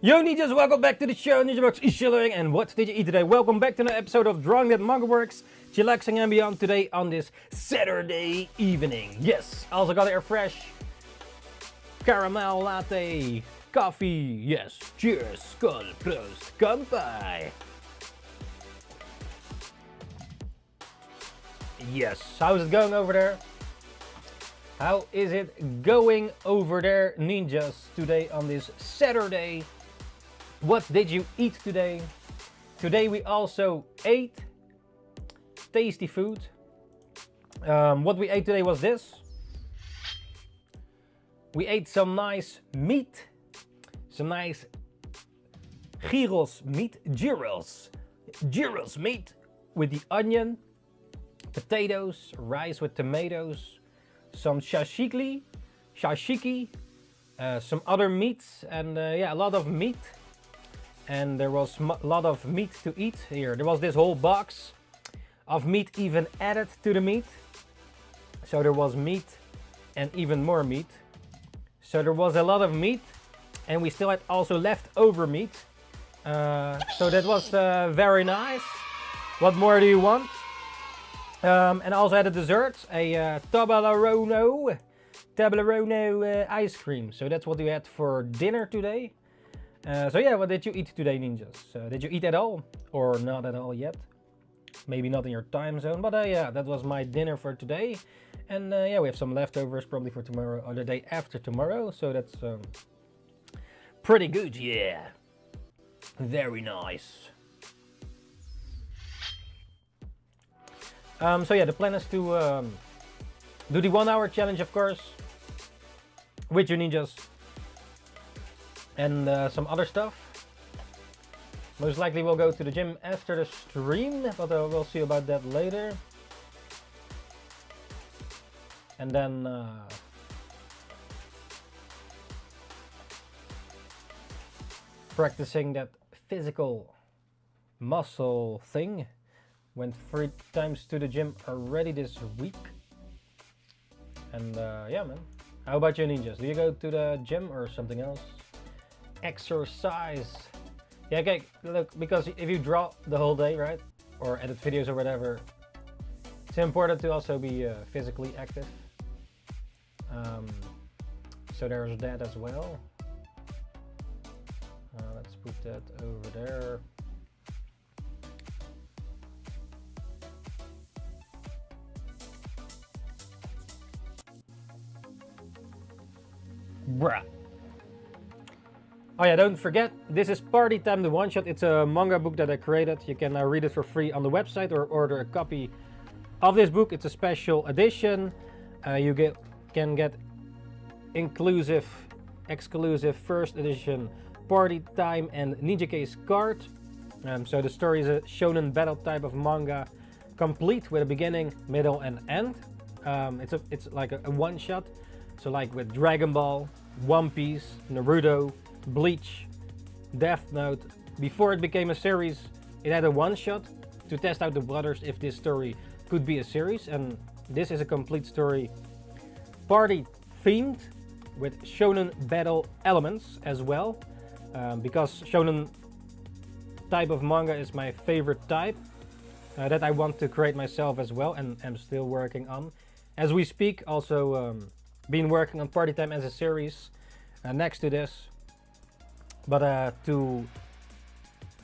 Yo ninjas, welcome back to the show. NINJABOX is chilling, and what did you eat today? Welcome back to another episode of Drawing That Manga Works, chillaxing and beyond today on this Saturday evening. Yes, also got a fresh caramel latte, coffee. Yes, cheers, skål, prost, kanpai. Yes, how's it going over there? How is it going over there, ninjas, today on this Saturday? What did you eat today? Today we also ate tasty food. What we ate today was this. We ate some nice meat. Some nice gyros meat. Gyros meat with the onion, potatoes, rice with tomatoes, some shashiki, some other meats, and yeah, a lot of meat. And there was a lot of meat to eat here. There was this whole box of meat even added to the meat. So there was meat and even more meat. So there was a lot of meat, and we still had also leftover meat. So that was very nice. What more do you want? And I also had a dessert, a Toblerone ice cream. So that's what we had for dinner today. So yeah, what did you eat today, ninjas? Did you eat at all? Or not at all yet? Maybe not in your time zone, but yeah, that was my dinner for today. And yeah, we have some leftovers probably for tomorrow or the day after tomorrow. So that's pretty good, yeah. Very nice. So yeah, the plan is to do the 1 hour challenge, of course, with you ninjas. And some other stuff. Most likely we'll go to the gym after the stream, but we'll see about that later. And then practicing that physical muscle thing. Went 3 times to the gym already this week. And yeah, man. How about you ninjas? Do you go to the gym or something else? Exercise. Yeah, okay, look, because if you draw the whole day, right, or edit videos or whatever, it's important to also be physically active. So there's that as well. Let's put that over there. Bruh. Oh yeah, don't forget, this is Party Time, the one-shot. It's a manga book that I created. You can read it for free on the website or order a copy of this book. It's a special edition. You can get exclusive first edition Party Time and Ninjakees card. So the story is a shonen battle type of manga, complete with a beginning, middle, and end. It's like a one-shot. So like with Dragon Ball, One Piece, Naruto, Bleach, Death Note. Before it became a series, it had a one-shot to test out the waters if this story could be a series, and this is a complete story, party themed, with shonen battle elements as well, because shonen type of manga is my favorite type that I want to create myself as well, and I'm still working on as we speak. Also been working on Party Time as a series next to this. But to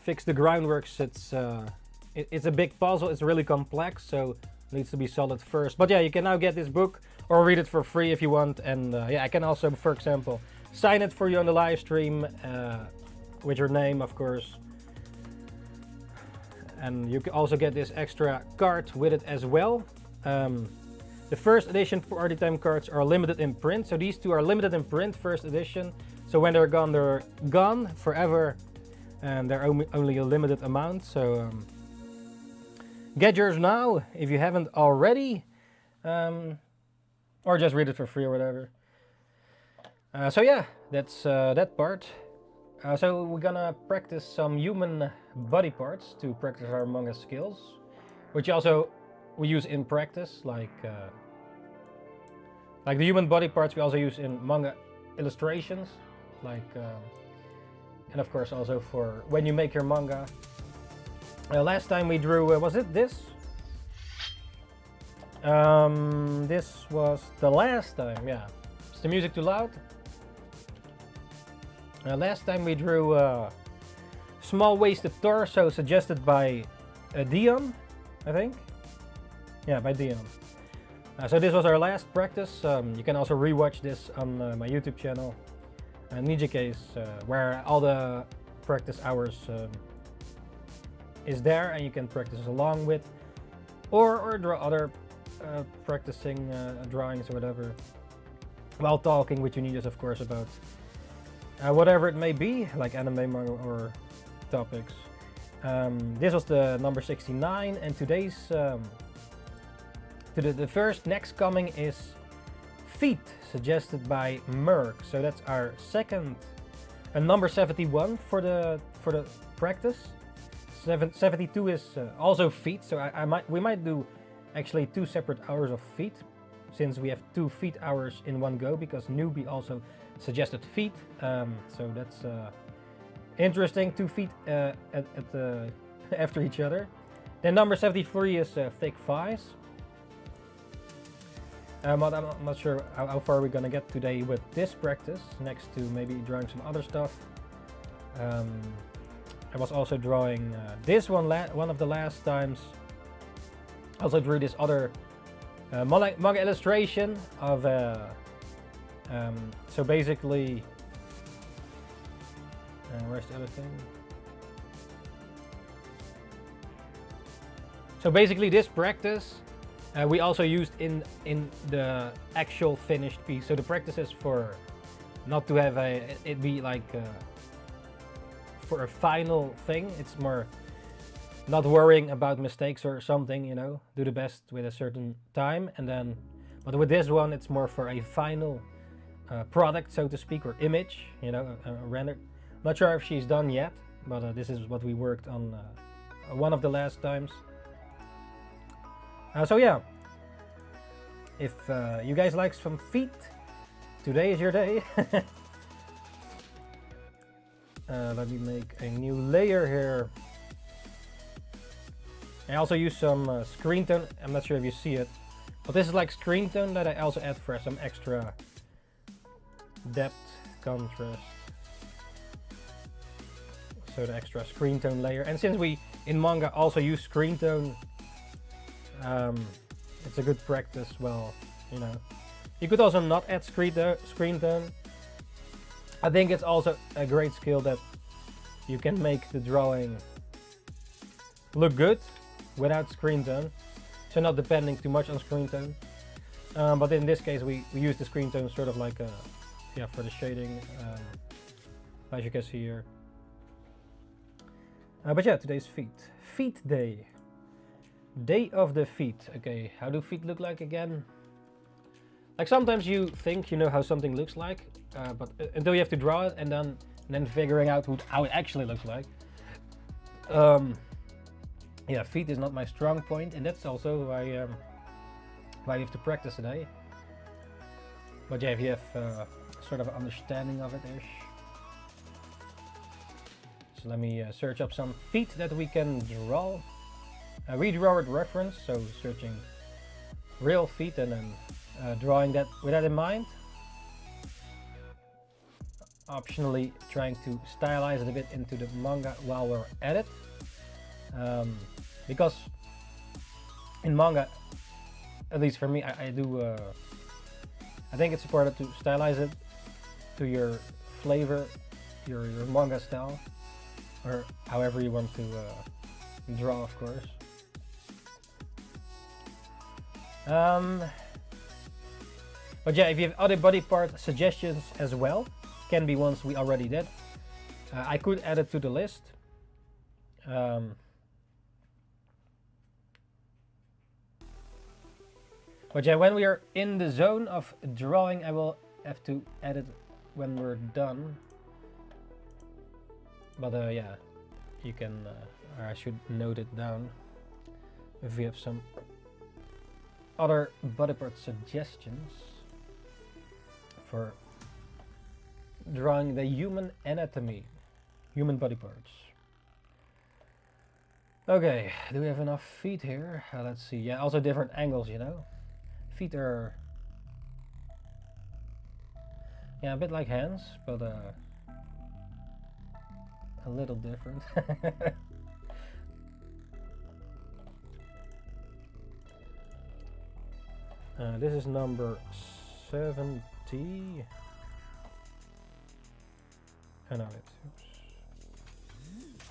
fix the groundworks, it's a big puzzle. It's really complex, so it needs to be solid first. But yeah, you can now get this book or read it for free if you want. And yeah, I can also, for example, sign it for you on the live stream with your name, of course. And you can also get this extra card with it as well. The first edition Party Time cards are limited in print. So these two are limited in print, first edition. So when they're gone forever, and they're only a limited amount. So get yours now if you haven't already, or just read it for free or whatever. So yeah, that's that part. So we're gonna practice some human body parts to practice our manga skills, which also we use in practice, like the human body parts we also use in manga illustrations, like and of course also for when you make your manga. Last time we drew, was it this? This was the last time, yeah. Is the music too loud? Last time we drew small-waisted torso suggested by Dion, I think. Yeah, by Dion. So this was our last practice. You can also rewatch this on my YouTube channel, Ninjakees, where all the practice hours is there, and you can practice along with, or draw other practicing drawings or whatever, while talking with your ninjas, of course, about whatever it may be, like anime, manga, or topics. This was the number 69, and today's the first next coming is feet, suggested by Merck. So that's our second, number 71 for the practice. 72 is also feet. So we might do actually 2 separate hours of feet, since we have 2 feet hours in one go, because newbie also suggested feet. So that's interesting. 2 feet after each other. Then number 73 is thick thighs. I'm not sure how far we're gonna get today with this practice, next to maybe drawing some other stuff. I was also drawing this one of the last times. Also drew this other manga illustration of so basically where's the other thing? So basically this practice we also used in the actual finished piece. So the practice is for not to have it be like for a final thing. It's more not worrying about mistakes or something, you know, do the best with a certain time, and then, but with this one it's more for a final product, so to speak, or image, you know, rendered. Not sure if she's done yet, but this is what we worked on one of the last times. So yeah, if you guys like some feet, today is your day. Let me make a new layer here. I also use some screen tone. I'm not sure if you see it, but this is like screen tone that I also add for some extra depth, contrast. So the extra screen tone layer. And since we in manga also use screen tone, it's a good practice. Well, you know, you could also not add screen tone. I think it's also a great skill that you can make the drawing look good without screen tone, so not depending too much on screen tone. But in this case we use the screen tone sort of like for the shading, as you can see here. But yeah, today's feet day. Day of the feet. Okay, how do feet look like again? Like sometimes you think you know how something looks like, but until you have to draw it, and then figuring out how it actually looks like. Yeah, feet is not my strong point, and that's also why you have to practice today. But yeah, if you have sort of understanding of it-ish. So let me search up some feet that we can draw. Redraw with reference, so searching real feet and then drawing that with that in mind. Optionally trying to stylize it a bit into the manga while we're at it. Because in manga, at least for me, I do I think it's important to stylize it to your flavor, your manga style, or however you want to draw, of course. But yeah, if you have other body part suggestions as well, can be ones we already did, I could add it to the list. But yeah, when we are in the zone of drawing, I will have to edit when we're done. But yeah, you can, or I should note it down if we have some other body part suggestions for drawing the human anatomy. human body parts. Okay, do we have enough feet here? Let's see. Yeah, also different angles, you know. Feet are, yeah, a bit like hands, but a little different. This is number 70. Oh no, oops.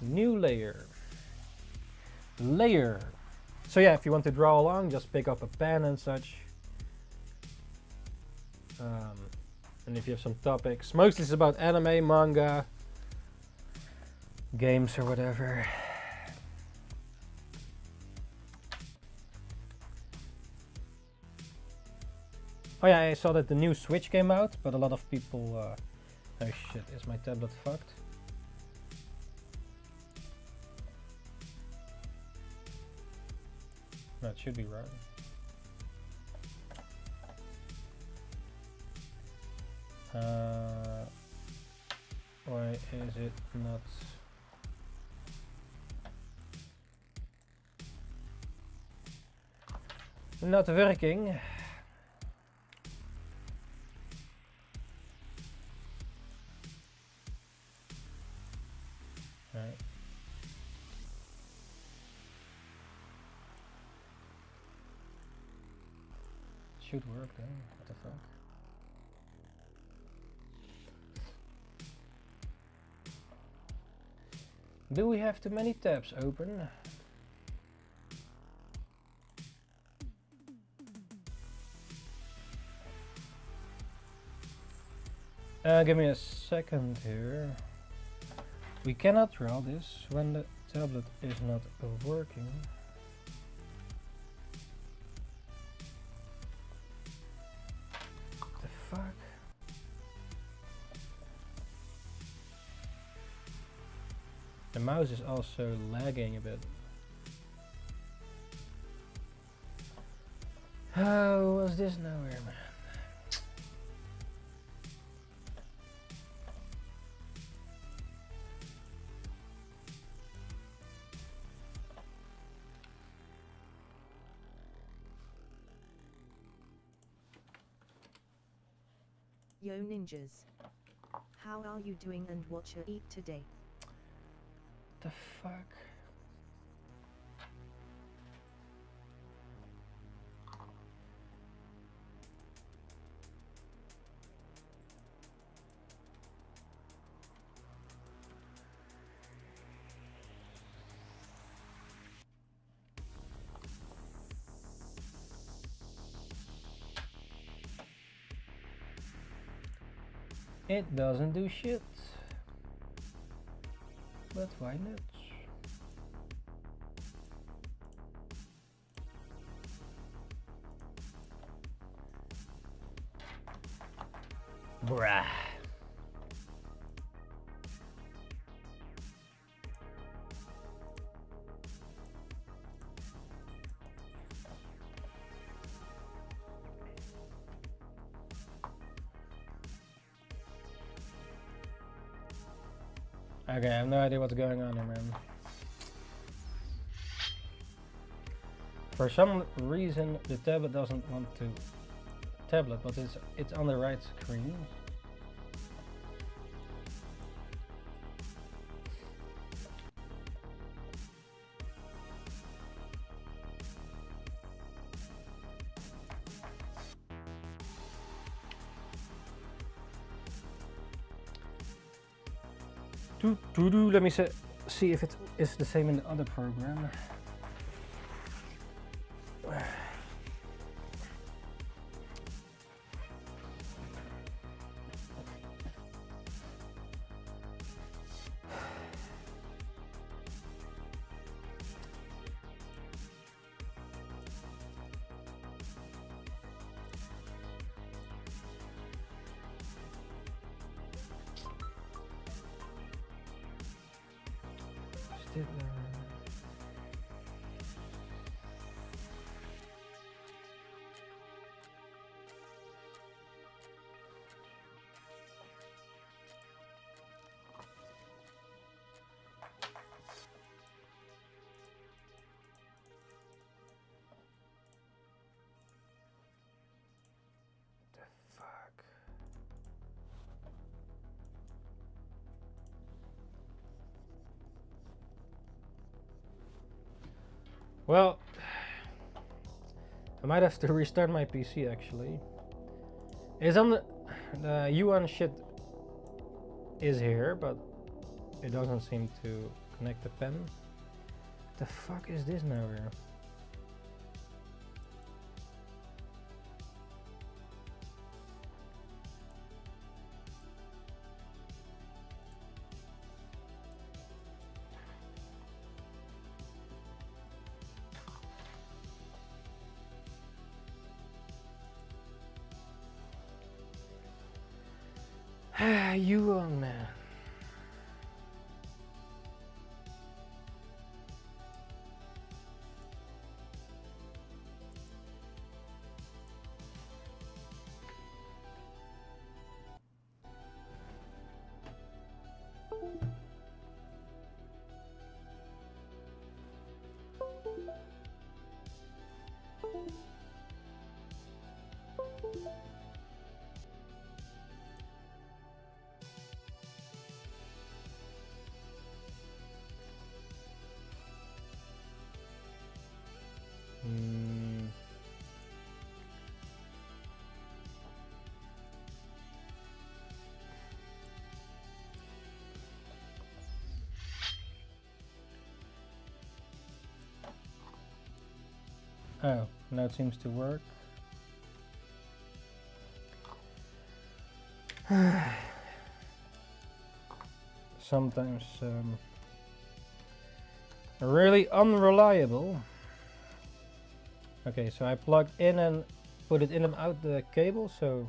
New layer. Layer. So yeah, if you want to draw along, just pick up a pen and such. And if you have some topics, mostly it's about anime, manga, games or whatever. Oh yeah, I saw that the new Switch came out, but a lot of people... oh shit, is my tablet fucked? No, it should be right. Why is it not working? Right. Should work then. What the fuck? Do we have too many tabs open? Give me a second here. We cannot draw this when the tablet is not working. What the fuck? The mouse is also lagging a bit. How was this nowhere, man? Yo ninjas. How are you doing and what you eat today? The fuck? It doesn't do shit. But why not? Bruh. Okay, I have no idea what's going on here, man. For some reason, the tablet doesn't want to tablet, but it's on the right screen. Let me see if it is the same in the other program. Well, I might have to restart my PC actually. It's on the Yuan shit is here, but it doesn't seem to connect the pen. The fuck is this now here? Yuan, man. Oh, now it seems to work. Sometimes really unreliable. Okay, so I plug in and put it in and out the cable, so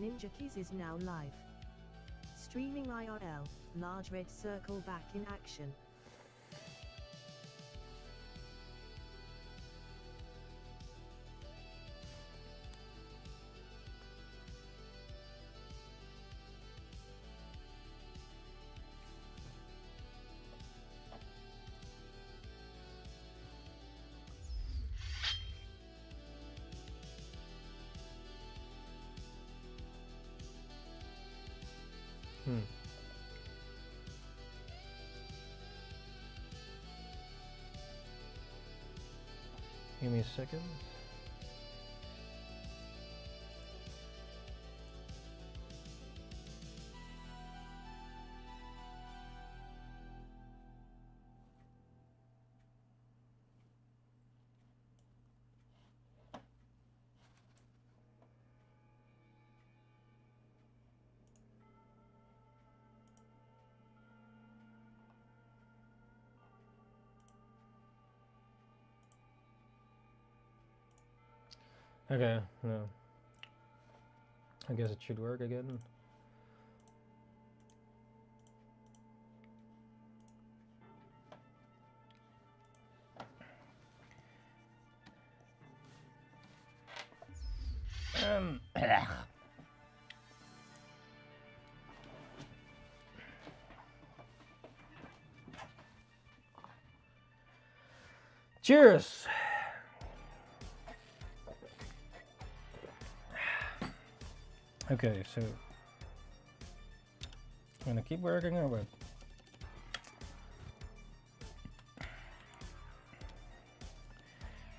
Ninjakees is now live. Streaming IRL, large red circle back in action. Give me a second. Okay, no. I guess it should work again. Cheers! Okay, so I'm gonna keep working or what?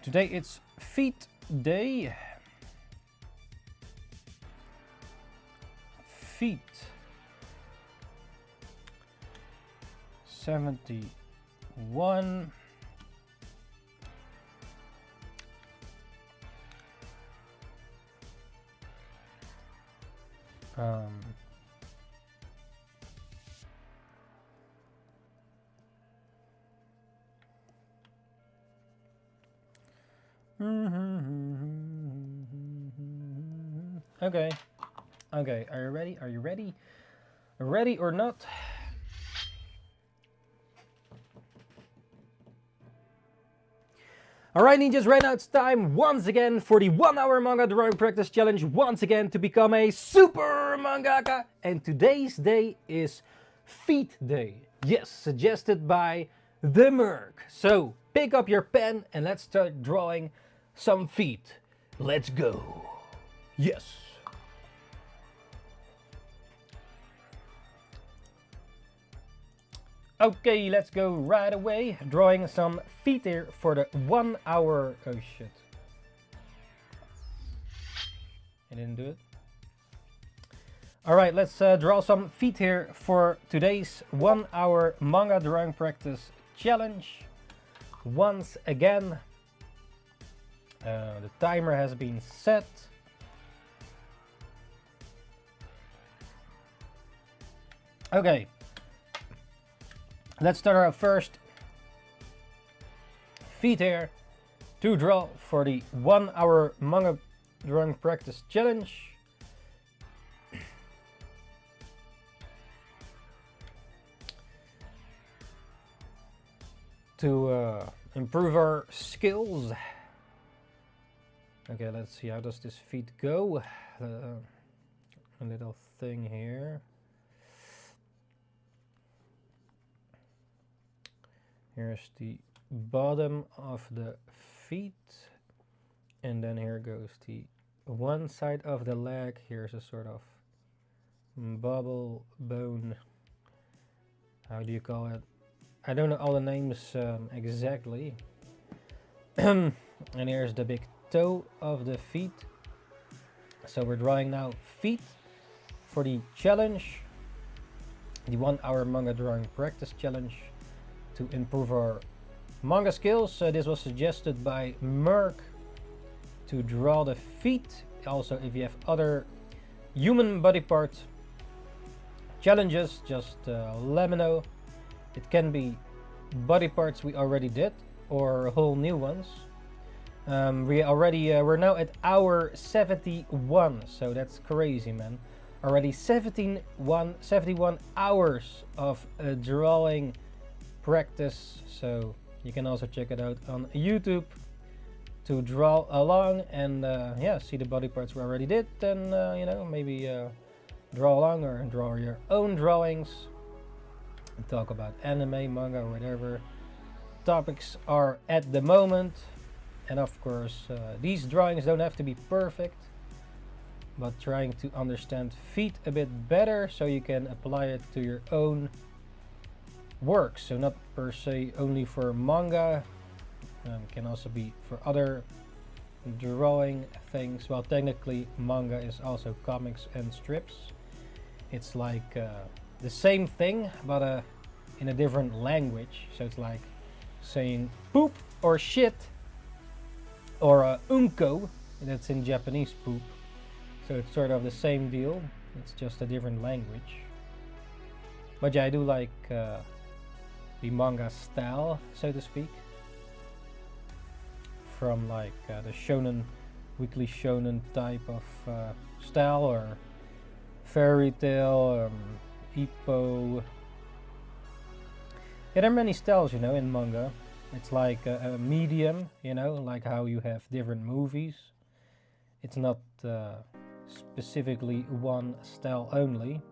Today it's feet day. feet. 71. Okay. Okay, are you ready? Are you ready? Ready or not? Alright ninjas, right now it's time once again for the 1 hour manga drawing practice challenge, once again to become a super mangaka. And today's day is Feet Day. Yes, suggested by the Merc. So pick up your pen and let's start drawing some feet. Let's go. Yes. Okay, let's go right away. Drawing some feet here for the 1 hour. Oh shit. I didn't do it. Alright, let's draw some feet here for today's 1 hour manga drawing practice challenge. Once again, the timer has been set. Okay. Let's start our first feet here to draw for the 1 hour manga drawing practice challenge. To improve our skills. Okay, let's see, how does this feet go? A little thing here. Here's the bottom of the feet, and then here goes the one side of the leg. Here's a sort of bubble bone. How do you call it? I don't know all the names exactly. And here's the big toe of the feet. So we're drawing now feet for the challenge, the 1 hour manga drawing practice challenge. To improve our manga skills. This was suggested by Merc to draw the feet. Also, if you have other human body part challenges, just let me know. It can be body parts we already did or whole new ones. We're now at hour 71, so that's crazy, man. Already 71 hours of drawing practice, so you can also check it out on YouTube to draw along and yeah, see the body parts we already did, and you know, maybe draw along or draw your own drawings and talk about anime, manga, or whatever topics are at the moment. And of course, these drawings don't have to be perfect, but trying to understand feet a bit better so you can apply it to your own work. So not per se only for manga, can also be for other drawing things. Well, technically manga is also comics and strips. It's like the same thing, but in a different language. So it's like saying poop or shit, or unko, that's in Japanese poop. So it's sort of the same deal, it's just a different language. But yeah, I do like the manga style, so to speak, from like the shonen, weekly shonen type of style, or fairy tale, ippo. Yeah, there are many styles, you know, in manga. It's like a medium, you know, like how you have different movies. It's not specifically one style only.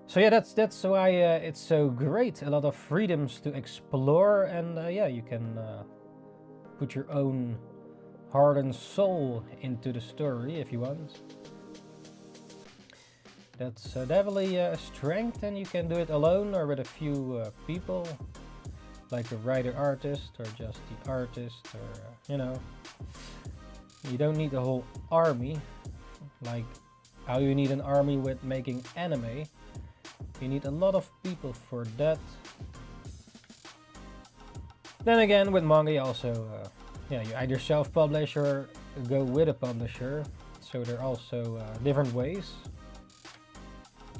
So yeah, that's why it's so great. A lot of freedoms to explore, and yeah, you can put your own heart and soul into the story if you want. That's definitely a strength, and you can do it alone or with a few people, like a writer-artist or just the artist, or you know, you don't need a whole army like how you need an army with making anime. You need a lot of people for that. Then again, with manga, you also, you either self-publish or go with a publisher. So there are also different ways.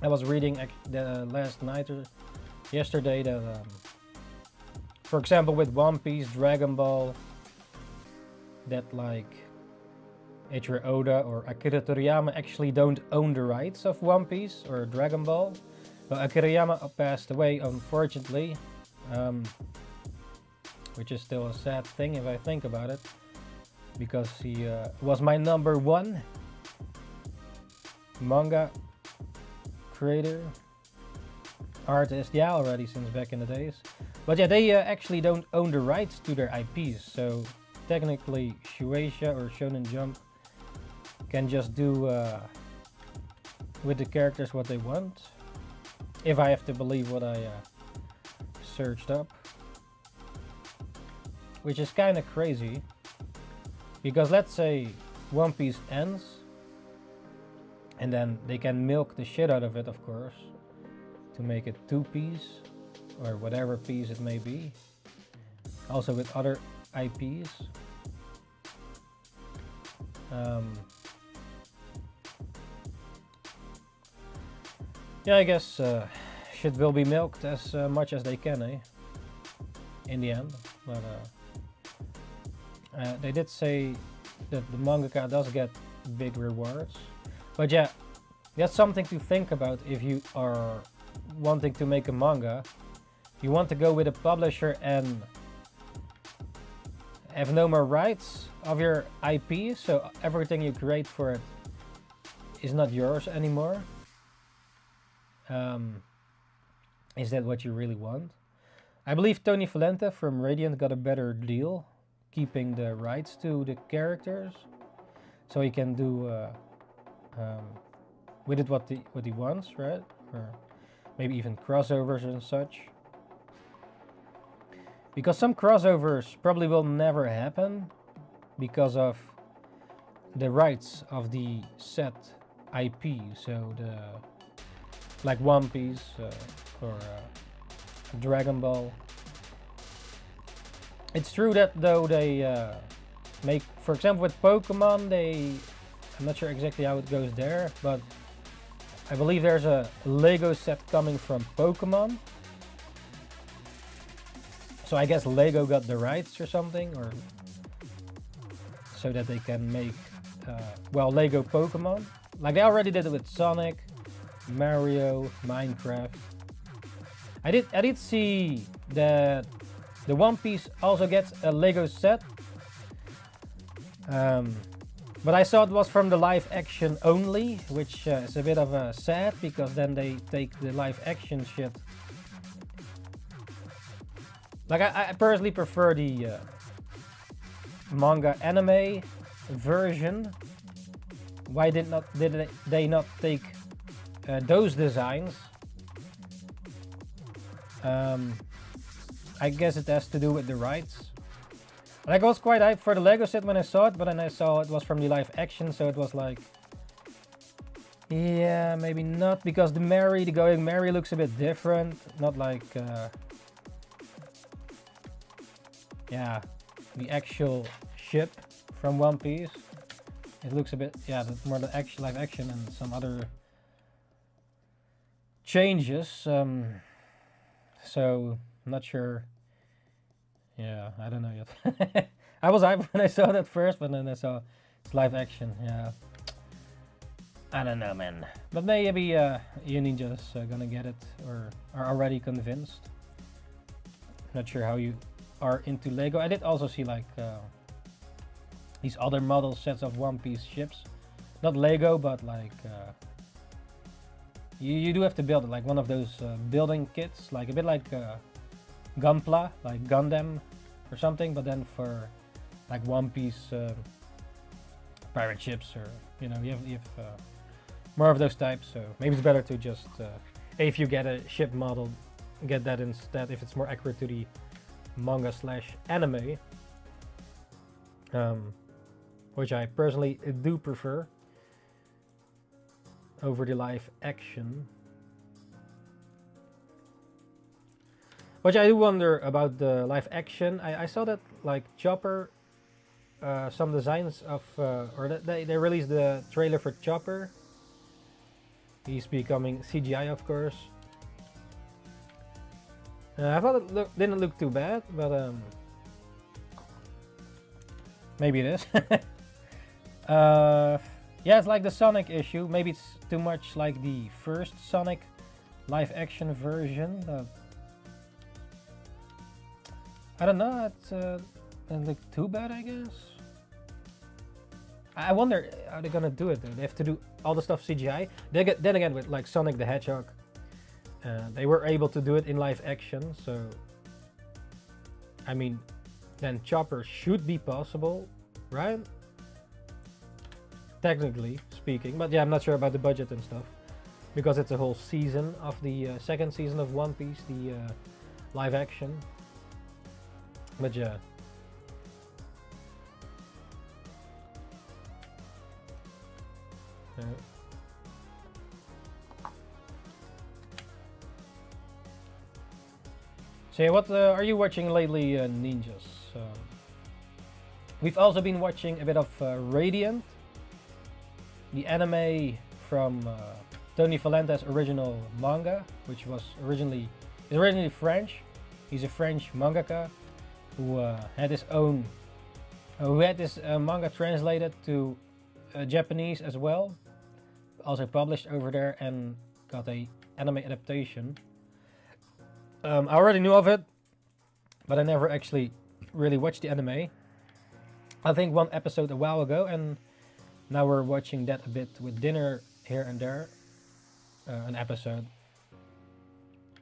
I was reading last night or yesterday that, for example, with One Piece, Dragon Ball, that like Eiichiro Oda or Akira Toriyama actually don't own the rights of One Piece or Dragon Ball. Well, Akira Toriyama passed away, unfortunately, which is still a sad thing if I think about it, because he was my #1 manga creator, artist, yeah, already since back in the days. But yeah, they actually don't own the rights to their IPs, so technically Shueisha or Shonen Jump can just do with the characters what they want, if I have to believe what I searched up. Which is kind of crazy, because let's say One Piece ends, and then they can milk the shit out of it, of course, to make it 2-piece, or whatever piece it may be. Also with other IPs. Yeah, I guess shit will be milked as much as they can, in the end. But they did say that the mangaka does get big rewards. But yeah, that's something to think about if you are wanting to make a manga. You want to go with a publisher and have no more rights of your IP, so everything you create for it is not yours anymore. Is that what you really want? I believe Tony Valente from Radiant got a better deal, keeping the rights to the characters, so he can do with it what he wants, right? Or maybe even crossovers and such. Because some crossovers probably will never happen because of the rights of the set IP. So like One Piece or Dragon Ball. It's true that though they make, for example, with Pokemon, I'm not sure exactly how it goes there, but I believe there's a Lego set coming from Pokemon. So I guess Lego got the rights or something, or so that they can make, Lego Pokemon. Like they already did it with Sonic, Mario, Minecraft. I did see that the One Piece also gets a Lego set. But I saw it was from the live action only, which is a bit of a sad, because then they take the live action shit. Like I personally prefer the manga anime version. Why did they not take those designs? I guess it has to do with the rights. Like I was quite hyped for the Lego set when I saw it, but then I saw it was from the live action, so it was like, yeah, maybe not, because the going Mary looks a bit different. Not like, yeah, the actual ship from One Piece. It looks a bit, yeah, that's more the actual live action and some other changes. So I'm not sure. Yeah, I don't know yet. I was hyped when I saw that first, but then I saw it's live action. Yeah, I don't know, man. But maybe you ninjas gonna get it, or are already convinced. Not sure how you are into Lego. I did also see like these other model sets of One Piece ships. Not Lego, but like you do have to build it, like one of those building kits, like a bit like Gunpla, like Gundam or something, but then for like One Piece pirate ships, or you have more of those types. So maybe it's better to just if you get a ship model, get that instead, if it's more accurate to the manga / anime, which I personally do prefer. over the live action. Which I do wonder about the live action. I saw that like Chopper, some designs of, or that they released the trailer for Chopper. He's becoming CGI, of course. I thought it didn't look too bad, but maybe it is. Yeah, it's like the Sonic issue. Maybe it's too much like the first Sonic live action version. I don't know, it doesn't look too bad, I guess. I wonder how they're gonna do it though. They have to do all the stuff CGI. Then again, with like Sonic the Hedgehog, they were able to do it in live action, so I mean, then Chopper should be possible, right? Technically speaking, but yeah, I'm not sure about the budget and stuff, because it's a whole season of the second season of One Piece, the live action. But yeah. So yeah, what are you watching lately, ninjas? We've also been watching a bit of Radiant, the anime from Tony Valente's original manga, which was originally French. He's a French mangaka who had his own, who had this manga translated to Japanese as well, also published over there, and got a anime adaptation. I already knew of it, but I never actually really watched the anime. I think one episode a while ago, and now we're watching that a bit with dinner here and there. An episode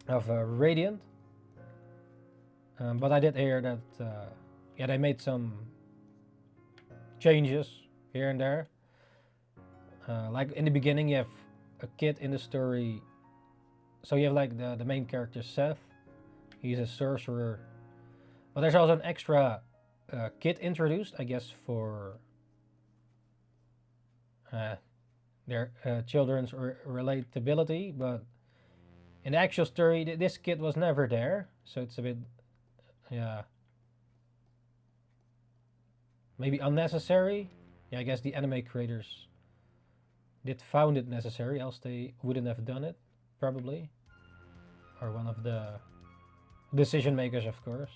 of Radiant. But I did hear that yeah, they made some changes here and there. Like in the beginning, you have a kid in the story. So you have like the main character Seth. He's a sorcerer. But there's also an extra kid introduced, I guess, for their children's relatability. But in the actual story, this kid was never there. So it's a bit, yeah, maybe unnecessary. Yeah, I guess the anime creators did found it necessary, else they wouldn't have done it, probably. Or one of the decision makers, of course.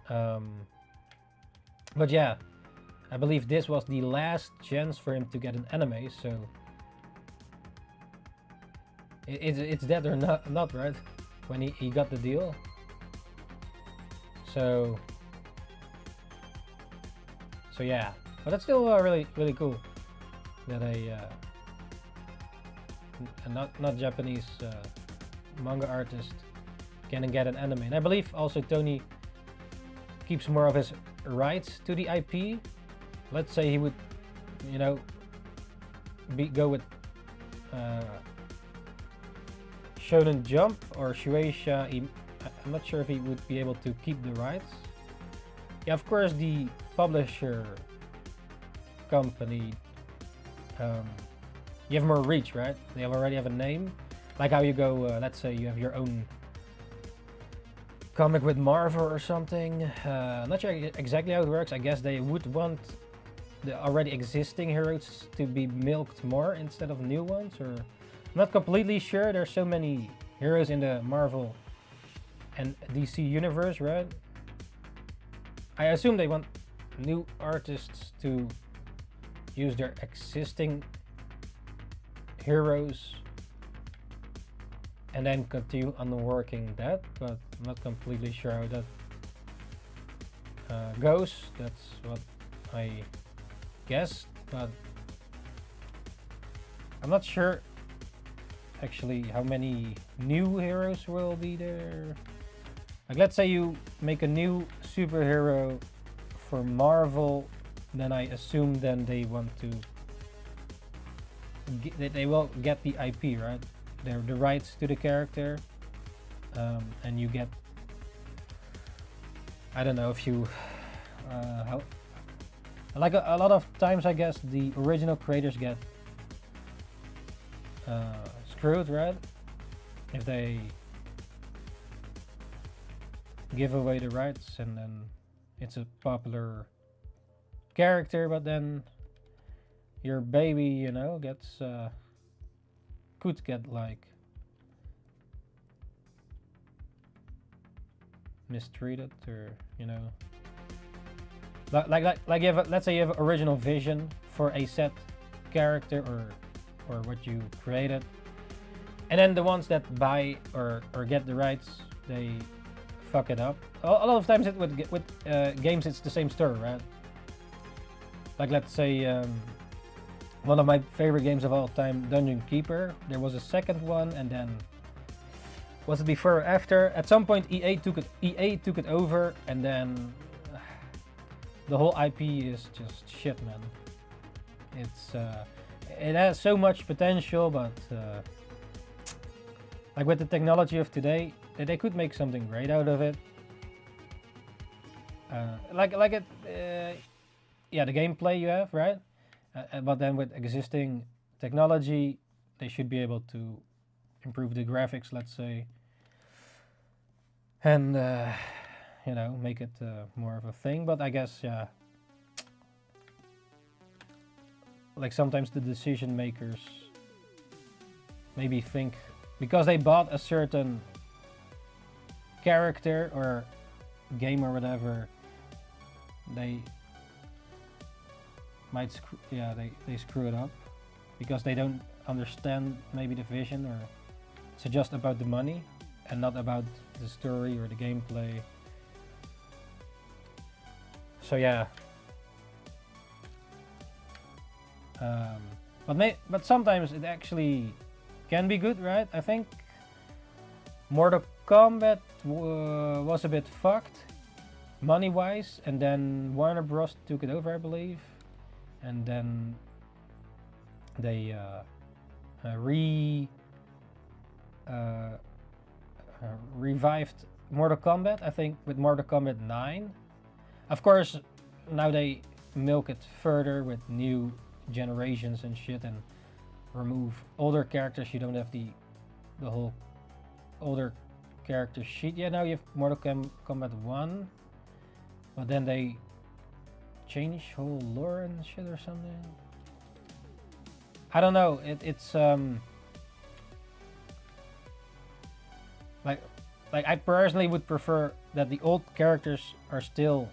But yeah, I believe this was the last chance for him to get an anime, so it's that or not, right? When he got the deal. So yeah, but it's still really cool that a not Japanese manga artist can get an anime. And I believe also Tony keeps more of his rights to the IP. Let's say he would, you know, go with Shonen Jump or Shueisha. I'm not sure if he would be able to keep the rights. Yeah, of course, the publisher company, you have more reach, right? They already have a name. Like how you go, let's say you have your own comic with Marvel or something. I'm not sure exactly how it works. I guess they would want the already existing heroes to be milked more instead of new ones, or I'm not completely sure. There's so many heroes in the Marvel and DC universe, right? I assume they want new artists to use their existing heroes and then continue on working that, but I'm not completely sure how that goes. That's what I guess, but I'm not sure actually how many new heroes will be there. Like, let's say you make a new superhero for Marvel, then I assume then they want to they will get the IP, right? The rights to the character, and you get, I don't know if you how, like a lot of times I guess the original creators get screwed, right? If they give away the rights and then it's a popular character, but then your baby, you know, gets could get like mistreated, or you know, like you have let's say you have original vision for a set character or what you created, and then the ones that buy or get the rights, they fuck it up. A lot of times with games it's the same story, right? Like let's say one of my favorite games of all time, Dungeon Keeper. There was a second one, and then was it before or after? At some point EA took it over, and then the whole IP is just shit, man. It's it has so much potential, but like with the technology of today, they could make something great out of it. Yeah, the gameplay you have, right? But then with existing technology, they should be able to improve the graphics, let's say, and you know, make it more of a thing. But I guess, yeah, like sometimes the decision makers maybe think because they bought a certain character or game or whatever, they might they screw it up because they don't understand maybe the vision, or it's just about the money and not about the story or the gameplay. So yeah, but sometimes it actually can be good, right? I think Mortal Kombat was a bit fucked money wise, and then Warner Bros took it over, I believe, and then they revived Mortal Kombat, I think, with Mortal Kombat 9. Of course, now they milk it further with new generations and shit, and remove older characters. You don't have the whole older character sheet. Yeah, now you have Mortal Kombat 1, but then they change whole lore and shit or something. I don't know. It's like I personally would prefer that the old characters are still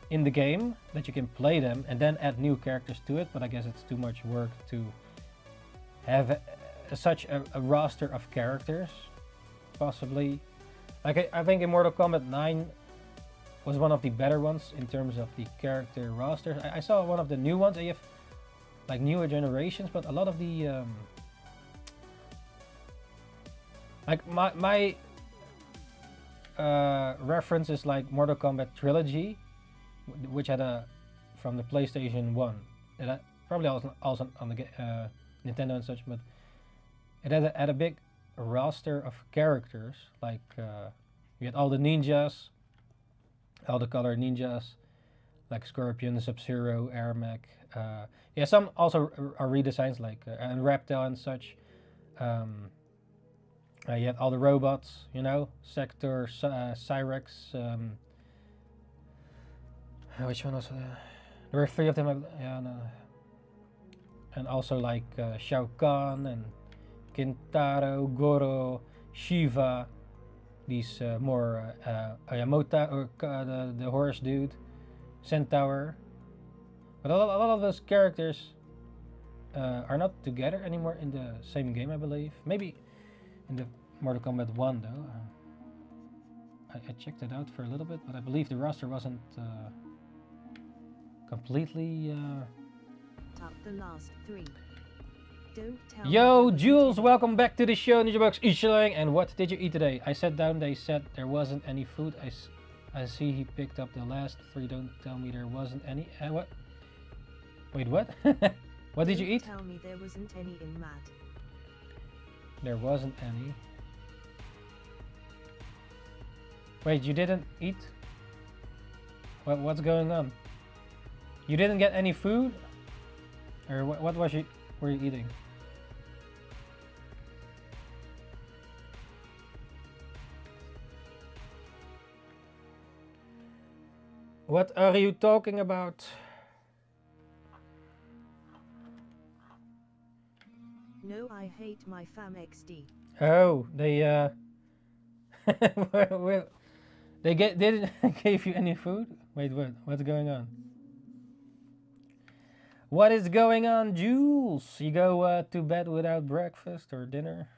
in the game, that you can play them and then add new characters to it, but I guess it's too much work to have such a roster of characters, possibly. Like I think in Mortal Kombat 9 was one of the better ones in terms of the character rosters. I saw one of the new ones. You have like newer generations, but a lot of the like my reference is like Mortal Kombat Trilogy, which had from the PlayStation 1. It probably also on the Nintendo and such, but it had a big roster of characters. Like you had all the ninjas, all the colored ninjas, like Scorpion, Sub-Zero, Airmech. Yeah, some also are redesigns, like and Reptile and such. You had all the robots, you know, Sector, Cyrex. Which one was there were 3 of them, yeah, no. And also like Shao Kahn and Kintaro, Goro, Shiva, these more Ayamota, or the horse dude, Centaur. But a lot of those characters are not together anymore in the same game, I believe. Maybe in the Mortal Kombat 1 though. I checked it out for a little bit, but I believe the roster wasn't completely Top the last 3. Don't tell Yo, Jules, welcome back to the show. NINJABOX ishhh, and what did you eat today? I sat down, they said there wasn't any food. I see he picked up the last 3. Don't tell me there wasn't any. What? Wait, what? What did you eat? Tell me there wasn't any in Matt. There wasn't any. Wait, you didn't eat? What's going on? You didn't get any food? Or what were you eating? What are you talking about? No, I hate my fam XD. Oh, they well, they didn't give you any food? Wait, what? What's going on? What is going on, Jules? You go to bed without breakfast or dinner?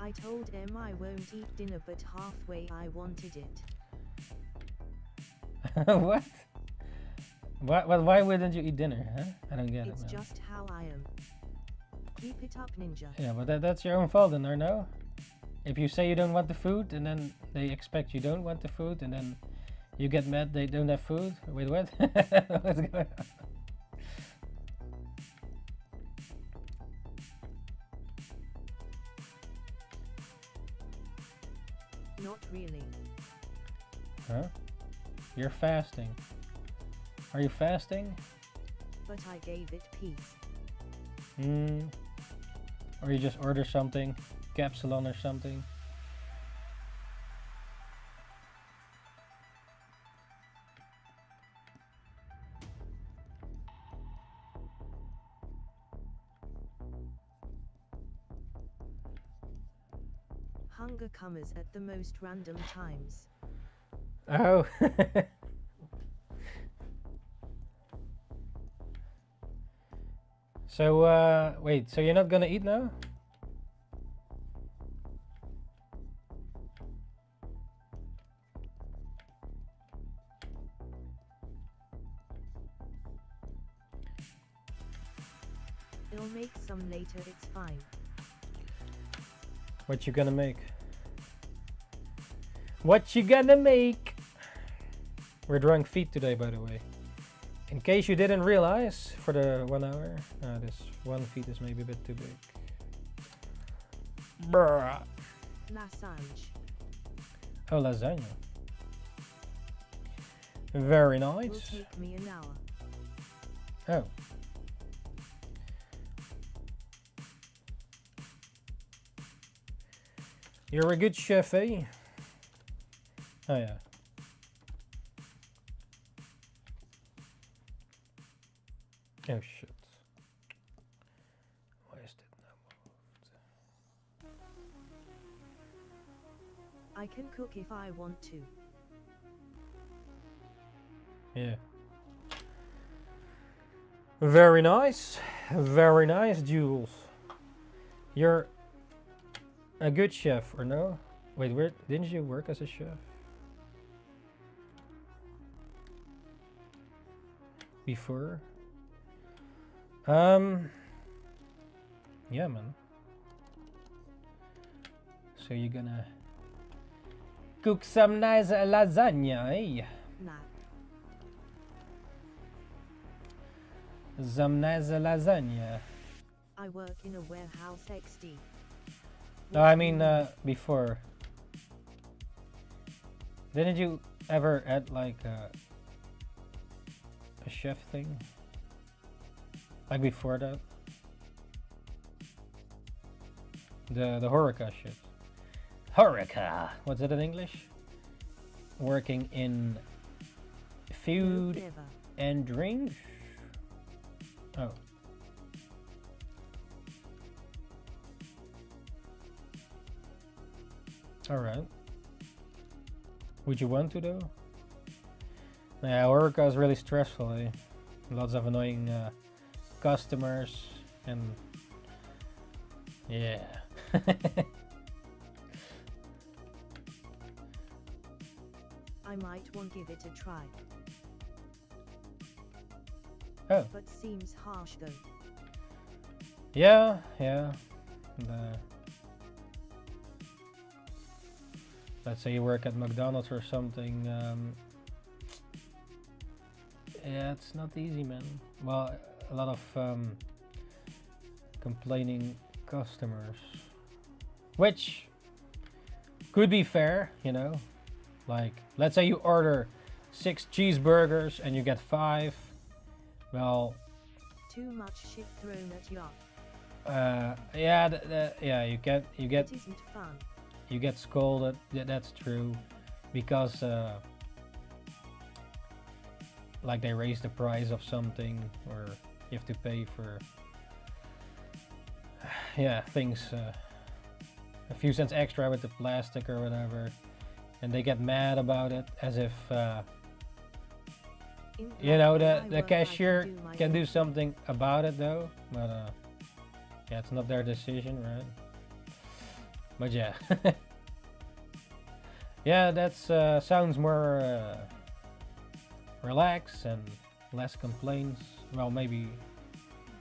I told him I won't eat dinner, but halfway I wanted it. What? Why wouldn't you eat dinner, huh? I don't get It's it, man. just how I am. Keep it up, Ninja. Yeah, but that's your own fault then, or no? If you say you don't want the food, and then they expect you don't want the food, and then you get mad they don't have food? Wait, what? What's going on? Not really. Huh? You're fasting. Are you fasting? But I gave it peace. Or you just order something, Capsalon or something. Hunger comes at the most random times. Oh. So, wait, so you're not gonna eat now? I'll make some later, it's fine. What you gonna make? What you gonna make? We're drawing feet today, by the way. In case you didn't realize, for the 1 hour, this one feet is maybe a bit too big. Bruh. Lasagne. Oh, lasagna. Very Will nice. take me an hour. Oh. You're a good chef, eh? Oh, yeah. Oh, shit. Why is that now moved? I can cook if I want to. Yeah. Very nice. Very nice, Jules. You're a good chef, or no? Wait, where didn't you work as a chef? Before? Yeah, man. So you're gonna cook some nice lasagna, eh? Nah. Some nice lasagna. I work in a warehouse XD. No, I mean, before. Didn't you ever add like a chef thing? Like before that? The Horeca shit. Horeca! What's it in English? Working in food Never. and drinks? Oh. Alright. Would you want to though? Yeah, Horeca is really stressful, eh? Lots of annoying customers and yeah. I might want give it a try. Oh. But seems harsh though. Yeah. Let's say you work at McDonald's or something. Yeah, it's not easy, man. Well, a lot of complaining customers, which could be fair, you know. Like, let's say you order 6 cheeseburgers and you get 5. Well, Too much shit thrown at you. yeah, you get It isn't fun. you get scolded. Yeah, that's true, because like they raise the price of something, or you have to pay for yeah, things a few cents extra with the plastic or whatever, and they get mad about it as if you know, the cashier can do something about it though, but yeah, it's not their decision, right? But yeah. Yeah, that's sounds more relaxed and less complaints. Well, maybe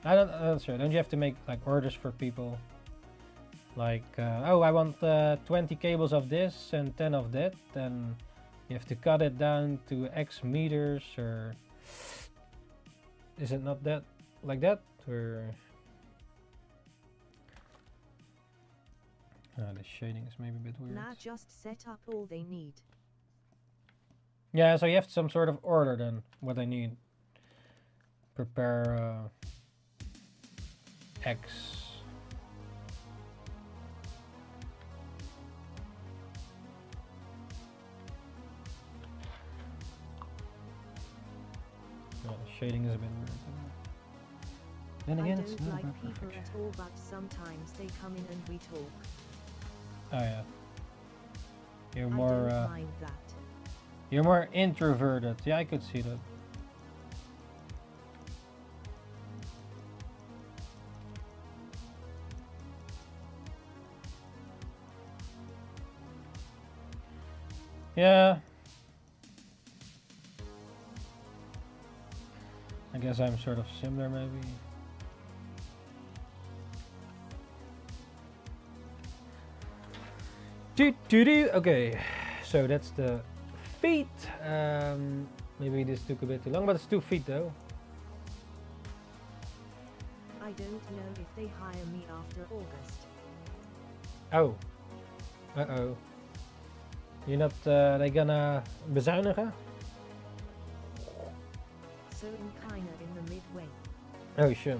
I'm not sure. Don't you have to make like orders for people? Like, oh, I want 20 cables of this and 10 of that, and you have to cut it down to X meters, or is it not that like that? Or the shading is maybe a bit weird. Now just set up all they need. Yeah, so you have some sort of order then, what they need. Prepare X. Yeah, the shading is a bit weird. Then again, I it's don't not like about people perfection. at all, but sometimes they come in and we talk. Oh yeah. You're I more don't mind that. you're more introverted. Yeah, I could see that. Yeah. I guess I'm sort of similar maybe. Okay, so that's the feet. Maybe this took a bit too long, but it's 2 feet though. I don't know if they hire me after August. Oh. Uh-oh. You're not, they gonna bezuinigen? So I'm kinda in the midway. Oh shit.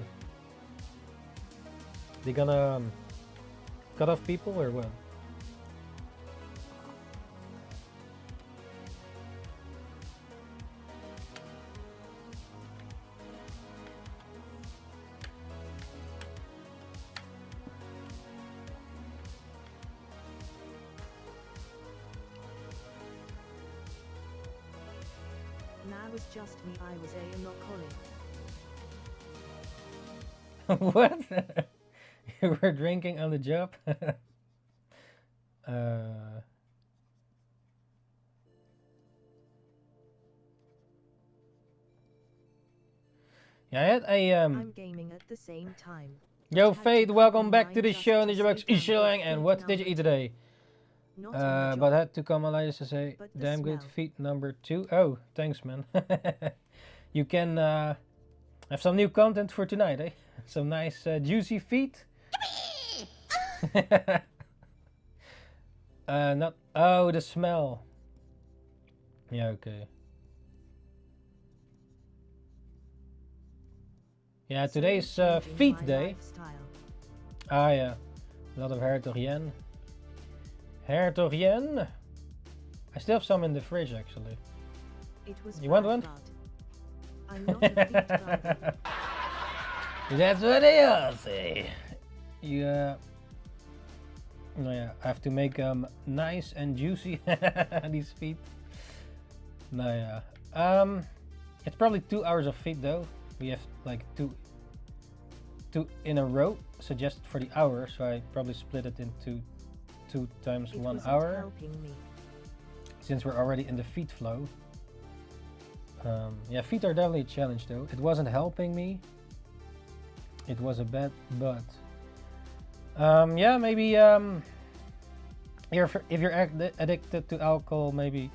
They gonna cut off people or what? Now it's just me. I was not calling. What? You were drinking on the job? Yeah, I had a I'm gaming at the same time. Yo, Had Fate, to welcome come back online to the just show. to NINJABOX say ishhh, thank and you. what did you eat today? Not on the But I job. had to come online just to say, But the damn good smell. feet number 2. Oh, thanks, man. You can have some new content for tonight, eh? Some nice juicy feet. Not. Oh, the smell. Yeah, okay. Yeah, So today's changing feet my day. lifestyle. Ah, yeah. A lot of Hertogienne. Hertogienne. I still have some in the fridge, actually. It was You want bad, one? but I'm not a feet guy. That's what they all say. Yeah. No, yeah, I have to make them nice and juicy. These feet. No, yeah. It's probably 2 hours of feet though. We have like two in a row suggested for the hour, so I probably split it into 2 times It 1 wasn't hour. helping me. Since we're already in the feet flow. Yeah, feet are definitely a challenge though. It wasn't helping me. It was a bad but. Yeah, maybe if you're addicted to alcohol, maybe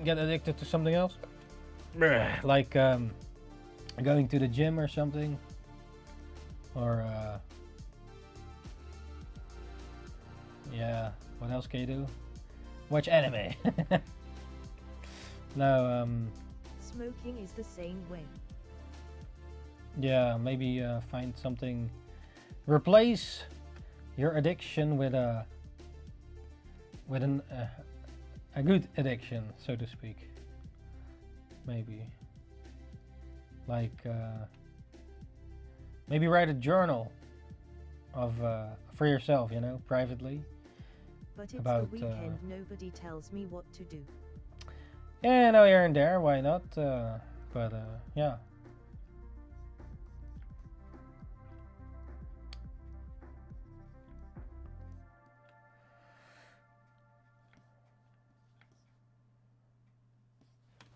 get addicted to something else. Like going to the gym or something. Or yeah, what else can you do? Watch anime. No, Smoking is the same way. yeah, maybe find something. Replace your addiction with a good addiction, so to speak. Maybe like maybe write a journal of for yourself, you know, privately. But it's About, the weekend, nobody tells me what to do. Yeah, no, here and there, why not? But yeah.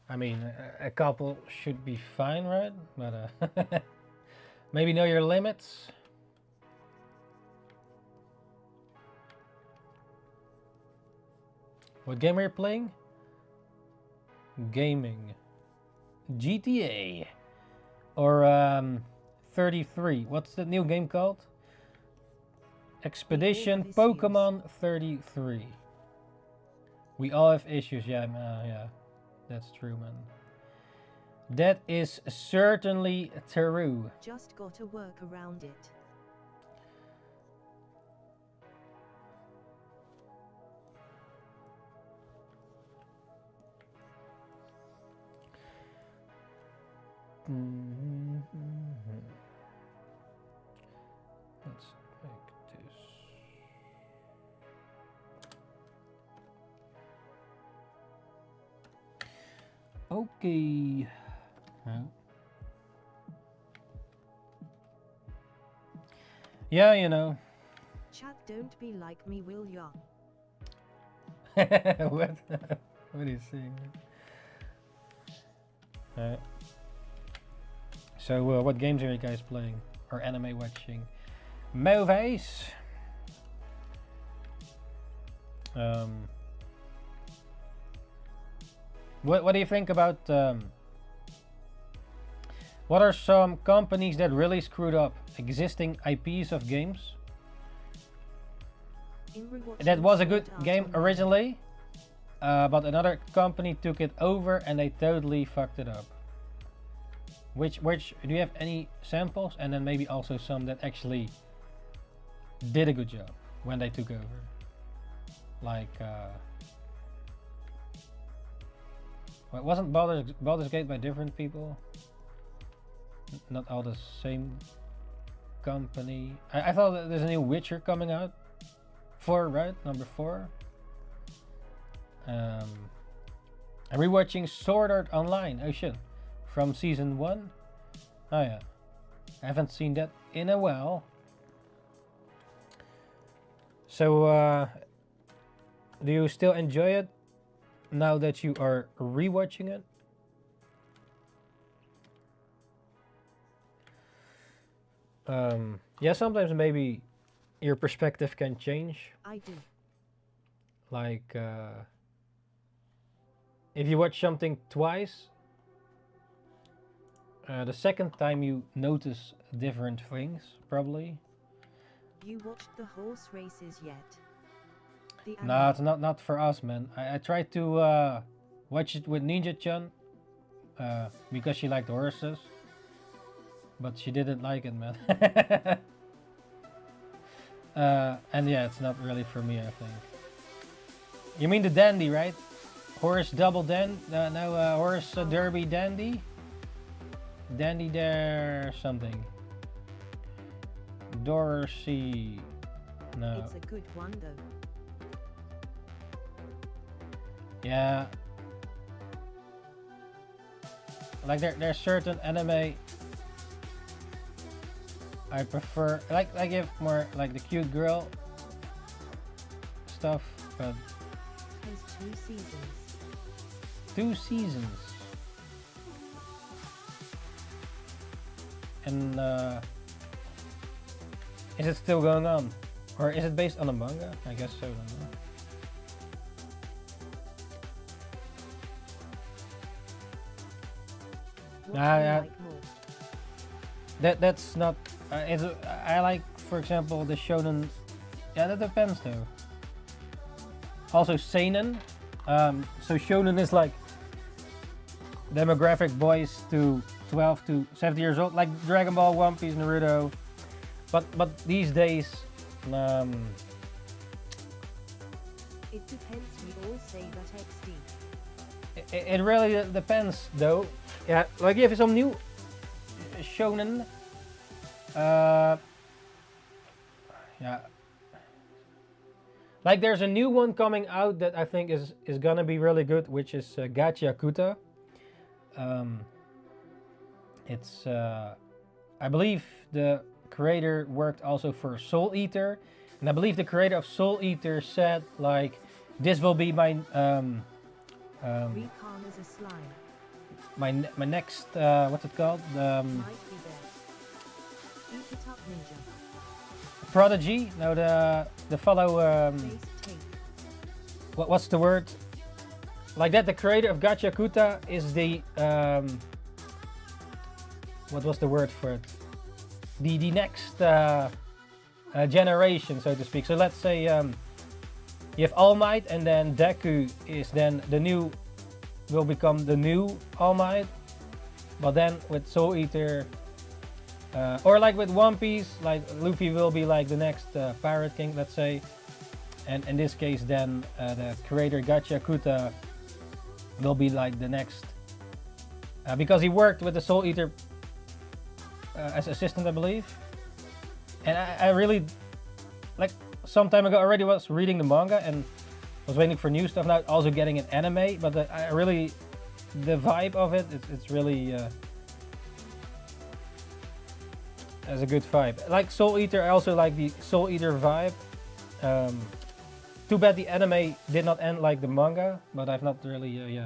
I mean, a couple should be fine, right? But maybe know your limits. What game are you playing? Gaming. GTA. Or 33. What's the new game called? Expedition Pokemon 33. We all have issues, yeah, yeah. That's true, man. That is certainly true. Just gotta work around it. Let's make this. Okay. Yeah, you know. Chat, don't be like me, will ya? What? What are you saying? So, what games are you guys playing or anime watching? Movies. What do you think about? What are some companies that really screwed up existing IPs of games? That was a good game originally, but another company took it over and they totally fucked it up. Which do you have any samples, and then maybe also some that actually did a good job when they took over? Like, wasn't Baldur's Gate by different people? Not all the same company. I thought that there's a new Witcher coming out. 4, right? Number 4. I'm rewatching Sword Art Online. Oh shit. From season 1. Oh yeah. I haven't seen that in a while. So do you still enjoy it now that you are rewatching it? Yeah, sometimes maybe your perspective can change. I do. Like if you watch something twice, the second time you notice different things, probably. You watched the horse races yet? No, it's not for us, man. I tried to watch it with Ninja-chan because she liked horses, but she didn't like it, man. And yeah, it's not really for me, I think. You mean the dandy, right? Horse double horse derby dandy? Dandy there something. Dorsey. No. It's a good one though. Yeah. Like there's certain anime I prefer, like if more like the cute girl stuff, but Has 2 seasons. 2 seasons. And is it still going on? Or is it based on a manga? I guess so, I don't know. Like more? That's not. I like, for example, the shonen. Yeah, that depends though. Also seinen. So shonen is like demographic boys to 12 to 70 years old, like Dragon Ball, One Piece, Naruto. But these days, It depends, we all say that XD. it really depends though. Yeah, like if some new shonen, yeah, like there's a new one coming out that I think is gonna be really good, which is Gachiakuta. It's I believe the creator worked also for Soul Eater, and I believe the creator of Soul Eater said like, this will be my Recon is a slime. my next what's it called, Might be there. Eat it up, ninja. prodigy. No, the follow Face tape. what's the word? Like that, the creator of Gachiakuta is the what was the word for it? The next generation, so to speak. So let's say you have All Might, and then Deku is then the new, will become the new All Might. But then with Soul Eater, or like with One Piece, like Luffy will be like the next Pirate King, let's say. And in this case, then the creator Gachiakuta will be like the next, because he worked with the Soul Eater as assistant, I believe. And I really, like some time ago already was reading the manga and was waiting for new stuff. Now also getting an anime, but I really, the vibe of it, it's really has a good vibe. Like Soul Eater, I also like the Soul Eater vibe. Too bad the anime did not end like the manga, but I've not really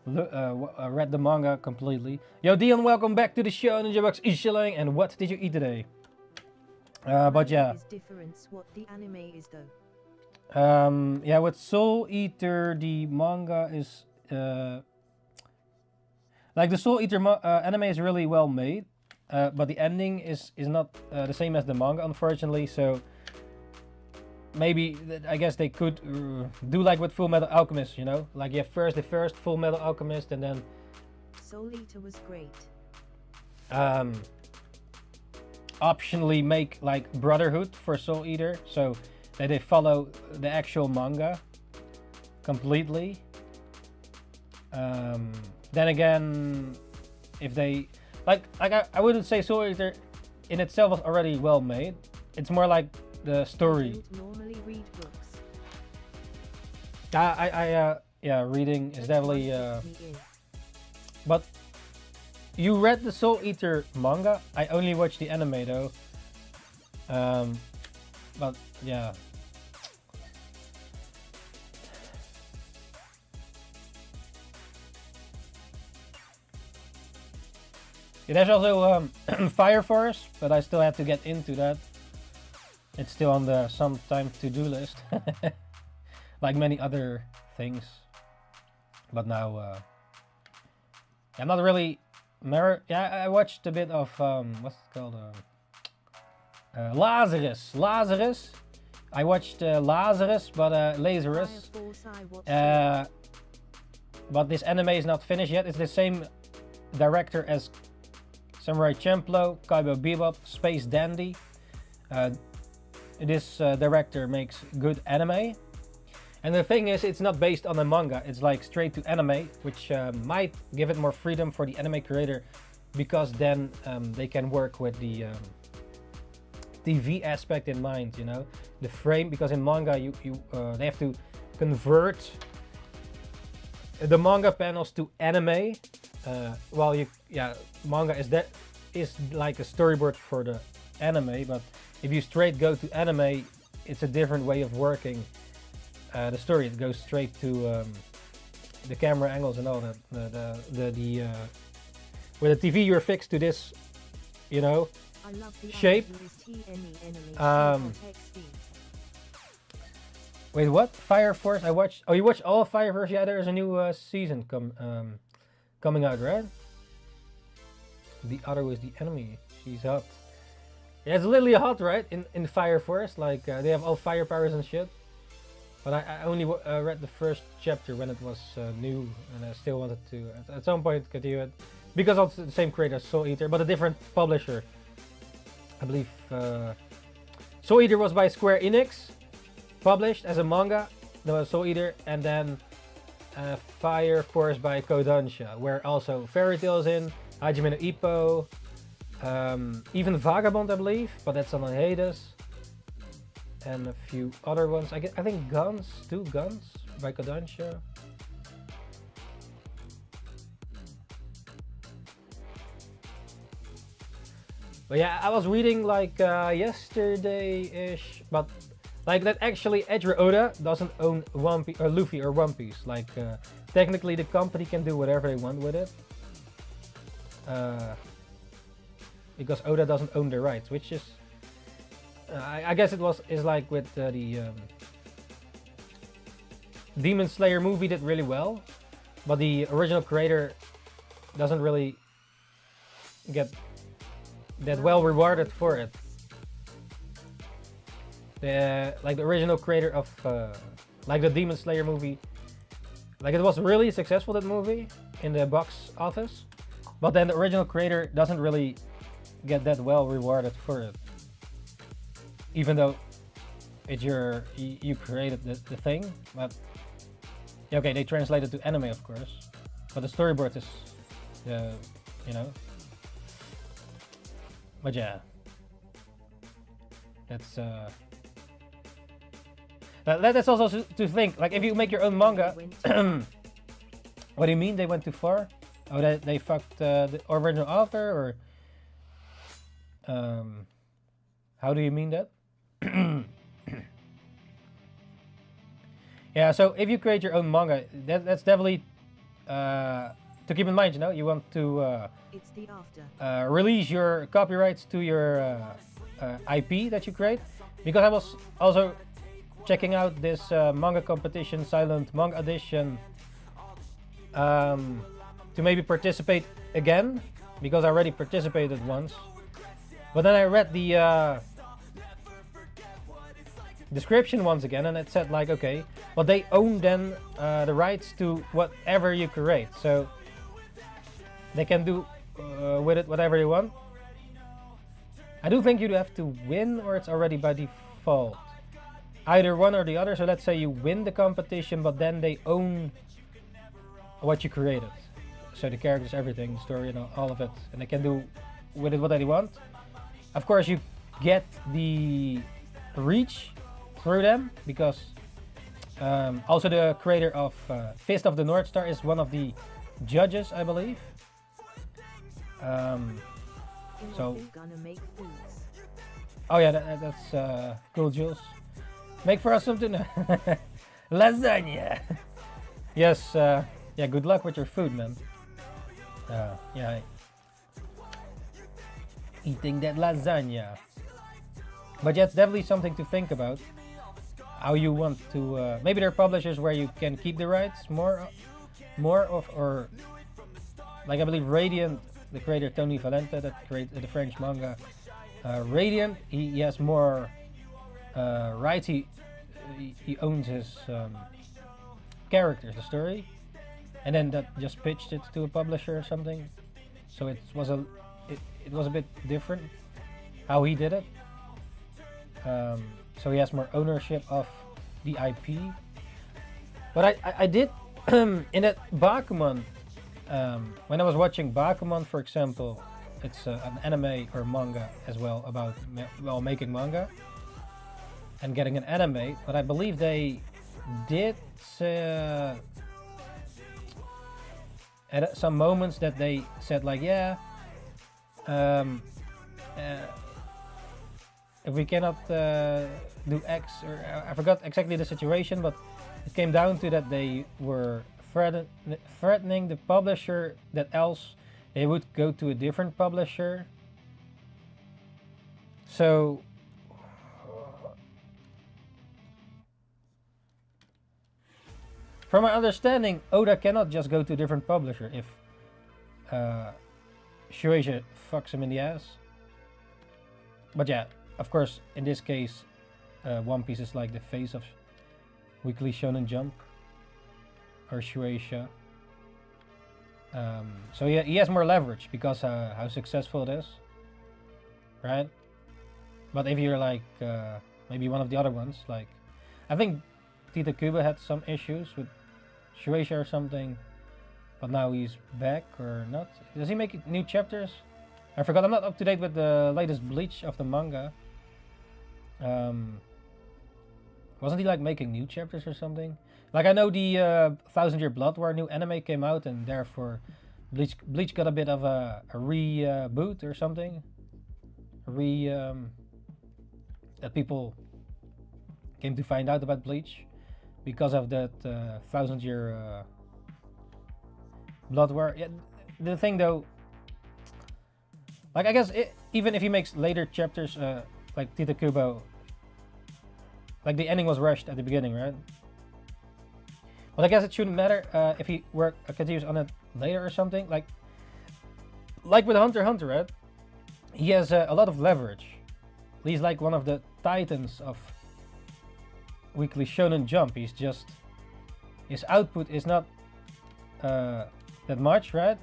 read the manga completely. Yo Dion, welcome back to the show. NINJABOX ishhh, and what did you eat today? But yeah, Is difference what the anime is though. yeah, with Soul Eater, the manga is like the Soul Eater anime is really well made, but the ending is not the same as the manga, unfortunately. So maybe I guess they could do like with Full Metal Alchemist, you know, like you have the first Full Metal Alchemist, and then Soul Eater was great. optionally make like Brotherhood for Soul Eater, so that they follow the actual manga completely. Then again, if they like I wouldn't say Soul Eater in itself was already well made. It's more like the story. I don't normally read books. Yeah, reading is definitely Me in. but you read the Soul Eater manga. I only watched the anime though. But yeah. Yeah, there's also Fire Force, but I still have to get into that. It's still on the sometime to-do list, like many other things. But now, I'm not really. Yeah, I watched a bit of what's it called? Lazarus. Lazarus. I watched Lazarus, but Lazarus. Fire Force, I watched it. But this anime is not finished yet. It's the same director as Samurai Champloo, Cowboy Bebop, Space Dandy. This director makes good anime. And the thing is, it's not based on a manga. It's like straight to anime, which might give it more freedom for the anime creator, because then they can work with the TV aspect in mind, you know, the frame. Because in manga, they have to convert the manga panels to anime. Manga is like a storyboard for the anime, but if you straight go to anime, it's a different way of working. The story, it goes straight to the camera angles and all that. With the TV, you're fixed to this, you know, I love the shape. Wait, what? Fire Force? I watched. Oh, you watched all of Fire Force? Yeah, there's a new season coming out, right? The other was the enemy. She's hot. Yeah, it's literally hot, right? In Fire Force, like they have all fire powers and shit. But I only read the first chapter when it was new, and I still wanted to at some point continue it because it's the same creator as Soul Eater, but a different publisher. I believe Soul Eater was by Square Enix, published as a manga. There was Soul Eater, and then Fire Force by Kodansha, where also Fairy Tail is in, Hajime no Ippo, even Vagabond, I believe, but that's on hiatus. And a few other ones. I think Guns, 2 Guns by Kodansha. But yeah, I was reading like yesterday-ish, but like that actually Edge Oda doesn't own One Piece or Luffy or One Piece. Like technically the company can do whatever they want with it. Because Oda doesn't own the rights, which is I guess is like with the Demon Slayer movie did really well, but the original creator doesn't really get that well rewarded for it. Like the original creator of like the Demon Slayer movie, like it was really successful, that movie, in the box office, but then the original creator doesn't really get that well rewarded for it. Even though it's you created the thing, but yeah, okay, they translated to anime, of course, but the storyboard is you know. But yeah, that's that's also to think, like if you make your own manga. What do you mean they went too far? Oh, they fucked the original author, or how do you mean that? Yeah, so if you create your own manga, that's definitely to keep in mind. You know, you want to It's the after. release your copyrights to your IP that you create, because I was also checking out this manga competition, Silent Manga Edition, to maybe participate again, because I already participated once. But then I read the description once again, and it said like, okay, well they own then the rights to whatever you create, so they can do with it whatever they want. I do think you have to win, or it's already by default. Either one or the other. So let's say you win the competition, but then they own what you created. So the characters, everything, the story, and all of it, and they can do with it what they want. Of course, you get the reach through them, because also the creator of Fist of the North Star is one of the judges, I believe. So Gonna make foods. oh yeah, that's cool, Jules. Make for us something. Lasagna. Yes, yeah, good luck with your food, man. Yeah, eating that lasagna. But yeah, it's definitely something to think about. How you want to maybe there are publishers where you can keep the rights more of, or like I believe Radiant, the creator Tony Valente that created the French manga Radiant, he has more rights. He owns his characters, the story, and then that just pitched it to a publisher or something. So it was a bit different how he did it. So he has more ownership of the IP. But I did in that Bakuman, when I was watching Bakuman, for example, it's an anime or manga as well about making manga and getting an anime. But I believe they did at some moments that they said like, yeah, if we cannot do X, or I forgot exactly the situation, but it came down to that they were threatening the publisher that else they would go to a different publisher. So from my understanding, Oda cannot just go to a different publisher if Shueisha fucks him in the ass. But yeah, of course, in this case, One Piece is like the face of Weekly Shonen Jump or Shueisha. So yeah, he has more leverage because how successful it is, right? But if you're like maybe one of the other ones, like I think Tita Kuba had some issues with Shueisha or something, but now he's back or not. Does he make new chapters? I forgot. I'm not up to date with the latest Bleach of the manga. Wasn't he like making new chapters or something? Like I know the Thousand Year Blood War new anime came out, and therefore Bleach got a bit of a reboot or something. That people came to find out about Bleach because of that Thousand Year Blood War. Yeah, the thing though, like I guess even if he makes later chapters, like Tita Kubo, like the ending was rushed at the beginning, right? But I guess it shouldn't matter if he continues on it later or something. Like with Hunter x Hunter, right? He has a lot of leverage. He's like one of the titans of Weekly Shonen Jump. He's just his output is not that much, right?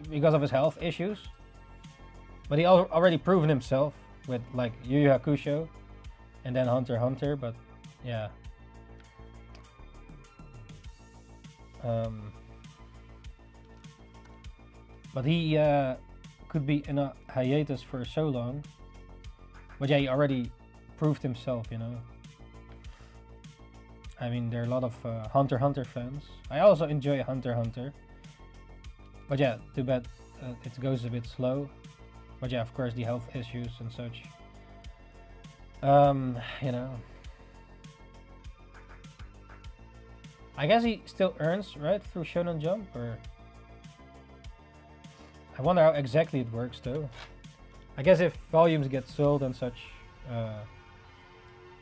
Because of his health issues. But he already proven himself with like Yu Yu Hakusho and then Hunter x Hunter. But yeah. But he could be in a hiatus for so long. But yeah, he already proved himself, you know. I mean, there are a lot of Hunter x Hunter fans. I also enjoy Hunter x Hunter. But yeah, too bad it goes a bit slow. But yeah, of course, the health issues and such. You know. I guess he still earns, right, through Shonen Jump, or I wonder how exactly it works, though. I guess if volumes get sold and such,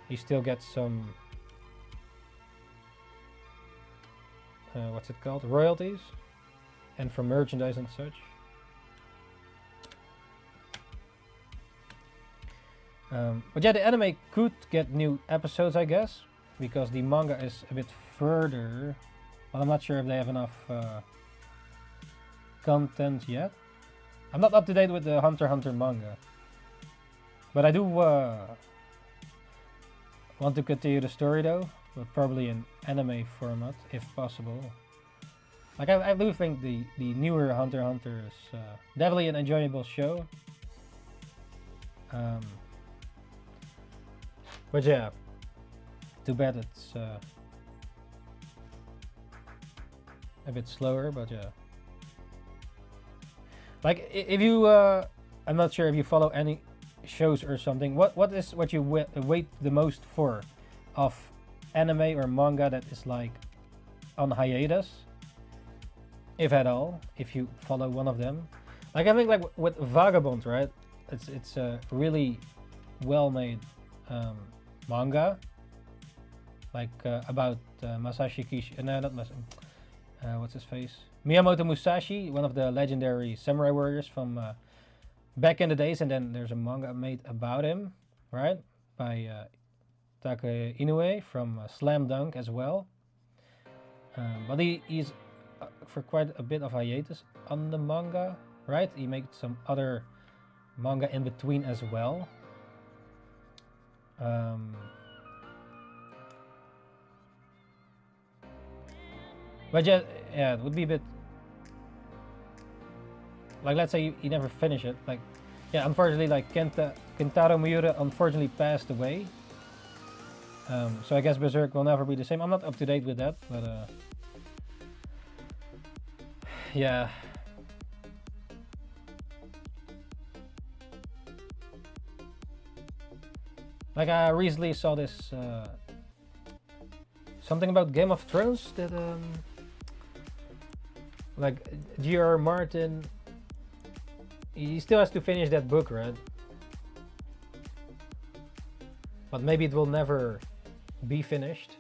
he still gets some, what's it called, royalties, and from merchandise and such. But yeah, the anime could get new episodes, I guess, because the manga is a bit further, but I'm not sure if they have enough content yet. I'm not up to date with the Hunter x Hunter manga, but I do want to continue the story though, but probably in anime format if possible. Like I do think the newer Hunter x Hunter is definitely an enjoyable show. But yeah, too bad it's a bit slower, but yeah. Like if you, I'm not sure if you follow any shows or something. What is what you wait the most for, of anime or manga that is like on hiatus, if at all? If you follow one of them, like I think like with Vagabond, right? It's a really well made manga, like about Masashi Kishi. No, not Masashi. What's his face? Miyamoto Musashi, one of the legendary samurai warriors from back in the days, and then there's a manga made about him, right? By Take Inoue from Slam Dunk as well. But he's for quite a bit of hiatus on the manga, right? He made some other manga in between as well. But yeah, it would be a bit like, let's say you never finish it. Like, yeah, unfortunately, like Kentaro Miura unfortunately passed away. So I guess Berserk will never be the same. I'm not up to date with that, but yeah. Like I recently saw this something about Game of Thrones that like G.R. Martin, he still has to finish that book, right? But maybe it will never be finished.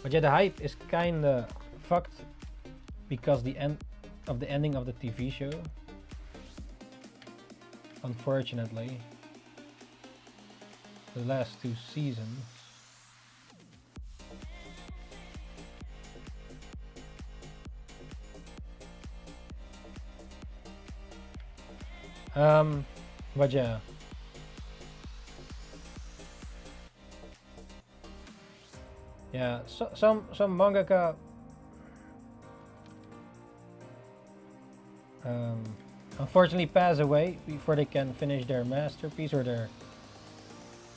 But yeah, the hype is kinda fucked because the ending of the TV show, unfortunately. The last 2 seasons. But yeah. Yeah, so, some mangaka unfortunately pass away before they can finish their masterpiece or their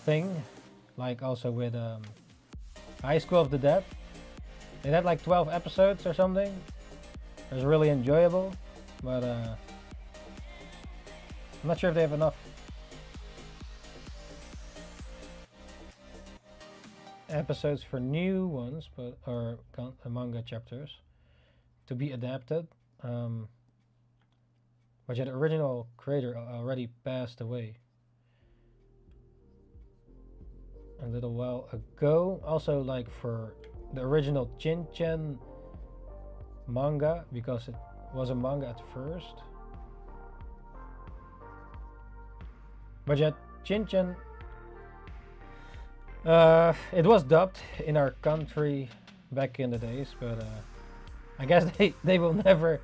thing. Like also with High School of the Dead. They had like 12 episodes or something. It was really enjoyable, but I'm not sure if they have enough episodes for new ones, but or manga chapters to be adapted. But yeah, the original creator already passed away a little while ago. Also, like for the original Shin-chan manga, because it was a manga at first. But yeah, Shin-chan, it was dubbed in our country back in the days, but I guess they will never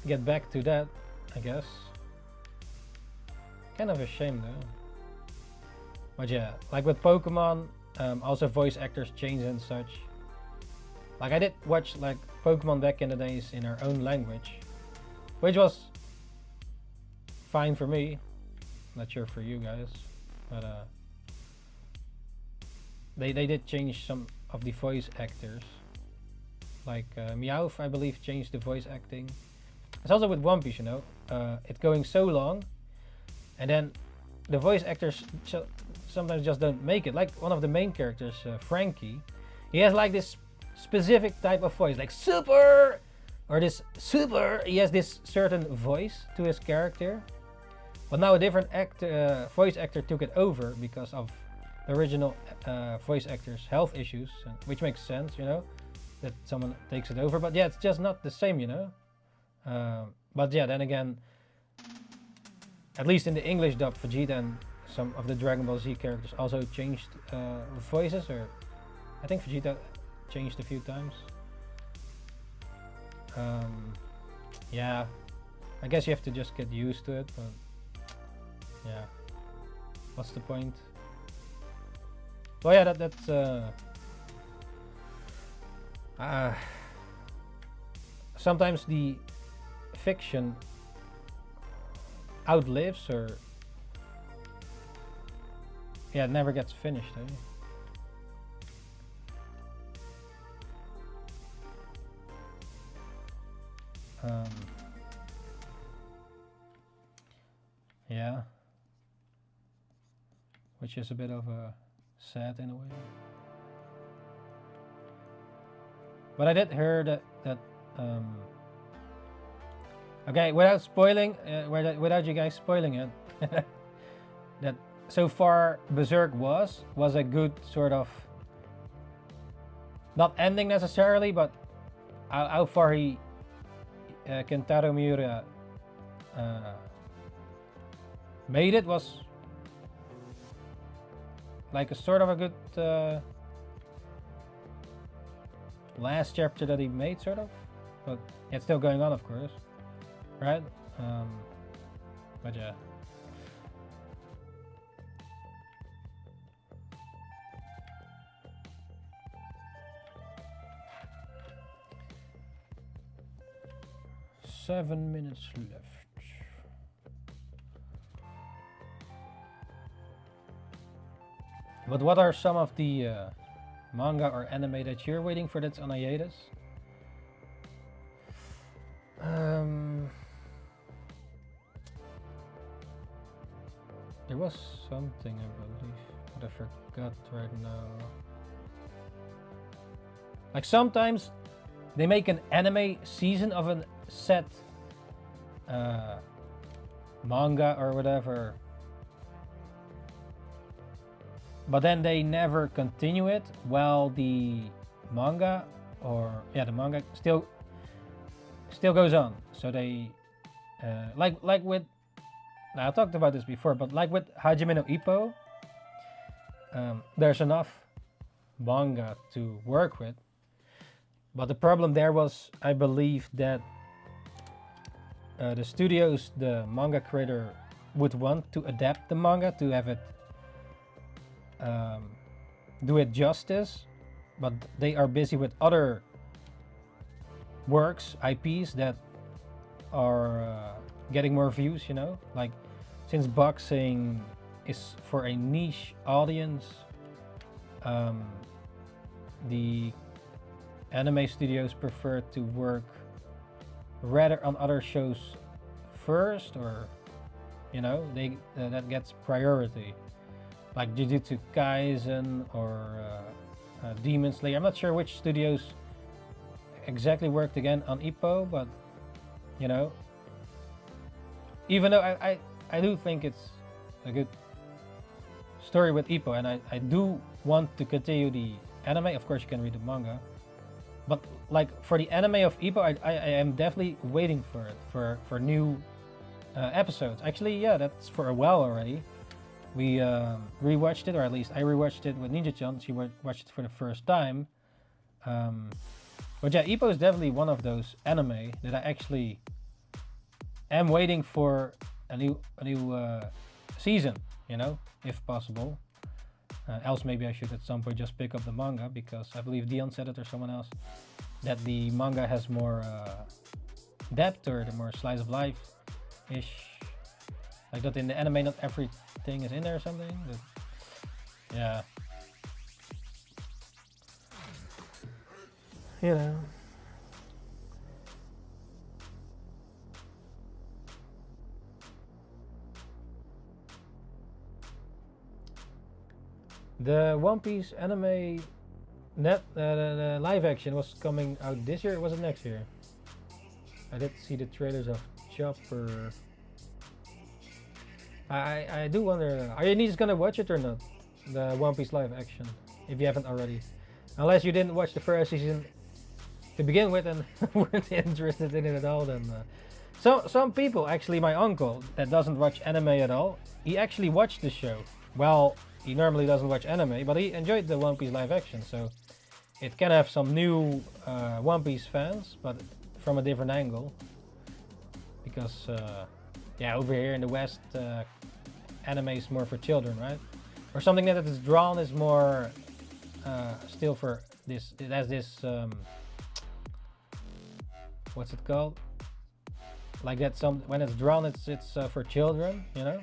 get back to that, I guess. Kind of a shame though. But yeah, like with Pokemon, also voice actors change and such. Like I did watch like Pokemon back in the days in our own language, which was fine for me. Not sure for you guys, but they did change some of the voice actors. Like Meowth, I believe, changed the voice acting. It's also with One Piece, you know, it's going so long, and then the voice actors sometimes just don't make it. Like one of the main characters, Frankie, he has like this specific type of voice, like super, or this super. He has this certain voice to his character, but now a different voice actor took it over because of the original voice actor's health issues, which makes sense, you know, that someone takes it over. But yeah, it's just not the same, you know. But yeah, then again, at least in the English dub, Vegeta and some of the Dragon Ball Z characters also changed voices, or I think Vegeta changed a few times. Yeah, I guess you have to just get used to it, but yeah, what's the point? Well, yeah, that's sometimes the fiction outlives, or yeah, it never gets finished, yeah, which is a bit of a sad in a way. But I did hear that okay, without spoiling, without you guys spoiling it, that so far Berserk was a good sort of, not ending necessarily, but how far Kentaro Miura made it was like a sort of a good last chapter that he made, sort of, but it's still going on, of course, right? But yeah. Seven minutes left. But what are some of the manga or anime that you're waiting for that's on hiatus? There was something, I believe, but I forgot right now. Like sometimes they make an anime season of a set manga or whatever, but then they never continue it while the manga, or yeah, the manga still goes on. So they like with, now I talked about this before, but like with Hajime no Ippo, there's enough manga to work with, but the problem there was, I believe, that the studios the manga creator would want to adapt the manga to have it do it justice, but they are busy with other works, IPs that are getting more views, you know, like since boxing is for a niche audience, the anime studios prefer to work rather on other shows first, or you know, they that gets priority, like Jujutsu Kaisen or Demon Slayer. I'm not sure which studios exactly worked again on Ippo, but you know, even though I do think it's a good story with Ippo, and I do want to continue the anime. Of course, you can read the manga, but like for the anime of Ippo, I am definitely waiting for it for new episodes. Actually, yeah, that's for a while already. We rewatched it, or at least I rewatched it with Ninja-chan. She watched it for the first time. But yeah, Ippo is definitely one of those anime that I actually am waiting for a new season, you know, if possible. Else maybe I should at some point just pick up the manga, because I believe Dion said it or someone else that the manga has more depth, or the more slice of life ish. Like that in the anime not everything is in there or something. But yeah. You know. The One Piece anime the live action was coming out this year, or was it next year? I did see the trailers of Chopper. I do wonder, are you just gonna watch it or not? The One Piece live action, if you haven't already. Unless you didn't watch the first season to begin with and weren't interested in it at all, then some people, actually my uncle that doesn't watch anime at all, he actually watched the show. Well, he normally doesn't watch anime, but he enjoyed the One Piece live action, so it can have some new One Piece fans, but from a different angle. Because yeah, over here in the West, anime is more for children, right? Or something that is drawn is more still for this. It has this what's it called? Like that. When it's drawn, it's for children, you know.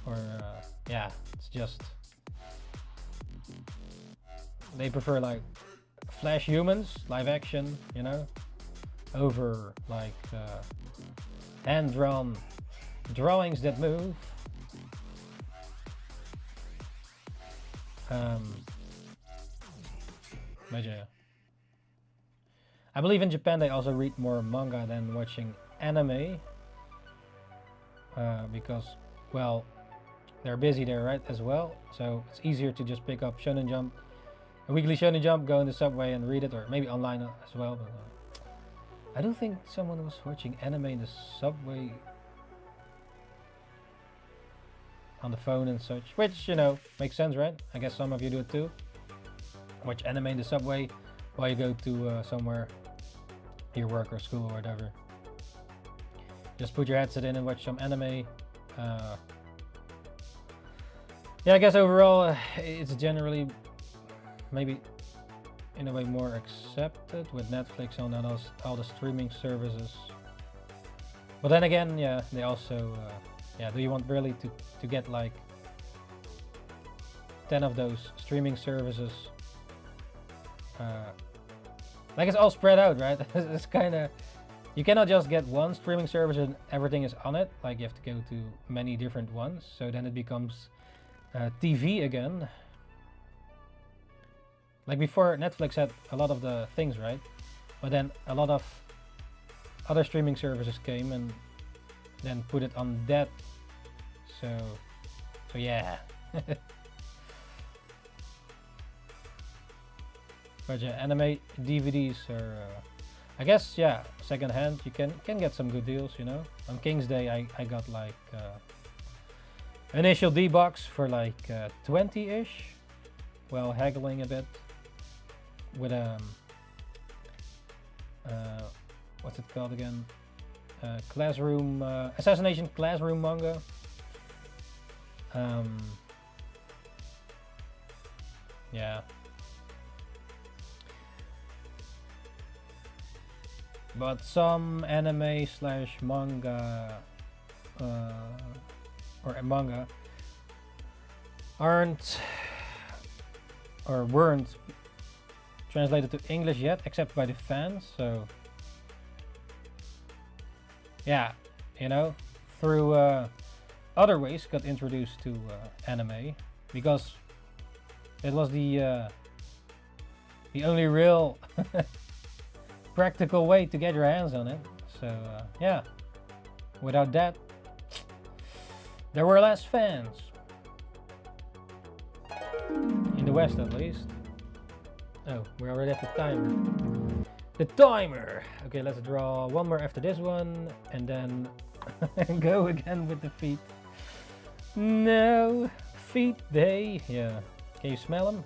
Or yeah, it's just they prefer like Flash humans, live action, you know, over like hand-drawn drawings that move. But yeah, I believe in Japan they also read more manga than watching anime, because, well, they're busy there, right, as well. So it's easier to just pick up Shonen Jump, a weekly Shonen Jump, go in the subway and read it, or maybe online as well. But I don't think someone was watching anime in the subway on the phone and such, which, you know, makes sense, right? I guess some of you do it too. Watch anime in the subway while you go to somewhere, your work or school or whatever. Just put your headset in and watch some anime. Yeah, I guess overall it's generally maybe in a way more accepted with Netflix and all the streaming services. But then again, yeah, they also yeah, do you want really to get like 10 of those streaming services? Like it's all spread out, right? It's kind of, you cannot just get one streaming service and everything is on it. Like you have to go to many different ones, so then it becomes TV again. Like before, Netflix had a lot of the things, right? But then a lot of other streaming services came and then put it on that. So yeah. But yeah, anime DVDs are, I guess, yeah, second hand. You can get some good deals, you know. On King's Day, I got like initial D-box for like 20-ish, while haggling a bit with what's it called again? classroom assassination classroom manga. Yeah. But some anime slash manga or manga aren't or weren't translated to English yet, except by the fans. So yeah, you know, through other ways got introduced to anime, because it was the only real practical way to get your hands on it. So yeah, without that, there were less fans. In the West, at least. Oh, we're already at the timer. The timer! Okay, let's draw one more after this one, and then go again with the feet. No! Feet day! Yeah. Can you smell them?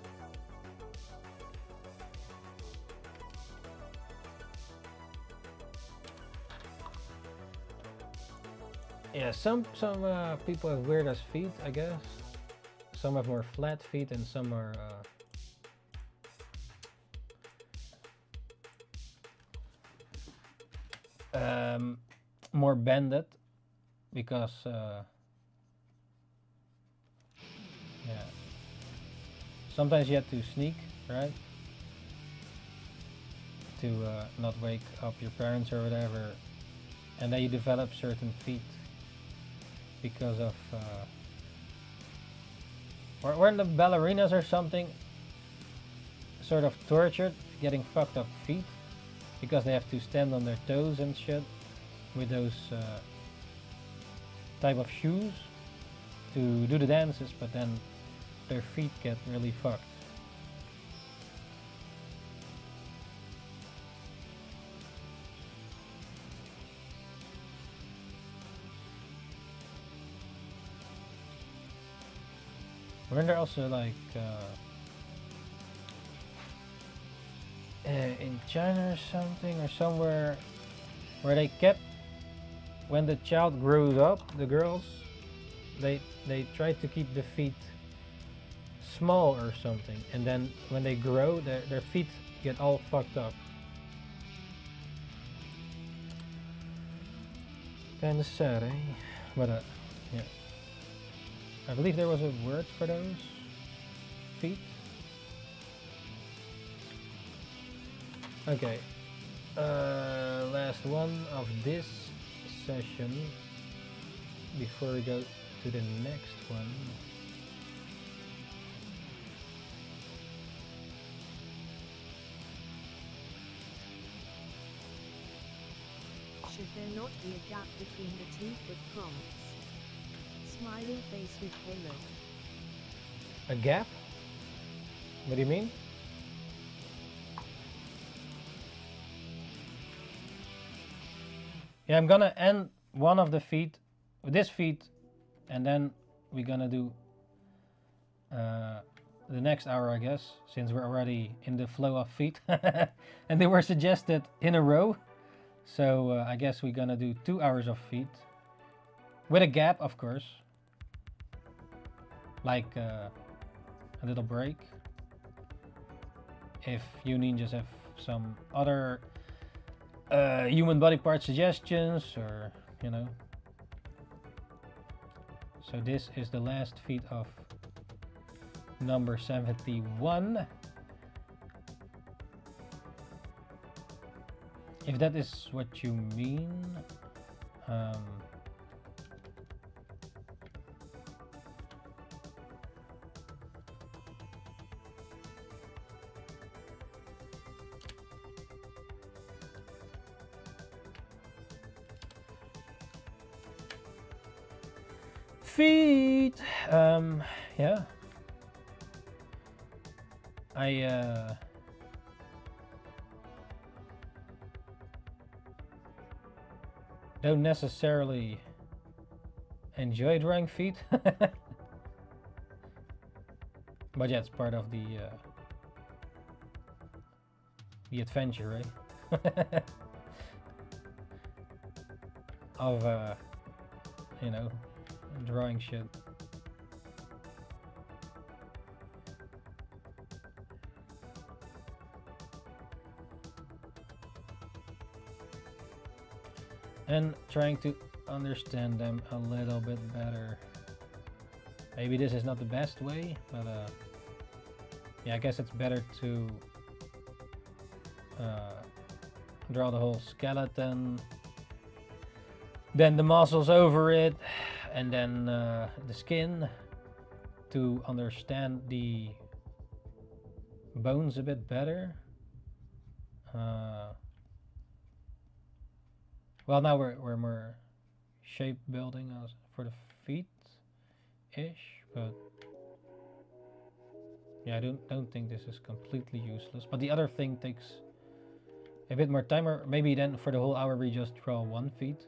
Yeah, some people have weird ass feet, I guess. Some have more flat feet and some are more bended, because yeah, sometimes you have to sneak, right, to not wake up your parents or whatever, and then you develop certain feet because of or when the ballerinas or something sort of tortured getting fucked up feet because they have to stand on their toes and shit with those type of shoes to do the dances, but then their feet get really fucked. Weren't there also like in China or something, or somewhere where they kept, when the child grows up, the girls, they try to keep the feet small or something, and then when they grow, their feet get all fucked up. Kinda sad, eh? But yeah, I believe there was a word for those feet. Okay, last one of this session before we go to the next one. Should there not be a gap between the two foot prompts? Smiling face with halo. A gap? What do you mean? Yeah, I'm gonna end one of the feet with this feet, and then we're gonna do the next hour, I guess, since we're already in the flow of feet. And they were suggested in a row. So I guess we're gonna do 2 hours of feet. With a gap, of course. Like a little break. If you ninjas have some other human body part suggestions, or you know. So this is the last feat of number 71. If that is what you mean. Feet. Yeah. I don't necessarily enjoy drawing feet. But yeah, it's part of the adventure, right? of you know, drawing shit. And trying to understand them a little bit better. Maybe this is not the best way, but yeah, I guess it's better to draw the whole skeleton, then the muscles over it, and then the skin to understand the bones a bit better. Well, now we're more shape building for the feet-ish, but yeah, I don't think this is completely useless. But the other thing takes a bit more time, or maybe then for the whole hour we just draw one feet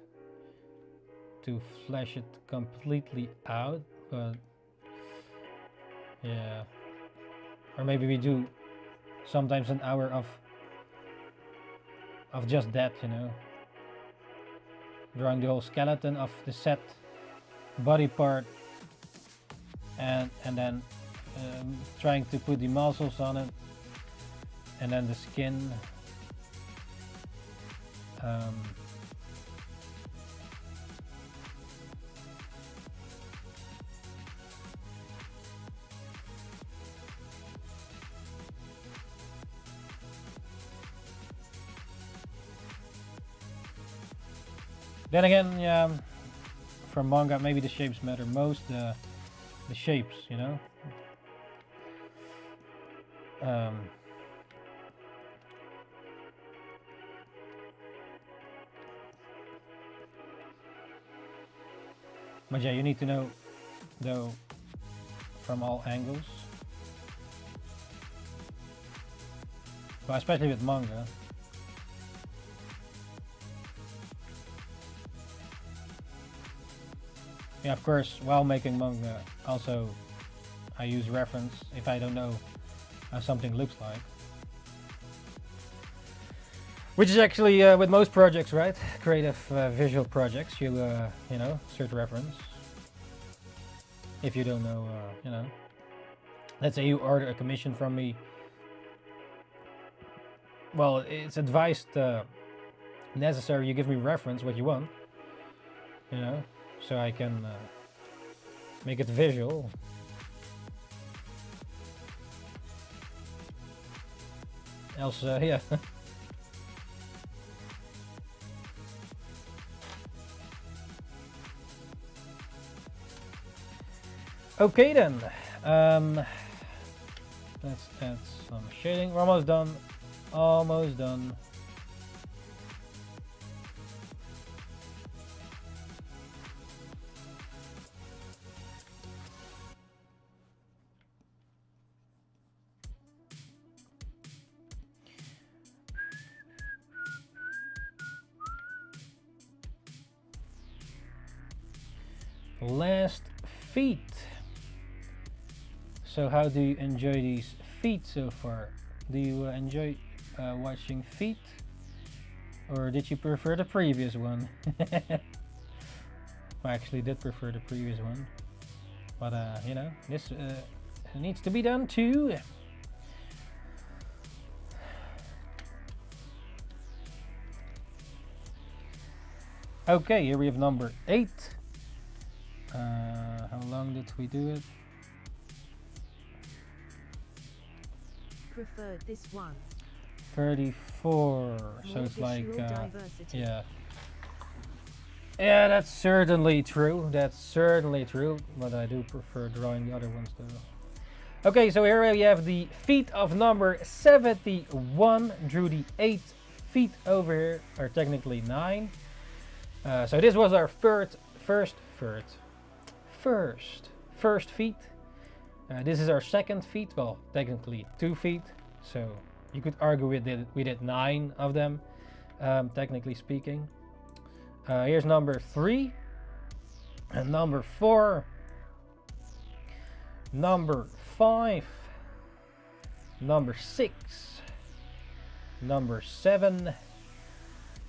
to flesh it completely out. But yeah, or maybe we do sometimes an hour of just that, you know, drawing the whole skeleton of the set body part, and then trying to put the muscles on it, and then the skin. Then again, yeah, for manga, maybe the shapes matter most. The shapes, you know. But yeah, you need to know, though, from all angles. But especially with manga. Yeah, of course, while making manga, also I use reference if I don't know how something looks like. Which is actually with most projects, right? Creative visual projects, you know, search reference. If you don't know, you know, let's say you order a commission from me. Well, it's advised, necessary you give me reference what you want, you know, so I can make it visual. Else, yeah. Okay then, let's add some shading. We're almost done. Almost done. Last feet. So how do you enjoy these feet so far? Do you enjoy watching feet, or did you prefer the previous one? I actually did prefer the previous one, but you know, this needs to be done too. Okay, here we have number 8. How long did we do it? Preferred this one. 34. So More it's like diversity. yeah, that's certainly true. That's certainly true. But I do prefer drawing the other ones though. Okay, so here we have the feet of number 71. Drew the 8 feet over here, or technically 9. So this was our first feet. This is our second feet. Well, technically 2 feet. So you could argue we did 9 of them, technically speaking. Here's number 3, and number 4, number 5, number 6, number 7,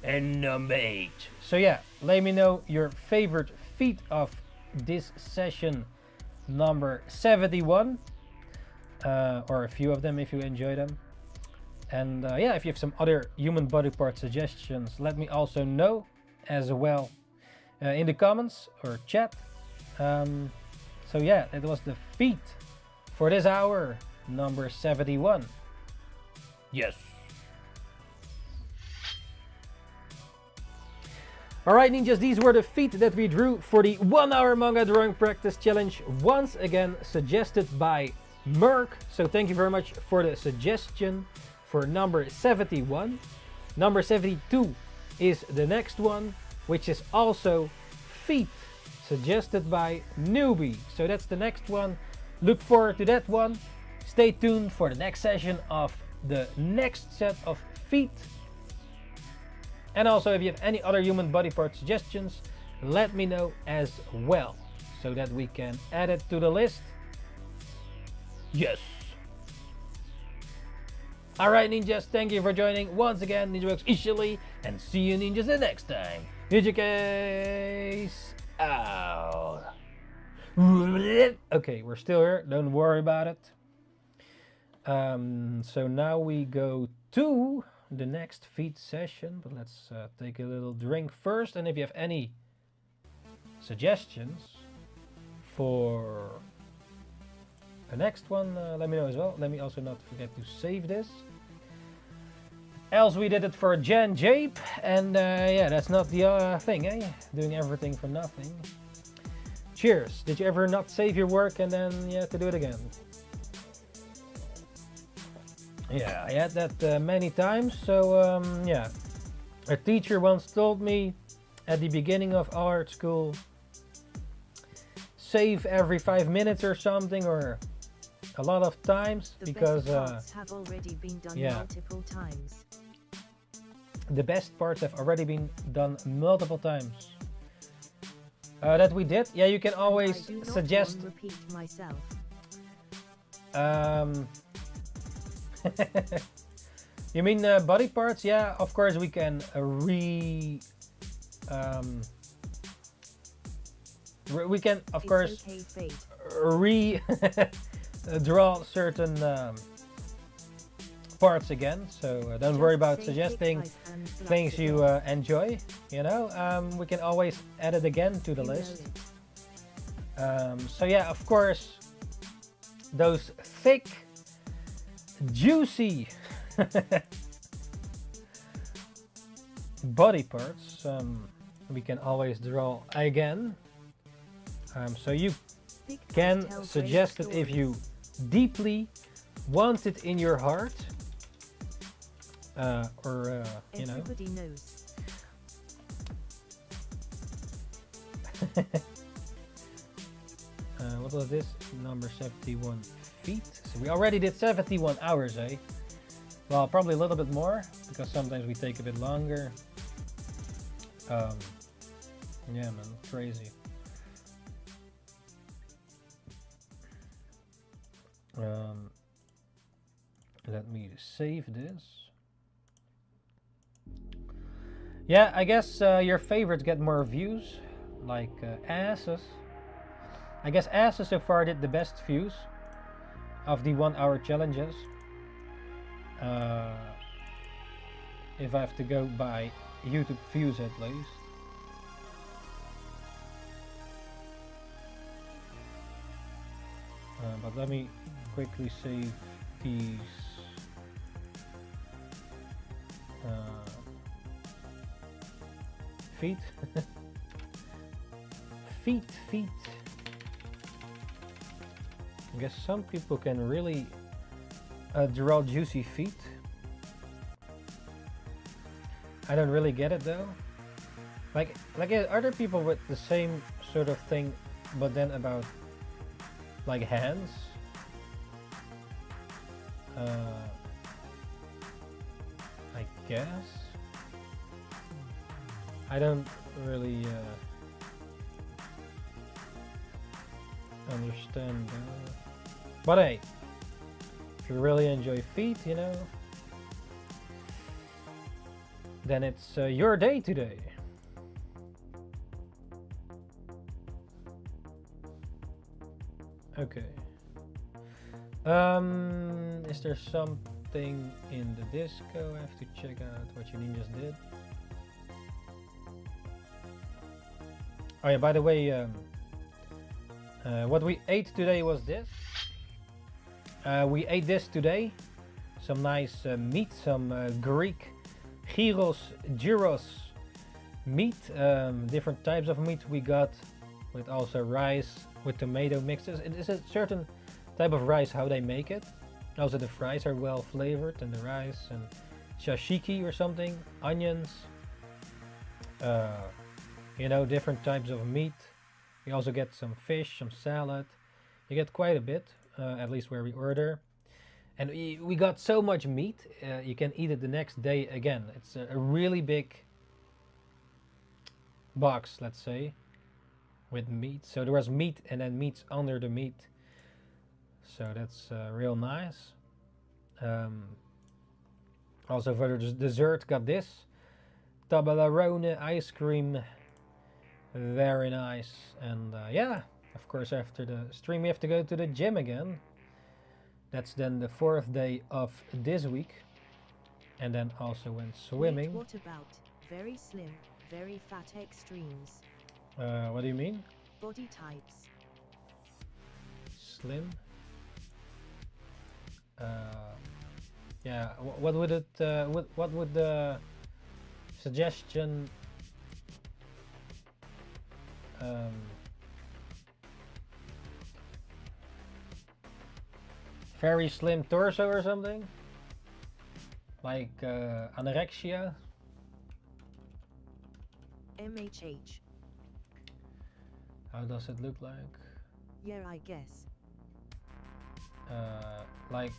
And number 8. So yeah, let me know your favorite feat of this session number 71. Or a few of them if you enjoy them. And yeah, if you have some other human body part suggestions, let me also know as well in the comments or chat. So yeah, it was the feat for this hour, number 71. Yes. Alright ninjas, these were the feet that we drew for the 1 hour manga drawing practice challenge, once again suggested by Merc. So thank you very much for the suggestion for number 71. Number 72 is the next one, which is also feet suggested by Newbie. So that's the next one. Look forward to that one. Stay tuned for the next session of the next set of feet. And also if you have any other human body part suggestions, let me know as well, so that we can add it to the list. Yes. Alright ninjas, thank you for joining once again. NINJABOX ishhh, and see you ninjas the next time. Ninjakees out. Okay, we're still here, don't worry about it. So now we go to the next feed session, but let's take a little drink first. And if you have any suggestions for the next one, let me know as well. Let me also not forget to save this. Else we did it for Jan Jape, and yeah, that's not the thing, eh? Doing everything for nothing. Cheers. Did you ever not save your work and then you have to do it again? Yeah, I had that many times. So yeah, a teacher once told me at the beginning of art school, save every 5 minutes or something, or a lot of times, because have already been done multiple times. The best parts have already been done multiple times. That we did. Yeah, you can always suggest. Repeat myself. You mean body parts? Yeah, of course we can we can of course draw certain parts again, so don't worry about suggesting things you enjoy, you know. We can always add it again to the list. So yeah, of course, those thick, juicy body parts, we can always draw again. So you can suggest it if you deeply want it in your heart, or you know. Everybody knows. What was this? Number 71 feet. So we already did 71 hours, eh? Well, probably a little bit more, because sometimes we take a bit longer. Yeah, man, crazy. Let me save this. Yeah, I guess your favorites get more views, like asses. I guess asses so far did the best views of the 1 hour challenges. If I have to go by YouTube views at least. But let me quickly save these feet. feet. I guess some people can really draw juicy feet. I don't really get it though. Like other people with the same sort of thing, but then about like hands. I guess. I don't really understand. But hey, if you really enjoy feet, you know, then it's your day today. Okay. Is there something in the disco? I have to check out what you ninjas did. Oh yeah, by the way, what we ate today was this. We ate this today. Some nice meat, some Greek gyros meat. Different types of meat we got, with also rice with tomato mixes. It is a certain type of rice how they make it. Also the fries are well flavored, and the rice, and sashiki or something, onions, you know, different types of meat. You also get some fish, some salad. You get quite a bit, at least where we order. And we got so much meat, you can eat it the next day again. It's a really big box, let's say, with meat. So there was meat and then meats under the meat. So that's real nice. Also for the dessert, got this Toblerone ice cream. Very nice. And yeah, of course after the stream we have to go to the gym again. That's then the 4th day of this week. And then also went swimming. Wait, what about very slim, very fat extremes? What do you mean? Body types. Slim? Yeah, what would it, what would the suggestion very slim torso or something? Like anorexia? MHH. How does it look like? Yeah, I guess. Like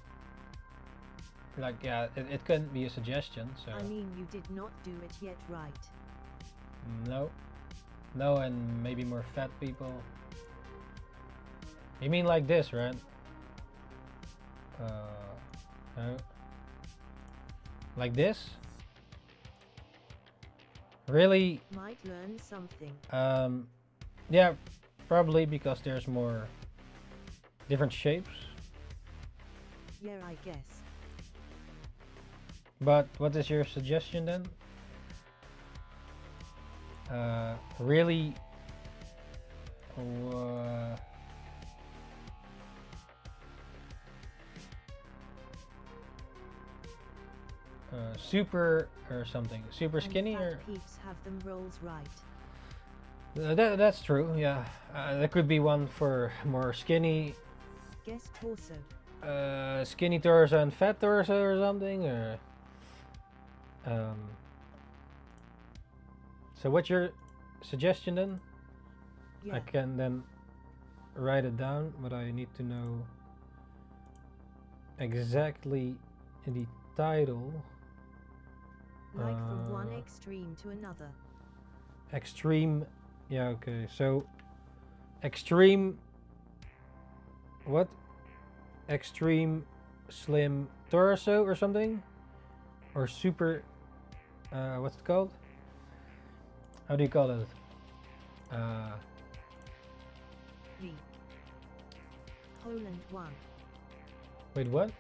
yeah, it couldn't be a suggestion, so. I mean, you did not do it yet, right? No, and maybe more fat people. You mean like this, right? No. Like this? Really? Might learn something. Yeah, probably because there's more different shapes. Yeah, I guess. But what is your suggestion then? Really? Super or something? Super skinny, and fat or? peeps have them rolls right. That's true, yeah. There could be one for more skinny. Guess torso. Skinny torso and fat torso or something, or so what's your suggestion then? Yeah. I can then write it down, but I need to know exactly the title. Like from one extreme to another. Extreme, yeah, okay. So extreme, what? Extreme slim torso or something? Or super, what's it called? How do you call it? V. Poland 1. Wait, what?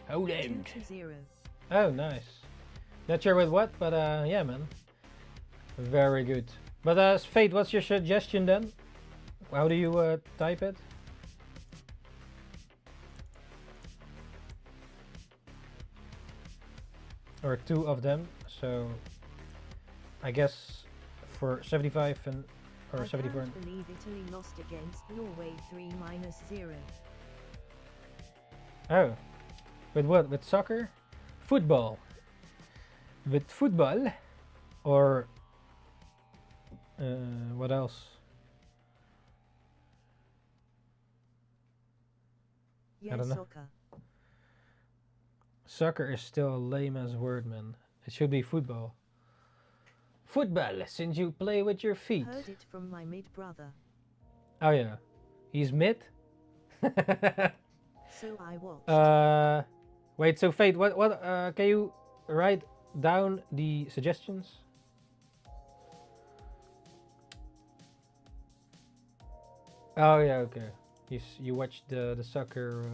Poland. 2-0. Oh, nice. Not sure with what, but yeah, man. Very good. But Fate, what's your suggestion then? How do you type it? Or two of them, so I guess for 75 and or 74. I can't believe Italy lost against Norway 3-0. Oh, with what? With soccer? Football? With football? Or what else? Yeah, I don't know. soccer. Soccer is still a lame as word, man. It should be football. Football, since you play with your feet. Heard it from my mid brother. Oh yeah, he's mid. So I watched. Wait. So Fate, what? Can you write down the suggestions. Oh yeah, okay. You watched the soccer.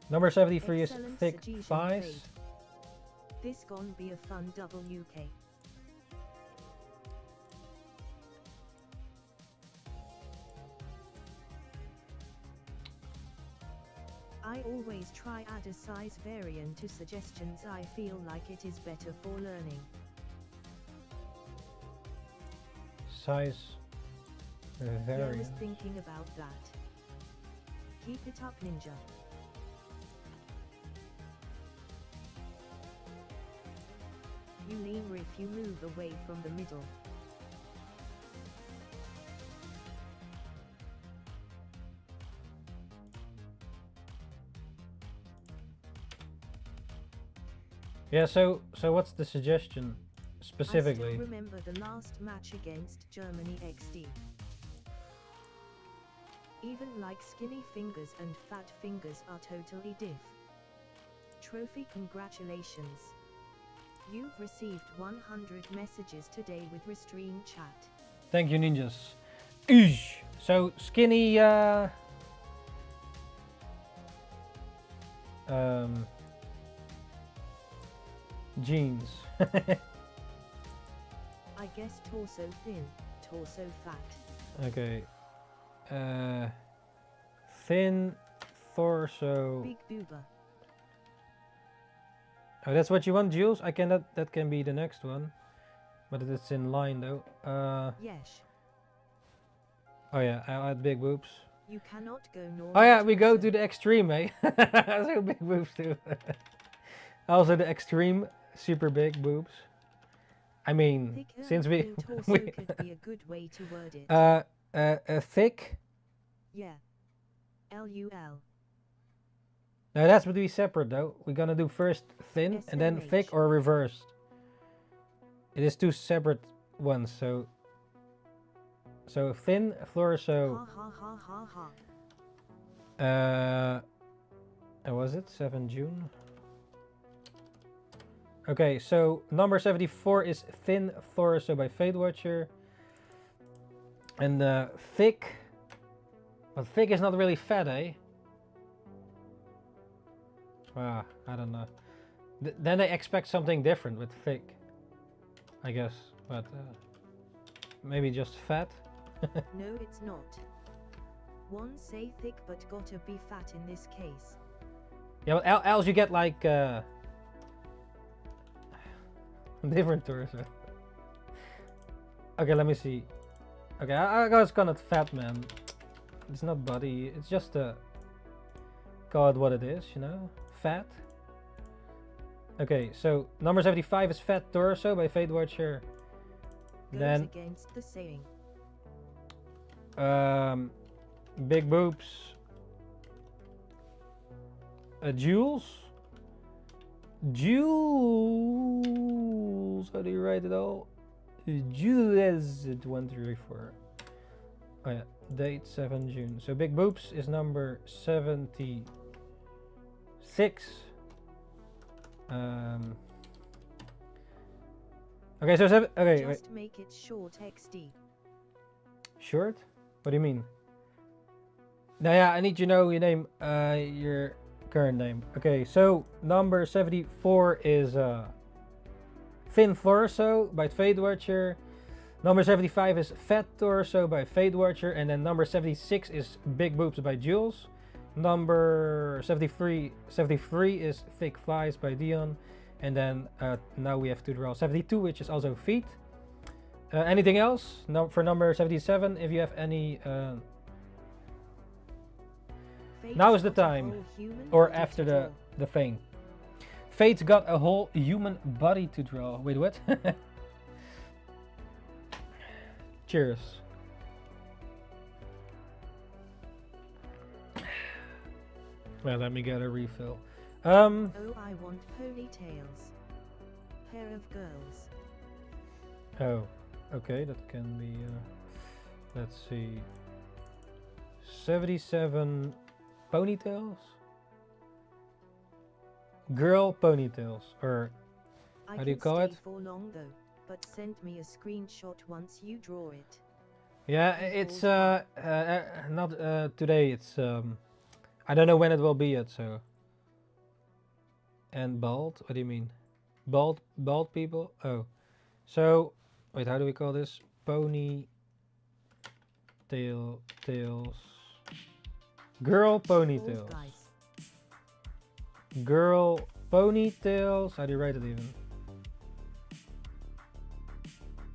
Number 73 is Excellent thick suggestion, thighs. Fade. This gon' be a fun WK. I always try add a size variant to suggestions. I feel like it is better for learning. Size Yeah, I was variant. thinking about that. Keep it up, Ninja. You leaner if you move away from the middle. Yeah, so what's the suggestion specifically? I still remember the last match against Germany XD. Even like skinny fingers and fat fingers are totally diff. Trophy, congratulations. You've received 100 messages today with Restream chat. Thank you, ninjas. Ishh. So skinny jeans. I guess torso thin, torso fat. Okay. Thin torso. Big boober. Oh, that's what you want, Jules? I cannot. That can be the next one, but it's in line though. Yes. Oh yeah, I had big boobs. You cannot go normal. Oh yeah, we go torso. to the extreme, eh? So big boobs too. Also the extreme, super big boobs. I mean, Thick since we, thin torso we could be a good way to word it. thick. Yeah. LUL. No, that's what we separate though. We're gonna do first thin and then thick SMH. or reversed. It is two separate ones, so thin torso. Ha ha ha ha ha. Was it 7 June? Okay, so number 74 is Thin Torso by Fate Watcher. And thick. But thick is not really fat, eh? Ah, I don't know. Then they expect something different with thick, I guess. But maybe just fat. No, it's not. One say thick but gotta be fat in this case. Yeah, but else you get like different torso. Okay, let me see. Okay, I was gonna fat man. It's not body. It's just call it what it is, you know, fat. Okay, so number 75 is Fat Torso by Fate Watcher. Goes Then against the saying. big boobs. Jules. Jules. How do you write it all? Jules 134. Oh yeah, date 7 June. So big boobs is number 76. Okay, so okay, wait. Just make it short XD. Short? What do you mean? Now, yeah, I need to know your name, your current name. Okay, so number 74 is Thin Torso by Fate Watcher. Number 75 is Fat Torso by Fate Watcher, and then number 76 is Big Boobs by Jules. Number 73 is Thick Thighs by Dion, and then now we have to draw 72, which is also feet. Anything else? No, for number 77, if you have any. Fate's Now is the got a time, whole human or body after to draw. the thing. Fate's got a whole human body to draw. Wait, what? Cheers. Well, let me get a refill. Oh, I want ponytails. Pair of girls. Oh. Okay, that can be, let's see, 77 ponytails? Girl ponytails, or how do you call it? For long though, but send me a screenshot once you draw it. Yeah, it's not today, it's I don't know when it will be yet, so. And bald? What do you mean? Bald people? Oh. So, wait, how do we call this? Pony tails. Girl ponytails. Girl ponytails. How do you write it even?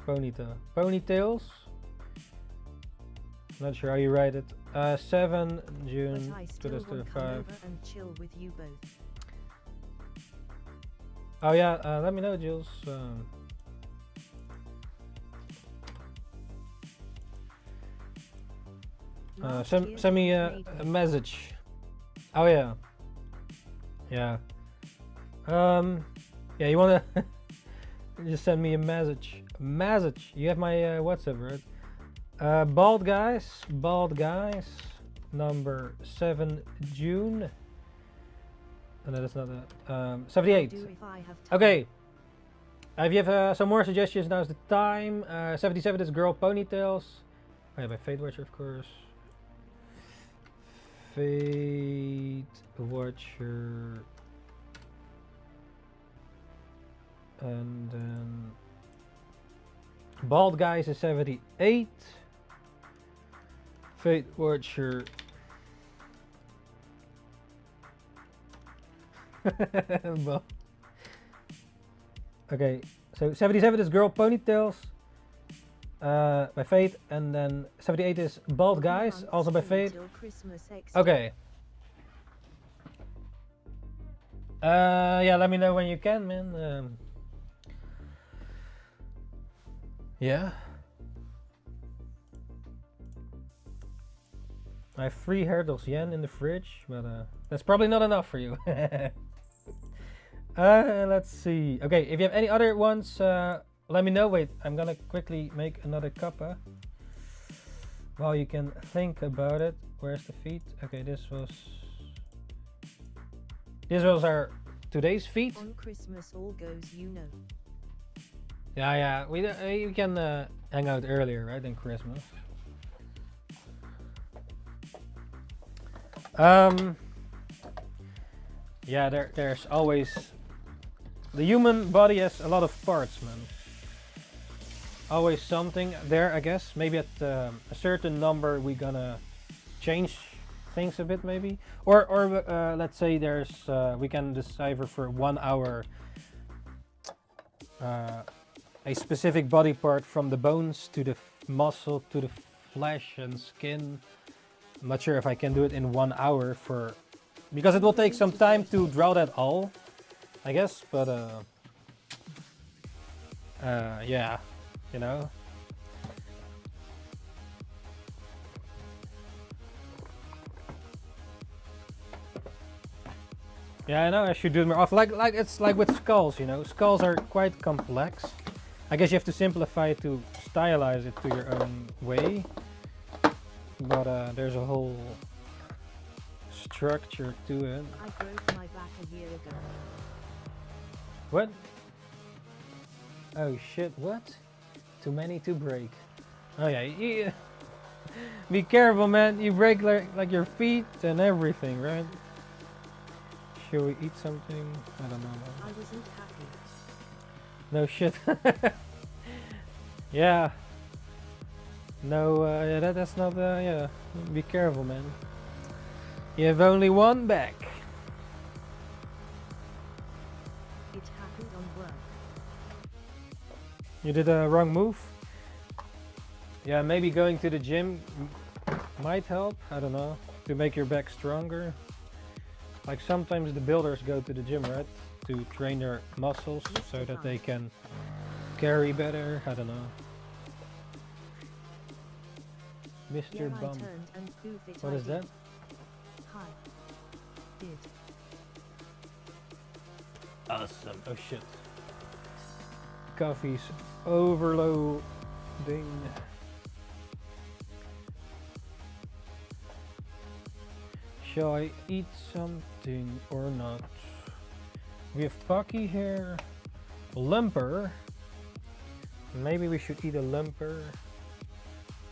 Ponytails. Not sure how you write it. 7 June 2005. And chill with you both. Oh yeah, let me know, Jules. Send me a message. Oh yeah. Yeah. Yeah, you wanna just send me a message. You have my WhatsApp, right? Bald guys. Number 7 June. Oh, no, that's not that. 78. Okay. If you have some more suggestions, now's the time. 77 is girl ponytails. Oh yeah, by Fate Watcher, of course. Fate Watcher. And then bald guys is 78. Fate Watcher. Okay, so 77 is girl ponytails by Fate, and then 78 is bald guys, also by Fate. Okay. Yeah, let me know when you can, man. Yeah. I have 3 Hertels yen in the fridge, but that's probably not enough for you. Let's see. Okay, if you have any other ones, let me know. Wait, I'm gonna quickly make another cuppa while you can think about it. Where's the feed? Okay, this was our today's feed. On Christmas all goes, you know. Yeah, we can hang out earlier, right, than Christmas. Yeah, there's always, the human body has a lot of parts, man. Always something there, I guess. Maybe at a certain number we're gonna change things a bit, maybe. Or let's say there's we can decipher for 1 hour a specific body part, from the bones to the muscle to the flesh and skin. I'm not sure if I can do it in 1 hour because it will take some time to draw that all, I guess, but yeah, you know. Yeah, I know I should do it more often. Like it's like with skulls, you know. Skulls are quite complex. I guess you have to simplify it to stylize it to your own way. But there's a whole structure to it. I broke my back a year ago. What? Oh shit, what? Too many to break. Oh yeah, be careful, man. You break like your feet and everything, right? Should we eat something? I don't know. I wasn't happy. No shit. Yeah. No, yeah, that's not, yeah. Be careful, man. You have only one back. It happened on work. You did a wrong move? Yeah, maybe going to the gym might help. I don't know. To make your back stronger. Like sometimes the builders go to the gym, right? To train their muscles so that they can carry better. I don't know. Mr. Bum. What is that? Hi. Did. Awesome. Oh shit. Coffee's overload. something. Shall I eat something or not? We have Pucky here. Lumper. Maybe we should eat a lumper.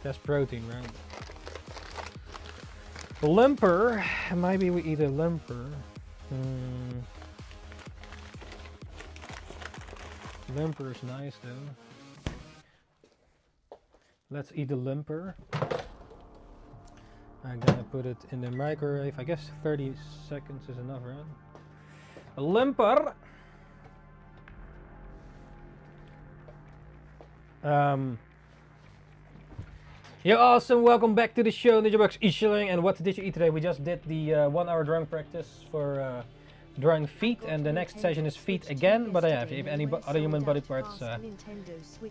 That's protein, right? Lumper. Maybe we eat a lumper. Lumper is nice though. Let's eat a lumper. I'm gonna put it in the microwave. I guess 30 seconds is enough, right? A lumper. Yeah, awesome. Welcome back to the show, NINJABOX ishhh. And what did you eat today? We just did the 1 hour drawing practice for drawing feet, and the next session is feet again. But yeah, if you have any other human body parts,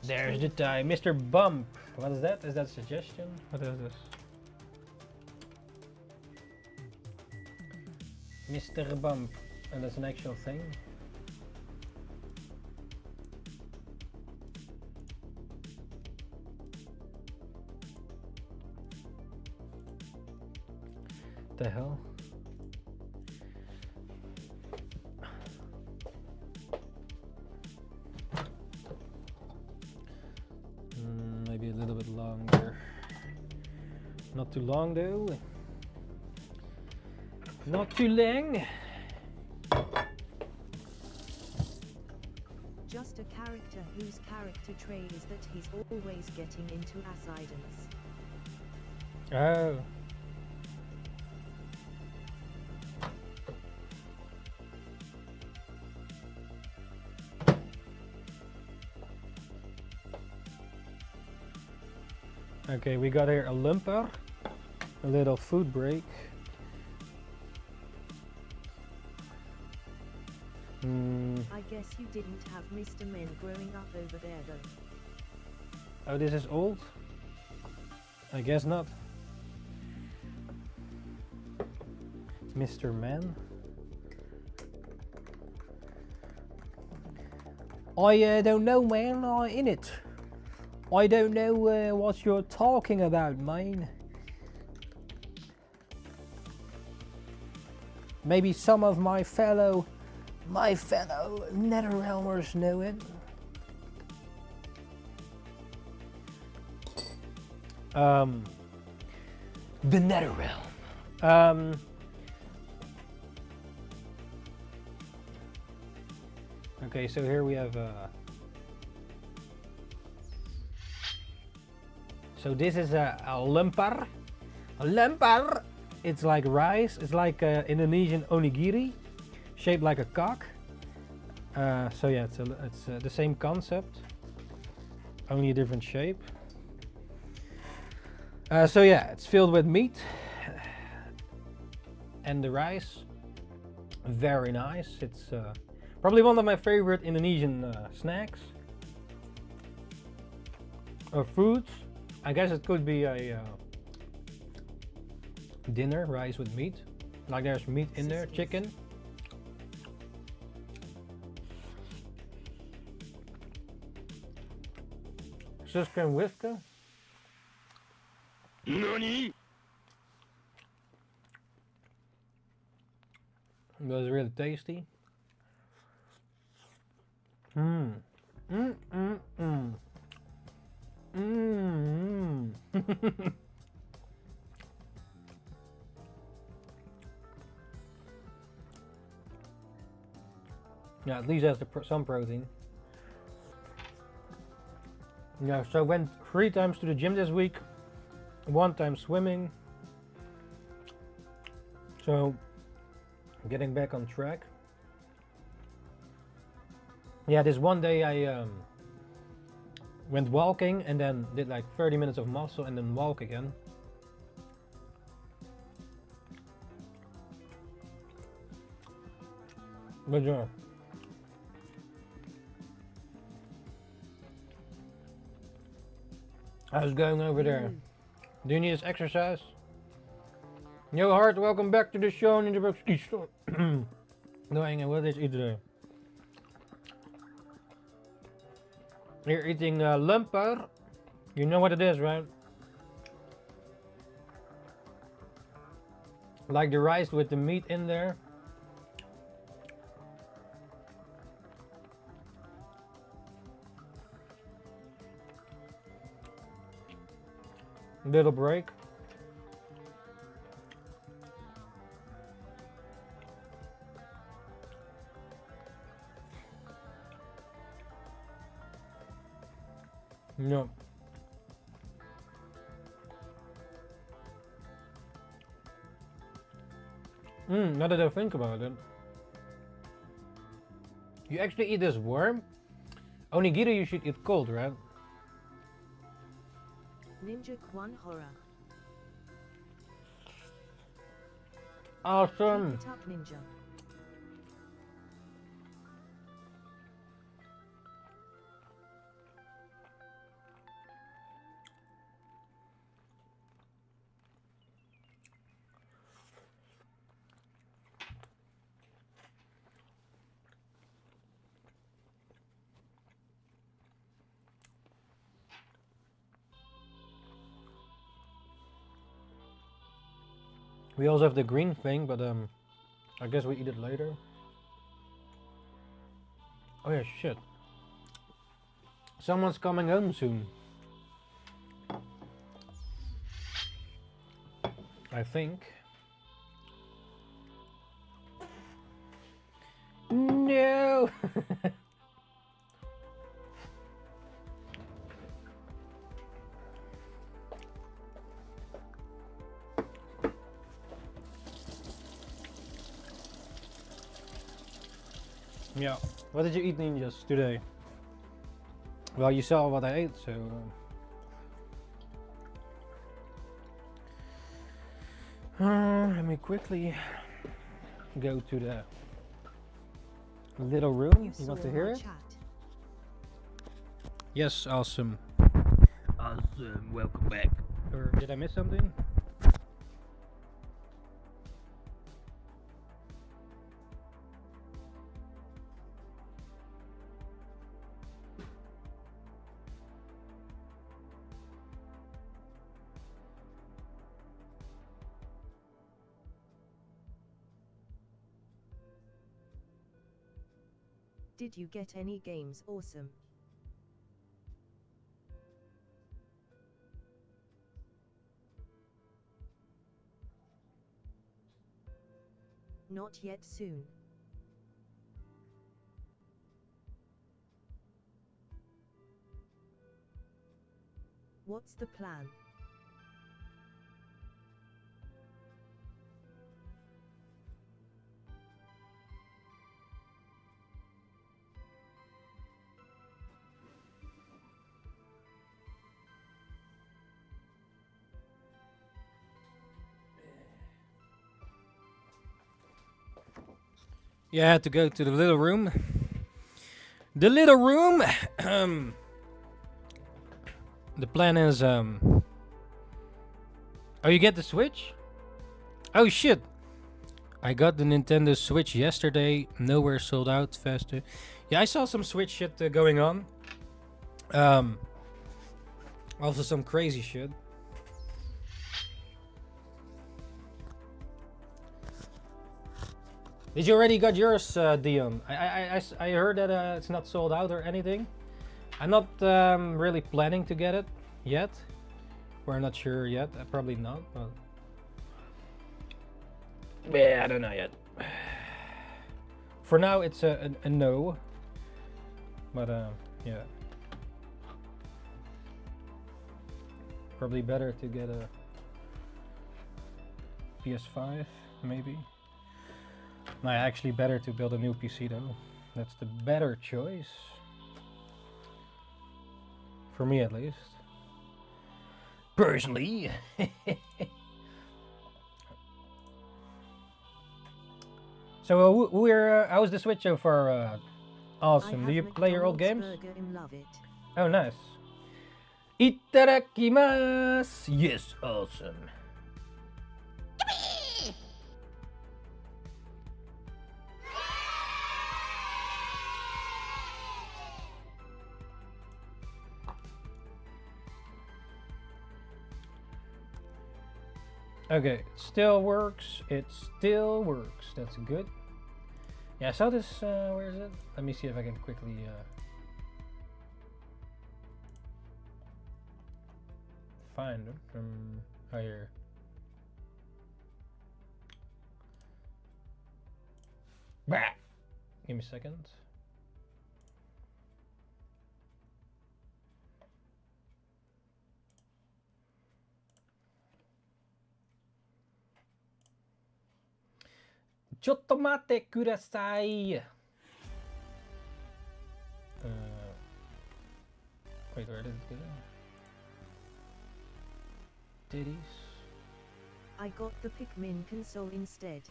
there's the time. Mr. Bump. What is that? Is that a suggestion? What is this? Mr. Bump. And that's an actual thing. The hell? Maybe a little bit longer. Not too long though. Not too long. Just a character whose character trait is that he's always getting into accidents. Oh. Okay, we got here a lumper, a little food break. I guess you didn't have Mr. Men growing up over there though. Oh, this is old? I guess not. Mr. Man? I don't know, man. I'm in it. I don't know what you're talking about, man. Maybe some of my fellow Netherrealmers know it. The Netherrealm. Okay, so here we have so this is a lumper. A lumper. It's like rice. It's like Indonesian onigiri, shaped like a cock. So yeah, it's the same concept, only a different shape. So yeah, it's filled with meat and the rice. Very nice. It's probably one of my favorite Indonesian snacks or foods. I guess it could be a dinner, rice with meat. Like there's meat in there, chicken. Suske and Wiske. NANI? It was really tasty. Yeah, at least has some protein. Yeah, so I went 3 times to the gym this week, 1 time swimming. So getting back on track. Yeah, this one day I went walking and then did like 30 minutes of muscle and then walk again. But yeah. How's it going over there? Do you need this exercise? Yo, Hart, welcome back to the show, NINJABOX ishhh. No, what did you eat today? You're eating lumper. You know what it is, right? Like the rice with the meat in there. Little break. No. Now that I think about it. You actually eat this worm? Onigiri you should eat cold, right? Ninja Kwan Horror. Awesome. Keep it up, Ninja. We also have the green thing, but I guess we eat it later. Oh yeah, shit. Someone's coming home soon. I think. No! Yeah. What did you eat, ninjas, today? Well, you saw what I ate, so... let me quickly go to the little room. You want to hear it? Chat. Yes, awesome. Awesome, welcome back. Or did I miss something? Did you get any games awesome? Not yet, soon. What's the plan? Yeah, I had to go to the little room. The little room. The plan is oh, you get the Switch? Oh shit. I got the Nintendo Switch yesterday. Nowhere sold out faster. Yeah, I saw some Switch shit going on. Also some crazy shit. Did you already got yours, Dion? I heard that it's not sold out or anything. I'm not really planning to get it yet. We're not sure yet. Probably not, but yeah, I don't know yet. For now, it's a no. But yeah, probably better to get a PS5, maybe. No, actually better to build a new PC though. That's the better choice. For me at least. Personally. So how's the Switch so far? Awesome. Do you play your old games? Oh, nice. Itadakimasu. Yes, awesome. Okay, it still works. It still works. That's good. Yeah, I saw this. Where is it? Let me see if I can quickly. Find it from here. Bah! Give me a second. Chotto mate kudasai. Wait, where did it go? Titties. I got the Pikmin console instead.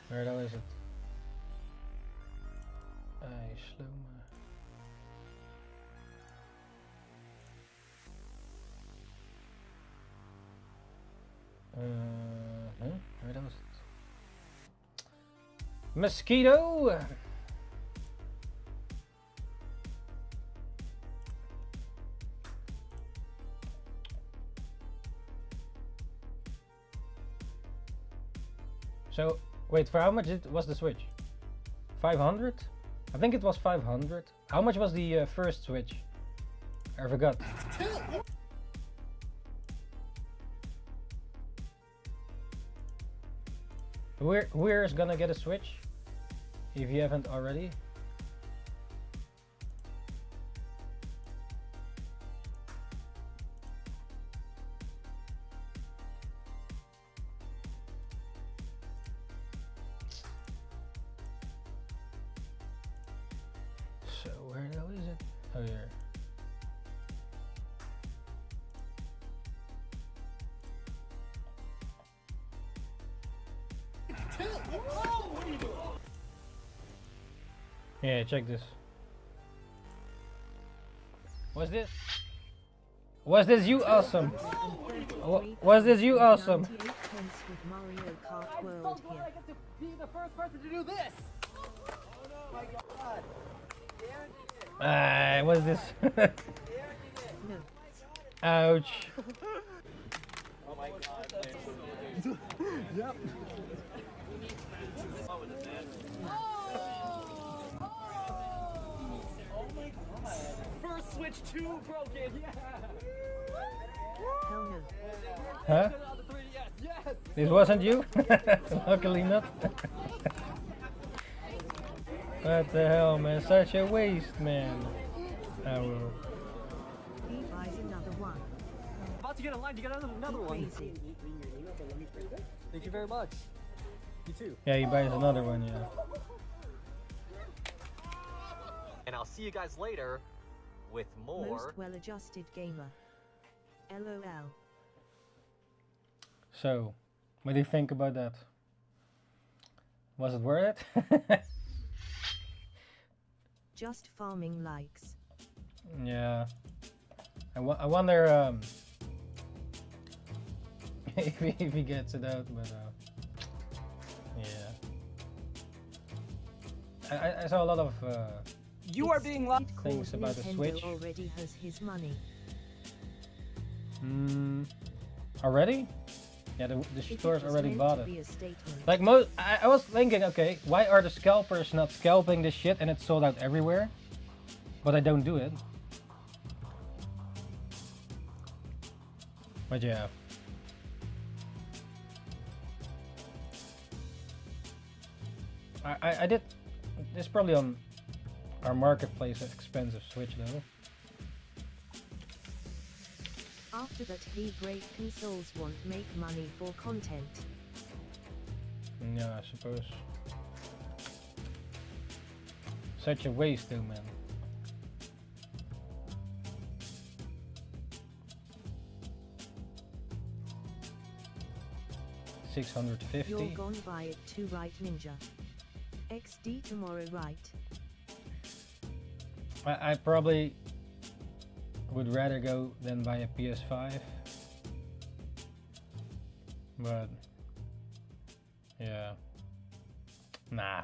Where the hell is it? Slow where was it? Mosquito! So, wait, for how much was the Switch? 500? I think it was 500. How much was the first Switch? I forgot. Where's gonna get a Switch? If you haven't already. So where the hell is it? Oh, here. Yeah, check this. What's this? Was this you awesome? Was this you awesome? With Mario Kart World here. I get to be the first person to do this. Oh my god. What's this? No. Ouch. Oh my god. Yep. Oh my god. First Switch 2 broken. Yeah. Hell no. Huh? Yes. This wasn't you? Luckily not. What the hell, man? Such a waste, man. Oh well. He buys another one. About to get in line to get another one. Crazy. Thank you very much. You too. Yeah, he buys another one, yeah. And I'll see you guys later with more. Most well-adjusted gamer. LOL. So, what do you think about that? Was it worth it? Just farming likes. Yeah. I wonder if he gets it out, but yeah. I saw a lot of You are being lied. things about the Nintendo Switch. already has his money. Already? Yeah, the If stores it was already meant bought to it. be a statement, Like I was thinking, okay, why are the scalpers not scalping this shit and it's sold out everywhere? But I don't do it. But yeah. I did. This is probably on our marketplace expensive Switch though. after that he great consoles won't make money for content. Yeah, I suppose. Such a waste though, man. $650. You're gone buy it too, right, Ninja? XD tomorrow, right? I probably would rather go than buy a PS5. But yeah. Nah.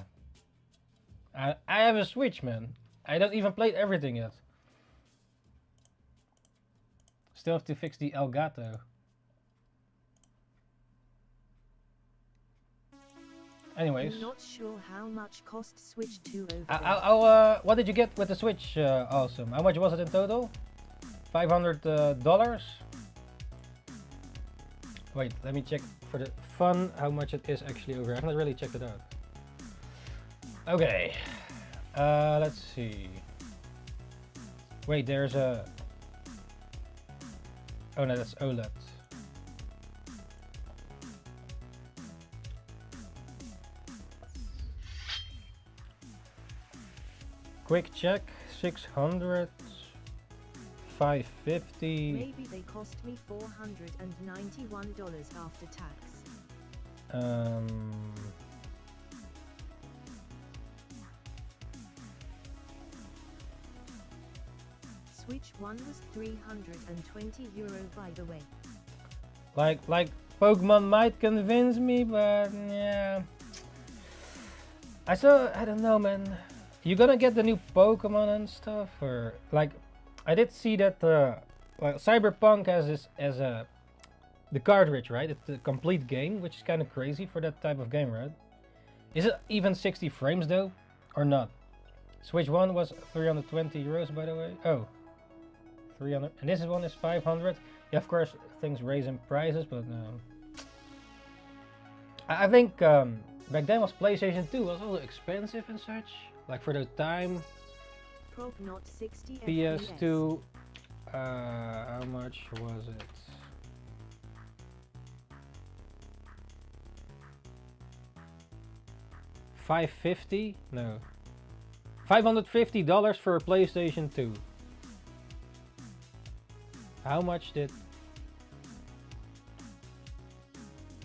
I have a Switch, man. I don't even play everything yet. Still have to fix the Elgato. Anyways. I'm not sure how much cost Switch 2 over What did you get with the Switch? Awesome. How much was it in total? $500. Wait, let me check for the fun how much it is actually over. I haven't really checked it out. Okay. Let's see. Wait, there's a... Oh no, that's OLED. Quick check, 600, 550. Maybe they cost me $491 after tax. Switch 1 was €320 by the way. Like Pokemon might convince me, but yeah. I don't know, man. You gonna get the new Pokemon and stuff, or like, I did see that well, Cyberpunk has this as the cartridge, right? It's the complete game, which is kind of crazy for that type of game, right? Is it even 60 frames though, or not? Switch 1 was €320, by the way. Oh, 300, and this one is 500. Yeah, of course, things raise in prices, but I think back then was PlayStation 2 was also expensive and such. Like for the time, Prog not 60 PS2, how much was it? $550? No. $550 for a PlayStation 2. How much did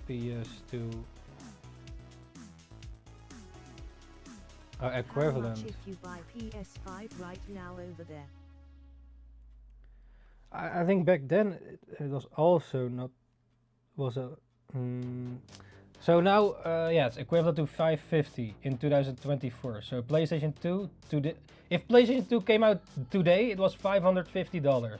PS2 equivalent? How much if you buy PS5 right now over there? I think back then it was also not so now yeah, it's equivalent to 550 in 2024. So PlayStation 2 if PlayStation 2 came out today, it was $550.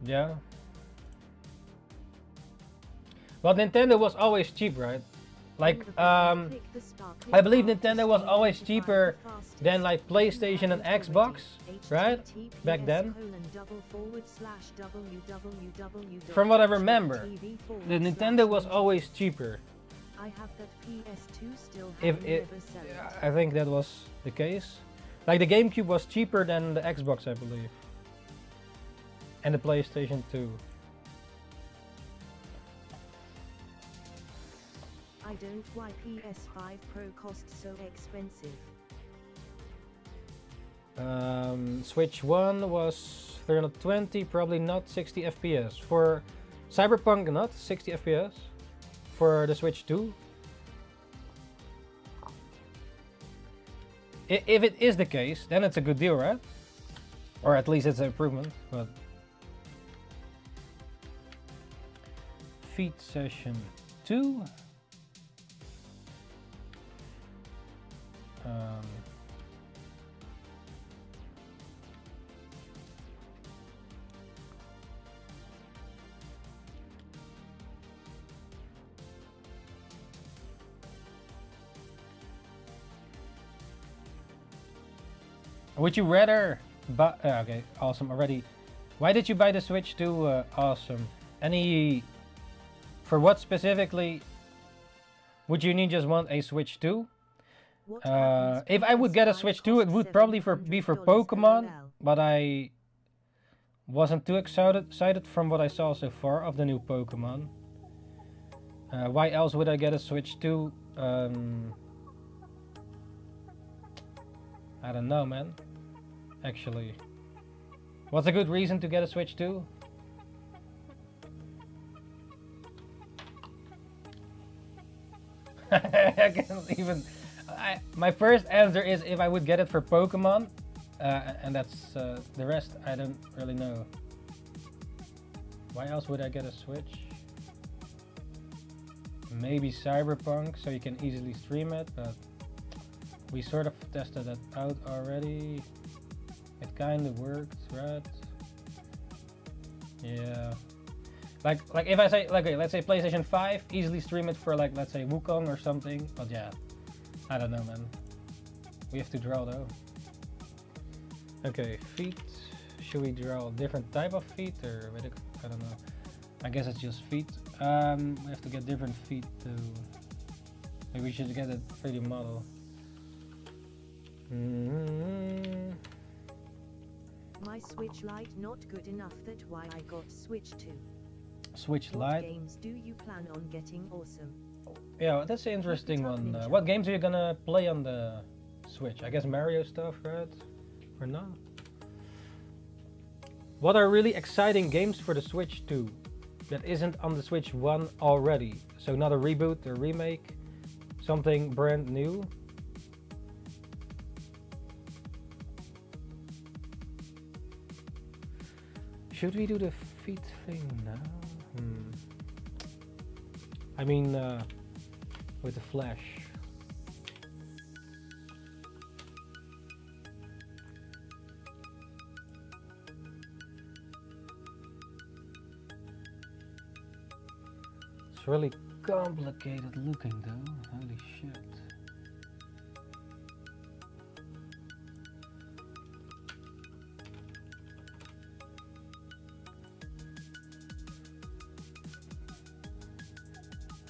Yeah. But Nintendo was always cheap, right? Like, I believe Nintendo was always cheaper than like PlayStation and Xbox, right? Back then. From what I remember, the Nintendo was always cheaper. I have that PS2 still I think that was the case. Like the GameCube was cheaper than the Xbox, I believe. And the PlayStation 2. I don't why PS5 Pro costs so expensive. Switch 1 was 320, probably not 60 FPS. For Cyberpunk, not 60 FPS. For the Switch 2. If it is the case, then it's a good deal, right? Or at least it's an improvement, but... Feed Session 2. Would you rather buy... okay, awesome already. Why did you buy the Switch 2? Awesome. Any... For what specifically would you need just want a Switch 2? If I would get a Switch 2, it would probably be for Pokemon, but I wasn't too excited from what I saw so far of the new Pokemon. Why else would I get a Switch 2? I don't know, man. Actually. What's a good reason to get a Switch 2? I can't even... my first answer is if I would get it for Pokemon. And that's the rest I don't really know. Why else would I get a Switch? Maybe Cyberpunk, so you can easily stream it, but we sort of tested that out already. It kind of worked, right? Yeah. Like if I say, like, okay, let's say PlayStation 5, easily stream it for, like, let's say Wukong or something. But yeah, I don't know, man. We have to draw though. Okay, feet. Should we draw a different type of feet, or I don't know. I guess it's just feet. We have to get different feet too. Maybe we should get a 3D model. My Switch Lite not good enough, that why I got Switch 2. Switch What Lite. games do you plan on getting? Awesome. Yeah, well, that's an interesting Keep it up, one. Ninja. What games are you gonna play on the Switch? I guess Mario stuff, right? Or not? What are really exciting games for the Switch 2 that isn't on the Switch 1 already? So not a reboot or remake, something brand new. Should we do the feet thing now? I mean, with the Flash. It's really complicated looking though, holy shit.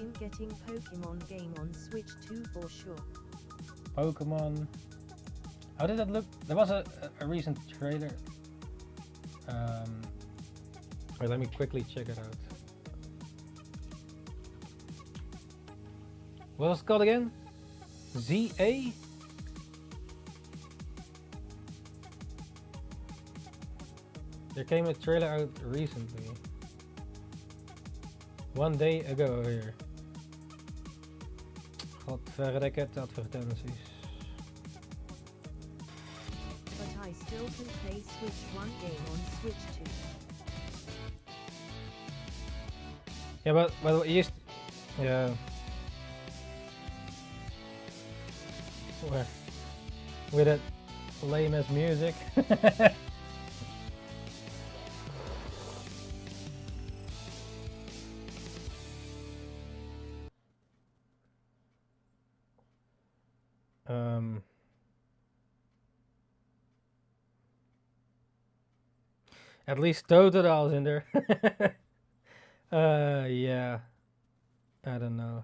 In getting Pokemon game on Switch 2 for sure. Pokemon. How did that look? There was a recent trailer. Wait, let me quickly check it out. What was it called again? ZA? There came a trailer out recently. 1 day ago here. Godverdikke advertenties. But I still can play Switch 1 game on Switch 2. Yeah, but it used. Yeah. With that lame ass music. At least Totodale's in there. Yeah. I don't know.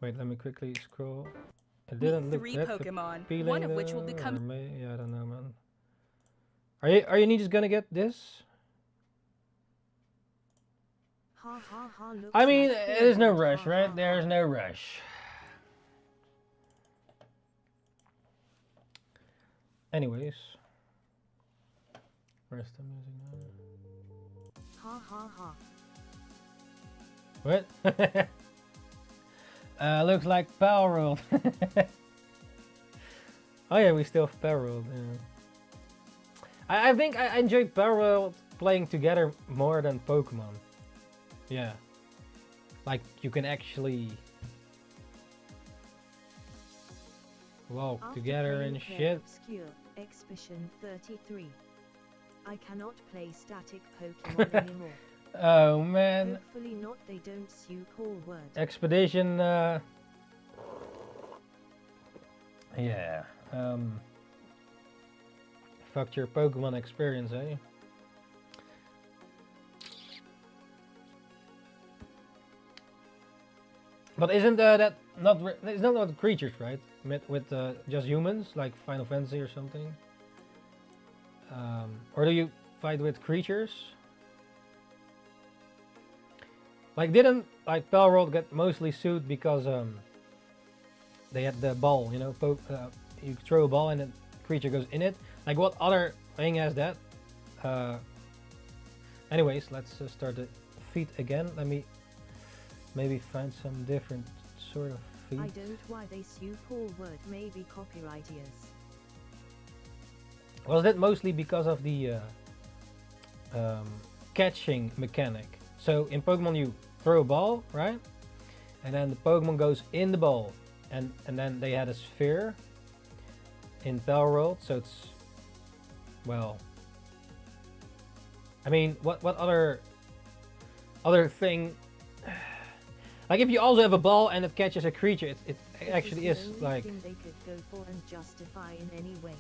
Wait, let me quickly scroll. It didn't look 3 that Pokemon, appealing one of which will though, become. or yeah, I don't know, man. Are you just gonna get this? Ha ha ha. Looks I mean, like there's no Fortnite, rush, ha, ha, right? ha. There's no rush. Anyways, where's the music now? Ha ha ha. What? Looks like Power World. Oh yeah, we still have Power World. Yeah. I think I enjoy Power World playing together more than Pokemon. Yeah. Like you can actually walk After together playing and Claire shit. Obscure, Expedition 33. I cannot play static Pokemon anymore. Oh man. Hopefully not, they don't sue call word. Expedition yeah. Fucked your Pokemon experience, eh? But isn't that not? It's not about creatures, right? With just humans, like Final Fantasy or something. Or do you fight with creatures? Like, didn't like Palworld get mostly sued because they had the ball, you know, you throw a ball and the creature goes in it. Like what other thing has that? Anyways, let's start the feet again. Let me maybe find some different sort of feet. I don't why they sue Paul word maybe copyright ears. Was that mostly because of the catching mechanic? So in Pokemon you throw a ball, right? And then the Pokemon goes in the ball. And then they had a sphere in Power World, so it's, well, I mean, what other thing? Like if you also have a ball and it catches a creature, it actually is like. They could go for and justify in any way.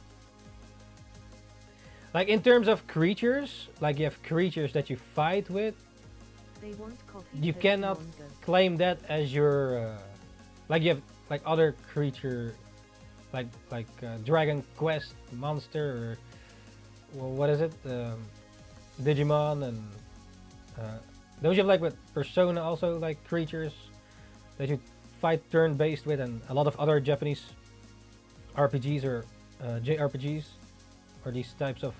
Like in terms of creatures, like you have creatures that you fight with. They want copy You cannot claim that as your, like you have like other creature, like Dragon Quest monster or, well, what is it? Digimon and those you have like with Persona also, like creatures that you fight turn-based with, and a lot of other Japanese RPGs or JRPGs or these types of.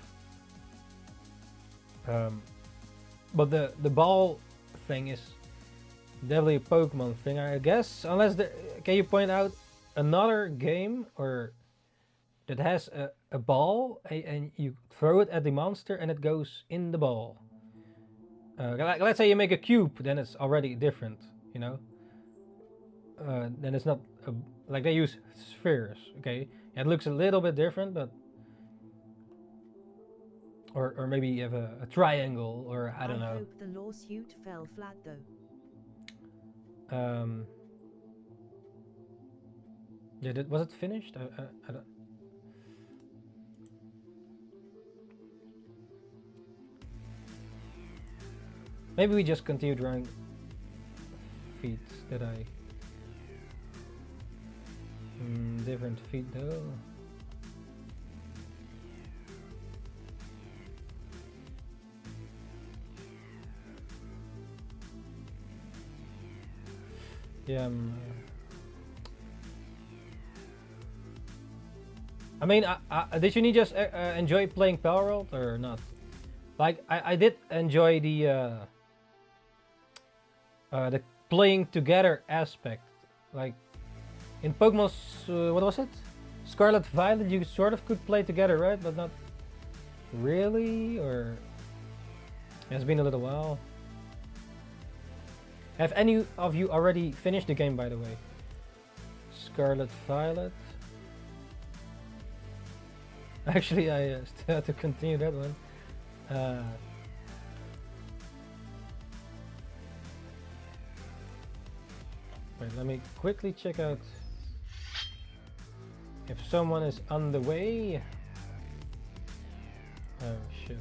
But the ball thing is definitely a Pokemon thing, I guess. Unless can you point out another game or that has a ball and you throw it at the monster and it goes in the ball? Like, let's say you make a cube, then it's already different, you know. Then it's not like they use spheres. Okay, it looks a little bit different, but. Or maybe you have a triangle, or I don't know. I hope the lawsuit fell flat though. Yeah, was it finished? I don't. Maybe we just continue drawing feet that I. Different feet though. Yeah. I mean, did you just enjoy playing Power World or not? Like, I did enjoy the playing together aspect. Like, in Pokemon's, what was it? Scarlet Violet, you sort of could play together, right? But not really, or it's been a little while. Have any of you already finished the game, by the way? Scarlet Violet. Actually, I still have to continue that one. Wait, let me quickly check out if someone is on the way. Oh shit.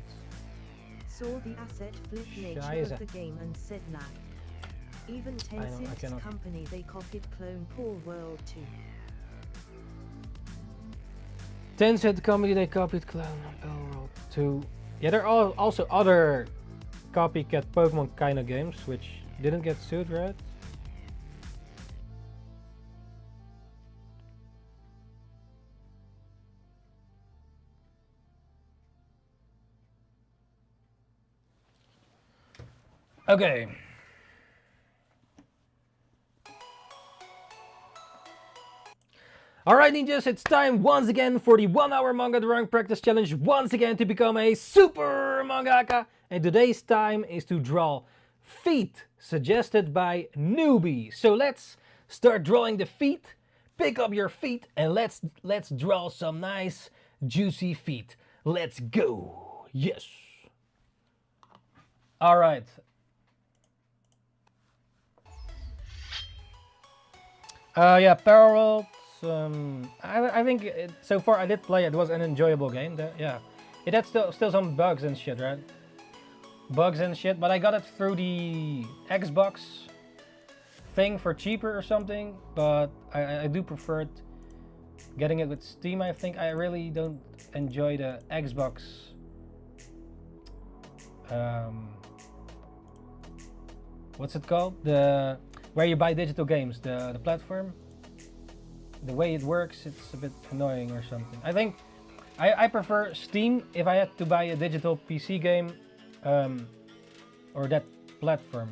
Saw the asset flip nature Scheiße. of the game and said nah. Even Tencent's company, they copied clone Paul World 2. Tencent company, they copied clone Paul World 2. Yeah, there are also other copycat Pokemon kind of games which didn't get sued, right? Okay. Alright ninjas, it's time once again for the 1 hour manga drawing practice challenge, once again to become a super mangaka. And today's time is to draw feet suggested by newbies. So let's start drawing the feet. Pick up your feet and let's draw some nice juicy feet. Let's go. Yes. Alright. Yeah, Parallel. I think so far I did play it. It was an enjoyable game. Yeah, it had still some bugs and shit, right? Bugs and shit, but I got it through the Xbox thing for cheaper or something. But I do prefer it getting it with Steam. I think I really don't enjoy the Xbox. What's it called? Where you buy digital games, the platform. the way it works, it's a bit annoying or something. I think I prefer Steam if I had to buy a digital PC game, or that platform.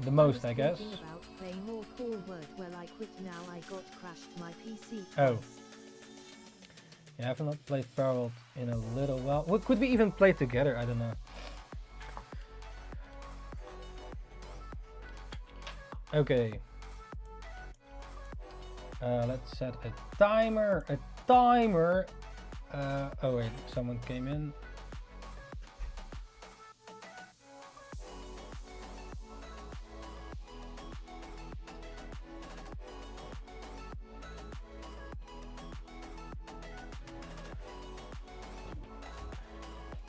The most, I guess. About playing more forward. Well, I quit now. I got crashed my PC. Oh. Yeah, I have not played Parallel in a little while. Well, could we even play together? I don't know. Okay. Let's set a timer. Oh wait, someone came in.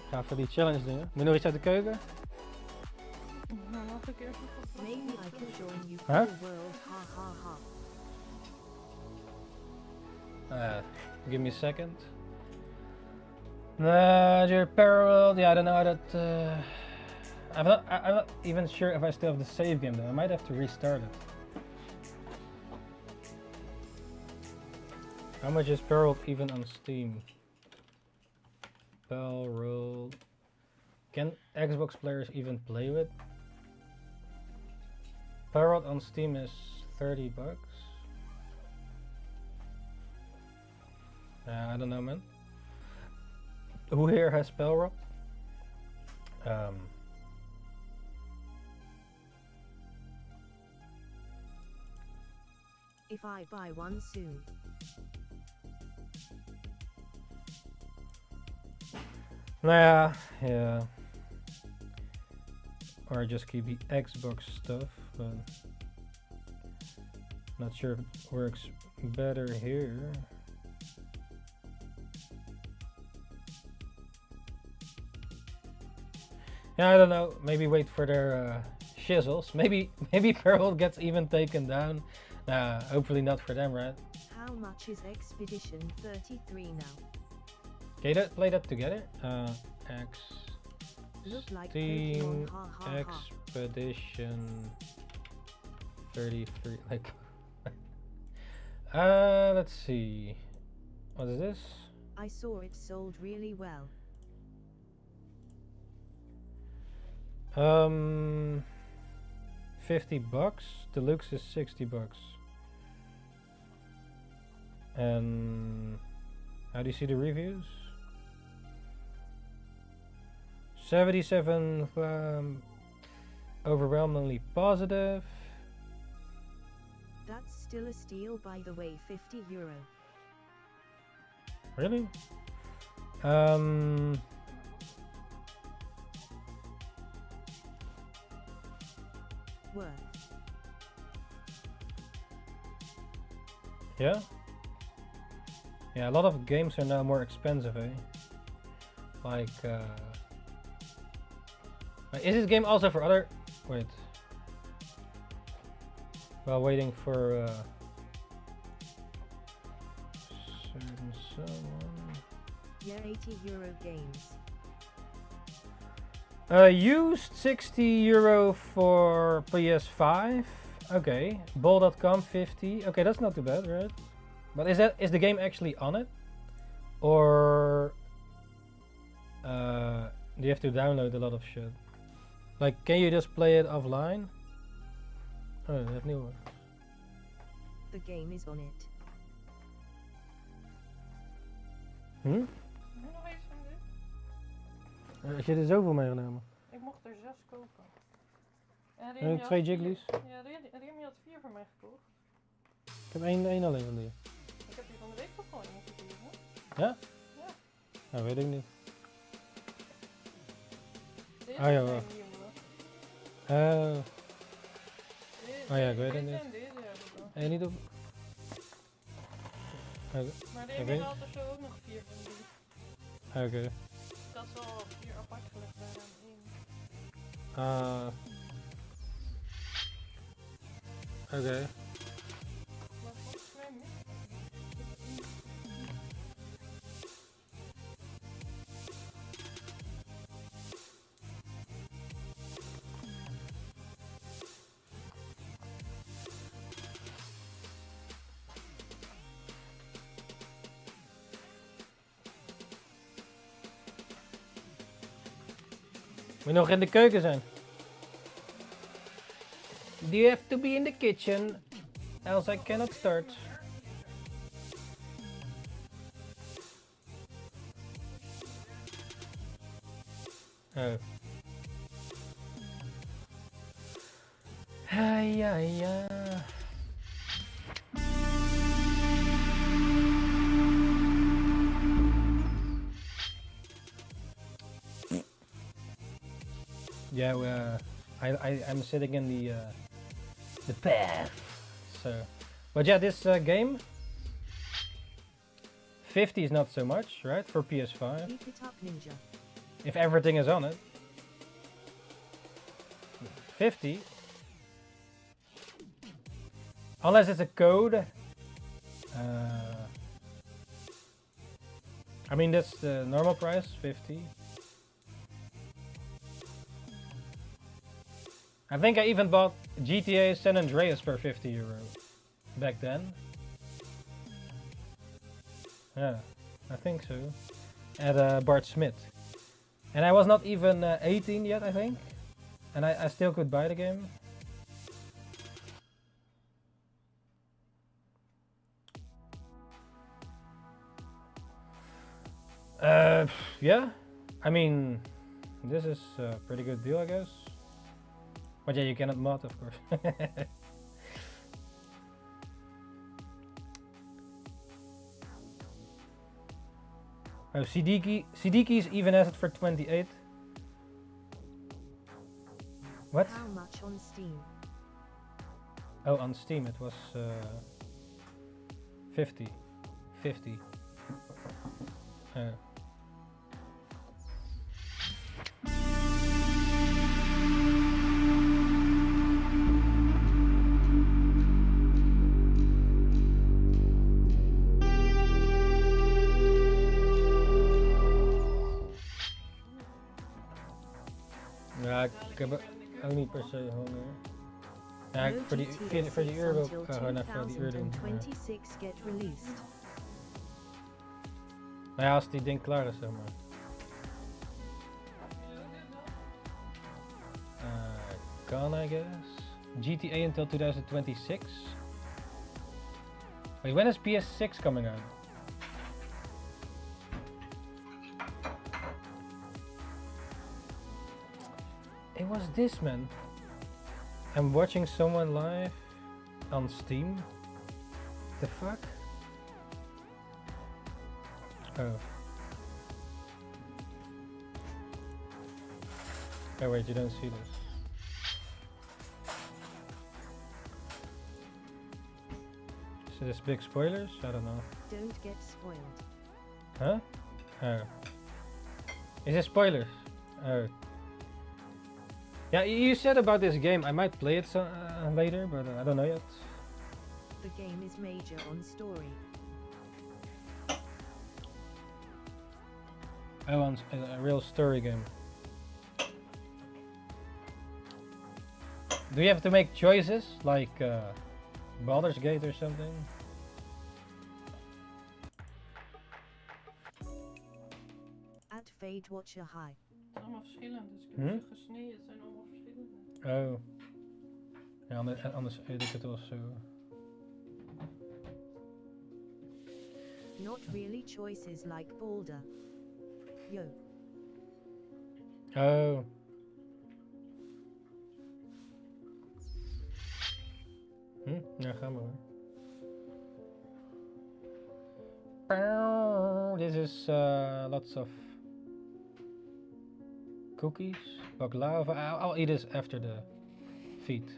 Ga voor die challenge doen. Moet je nog iets uit de keuken? Maybe I can join you Huh? for world. Ha ha ha. Give me a second. Your Parallel. Yeah, I don't know how that. I'm not even sure if I still have the save game though. I might have to restart it. How much is Parallel even on Steam? Parallel. Can Xbox players even play with? Parallel on Steam is $30. I don't know, man. Who here has Parallel? If I buy one soon. Nah, yeah. Or just keep the Xbox stuff, but not sure if it works better here. Yeah, I don't know. Maybe wait for their shizzles. Maybe Parallel gets even taken down. Hopefully not for them, right? How much is Expedition 33 now? Okay, play that together. Look like Steam Pokemon, ha ha ha. Expedition 33. Like, let's see. What is this? I saw it sold really well. $50. Deluxe is $60. And how do you see the reviews? 77 overwhelmingly positive. That's still a steal, by the way. €50. Really? Worth. Yeah? Yeah, a lot of games are now more expensive, eh? Like, is this game also for other... Wait. While waiting for, certain someone... Yeah, €80 games. Used €60 for PS5. Okay. Bol.com 50. Okay, that's not too bad, right? But is the game actually on it? Or do you have to download a lot of shit? Like, can you just play it offline? Oh, they have new one. The game is on it. Hm? Wil je nog eens van dit? Heb je er zoveel meegenomen? Ik mocht er 6 kopen. En En 2 Jigglies? Ja, Remy had 4 voor mij gekocht. Ik heb één alleen van die. Ik heb die van de week toch gewoon moeten kiezen. Ja? Ja. Nou, weet ik niet. Deze Ah, ja, zijn wel. nieuwe. Oh ja, ik weet het Deze niet. en deze heb ik wel. En niet op... Oké. Maar Oké. Remy had er zo ook nog 4 van die. Oké. Dat zal 4 apart gelegd werden aan 1. Oké. Maar volgens mij niet. we nog in de keuken zijn. Do you have to be in the kitchen? Else I cannot start. Oh. Ja. Yeah, I'm sitting in the path. So, but yeah, this game 50 is not so much, right? For PS5. Keep it up, Ninja. If everything is on it. 50. Unless it's a code. I mean, that's the normal price, 50. I think I even bought GTA San Andreas for €50 back then. Yeah, I think so. At Bart Smith. And I was not even 18 yet, I think. And I still could buy the game. Yeah. I mean, this is a pretty good deal, I guess. But yeah, you cannot mod, of course. Oh, Siddiqui's even has it for 28. What? How much on Steam? Oh, on Steam it was 50. Ja, ik heb ook niet per se honger. Ja, voor die uur wil ik gewoon even die uur doen. 2026 get released. Nou ja, als die ding klaar is, zeg maar. Can I guess? GTA until 2026? Wait, when is PS6 coming out? It was this, man. I'm watching someone live on Steam. The fuck? Oh. Oh wait, you don't see this. So this big spoilers? I don't know. Don't get spoiled. Huh? Oh. Is it spoilers? Oh. Yeah, you said about this game, I might play it later, but I don't know yet. The game is major on story. I want a real story game. Do you have to make choices, like Baldur's Gate or something? At Fade Watcher High. Het is allemaal verschillend, dus ik heb ze gesneden. Het zijn allemaal verschillende. Oh. Ja, anders eet ik het wel zo. Not really choices like Baldur. Yo. Oh. Ja, gaan we hoor. This is lots of cookies, baklava. I'll eat this after the feet.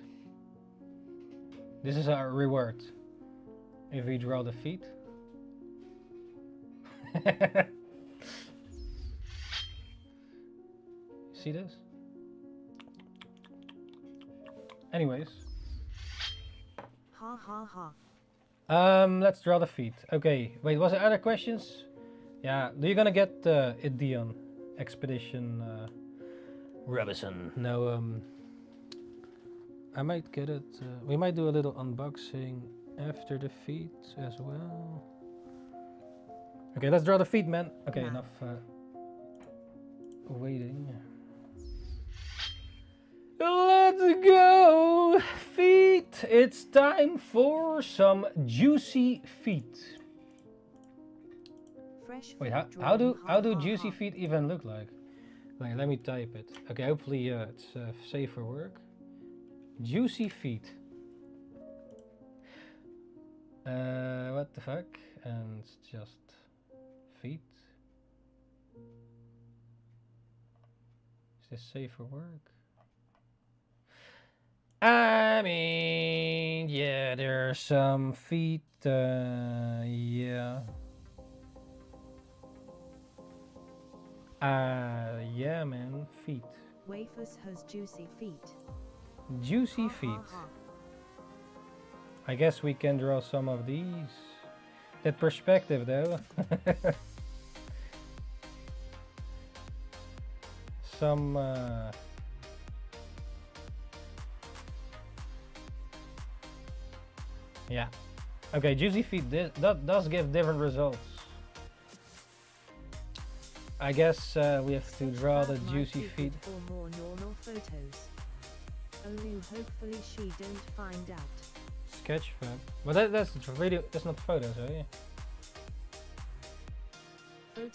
This is our reward. If we draw the feet. See this? Anyways. Ha ha ha. Let's draw the feet. Okay, wait, was there other questions? Yeah, are you gonna get it Dion Expedition Robinson? No, I might get it. We might do a little unboxing after the feet as well. Okay, let's draw the feet, man. Okay, enough waiting. Let's go! Feet! It's time for some juicy feet. Fresh Wait, food how do drawing, juicy feet even look like? Like, let me type it. Okay, hopefully it's safe for work. Juicy feet. What the fuck? And it's just feet. Is this safe for work? I mean, yeah, there are some feet. Yeah. Yeah, man, feet. Wafers has juicy feet. Juicy feet. I guess we can draw some of these. That perspective, though. Some. Yeah. Okay, juicy feet. That does give different results. I guess we have to draw the juicy feet. For more normal photos. Only hopefully she don't find out. Sketch fab. But that's video. That's not photos, eh? Photos.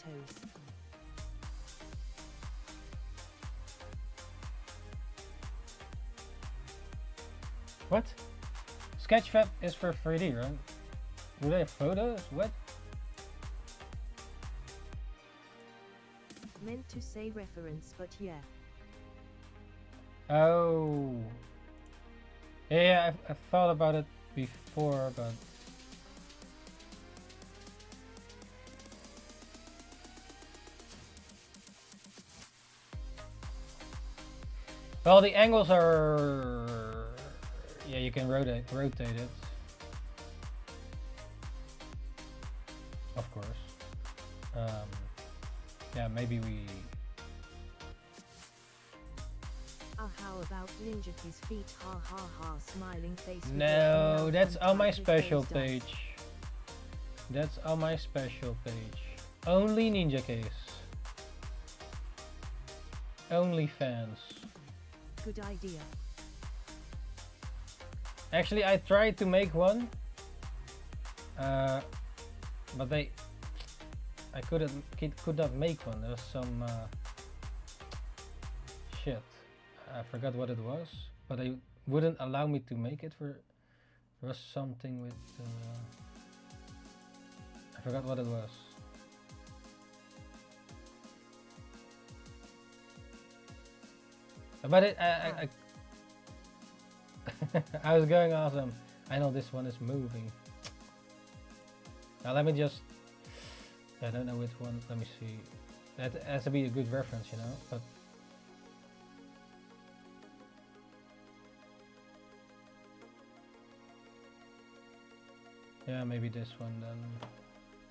What? Sketchfab is for 3D, right? Do they have photos? What? Meant to say reference, but yeah. Oh. Yeah, I thought about it before, but... Well, the angles are... Yeah, you can rotate it. Of course. Yeah, maybe we... How about Ninjakees feet? Ha ha ha, smiling face. No, that's on my special page. That's on my special page. Only Ninjakees. Only fans. Good idea. Actually, I tried to make one, but I could not make one. There's some shit. I forgot what it was, but they wouldn't allow me to make it. There was something with I forgot what it was. But I I was going awesome. I know this one is moving. Now let me just... I don't know which one. Let me see. That has to be a good reference, you know. But yeah, maybe this one then.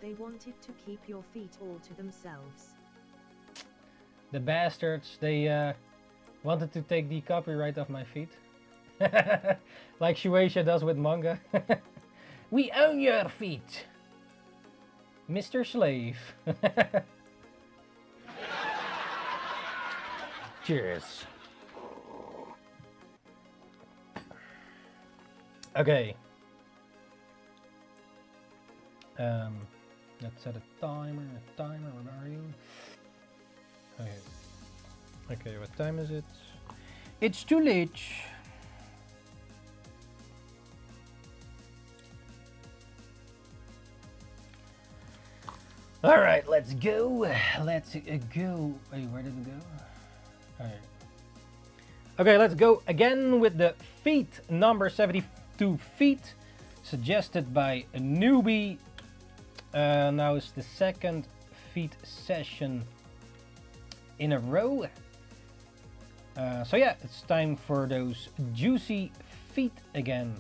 They wanted to keep your feet all to themselves. The bastards, they wanted to take the copyright off my feet. Like Shueisha does with manga. We own your feet, Mr. Slave. Cheers. Okay. Let's set a timer. Where are you? Okay. Okay, what time is it? It's too late. All right, let's go. Let's go. Wait, where did it go? All right. Okay, let's go again with the feet number 72 feet, suggested by a newbie. Now it's the second feet session in a row. So yeah, it's time for those juicy feet again,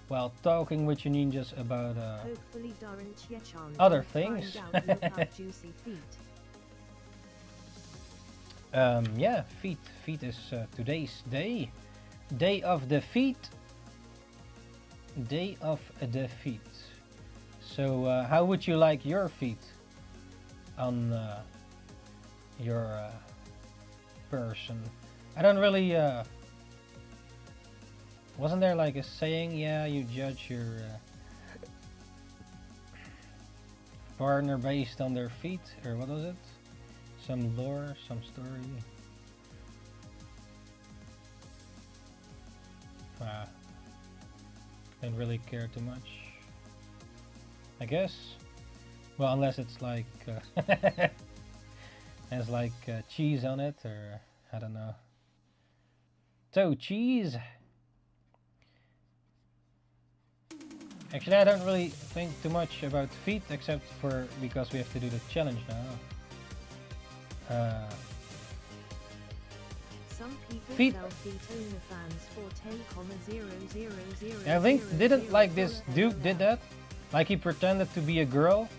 while talking with your ninjas about other things. Juicy feet. Yeah, feet. Feet is today's day. Day of the feet. Day of the feet. So how would you like your feet on your person? I don't really Wasn't there like a saying? Yeah, you judge your partner based on their feet, or what was it? Some lore, some story. Don't really care too much, I guess. Well, unless it's like has like cheese on it, or I don't know. So cheese. Actually, I don't really think too much about feet, except for because we have to do the challenge now. Some people Feet. sell feet OnlyFans for 10,000. I think didn't like this dude did that, like he pretended to be a girl,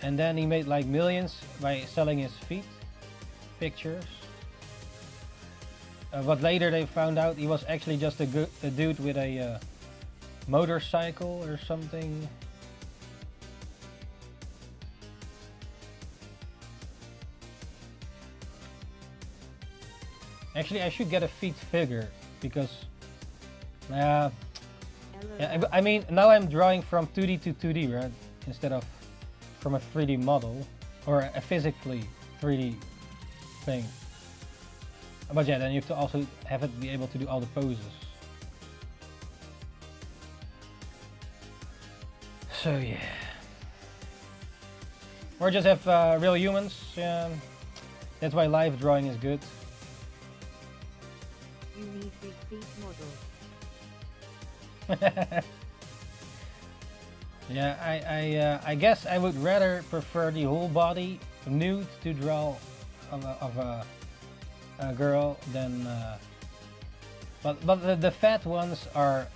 and then he made like millions by selling his feet pictures. But later they found out he was actually just a dude with a motorcycle or something. Actually, I should get a feet figure because yeah, I mean now I'm drawing from 2D to 2D, right? Instead of from a 3D model or a physically 3D thing. But yeah, then you have to also have it be able to do all the poses. So yeah, or just have real humans. Yeah, that's why live drawing is good. You need big feet model. Yeah, I guess I would rather prefer the whole body nude to draw of a girl than. But the fat ones are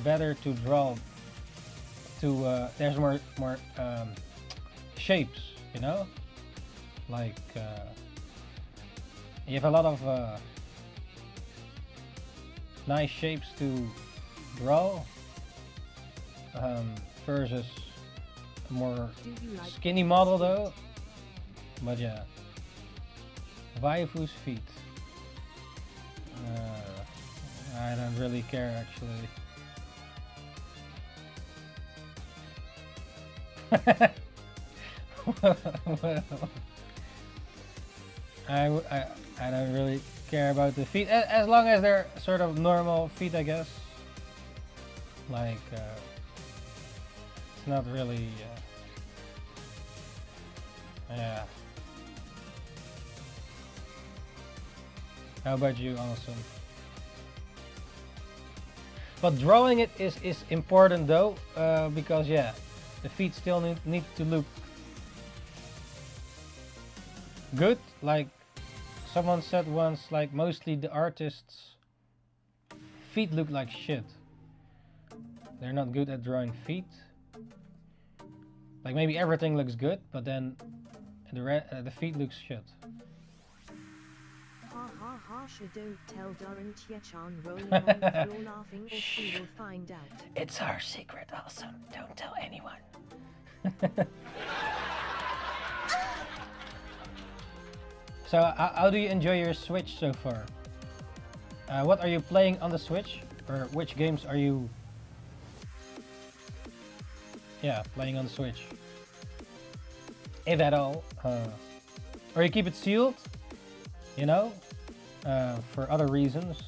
better to draw. There's more shapes, you know, like you have a lot of nice shapes to draw versus a more skinny model though. But yeah, waifu's feet. I don't really care actually. Well, I don't really care about the feet as long as they're sort of normal feet, I guess. Like it's not really yeah. How about you, Awesome? But drawing it is important though, because yeah, the feet still need to look good. Like someone said once, like mostly the artists' feet look like shit. They're not good at drawing feet. Like maybe everything looks good, but then the feet looks shit. Ha ha ha, don't tell Darren Tiechan rolling on the floor laughing or she will find out. It's our secret, Awesome. Don't tell anyone. So how do you enjoy your Switch so far? What are you playing on the Switch? Or which games are you playing on the Switch? If at all. Or you keep it sealed, you know, for other reasons.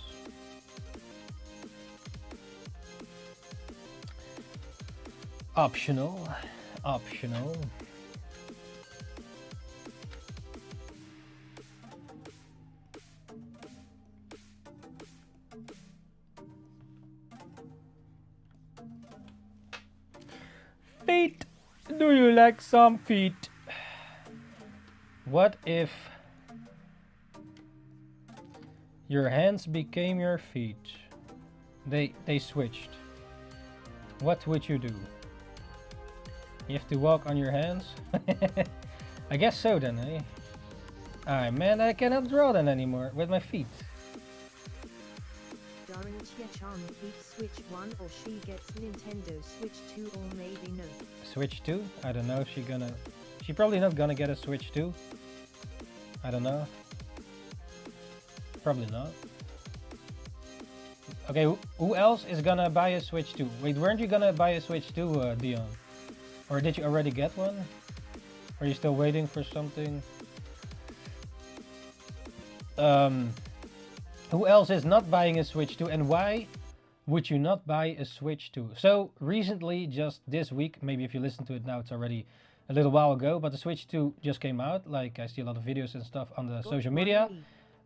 Optional. Feet. Do you like some feet? What if your hands became your feet? They switched. What would you do? You have to walk on your hands? I guess so then, eh? Ah man, I cannot draw then anymore with my feet. Darren Tiechan keeps Switch 1 or she gets Nintendo Switch 2 or maybe no. Switch 2? I don't know if she probably not gonna get a Switch 2. I don't know. Probably not. Okay, who else is gonna buy a Switch 2? Wait, weren't you gonna buy a Switch 2, Dion? Or did you already get one? Are you still waiting for something? Who else is not buying a Switch 2, and why would you not buy a Switch 2? So recently, just this week, maybe if you listen to it now, it's already a little while ago, but the Switch 2 just came out. Like, I see a lot of videos and stuff on the social media.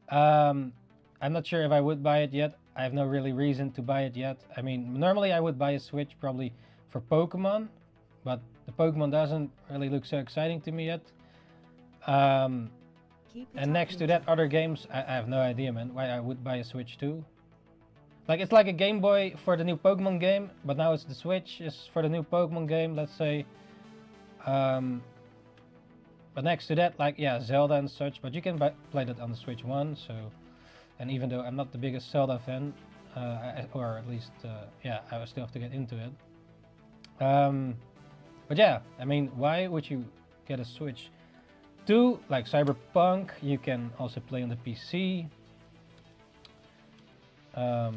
I'm not sure if I would buy it yet. I have no really reason to buy it yet. I mean, normally I would buy a Switch probably for Pokemon, but the Pokemon doesn't really look so exciting to me yet. And next to that, other games, I have no idea, man, why I would buy a Switch 2. Like, it's like a Game Boy for the new Pokemon game, but now it's the Switch is for the new Pokemon game, let's say. But next to that, like, yeah, Zelda and such, but you can play that on the Switch 1, so... And even though I'm not the biggest Zelda fan, or at least, yeah, I will still have to get into it. But yeah, I mean, why would you get a Switch 2? Like Cyberpunk, you can also play on the PC. Yeah,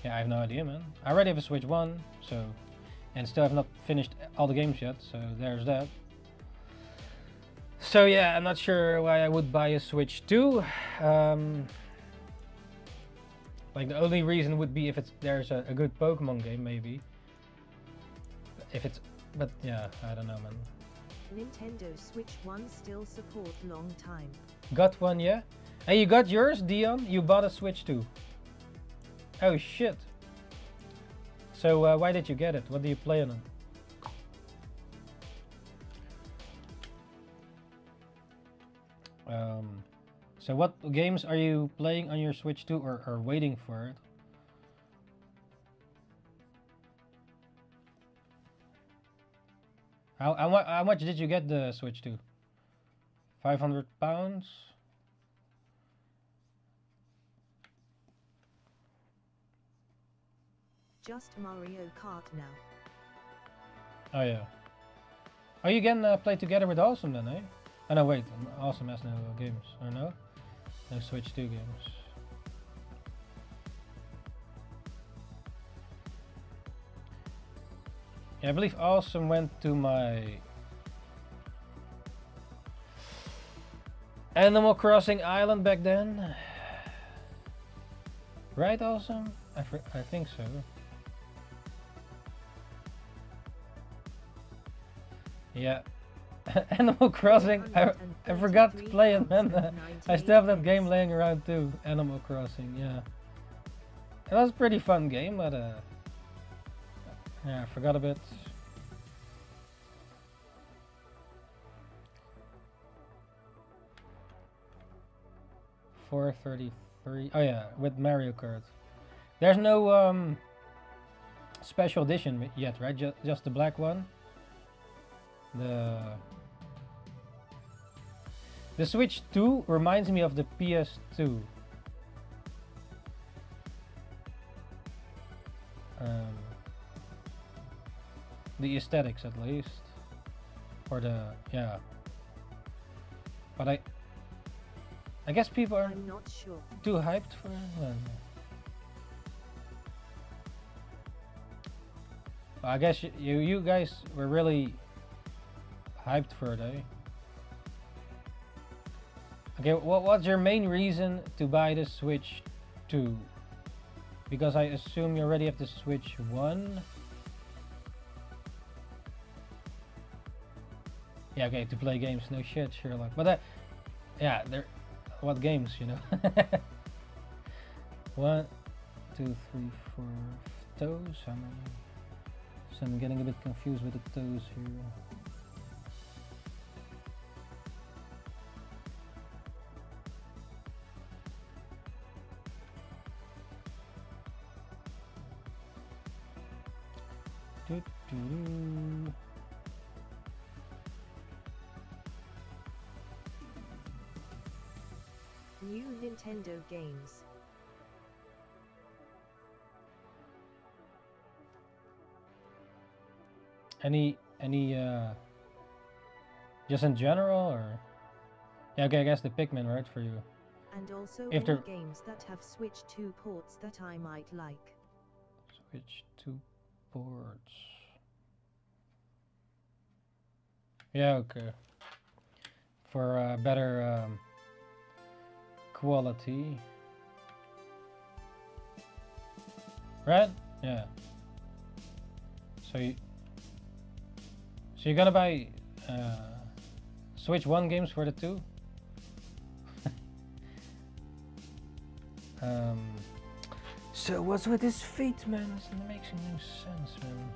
I have no idea, man. I already have a Switch 1, so... And still have not finished all the games yet, so there's that. So yeah, I'm not sure why I would buy a Switch 2. Like, the only reason would be if there's a good Pokemon game, maybe. If it's... But yeah, I don't know, man. Nintendo Switch 1 still support long time. Got one, yeah? Hey, you got yours, Dion? You bought a Switch 2. Oh shit. So why did you get it? What do you play on it? So what games are you playing on your Switch 2, or waiting for it? How much did you get the Switch 2? £500? Just Mario Kart now. Oh yeah. Oh, you can play together with Awesome then, eh? Oh no, wait, Awesome has no games, or no? No Switch 2 games. Yeah, I believe Awesome went to my Animal Crossing island back then. Right, Awesome? I think so. Yeah. Animal Crossing, I forgot to play it, man. I still have that game laying around too. Animal Crossing, yeah. It was a pretty fun game, but yeah, I forgot a bit. $433. Oh yeah, with Mario Kart. There's no special edition yet, right? Just the black one. The Switch 2 reminds me of the PS2. The aesthetics, at least, or the, yeah. But I guess people are I'm not sure. too hyped for it. I guess you guys were really hyped for it, eh? Okay, what's your main reason to buy the Switch 2? Because I assume you already have the Switch 1. Yeah, okay, to play games, no shit, Sherlock. But yeah, what games, you know? 1, 2, 3, 4 toes. How many? So I'm getting a bit confused with the toes here. New Nintendo games. Any just in general, or? Yeah, okay, I guess the Pikmin, right, for you. And also If any there- games that have Switch 2 ports that I might like. Switch 2 ports. Yeah, okay. For better quality. Right? Yeah. So you're gonna buy Switch 1 games for the 2? So what's with his feet, man? This makes no sense, man.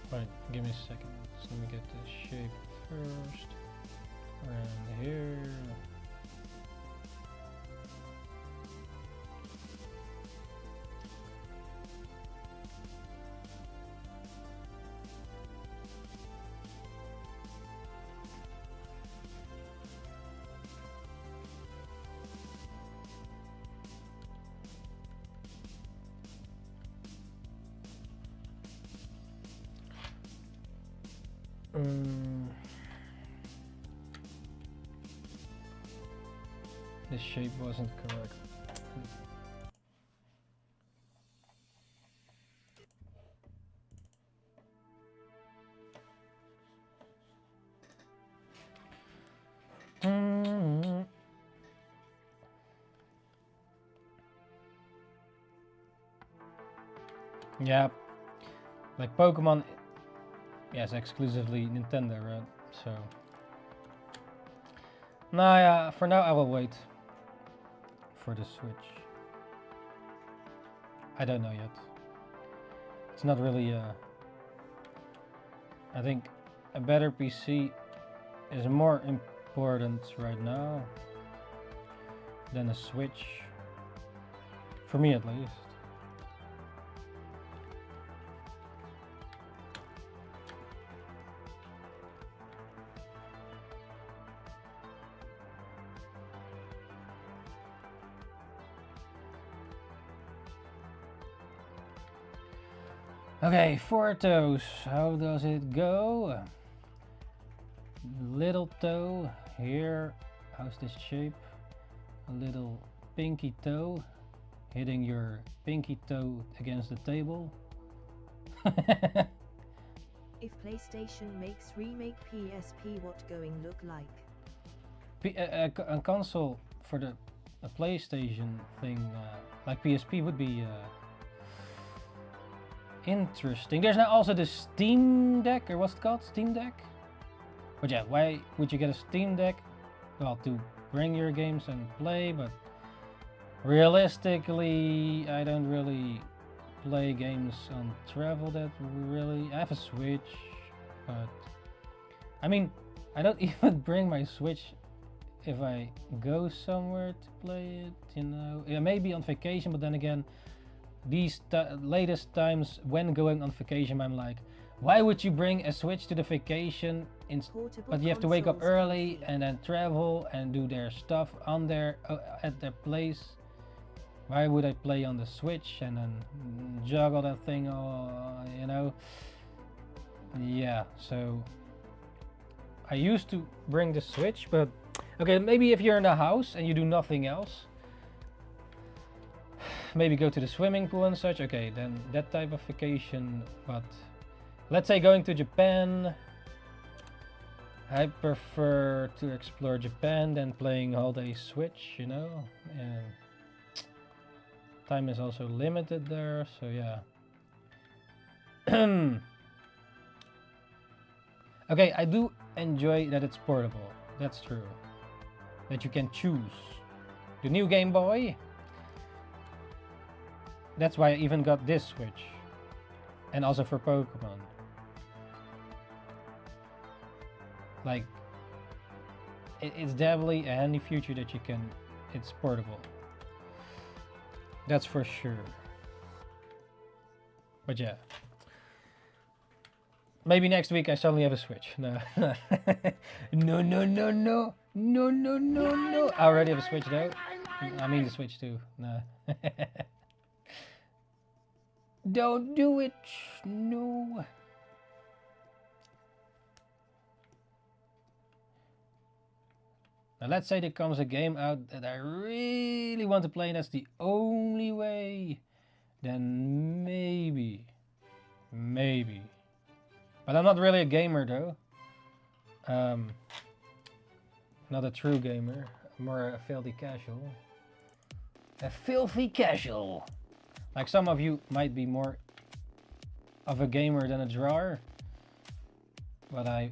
Right, give me a second. So let me get the shape first. Around here. This shape wasn't correct. Yeah, like Pokemon, yes, exclusively Nintendo, right? So, nah, yeah, for now I will wait for the Switch. I don't know yet. It's not really, I think a better PC is more important right now than a Switch, for me at least. Okay, photos. How does it go? Little toe here. How's this shape? A little pinky toe. Hitting your pinky toe against the table. If PlayStation makes remake PSP, what going look like? A console for the a PlayStation thing, like PSP, would be interesting. There's now also the Steam Deck, or what's it called? Steam Deck? But yeah, why would you get a Steam Deck? Well, to bring your games and play, but realistically, I don't really play games on travel that really. I have a Switch, but I mean, I don't even bring my Switch if I go somewhere to play it, you know. Yeah, maybe on vacation, but then again, these latest times when going on vacation, I'm like, why would you bring a Switch to the vacation? But you have to wake up early and then travel and do their stuff on their at their place. Why would I play on the Switch and then juggle that thing, you know? Yeah, so I used to bring the Switch, but okay, maybe if you're in the house and you do nothing else, maybe go to the swimming pool and such, okay, then that type of vacation. But let's say going to Japan, I prefer to explore Japan than playing all day Switch, you know, and time is also limited there, so yeah. Okay, I do enjoy that it's portable, that's true. That you can choose. The new Game Boy, that's why I even got this Switch. And also for Pokemon. Like, it's definitely a handy feature that you can, it's portable. That's for sure. But yeah. Maybe next week I suddenly have a Switch. No. No, no, no, no. No, no, no, no. I already have a Switch though. I mean the Switch too. No. Don't do it. No. Now let's say there comes a game out that I really want to play and that's the only way. Then maybe. Maybe. But I'm not really a gamer though. Not a true gamer. More a filthy casual. A filthy casual. Like some of you might be more of a gamer than a drawer. But I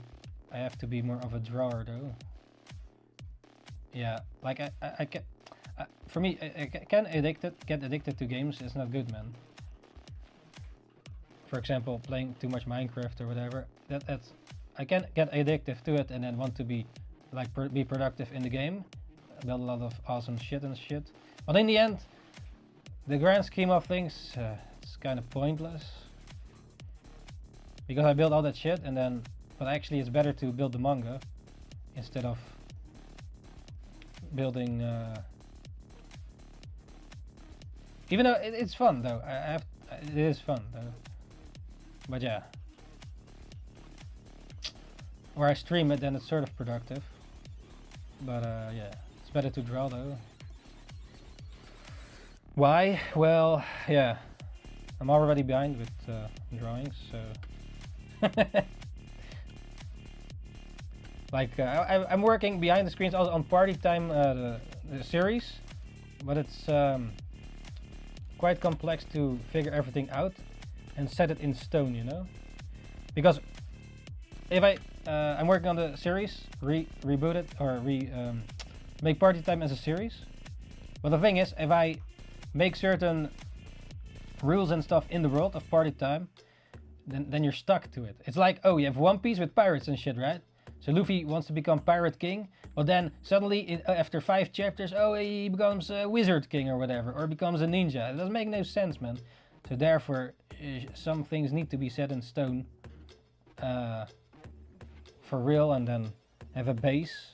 have to be more of a drawer though. Yeah, like I can, for me, I can get addicted to games. It's not good, man. For example, playing too much Minecraft or whatever. That's I can get addictive to it and then want to be like be productive in the game, build a lot of awesome shit and shit. But in the end, the grand scheme of things, it's kind of pointless. Because I built all that shit and then, but actually it's better to build the manga instead of building. Even though it's fun though, it is fun though. But yeah, or I stream it, then it's sort of productive. But yeah, it's better to draw though. Why? Well, yeah, I'm already behind with drawings, so. Like I'm working behind the screens also on Party Time, the series, but it's quite complex to figure everything out and set it in stone, you know. Because if I'm working on the series, reboot it or make Party Time as a series. But the thing is, if I make certain rules and stuff in the world of Party Time, then you're stuck to it. It's like, oh, you have One Piece with pirates and shit, right? So Luffy wants to become Pirate King, but then suddenly after 5 chapters, oh, he becomes a Wizard King or whatever, or becomes a ninja. It doesn't make no sense, man. So therefore, some things need to be set in stone for real, and then have a base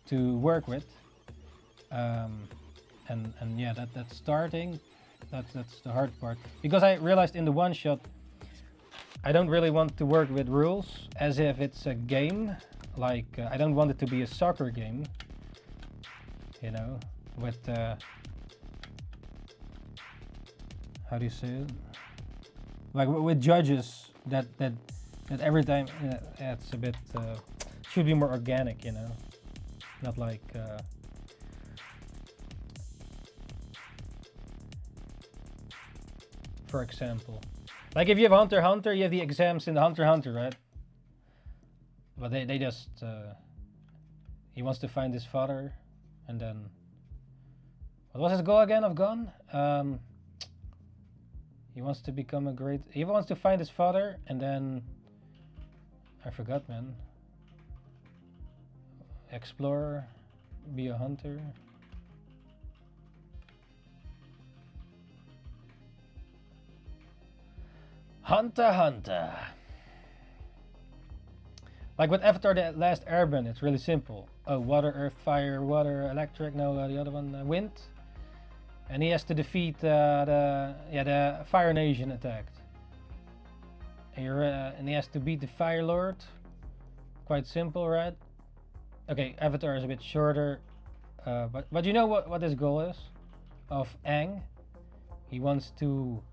to work with. And yeah, that's starting. That's the hard part, because I realized in the one shot, I don't really want to work with rules as if it's a game. Like I don't want it to be a soccer game, you know, with how do you say it? Like with judges that every time it's a bit should be more organic, you know, not like for example. Like if you have Hunter x Hunter, you have the exams in the Hunter x Hunter, right? But they just he wants to find his father, and then what was his goal again of Gon? He wants to become a great. He wants to find his father, and then I forgot, man. Explorer, be a hunter. Hunter x Hunter. Like with Avatar The Last Airbender, it's really simple. Oh, water, earth, fire, water, electric, no, the other one, wind. And he has to defeat the Fire Nation attacked. And he has to beat the Fire Lord. Quite simple, right? Okay, Avatar is a bit shorter. But you know what his goal is? Of Aang. He wants to...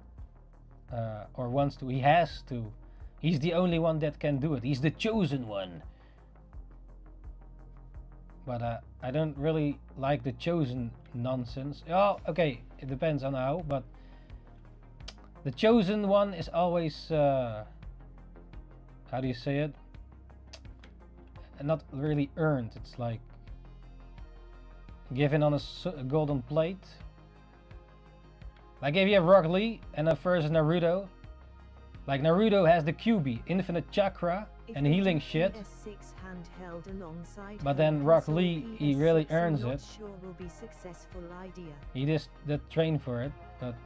he has to. He's the only one that can do it. He's the chosen one. But I don't really like the chosen nonsense. Oh, okay, it depends on how, but the chosen one is always, how do you say it? Not really earned. It's like given on a golden plate. Like if you have Rock Lee and then first Naruto. Like Naruto has the QB, infinite chakra and healing shit. But then Rock Lee, he really earns it. Sure will be successful idea. He just trained for it, but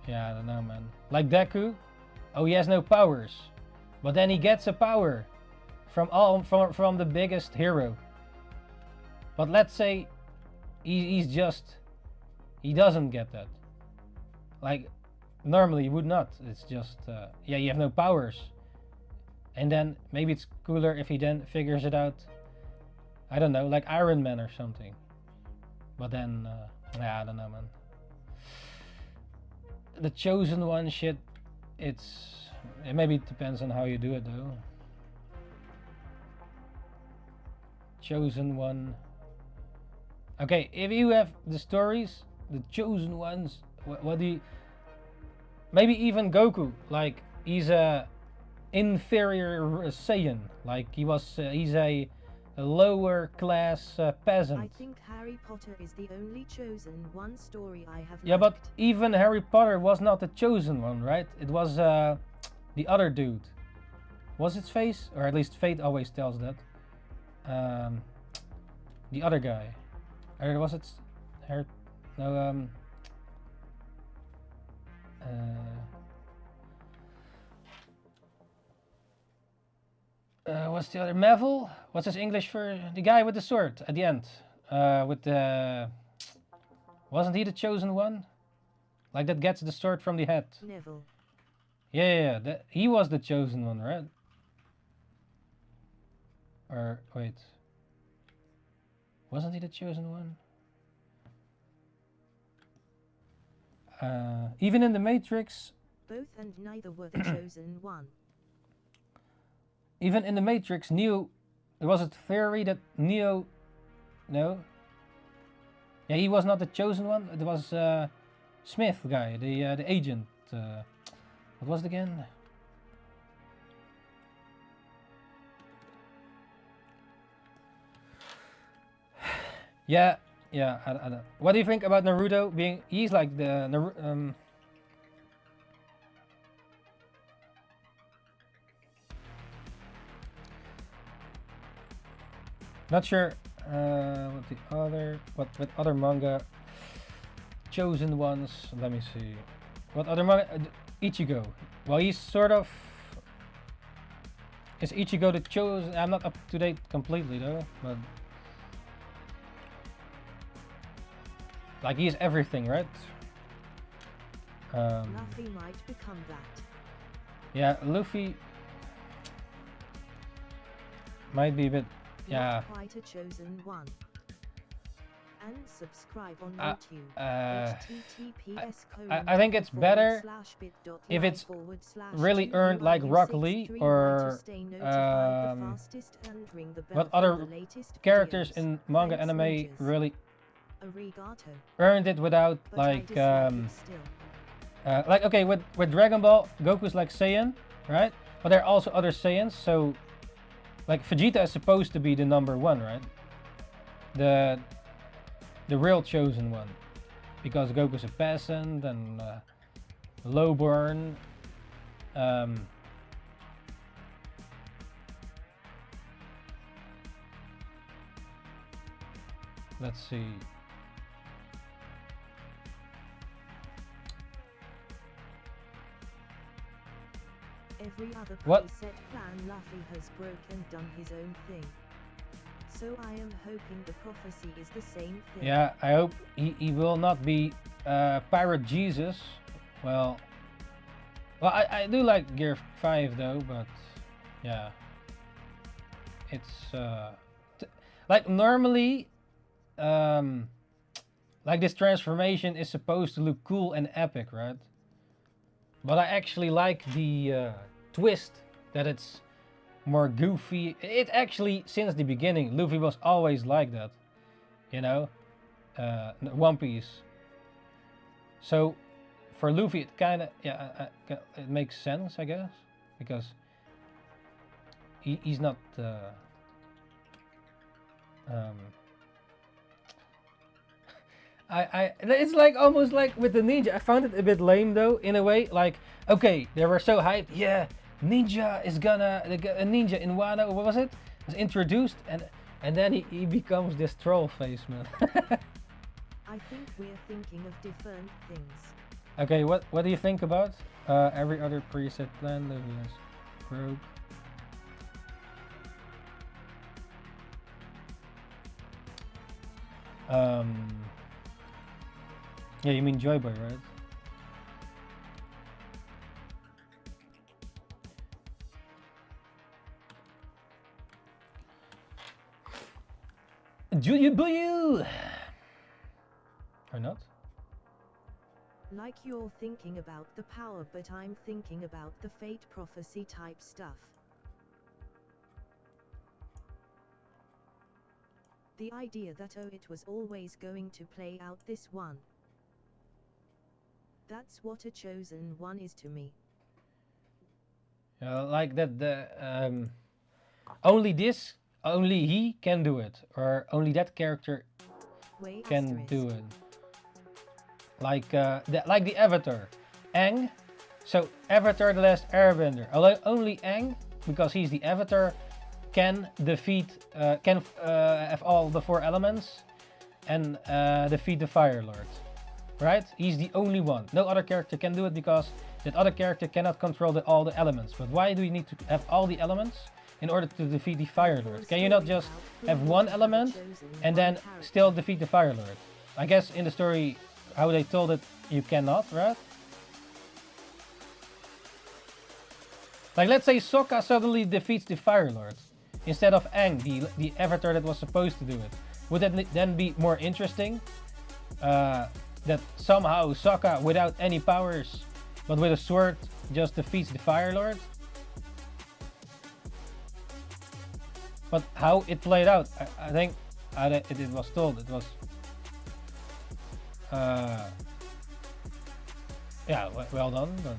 yeah, I don't know, man. Like Deku, oh, he has no powers, but then he gets a power from the biggest hero. But let's say he's just he doesn't get that. Like, normally you would not. It's just, yeah, you have no powers. And then maybe it's cooler if he then figures it out, I don't know, like Iron Man or something. But then, yeah, I don't know, man. The Chosen One shit, it maybe depends on how you do it though. Chosen One. Okay, if you have the stories, the Chosen Ones, what do you... Maybe even Goku, like he's a inferior Saiyan, like he's a lower class peasant. I think Harry Potter is the only Chosen One story I have Yeah, liked. but even Harry Potter was not the Chosen One, right? It was the other dude. Was it Face? Or at least Fate always tells that. The other guy. Or was it Harry? No, what's the other? Neville? What's his English for the guy with the sword at the end? With the... Wasn't he the Chosen One? Like that gets the sword from the head. Neville. Yeah, he was the Chosen One, right? Or wait, wasn't he the Chosen One? Even in the Matrix. Both and neither were the Chosen One. Even in the Matrix, Neo. Was it theory that Neo? No. Yeah, he was not the Chosen One. It was Smith guy, the agent. What was it again? Yeah. I don't. What do you think about Naruto being? He's like the Not sure what other manga Chosen Ones. Let me see. What other manga? Ichigo. Well, he's sort of. Is Ichigo the Chosen? I'm not up to date completely though, but like he's everything, right? Luffy might become that. Yeah, Luffy might be a bit. Yeah. Not quite a Chosen One. And subscribe on YouTube. I think it's better if it's really earned like Rock Lee or what other characters in manga anime really earned it without like okay, with Dragon Ball, Goku's like Saiyan, right? But there are also other Saiyans, so like Vegeta is supposed to be the #1, right? The real Chosen One, because Goku's a peasant and lowborn. Let's see. Every other What? preset plan Luffy has broken, done his own thing. So I am hoping the prophecy is the same thing. Yeah, I hope he will not be Pirate Jesus. Well, I do like Gear 5 though, but yeah. It's like normally like this transformation is supposed to look cool and epic, right? But I actually like the twist that it's more goofy. It actually, since the beginning, Luffy was always like that, you know, One Piece. So for Luffy, it kind of, yeah, it makes sense, I guess, because he's not it's like almost like with the ninja. I found it a bit lame though, in a way. Like, okay, they were so hyped. Yeah, ninja is gonna a ninja in Wano. What was it? Was introduced, and then he becomes this troll face, man. I think we're thinking of different things. Okay, what do you think about every other preset plan? Luffy is broke. Yeah, you mean Joy Boy, right? Joy Boy! Or not? Like you're thinking about the power, but I'm thinking about the fate prophecy type stuff. The idea that oh, it was always going to play out this one. That's what a chosen one is to me. Like that only he can do it, or only that character Way can asterisk. do it. Like the Avatar, Aang. So Avatar: The Last Airbender. Only Aang, because he's the Avatar, can defeat, have all the 4 elements, and defeat the Fire Lord. Right? He's the only one. No other character can do it because that other character cannot control all the elements. But why do we need to have all the elements in order to defeat the Fire Lord? Can you not just have one element and then still defeat the Fire Lord? I guess in the story, how they told it, you cannot, right? Like, let's say Sokka suddenly defeats the Fire Lord instead of Aang, the Avatar that was supposed to do it. Would that then be more interesting? That somehow Sokka, without any powers, but with a sword, just defeats the Fire Lord? But how it played out, I think it was told, it was... yeah, well done, but...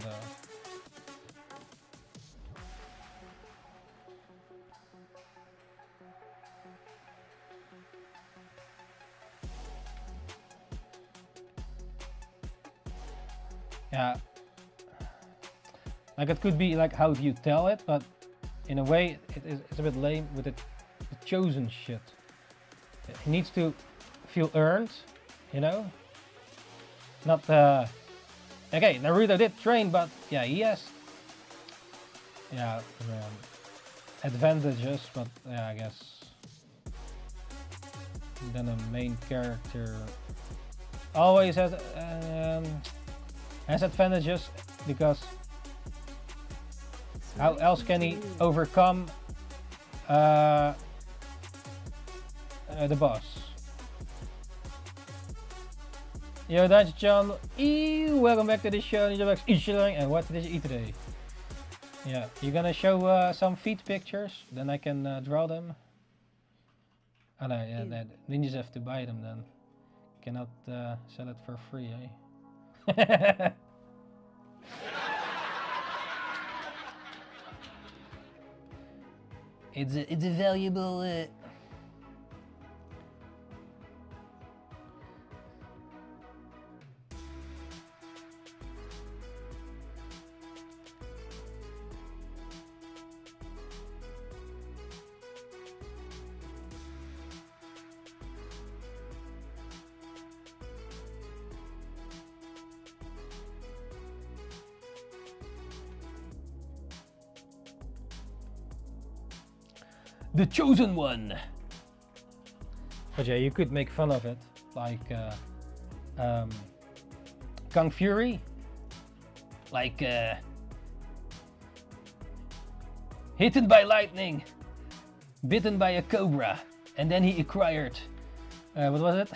yeah, like it could be like how do you tell it, but in a way it's a bit lame with the chosen shit. It needs to feel earned, you know? Not okay, Naruto did train, but yeah, he has advantages, but yeah, I guess then a main character always has advantages, because how else can he overcome the boss? Yo, that's John. Welcome back to the show, NINJABOX ishhh. And what did you eat today? Yeah, you're gonna show some feet pictures, then I can draw them. Oh no, yeah, ninjas have to buy them then. Cannot sell it for free, eh? It's a valuable. The chosen one. But yeah, you could make fun of it, like Kung Fury, like hidden by lightning, bitten by a cobra, and then he acquired what was it?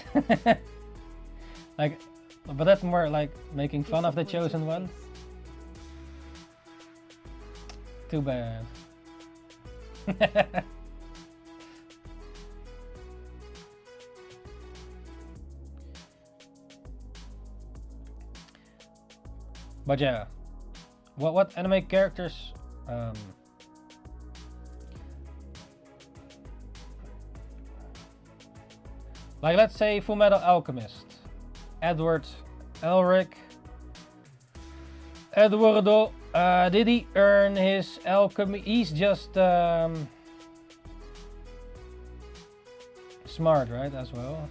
Like, but that's more like making fun of the chosen one. Too bad. But yeah, what anime characters like, let's say Fullmetal Alchemist, Edward Elric, Eduardo, did he earn his alchemy? He's just smart, right, as well.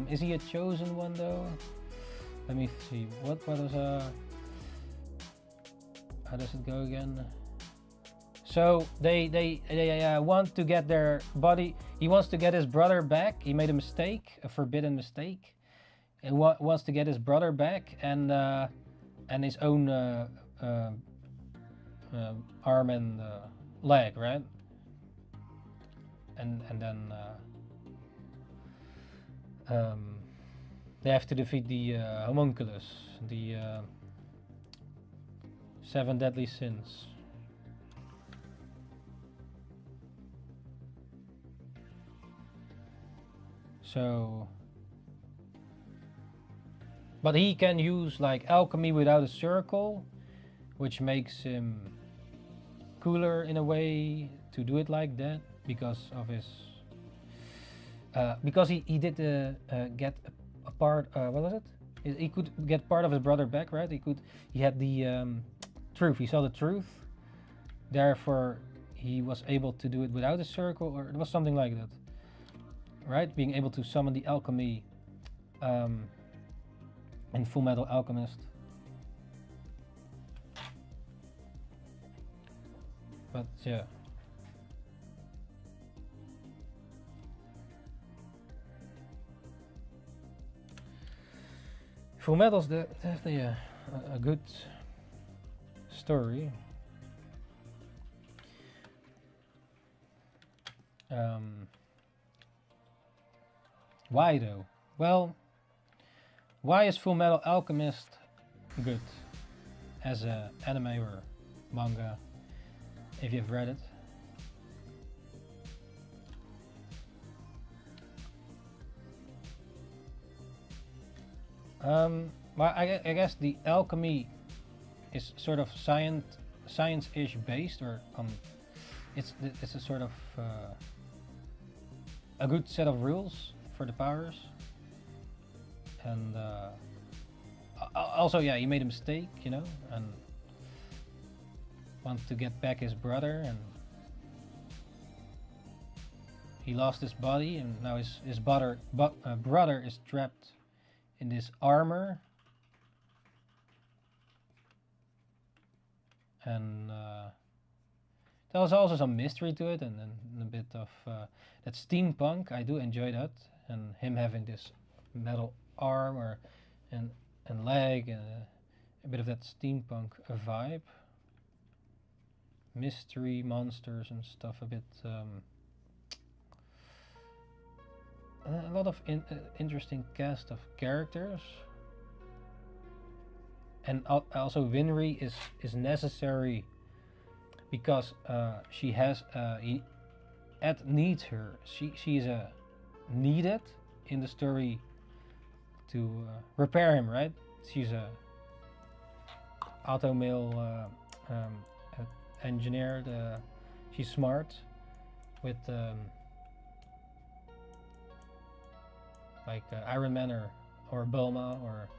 Is he a chosen one though? Let me see. What is how does it go again? So they want to get their body. he wants to get his brother back. He made a mistake, a forbidden mistake. He wants to get his brother back and his own arm and leg, right? And then they have to defeat the homunculus, the 7 deadly sins. So, but he can use like alchemy without a circle, which makes him cooler in a way to do it like that because of his because he did get a part, what was it? He could get part of his brother back, right? He had the truth. He saw the truth. Therefore, he was able to do it without a circle, or it was something like that, right? Being able to summon the alchemy in Full Metal Alchemist. But yeah. Full Metal's definitely a good story. Why though? Well, why is Full Metal Alchemist good as an anime or manga, if you've read it? Well, I guess the alchemy is sort of science-ish based, or it's a sort of a good set of rules for the powers, and also, yeah, he made a mistake, you know, and wanted to get back his brother, and he lost his body, and now his brother is trapped in this armor, and there was also some mystery to it, and a bit of that steampunk. I do enjoy that, and him having this metal arm and leg, and a bit of that steampunk vibe, mystery, monsters and stuff. A bit a lot of interesting cast of characters, and also Winry is necessary because she has Ed needs her. She's needed in the story to repair him, right? She's a auto mill engineer. She's smart with like Iron Man or Bulma, or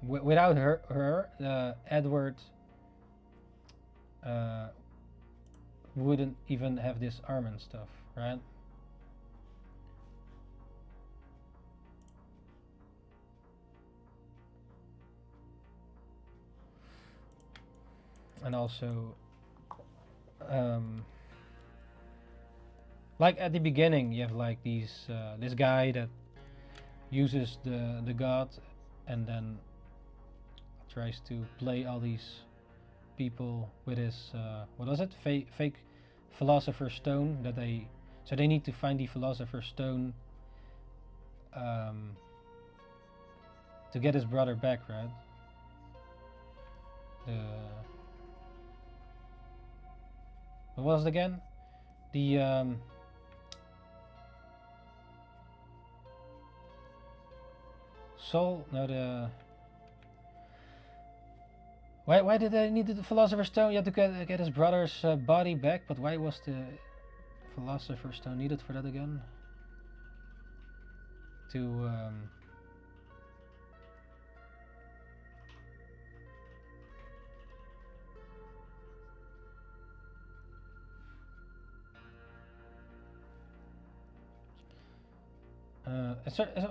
without her Edward wouldn't even have this arm and stuff, right? And also like at the beginning, you have like these this guy that uses the god and then tries to play all these people with his what was it, fake philosopher's stone that they need to find the philosopher's stone to get his brother back, right? What was it again? The soul? No, the why did they need the philosopher's stone? You had to get his brother's body back, but why was the philosopher's stone needed for that again? To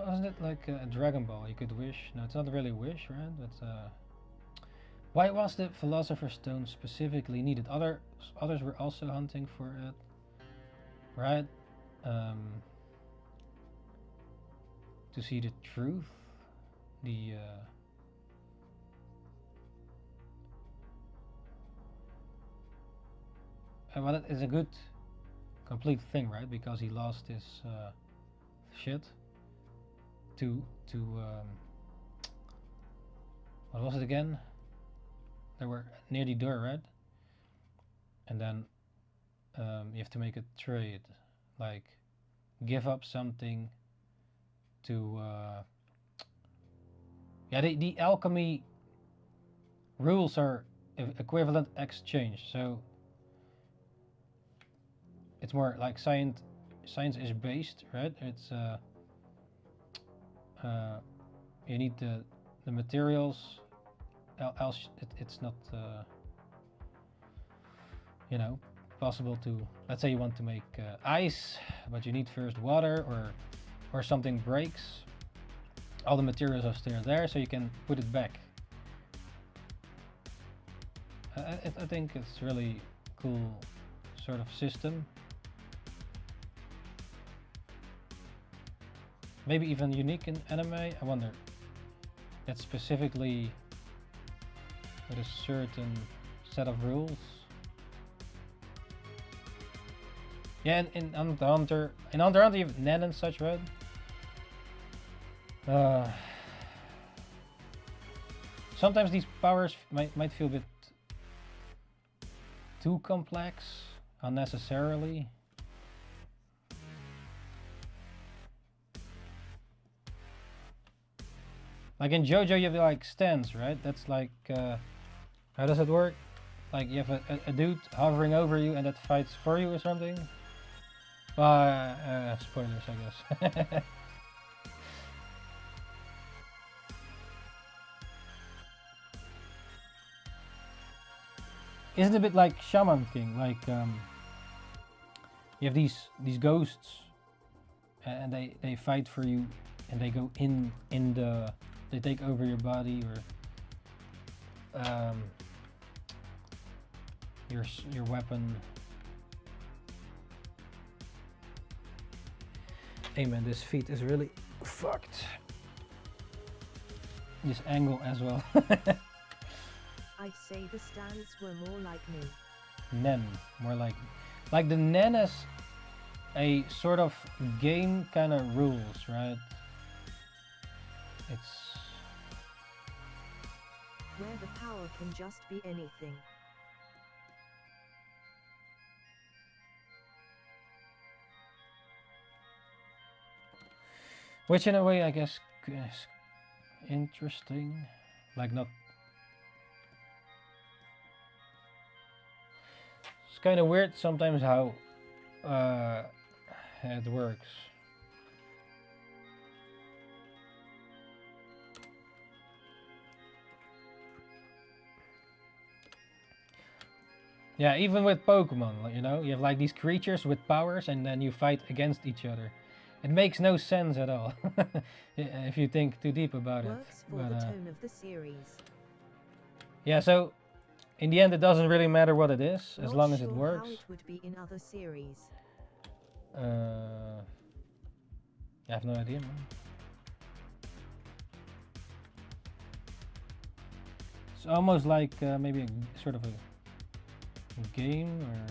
wasn't it like a Dragon Ball? You could wish. No, it's not really wish, right? It's Why was the Philosopher's Stone specifically needed? Others were also hunting for it, right? To see the truth, well, it is a good complete thing, right? Because he lost his shit to what was it again? They were near the door, right? And then you have to make a trade, like give up something to yeah, the alchemy rules are equivalent exchange, so it's more like science is based, right? It's you need the materials, else it's not you know, possible to, let's say you want to make ice, but you need first water, or something breaks, all the materials are still there, so you can put it back. I think it's really cool sort of system. Maybe even unique in anime, I wonder. That's specifically with a certain set of rules. Yeah, in Hunter x Hunter you have Nen and such, right? Sometimes these powers might feel a bit too complex, unnecessarily. Like in JoJo you have like stands, right? That's like, how does it work? Like you have a dude hovering over you and that fights for you or something? Spoilers, I guess. Isn't it a bit like Shaman King? Like you have these ghosts, and they fight for you, and they go in the, they take over your body, or your weapon. Hey man, this feet is really fucked. This angle as well. I'd say the stands were more like me. Nen, more like the Nen is a sort of game kind of rules, right? It's where the power can just be anything. Which in a way I guess is interesting, like not. It's kind of weird sometimes how it works. Yeah, even with Pokemon, you know, you have like these creatures with powers and then you fight against each other. It makes no sense at all if you think too deep about Works it. for the tone of the series. Yeah, so in the end it doesn't really matter what it is, as long as it works. How it would be in other series. I have no idea, man. It's almost like maybe a sort of a game, or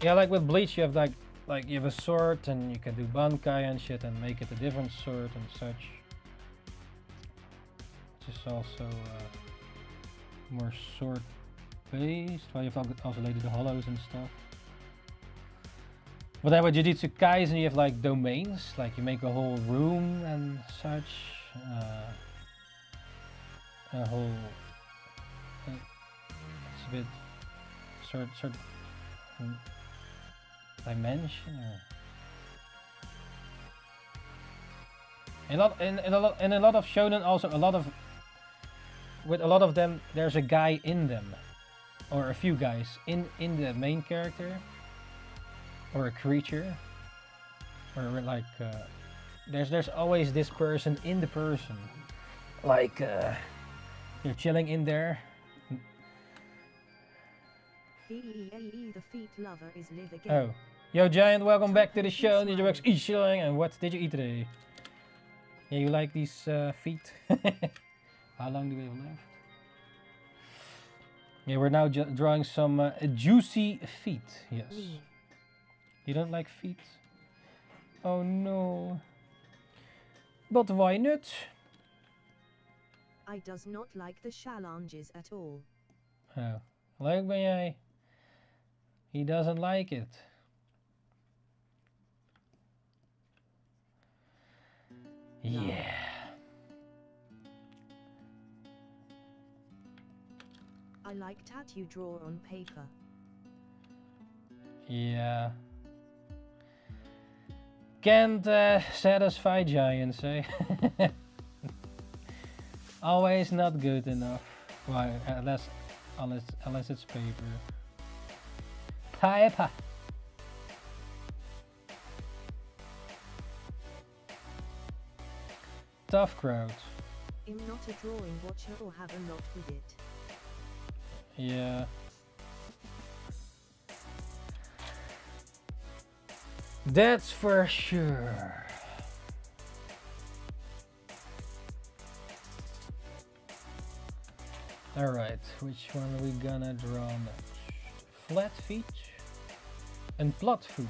yeah, like with Bleach you have like you have a sword and you can do Bankai and shit and make it a different sword and such. Which is also more sword based, while you've also laid the hollows and stuff. But then with Jujutsu Kaisen you have like domains, like you make a whole room and such. A whole it's a bit sort dimension, or in a lot of shonen also with a lot of them there's a guy in them, or a few guys in the main character, or a creature. or like there's always this person in the person, like you're chilling in there. The feet lover is live again. Oh, yo Giant, welcome back to the show. NINJABOX ishhh, and what did you eat today? Yeah, you like these feet? How long do we have left? Yeah, we're now drawing some juicy feet. Yes. You don't like feet? Oh no. But why not? I does not like the challenges at all. Oh, leuk ben jij? He doesn't like it. Yeah. I like tattoo draw on paper. Yeah. Can't satisfy giants, eh? Always not good enough. Well, unless it's paper. Paper. Tough crowd. I'm not a drawing watcher or have a lot with it. Yeah. That's for sure. Alright, which one are we gonna draw next? Flat feet and plat foot.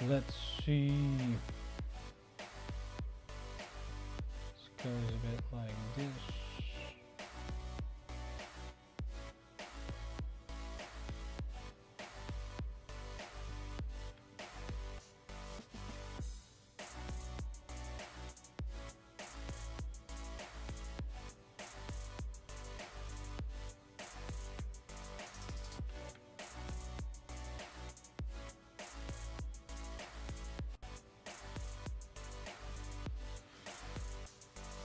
Let's see. This goes a bit like this.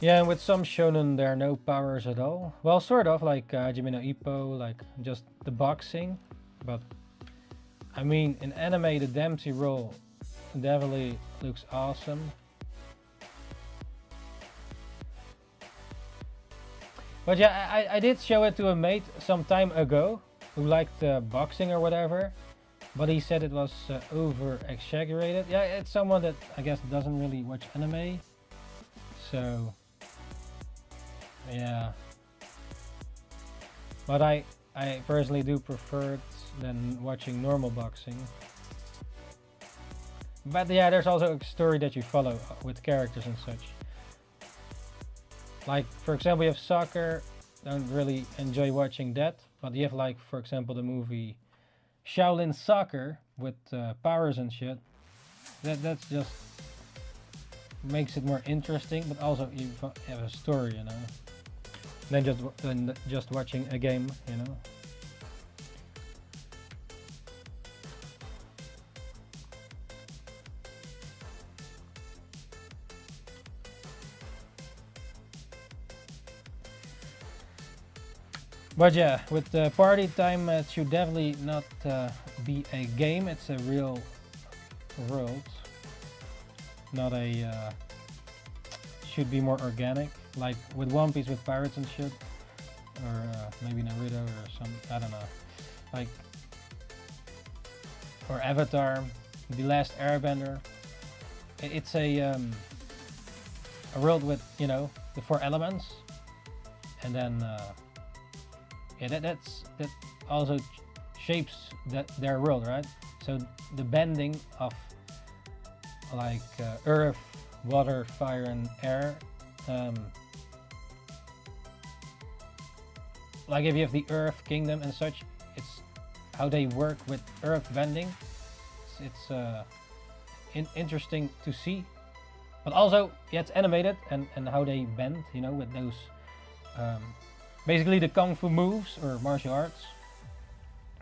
Yeah, and with some shonen there are no powers at all. Well, sort of, like Hajime no Ippo, like just the boxing. But, I mean, in anime the Dempsey role definitely looks awesome. But yeah, I did show it to a mate some time ago who liked boxing or whatever. But he said it was over-exaggerated. Yeah, it's someone that I guess doesn't really watch anime. So... yeah, but I personally do prefer it than watching normal boxing. But yeah, there's also a story that you follow with characters and such. Like, for example, you have soccer. Don't really enjoy watching that, but you have, like, for example, the movie Shaolin Soccer with powers and shit. That's just makes it more interesting, but also you have a story, you know. Than just watching a game, you know. But yeah, with the party time, it should definitely not be a game. It's a real world, not a. Should be more organic. Like with One Piece with pirates and shit, or maybe Naruto or some, I don't know, like, or Avatar, The Last Airbender. It's a world with, you know, the 4 elements, and then yeah, that also shapes their world, right? So the bending of like earth, water, fire, and air. Like if you have the Earth Kingdom and such, it's how they work with Earth bending. It's interesting to see, but also yeah, it's animated and how they bend, you know, with those basically the kung fu moves or martial arts.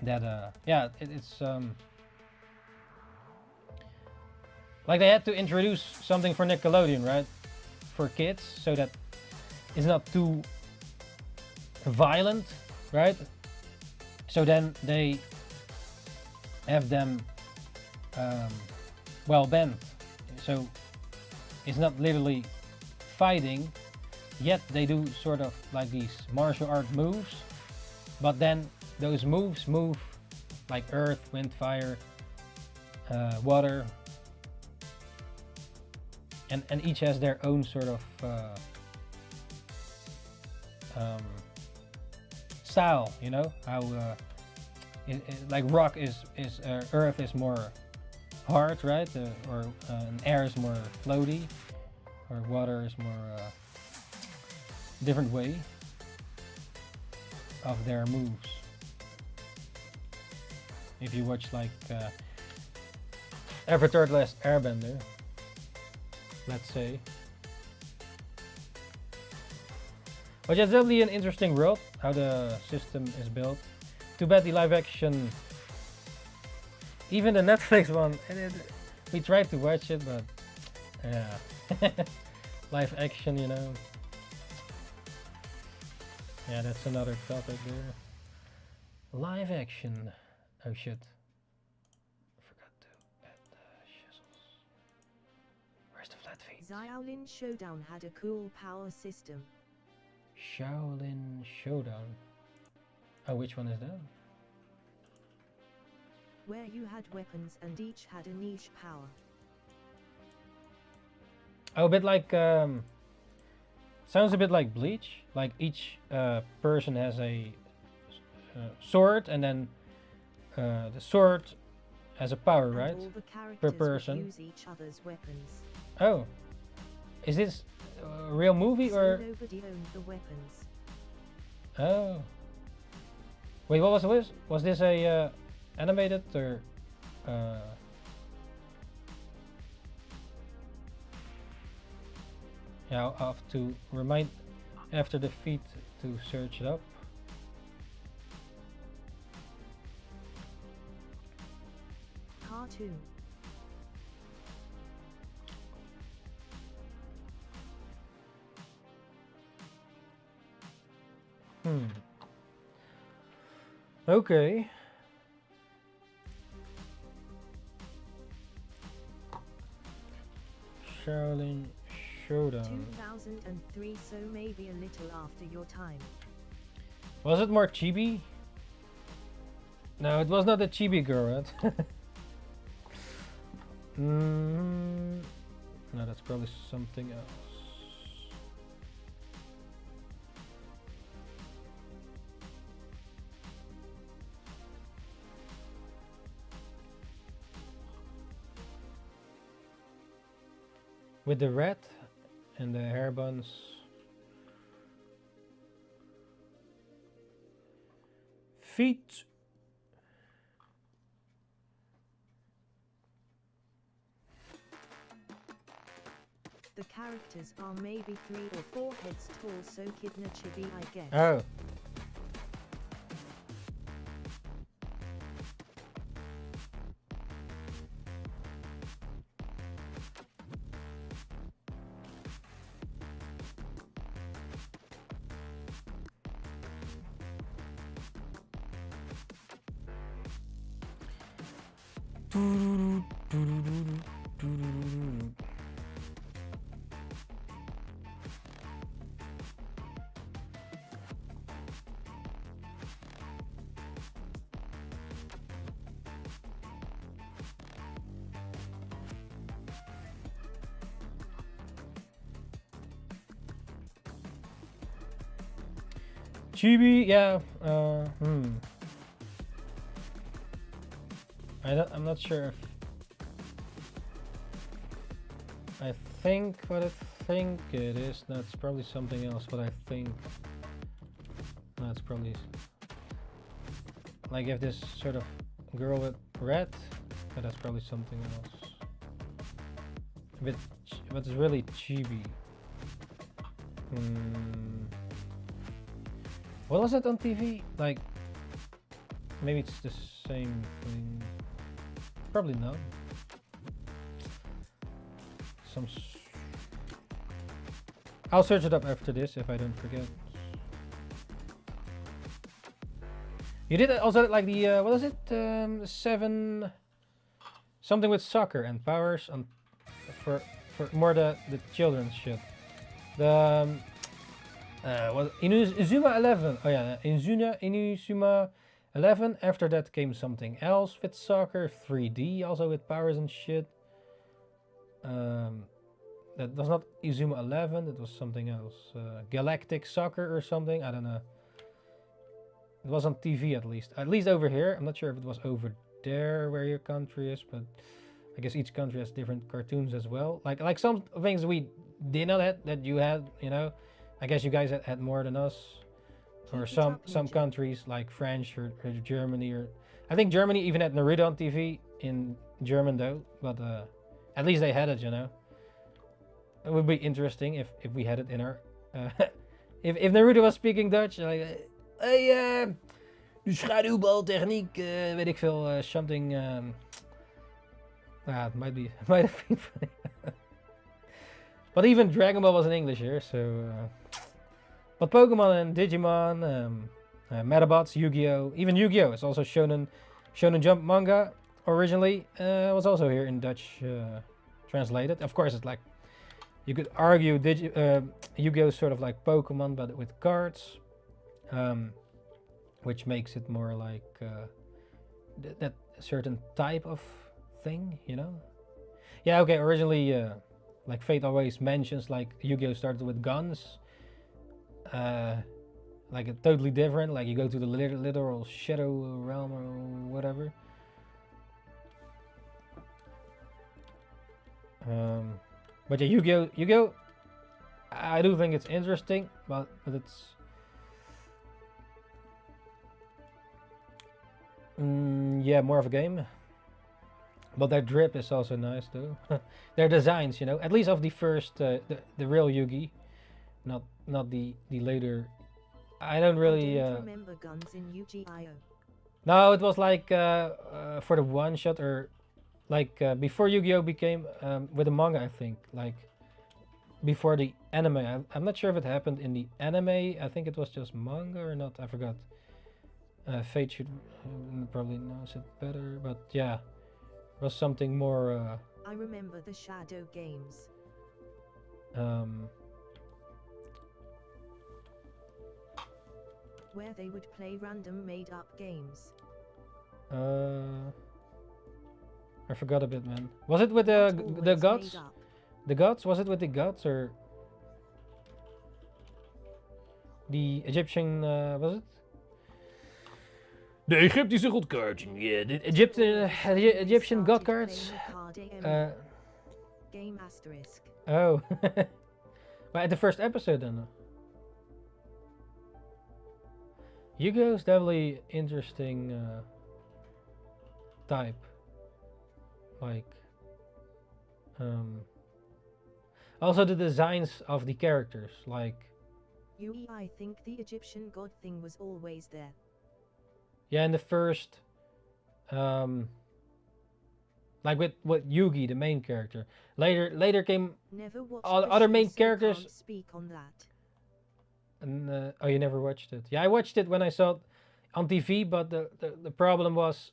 That yeah, it's Like they had to introduce something for Nickelodeon, right? For kids, so that it's not too violent, right? So then they have them well bent. So it's not literally fighting, yet they do sort of like these martial art moves, but then those moves move like earth, wind, fire, water, and each has their own sort of style, you know, how like rock is earth is more hard, right? Or air is more floaty, or water is more different way of their moves. If you watch like Avatar: The Last Airbender, let's say. But yeah, it's definitely an interesting world, how the system is built. Too bad the live action, even the Netflix one, we tried to watch it, but yeah. Live action, you know. Yeah, that's another topic there. Live action. Oh shit. Forgot to add the chisels. Where's the flat feet? Xiaolin Showdown had a cool power system. Shaolin Showdown. Oh, which one is that? Where you had weapons and each had a niche power. Oh, a bit like sounds a bit like Bleach. Like each person has a sword, and then the sword has a power, right? All the characters Per person. would use each other's weapons. Oh, is this a real movie So or? nobody owned the weapons. Oh. Wait, what was this? Was this a animated or? Yeah, I'll have to remind after the feed to search it up. Cartoon. Okay. Shaolin Showdown. 2003, so maybe a little after your time. Was it more chibi? No, it was not a chibi girl, right? No, that's probably something else. With the red and the hair buns. Feet. The characters are maybe 3 or 4 heads tall, so Kidna Chibi, I guess. Oh. Chibi, yeah. I'm not sure if I think what I think it is. That's probably something else. But I think that's probably like if this sort of girl with red, but that's probably something else. But it's really chibi. What was it on TV? Like, maybe it's the same thing. Probably not. I'll search it up after this if I don't forget. You did also like the what is it? 7 something with soccer and powers on for more the children's shit. The what Inuzuma 11. Oh yeah, Inuzuma 11. After that came something else with soccer, 3D also with powers and shit. That was not Inuzuma 11. It was something else. Galactic Soccer or something. I don't know. It was on TV at least over here. I'm not sure if it was over there where your country is, but I guess each country has different cartoons as well. Like some things we did not have that you had, you know. I guess you guys had more than us, or some countries like French or Germany, or I think Germany even had Naruto on TV in German though. But at least they had it, you know. It would be interesting if we had it in our if Naruto was speaking Dutch, like. Hey, de schaduwbaltechniek, weet ik veel, something. It might have been funny. But even Dragon Ball was in English here, so. But Pokemon and Digimon, Metabots, Yu-Gi-Oh, even Yu-Gi-Oh is also Shonen Jump manga originally. Was also here in Dutch, translated. Of course, it's like you could argue Yu-Gi-Oh is sort of like Pokemon, but with cards. Which makes it more like that certain type of thing, you know? Yeah, okay, originally, like Fate always mentions, like Yu-Gi-Oh started with guns. Like it's totally different, like you go to the literal shadow realm or whatever. But yeah, Yu-Gi-Oh, I do think it's interesting, but it's... yeah, more of a game. But their drip is also nice too. Their designs, you know, at least of the first, the real Yugi, not the later. I don't really. I don't remember guns in Yu-Gi-Oh. No, it was like for the one shot or like before Yu-Gi-Oh became with the manga, I think, like before the anime. I'm not sure if it happened in the anime. I think it was just manga or not. I forgot. Fate should probably knows it better, but yeah, it was something more. I remember the Shadow games. Where they would play random made-up games. I forgot a bit, man. Was it with the gods? The gods? Was it with the gods or the Egyptian? Was it? De Egyptische godkaarten, yeah. The Egyptian god cards. Game asterisk. Oh. But at the first episode then. Yu-Gi-Oh is definitely interesting type. Like also the designs of the characters, like I think the Egyptian god thing was always there. Yeah, in the first, like with Yugi, the main character. Later came all other main characters. Can't speak on that. And oh, you never watched it? Yeah, I watched it when I saw it on TV, but the problem was,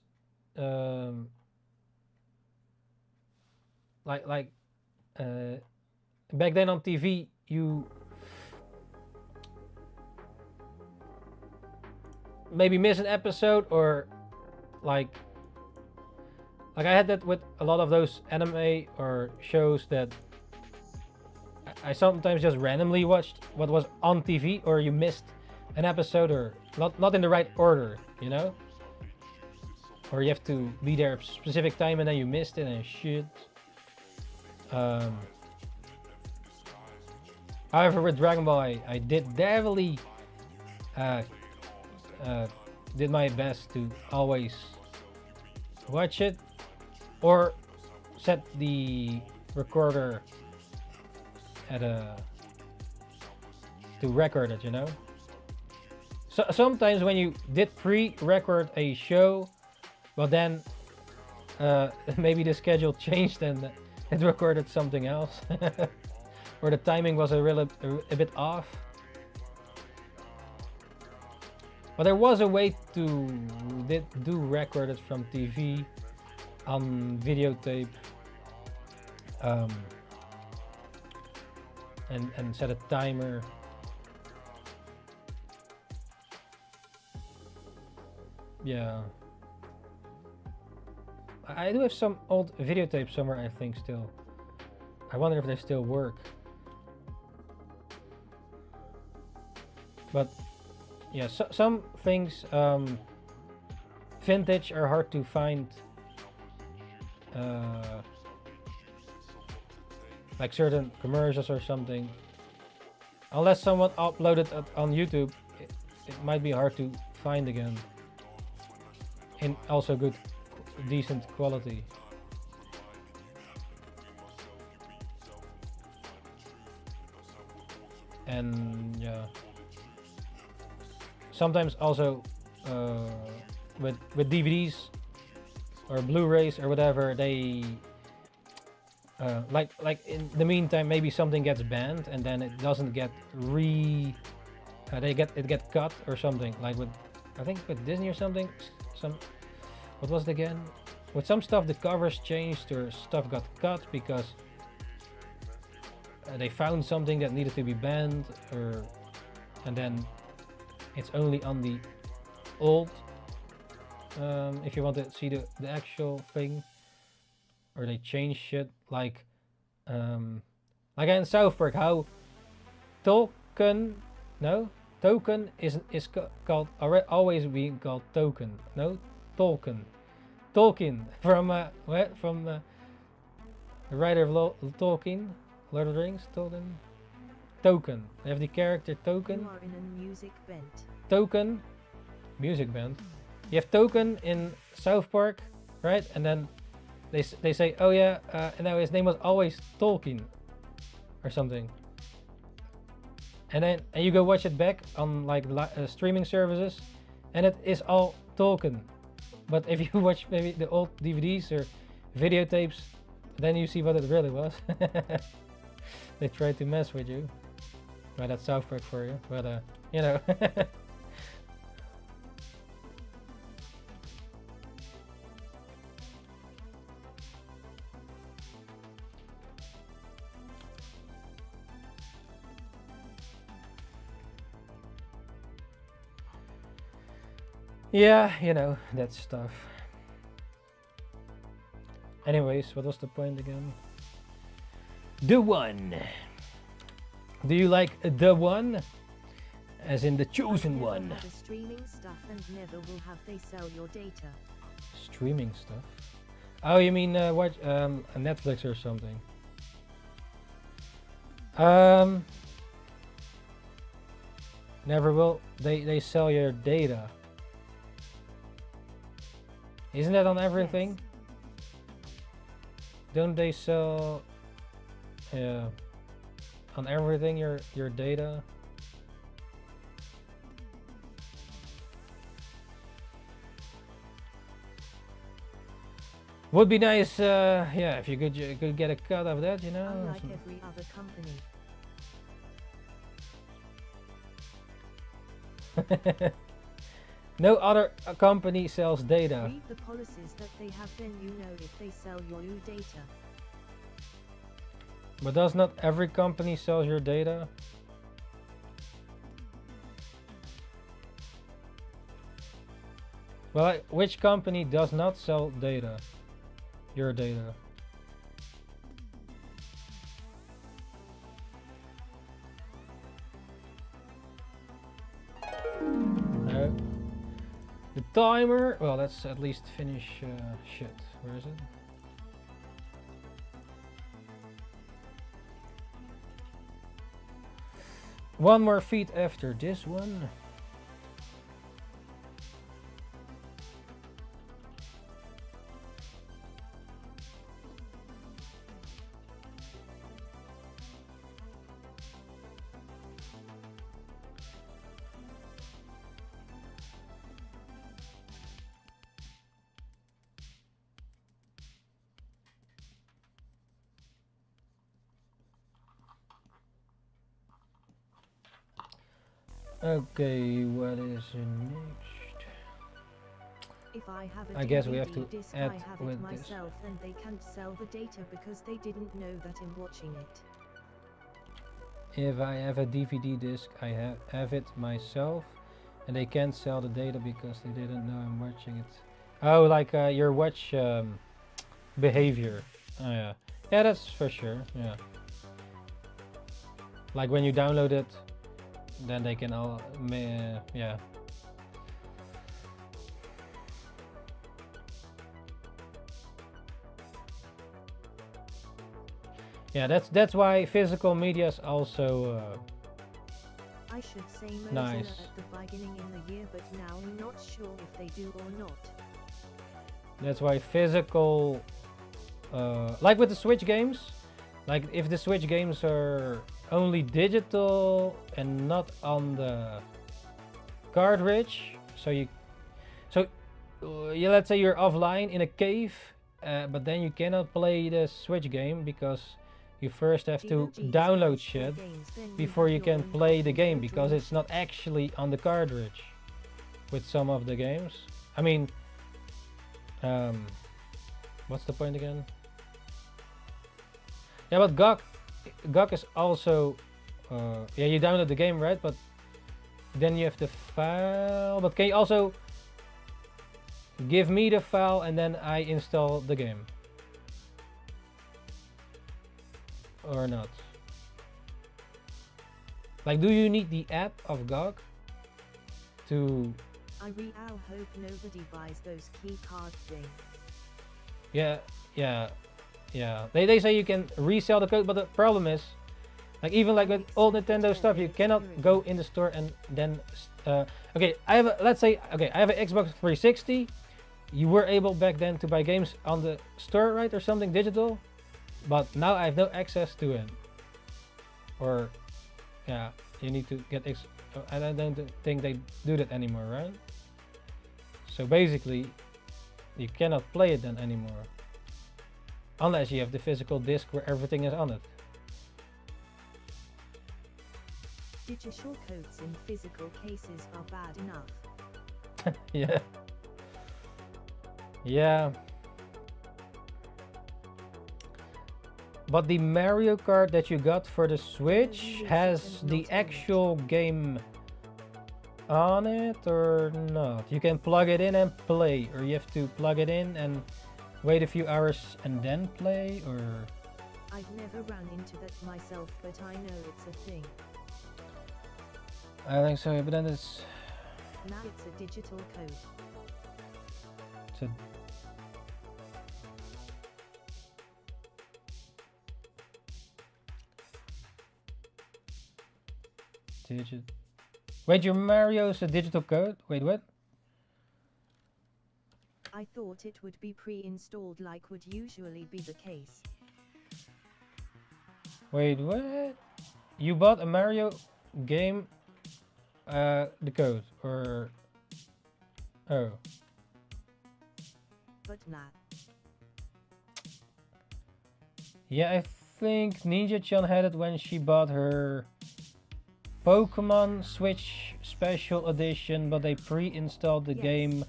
like back then on TV you maybe miss an episode, or like I had that with a lot of those anime or shows that I sometimes just randomly watched what was on TV, or you missed an episode, or not in the right order, you know, or you have to be there at a specific time and then you missed it and shit. However, with Dragon Ball I did definitely did my best to always watch it or set the recorder at to record it, you know. So sometimes when you did pre-record a show, well then maybe the schedule changed and it recorded something else. Or the timing was a bit off. But there was a way to do record it from TV on videotape. And set a timer. Yeah. I do have some old videotapes somewhere, I think, still. I wonder if they still work. But yeah, some things vintage are hard to find. Like certain commercials or something. Unless someone uploaded it on YouTube, it might be hard to find again. In also good, decent quality. And yeah, sometimes also with DVDs or Blu-rays or whatever, they like in the meantime maybe something gets banned and then it doesn't get it get cut or something, like with I think with Disney or something. What was it again? With some stuff the covers changed or stuff got cut because they found something that needed to be banned, and then it's only on the old if you want to see the actual thing, or they change shit like in South Park how token is called always being called token. No, Tolkien from the writer of Tolkien, Lord of the Rings. Token. They have the character Token. You are in a music band. Token, music band. You have Token in South Park, right? And then they say, oh yeah, and now his name was always Tolkien, or something. And you go watch it back on like streaming services, and it is all Tolkien. But if you watch maybe the old DVDs or videotapes, then you see what it really was. They try to mess with you. Well, that's South Park for you, but you know. Yeah, you know, that stuff. Anyways, what was the point again? The One. Do you like The One? As in the chosen one. The streaming stuff and never will have they sell your data. Streaming stuff? Oh, you mean what? Netflix or something? Never will they sell your data. Isn't that on everything? Yes. Don't they sell on everything your data? Would be nice, yeah, if you could get a cut of that, you know. Unlike every other company. No other company sells data. Read the policies that they have, then you know if they sell your data. But does not every company sells your data? Well, which company does not sell data? Your data. No. The timer. Well, let's at least finish shit. Where is it? One more feed after this one. Okay, what is next? If I have a I guess we have DVD to disc, add I have with it this. myself, and they can't sell the data because they didn't know that I'm watching it. If I have a DVD disc, I have it myself, and they can't sell the data because they didn't know I'm watching it. Oh, like your watch behavior. Oh yeah, yeah, that's for sure. Yeah, like when you download it, then they can all yeah. Yeah, that's why physical media is also I should say Mozilla nice. at the beginning in the year, but now I'm not sure if they do or not. That's why physical, like with the Switch games, like if the Switch games are only digital and not on the cartridge, so yeah, let's say you're offline in a cave, but then you cannot play the Switch game because you first have to download shit before you can play the game because it's not actually on the cartridge with some of the games. I mean, what's the point again? Yeah, but GOG is also yeah, you download the game, right? But then you have the file. But can you also give me the file and then I install the game? Or not? Like, do you need the app of GOG to... I hope nobody buys those key card things. Yeah. They say you can resell the code, but the problem is, like even like with old Nintendo stuff, you cannot go in the store and then okay, I have let's say I have an Xbox 360. You were able back then to buy games on the store, right, or something digital, but now I have no access to it. Or yeah, you need to get I don't think they do that anymore, right? So basically you cannot play it then anymore unless you have the physical disc where everything is on it. Digital codes in physical cases are bad enough. Yeah. Yeah. But the Mario Kart that you got for the Switch has the actual game on it or not? You can plug it in and play, or you have to plug it in and wait a few hours and then play, or... I've never run into that myself, but I know it's a thing. I think so, but then it's... Now it's a digital code. It's a... Wait, your Mario is a digital code? Wait, what? I thought it would be pre-installed like would usually be the case. Wait, what? You bought a Mario game, the code, or... Oh. But nah. Yeah, I think Ninja-chan had it when she bought her Pokemon Switch Special Edition, but they pre-installed the game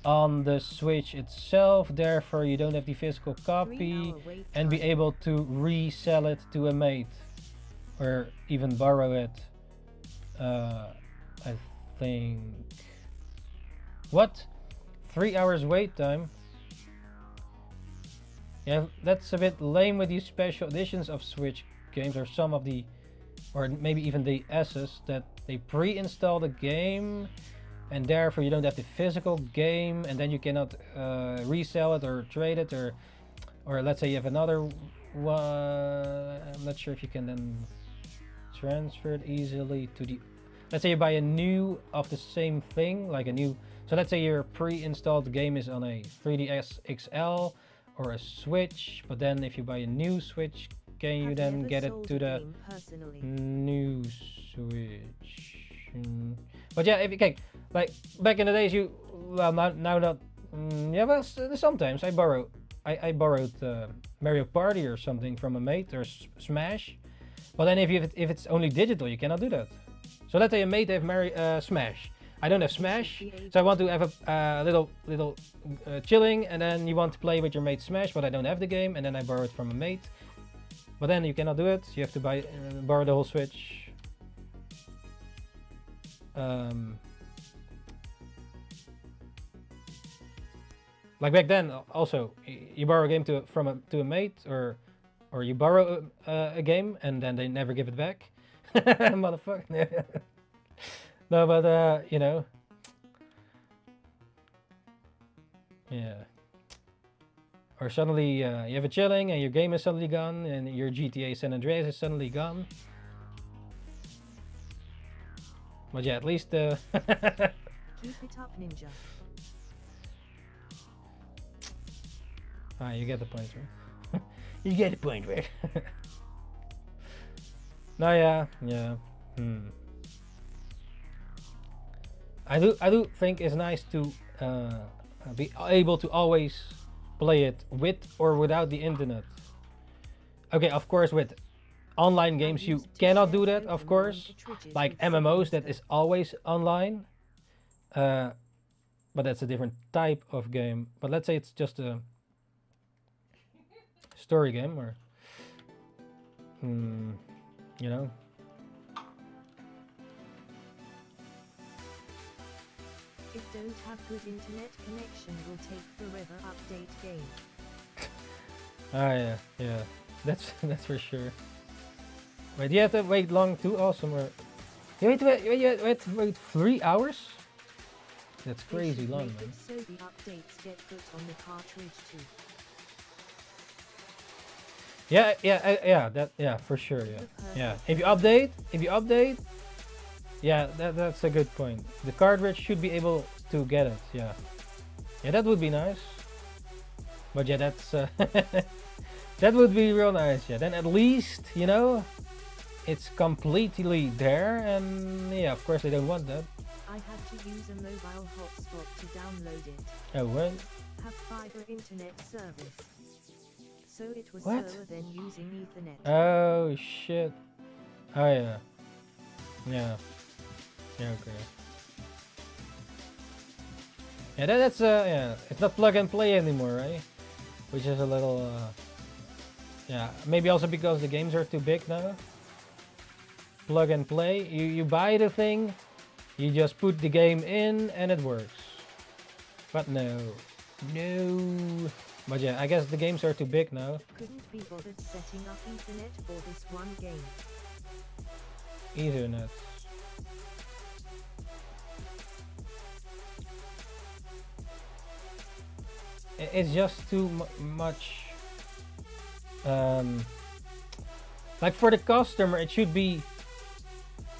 on the Switch itself, therefore you don't have the physical copy and be able to resell it to a mate or even borrow it. I think... What? 3 hours wait time? Yeah, that's a bit lame with these special editions of Switch games, or some of the, or maybe even the S's, that they pre-install the game and therefore you don't have the physical game, and then you cannot resell it or trade it, or let's say you have another one. I'm not sure if you can then transfer it easily to the, let's say you buy a new of the same thing, like a new, so let's say your pre-installed game is on a 3DS XL or a Switch, but then if you buy a new Switch, can you then get it to the new Switch? But yeah, if you can, like back in the days, you, well, now not, yeah, well, sometimes I borrowed Mario Party or something from a mate, or Smash, but then if it's only digital, you cannot do that. So let's say a mate have Smash. I don't have Smash, so I want to have a little chilling, and then you want to play with your mate Smash, but I don't have the game, and then I borrow it from a mate. But then you cannot do it. You have to borrow the whole Switch. Like back then, also you borrow a game to a mate, or you borrow a game and then they never give it back. Motherfucker. No, but you know, yeah. Or suddenly you have a chilling and your game is suddenly gone, and your GTA San Andreas is suddenly gone. But yeah, at least Keep it up, Ninja. Ah, you get the point, right? You get the point, right? No, yeah. I do think it's nice to be able to always play it with or without the internet. Okay, of course, with online games you cannot do that, of course. Like MMOs, that is always online. But that's a different type of game. But let's say it's just a story game, or you know. If don't have good internet connection, will take forever. Update game. Ah, yeah, that's for sure. Wait, you have to wait long too? Awesome. Or you wait 3 hours? That's crazy long, man. So the updates get put on the cartridge too. Yeah, for sure, yeah. If you update, yeah, that's a good point. The cartridge should be able to get it, yeah. Yeah, that would be nice. But yeah, that's that would be real nice, yeah. Then at least, you know, it's completely there, and yeah, of course they don't want that. I had to use a mobile hotspot to download it. Oh, what? Have fiber internet service. So it was What? slower than using Ethernet. Oh shit. Oh yeah. Yeah. Yeah, okay. Yeah, that's yeah, it's not plug and play anymore, right? Which is a little yeah, maybe also because the games are too big now. Plug and play. You buy the thing, you just put the game in and it works. But no. But yeah, I guess the games are too big now. Couldn't be bothered setting up Ethernet for this one game. Ethernet. It's just too much. Like for the customer, it should be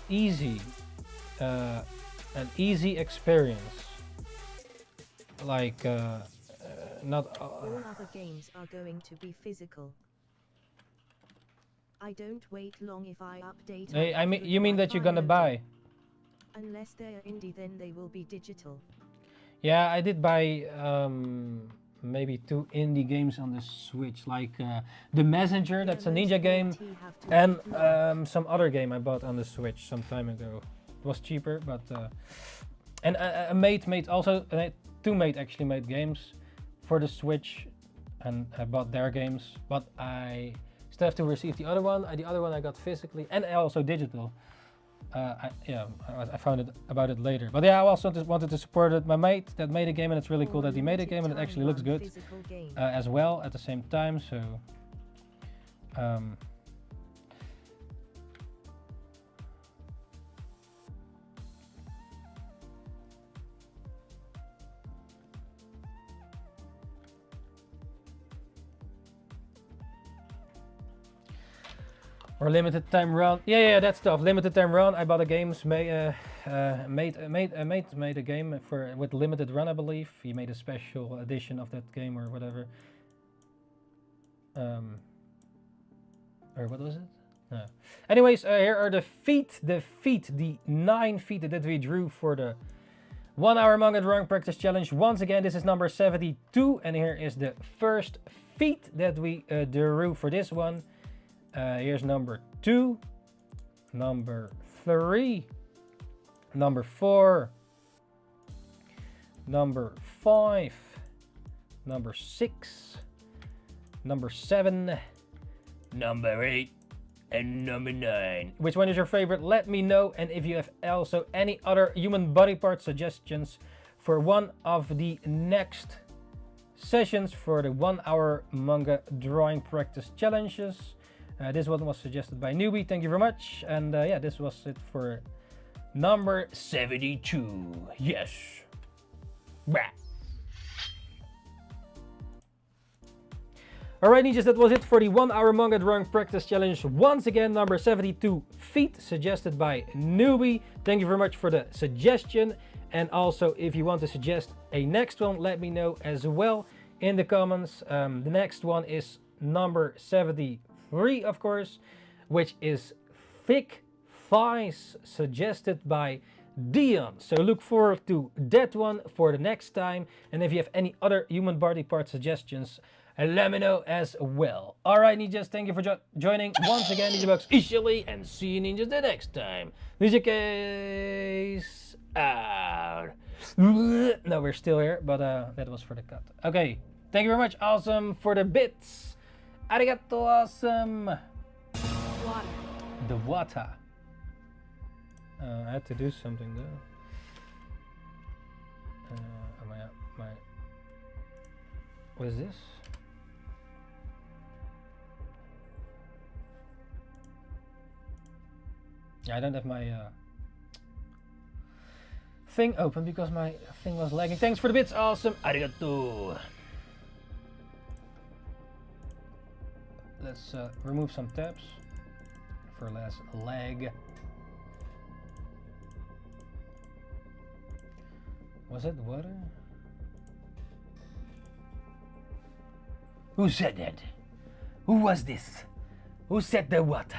easy, an easy experience. Like not. All other games are going to be physical. I don't wait long if I update. Hey, I mean, you mean that you're gonna buy? Unless they're indie, then they will be digital. Yeah, I did buy maybe 2 indie games on the Switch, like The Messenger, that's a ninja game, and some other game I bought on the Switch some time ago. It was cheaper, but and a mate made also 2 mate actually made games for the Switch, and I bought their games, but I still have to receive the other one. The other one I got physically and also digital. I found it about it later, but yeah, I also just wanted to support it. My mate that made a game, and it's really cool that he made a game, and it actually looks good as well at the same time. So or limited time run. Yeah, that stuff. Limited time run. I bought a games. Made a game with limited run, I believe. He made a special edition of that game or whatever. Or what was it? No. Anyways, here are the the 9 feet that we drew for the 1 hour manga drawing practice challenge. Once again, this is number 72, and here is the first feat that we drew for this one. Here's number 2, number 3, Number 4. Number 5. Number 6. Number 7. Number 8. And number 9. Which one is your favorite? Let me know. And if you have also any other human body part suggestions for one of the next sessions for the 1 hour manga drawing practice challenges. This one was suggested by Newbie. Thank you very much. And yeah, this was it for number 72. Yes. Bah. Alright, ninjas, that was it for the 1 hour manga drawing practice challenge. Once again, number 72 feet, suggested by Newbie. Thank you very much for the suggestion. And also, if you want to suggest a next one, let me know as well in the comments. The next one is number 73, of course, which is thick thighs, suggested by Dion. So look forward to that one for the next time. And if you have any other human body part suggestions, let me know as well. Alright, ninjas, thank you for joining once again. NINJABOX ishhh, and see you ninjas the next time. Ninjakees out. No, we're still here, but that was for the cut. Okay, thank you very much. Awesome for the bits. Arigato, awesome. Water. The water. I had to do something though. What is this? I don't have my thing open because my thing was lagging. Thanks for the bits, awesome. Arigato. Let's remove some tabs for less lag. Was it water? Who said that? Who was this? Who said the water?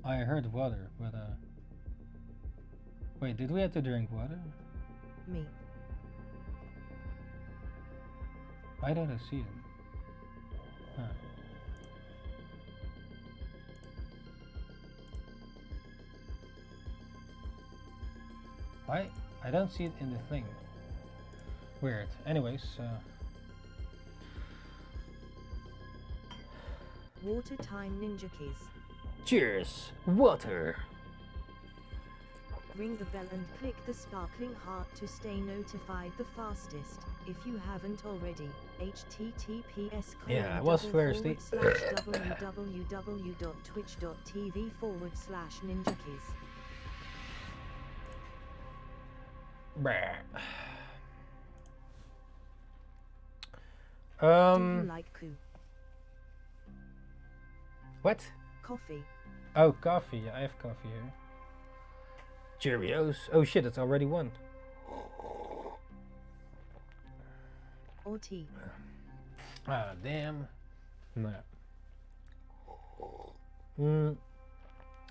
I heard water, but wait, did we have to drink water? Me. Why don't I see it? Huh. Why? I don't see it in the thing. Weird. Anyways, Water time, Ninjakees. cheers, water. Ring the bell and click the sparkling heart to stay notified the fastest. If you haven't already, https Yeah, I was thirsty. www.twitch.tv/ninjakees. Do you like coo? What? Coffee. Oh, coffee. Yeah, I have coffee here. Cheerios. Oh shit, it's already one. Or tea. Ah, damn. No.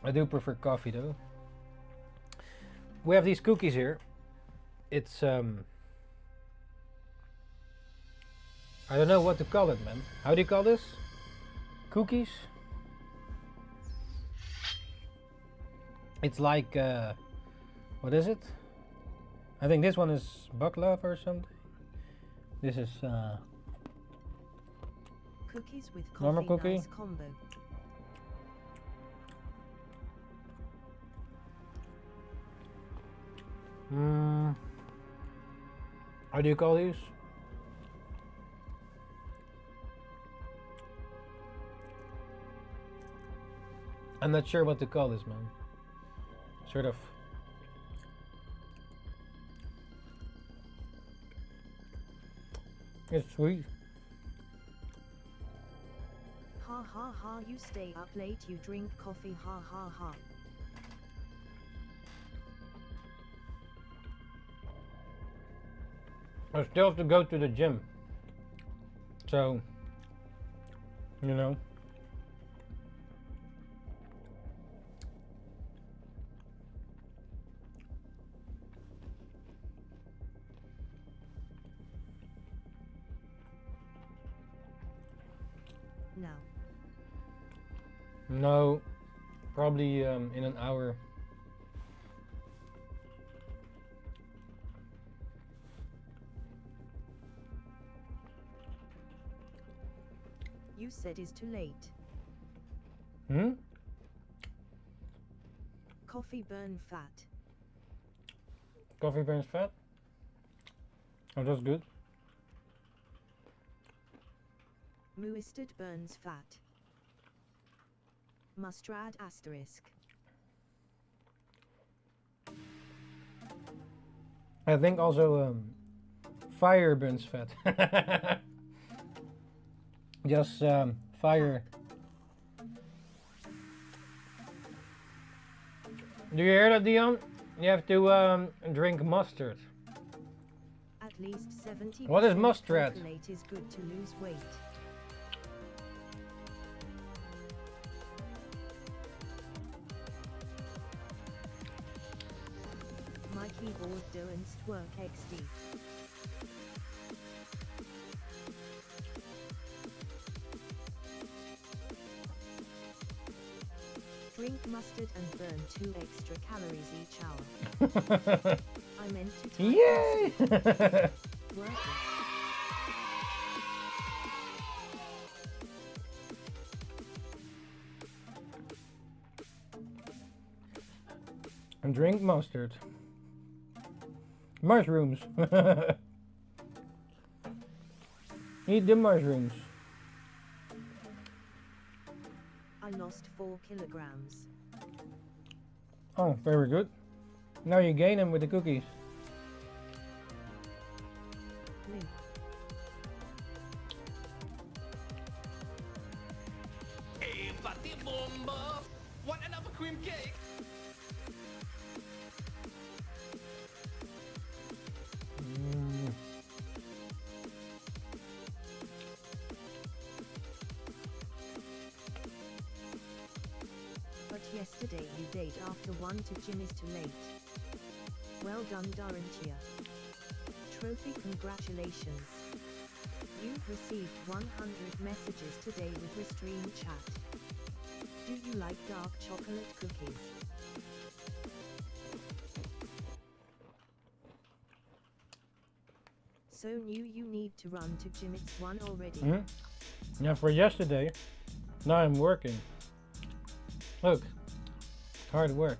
I do prefer coffee though. We have these cookies here. It's I don't know what to call it, man. How do you call this? Cookies? It's like what is it? I think this one is baklava or something. This is Cookies with coffee. Normal cookie? Nice combo. How do you call these? I'm not sure what to call this, man. Sort of. It's sweet. Ha ha ha, you stay up late, you drink coffee, ha ha ha. I still have to go to the gym. So, you know. No. No. Probably in an hour. You said it's too late. Hmm? Coffee burn fat. Coffee burns fat? Oh, that's good. Mustard burns fat. Mustard asterisk. I think also fire burns fat. Just fire. Do you hear that, Dion? You have to drink mustard. At least 70% What is mustard? chocolate is good to lose weight. My keyboard don't work XD. Drink mustard and burn 2 extra calories each hour. I meant to type Yay! mustard. Work it. And drink mustard. Mushrooms. Eat the mushrooms. I lost 4 kilograms. Oh, very good. Now you gain them with the cookies. Blue. Hey, fatty bomba! Want another cream cake? But yesterday you date after 1 to gym is too late. Well done, Darantia. Trophy, congratulations. You've received 100 messages today with Restream chat. Do you like dark chocolate cookies? So new you need to run to gym, it's 1 already. Yeah, for yesterday. Now I'm working. Look, hard work.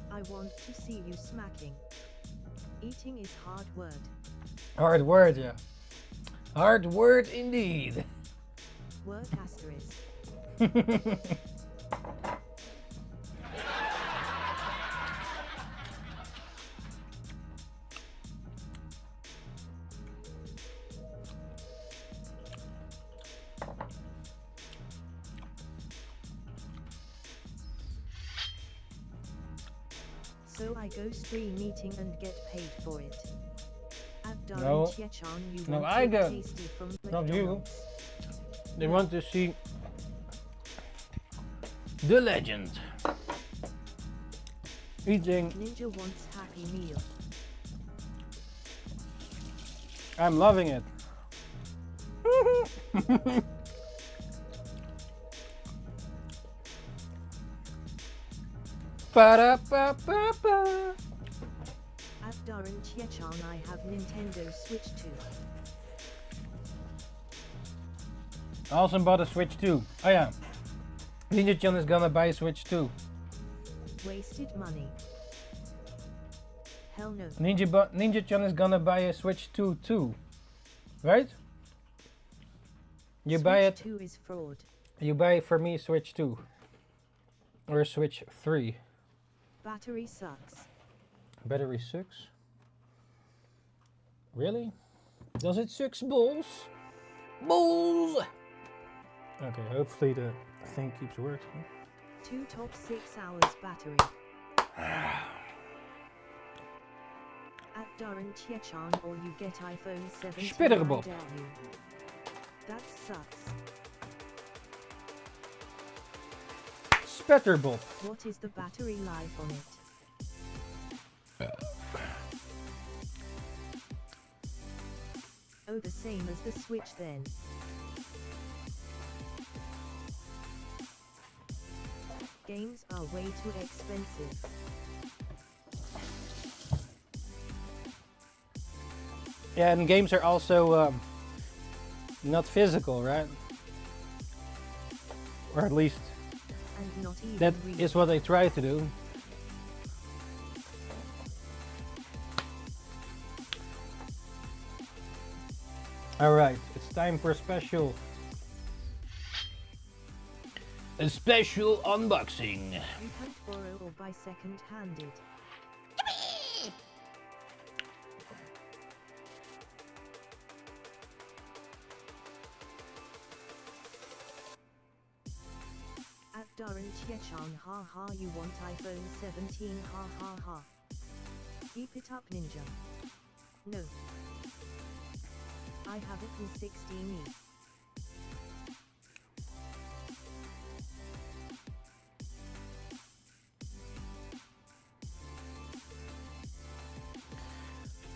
I want to see you smacking. Eating is hard word. Hard word, yeah. Hard word indeed. Word asterisk. So I go stream eating and get paid for it. At No. Darantia-chan, you No, want I to go. tasty from Not you. McDonald's. They want to see the legend eating. Ninja wants Happy Meal. I'm loving it. Ba-da-ba-ba-ba. At Darantia-chan, I have Nintendo Switch 2. I also bought a Switch 2. Oh yeah. Ninja-chan is gonna buy a Switch 2. Wasted money. Hell no. Ninja-chan is gonna buy a Switch 2 too. Right? You buy it. Switch 2 is fraud. You buy for me Switch 2. Or Switch 3. Battery sucks. Battery sucks? Really? Does it sucks balls? Balls! Okay, hopefully the thing keeps working. 2 top 6 hours battery. At Darantia-chan, or you get iPhone 7. Spitterbop. That sucks. Spetterbop. What is the battery life on it? Oh, the same as the Switch then. Games are way too expensive. Yeah, and games are also not physical, right? Or at least And not even that real. is what they try to do. Alright, it's time for a special unboxing. You can't borrow or buy second-handed. At Darren Chiechan, ha ha, you want iPhone 17, ha ha ha. Keep it up, Ninja. No. I have it in 16E.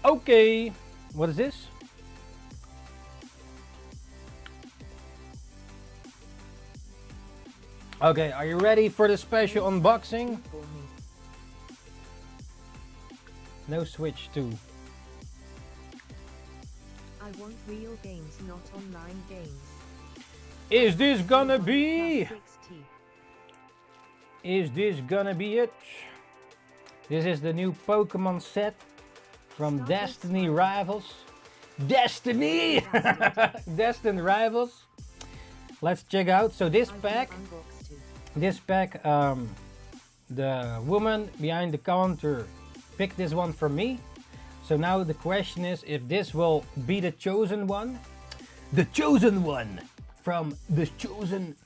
Okay, what is this? Okay, are you ready for the special unboxing? For me. No Switch 2. I want real games, not online games. Is this gonna be? 60. Is this gonna be it? This is the new Pokemon set from Destiny Rivals. Destiny! Destined Rivals. Let's check out. So this I will pack, unbox too. the woman behind the counter picked this one for me. So now the question is if this will be the chosen one. The chosen one from the chosen.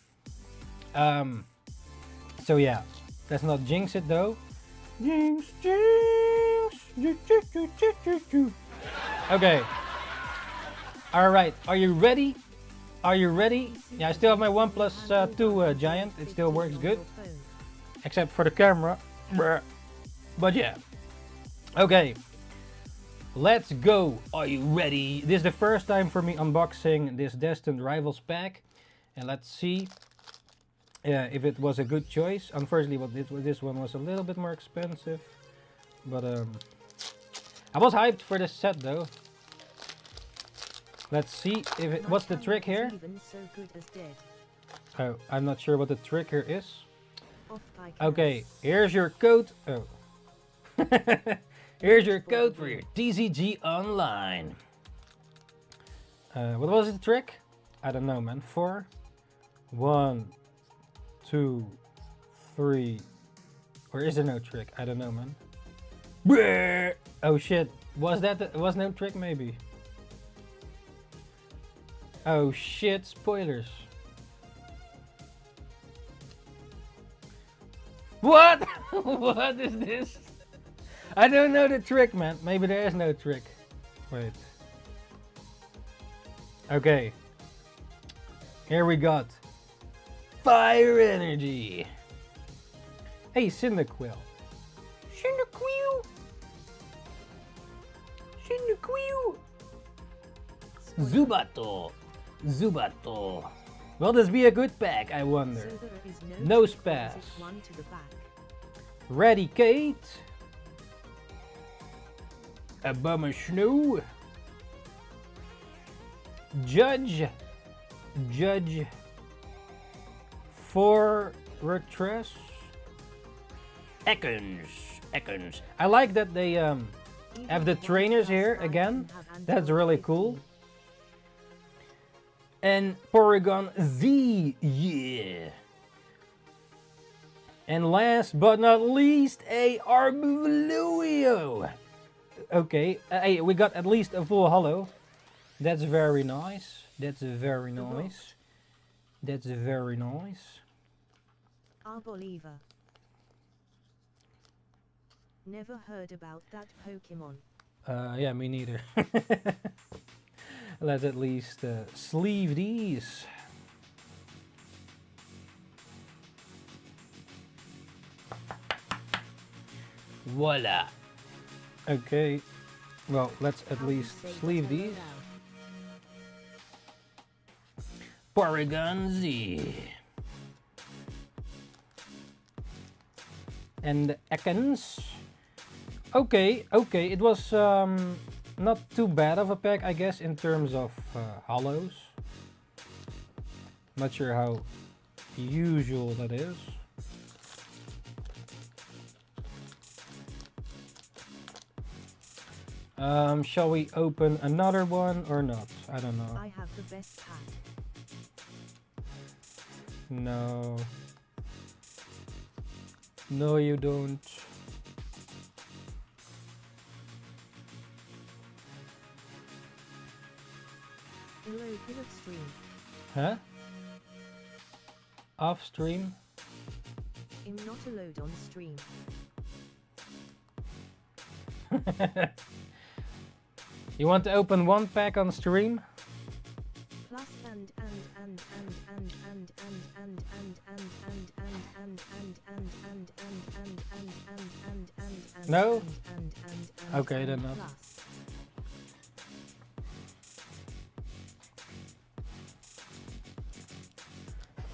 So yeah, let's not jinx it though. Jinx, jinx. Okay. Alright, are you ready? Are you ready? Yeah, I still have my OnePlus 2 Giant. It still works good. Except for the camera. Bruh. But yeah. Okay. Let's go. Are you ready? This is the first time for me unboxing this Destined Rivals pack. And let's see if it was a good choice. Unfortunately, this one was a little bit more expensive. But I was hyped for this set though. Let's see if it, what's the trick here? Even so good as dead. Oh, I'm not sure what the trick here is. Off by Okay, here's your code. Oh. Here's your code for your TCG Online. What was the trick? I don't know, man. 4, 1, 2, 3. Or is there no trick? I don't know, man. Brrr! Oh shit! Was no trick? Maybe. Oh shit! Spoilers. What? What is this? I don't know the trick, man. Maybe there is no trick. Wait. Okay. Here we got Fire Energy. Hey, Cyndaquil. Cyndaquil. Cyndaquil. Zubato. Zubato. Will this be a good pack, I wonder? So there is No trick spaz. because it's one to the back. Radicate. A Bummer Snow. Judge. Judge. Fortress. Ekans. I like that they have the Even trainers one here plus again. five can have That's until really 50. cool. And Porygon Z, yeah. And last but not least, a Arbuluio. Okay, hey, we got at least a full holo. That's very nice. That's very nice. That's very nice. Arboliva. Never heard about that Pokemon. Yeah, me neither. Let's at least sleeve these. Voila. Okay. Well, let's at How least to say sleeve that these. aloud. Porygon Z. and the Ekans. Okay, it was not too bad of a pack, I guess, in terms of hollows. Not sure how usual that is. Shall we open another one or not? I don't know. I have the best pack. No. No, you don't. Hello, Philip stream. Huh? Off stream? I'm not allowed on stream. You want to open one pack on stream? Plus and No? Okay, then not.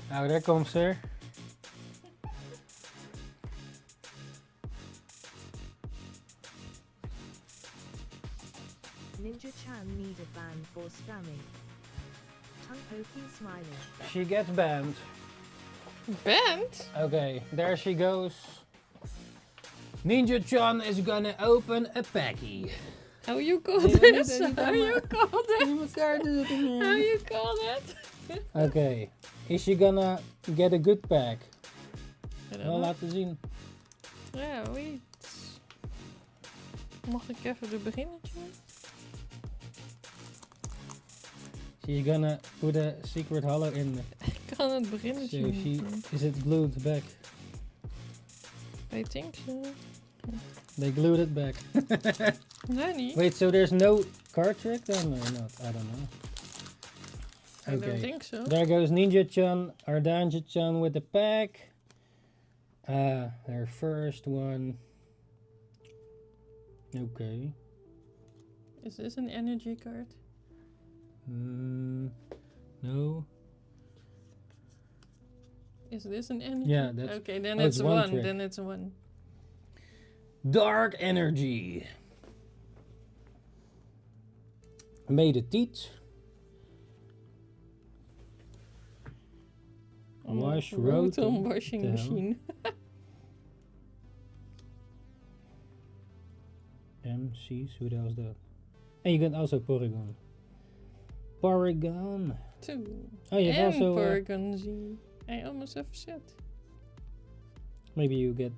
Nou, daar komt ze. Ninja-chan need a ban for spamming. Tongue poking smiling. She gets banned. Band? Okay, there she goes. Ninja-chan is gonna open a packy. How you call Nee, this? niet How you call that? How you call that? Okay, is she gonna get a good pack? I don't Wel know. laten zien. Ja, wait. Mag ik even de beginnetje? She's gonna put a secret hollow in. Ik kan het beginnetje So niet she doen. is it glued back? I think so. They glued it back. Nee, niet. Wait, so there's no card trick then or not? I don't know. I don't think so. There goes Ninja-chan, our Ninja-chan with the pack. Their first one. Okay. Is this an energy card? No. Is this an energy? Yeah, that's. Okay, then oh, it's it's one one. trick. Then it's one. Dark Energy. Made a teat. Wash Rotom Rotom. washing The hell? machine. MC's, who the hell's that? And you got also Porygon. Porygon. 2. Oh, you have And also. Porygon Z. I almost have a set. Maybe you get.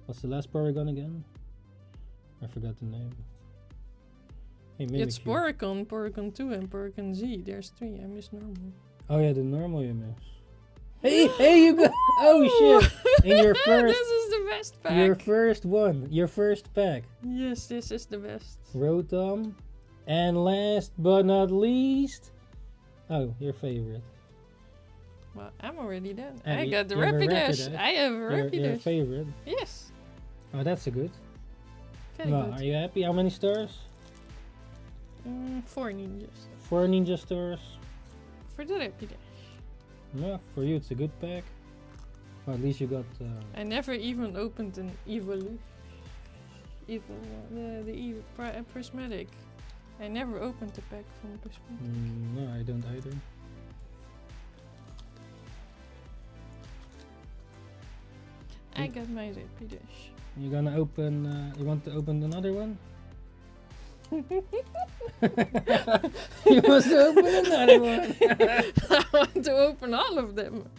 What's the last Porygon again? I forgot the name. Hey, maybe It's Porygon, Porygon 2 and Porygon Z. There's 3. I miss normal. Oh yeah, the normal you miss. Hey, you got. Oh shit! In your first. This is the best pack. Your first one. Your first pack. Yes, this is the best. Rotom. And last but not least. Oh, your favorite. Well, I'm already done. And I you- got the you have a Rapidash. Rapidash. I have a Your Rapidash. favorite. Yes. Oh, that's a good. Very Well, good. are you happy? How many stars? 4 ninjas. 4 ninja stars. For the Rapidash. Yeah, for you it's a good pack. Well, at least you got. I never even opened an Evolu. The Prismatic. I never opened the pack from Prismatic. No, I don't either. I got my Rapidash. You gonna open? You want to open another one? You want to open another one? I want to open all of them.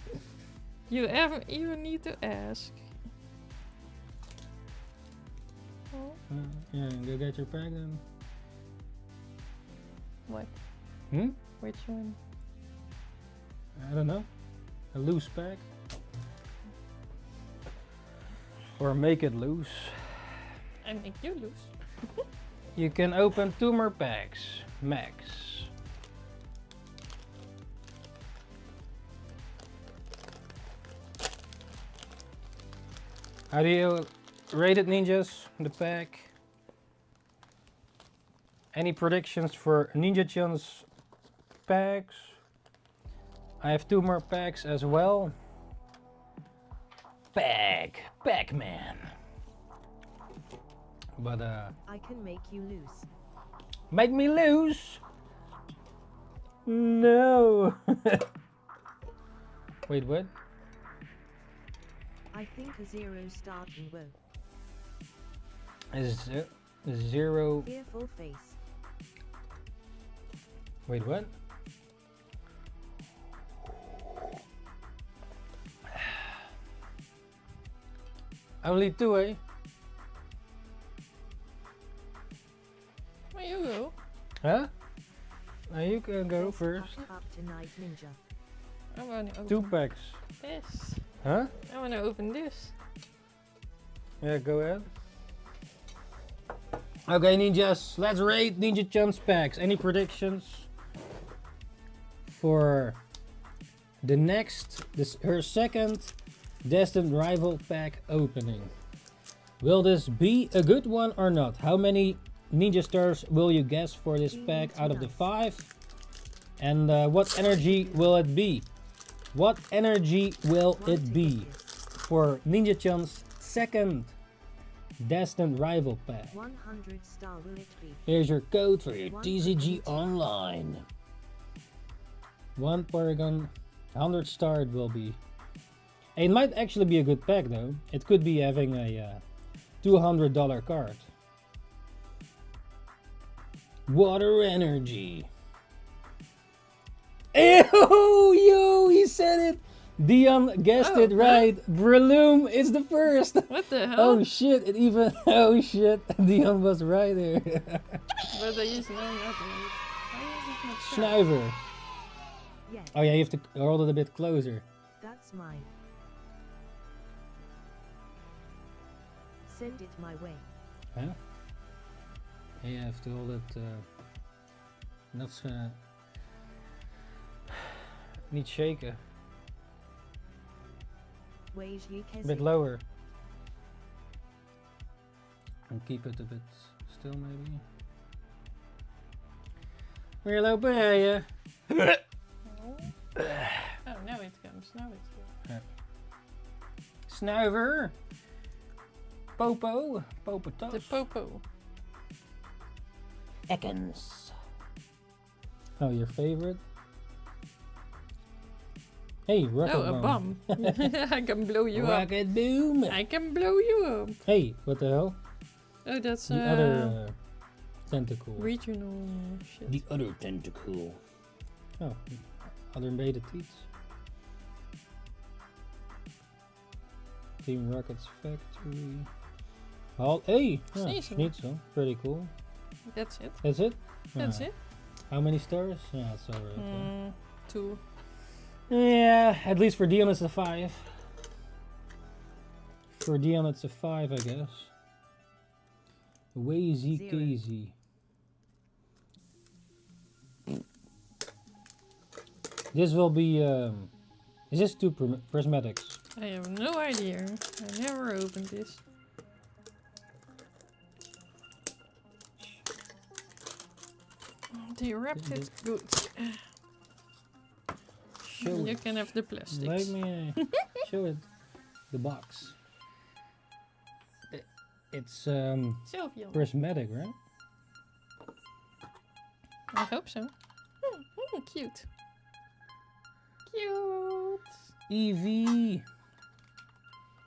You ever even need to ask. Oh, Yeah, go get your pack then. what? Hmm? Which one? I don't know. A loose pack. Or make it loose. I make you lose. You can open 2 more packs, max. How do you rate it, ninjas? The pack. Any predictions for Ninja-chan's packs? I have 2 more packs as well. Pac-Man. But I can make you lose. make me lose. No. Wait, what? I think a 0 starting woe. Is 0? Fearful face. Wait, what? Only 2, eh? Where you go? Huh? Now you can go Best first. Up tonight, Ninja. I wanna open 2 packs. this. Huh? I wanna open this. Yeah, go ahead. Okay, ninjas, let's rate Ninja Chun's packs. Any predictions for the next, her second Destined Rival pack opening? Will this be a good one or not? How many Ninja Stars will you guess for this pack out of the 5? And what energy will it be? What energy will it be for Ninja Chun's second Destined Rival pack? 100 star will it be? Here's your code for your TCG Online. 1 Paragon, 100 star it will be. It might actually be a good pack though. It could be having a $200 card. Water energy. Ew, yo, he said it. Dion guessed it right. Breloom is the first. What the hell? Oh shit, it even, oh shit, Dion was right there. But I use no not right. Why is it not sharp? Snuiver. Yes. Oh yeah, you have to hold it a bit closer. That's mine. Send it my way. Huh? Yeah, you have to hold it, not niet shaken. A bit lower. And keep it a bit still maybe. Weer lopen rijden. Oh, now it comes. Now it comes. Snuiver. Popo. Popotos. The popo. Ekans. Oh, your favorite? Hey, rocket Oh, a bomb. I can blow you up. Rocket boom. I can blow you up. Hey, what the hell? Oh, that's The other tentacle. regional shit. The other tentacle. Oh, other beta tweets. Team Rocket's factory. Oh, hey, Schnitzel. Schnitzel. Pretty cool. That's it. That's it? That's Ah. it. How many stars? Yeah, it's alright. 2. Yeah, at least for Dion it's a 5. For Dion it's a 5, I guess. Wazy 0. Casey. This will be, is this 2 prismatics? I have no idea. I never opened this. They wrapped it good. Show You it. can have the plastics. Let me show it. The box. It's Sylvia. prismatic, right? I hope so. Cute. Cute. EV.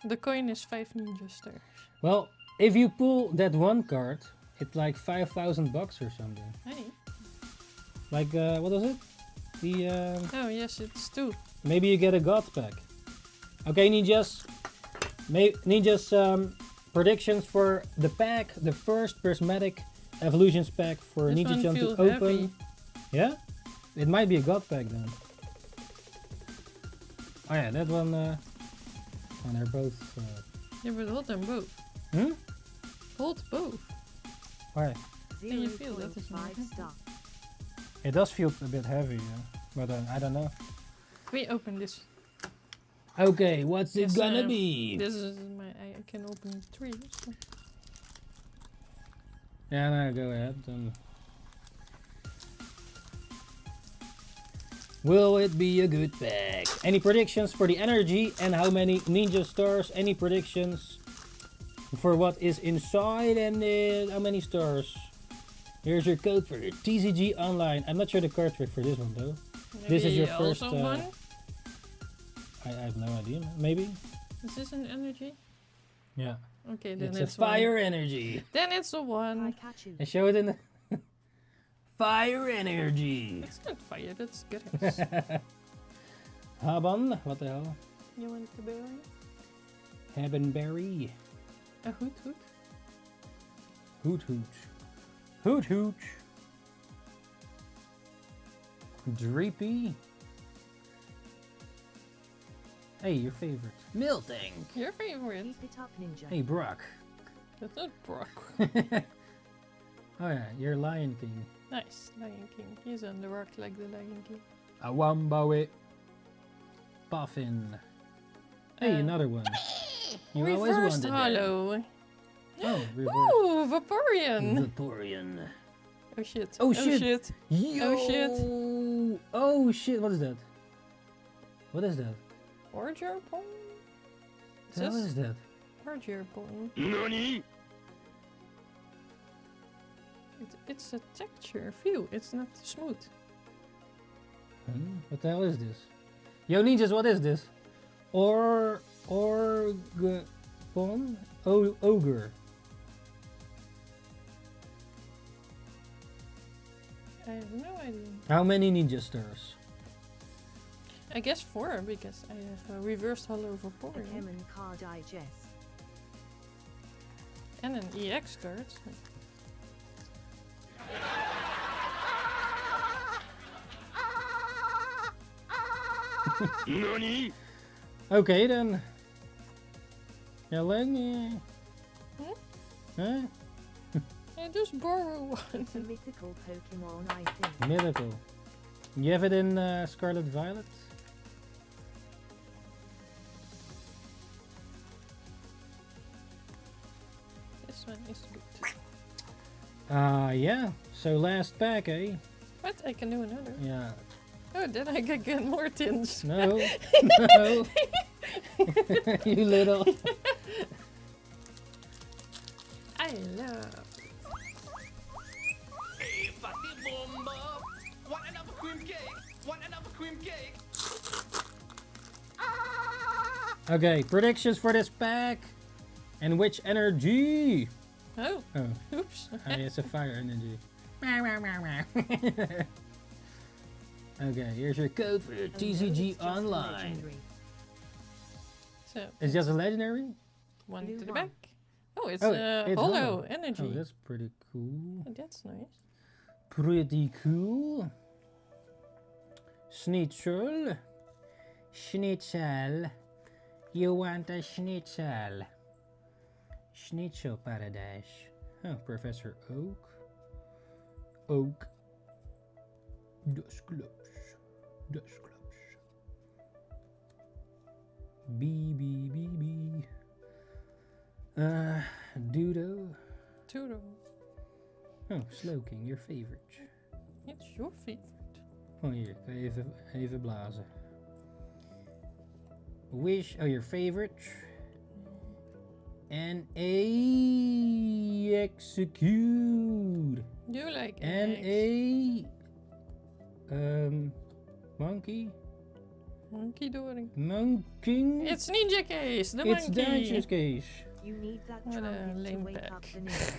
The coin is 5 ninja stars. Well, if you pull that one card, it's like $5,000 or something. Hey. Like, what was it? The, Oh yes, it's 2. maybe you get a god pack. Okay, ninjas. Ninjas, predictions for the pack, the first prismatic evolutions pack for This Ninja one Chan to feels open. heavy. Yeah? It might be a god pack then. Oh yeah, that one, and they're both, Yeah, but hold them both. hmm? Hold both. Why? you feel that is 0.5 more star. It does feel a bit heavy, but I don't know. We open this. Okay, what's it Yes, gonna be? This is my. I can open 3. So. Yeah, no, go ahead. Will it be a good pack? Any predictions for the energy and how many ninja stars? Any predictions for what is inside and how many stars? Here's your code for the TCG Online. I'm not sure the card trick for this one though. Maybe This is your first. also one? I have no idea. Maybe. Is this an energy? Yeah. Okay, then It's it's a fire one. energy. Then it's a one. Pikachu. And show it in the fire energy. It's not fire, that's grass. Haban, what the hell? You want the berry? Habanberry. A hoot hoot? Hoot hoot. Hoot hoot. Dreepy. Hey, your favorite. Miltank. Your favorite? Keep it up, Ninja. Hey, Brock. That's not Brock. Oh yeah, you're Lion King. Nice, Lion King. He's on the rock like the Lion King. Awambawe. Puffin. Hey, another one. You always Reversed wanted that. hollow. Oh, reverse. Ooh, Vaporeon. Vaporeon. Oh shit. Oh, shit. Oh shit. Oh shit, what is that? What is that? Orger Pong? What the hell is that? Orger Pong. It's a texture feel. It's not smooth. What the hell is this? Yo ninjas, what is this? Ogre. I have no idea. How many ninja stars? I guess 4 because I have a reversed hollow A Vaporeon Pokemon card digest. and an EX card. Okay then. Helen? Hmm? Huh? I just borrow one. A mythical Pokemon, I think. Mythical. You have it in Scarlet Violet? This one is good. Yeah. So last pack, eh? But I can do another. Yeah. Oh, then I can get more tins. No. No. You little. I love. Hey, fatty bomba. Want another cream cake? Want another cream cake? Okay, predictions for this pack. And which energy? Oh, Oh, oops. it's a fire energy. Okay, here's your code for the Oh no, TCG it's just a Online. legendary. So, It's just a legendary? one Blue to the one. back. Oh, it's Oh, a it's hollow hollow. energy. Oh, that's pretty cool. Oh, that's nice. Pretty cool. Schnitzel. Schnitzel. You want a schnitzel? Schnitzel paradise. Oh, Professor Oak. Oak. Das klopt. Das klopt. B. Dudo. Turo. Oh, Slowking, your favorite. It's your favorite. Oh, hier, kan je even blazen. Wish, oh, your favorite. And execute. You like And eggs. monkey. Monkey Dory. Monkey. It's Ninjakees, the It's monkey. Ninjakees. You need that What a trumpet to lame wake pack. up the ninja.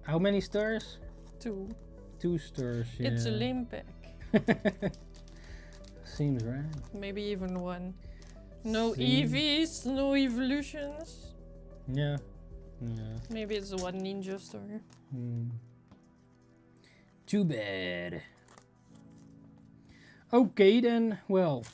How many stars? 2. 2 stars. Yeah. It's a lame pack. Seems right. Maybe even 1. No Seems- EVs, no evolutions. Yeah. Yeah. Maybe it's 1 ninja star. Too bad. Okay then, well.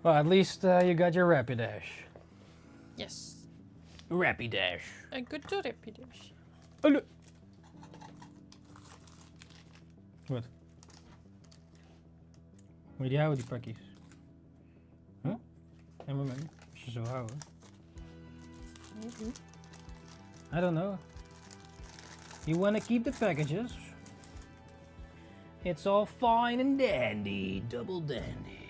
Well, at least you got your Rapidash. Yes. Rapidash. A good to Rapidash. Hallo. Wat? Moet je die houden, die pakjes? En moment, als je zo houden. Maybe. I don't know. You wanna keep the packages? It's all fine and dandy, double dandy.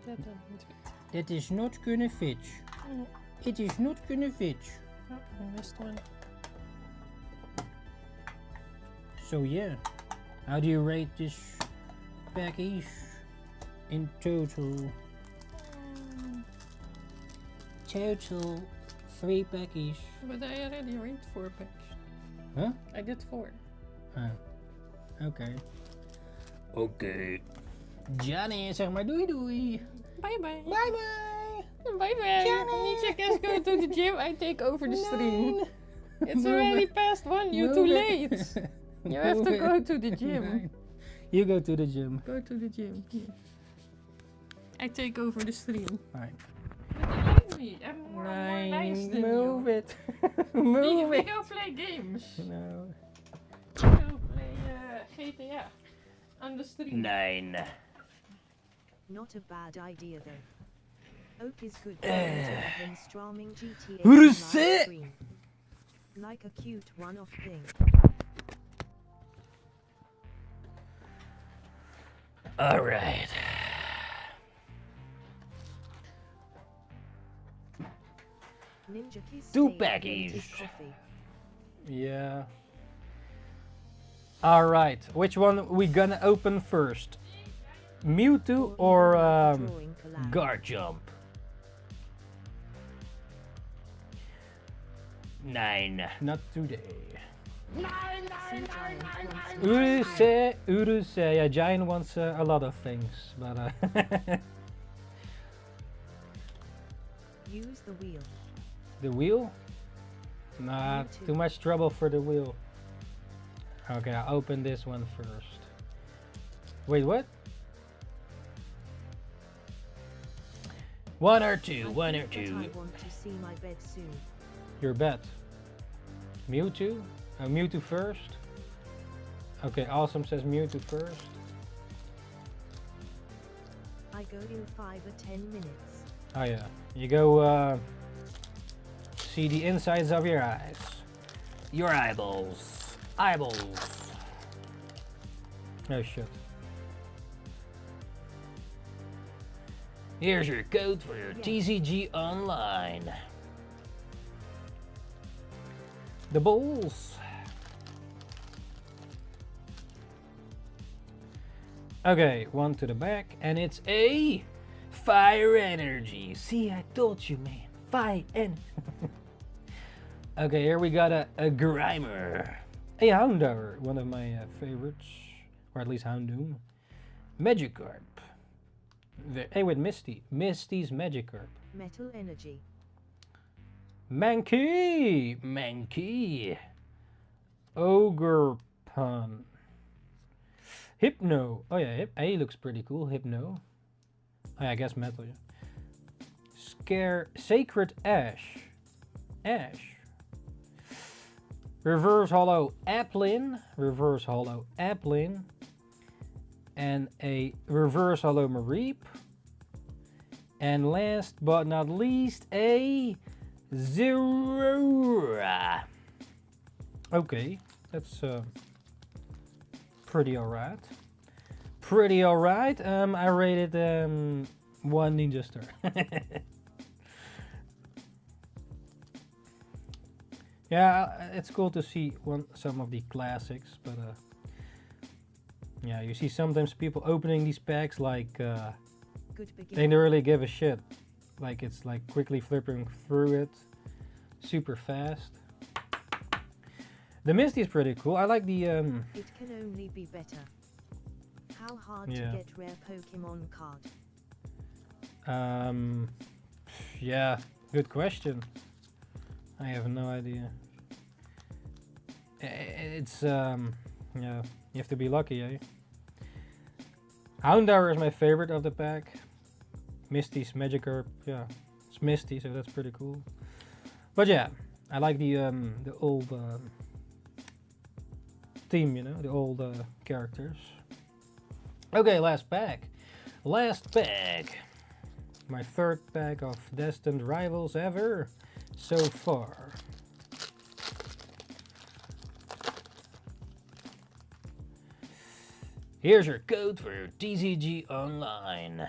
Dat niet goed. Dit is not gonna fit. Oh, It is not gonna fit. I missed one. So yeah, how do you rate this package in total? Total 3 packages. But I already read 4 packs. Huh? I did 4. Oké. Oké. Johnny, zeg maar doei doei. Bye bye. Bye bye. Bye bye. Ninjakees go to the gym. I take over the stream. It's already past 1. You're too late. You have to go to the gym. You go to the gym. Go to the gym. Here. I take over the stream. Fine. But you like me. I'm more nice than move you. it. Move We it. go play games. No. We go play GTA on the stream. 9. Not a bad idea though. Oak is good than streaming GTA Who on live said? stream. Like a cute one-off thing. Alright. Ninjakees 2 say packies. invented coffee. Yeah. Alright, which one we gonna open first? Mewtwo or Drawing collab. Garchomp? 9. Not today. See Giant wants Urusei, Urusei. Yeah, Giant wants a lot of things, but Use the wheel. the wheel? Nah, Mewtwo. too much trouble for the wheel. Okay, I'll open this one first. Wait, what? 1 or 2, I 1 or think that 2. I want to see my bed soon. Your bet. Mewtwo? Mewtwo first. Okay, Awesome says Mewtwo first. I go in 5 or 10 minutes. Oh yeah, you go see the insides of your eyes. Your eyeballs. Eyeballs. Oh shit. Here's your code for your TCG Online. The balls. Okay, one to the back, and it's a fire energy. See, I told you, man. Fire and. Okay, here we got a Grimer. A Houndour, one of my favorites, or at least Houndoom. Magikarp. Hey, with Misty. Misty's Magikarp. Metal energy. Mankey! Mankey! Ogre Pun. Hypno. Oh yeah, A looks pretty cool. Hypno. Oh yeah, I guess metal. Yeah. Sacred Ash. Ash. Reverse Hollow Applin. Reverse Hollow Applin. And a Reverse Hollow Mareep. And last but not least, a Zerora. Okay, that's pretty alright. Pretty alright. I rated 1 Ninja Star. Yeah, it's cool to see some of the classics, but yeah, you see sometimes people opening these packs like Good they beginning. don't really give a shit. Like it's like quickly flipping through it, super fast. The Misty is pretty cool. I like the It can only be better. How hard Yeah. to get rare Pokemon card? yeah, good question. I have no idea. It's yeah, you have to be lucky, eh? Houndour is my favorite of the pack. Misty's Magikarp, yeah, it's Misty, so that's pretty cool. But yeah, I like the old team, you know, the old characters. Okay, last pack. Last pack. My third pack of destined rivals ever so far. Here's your code for your TCG Online.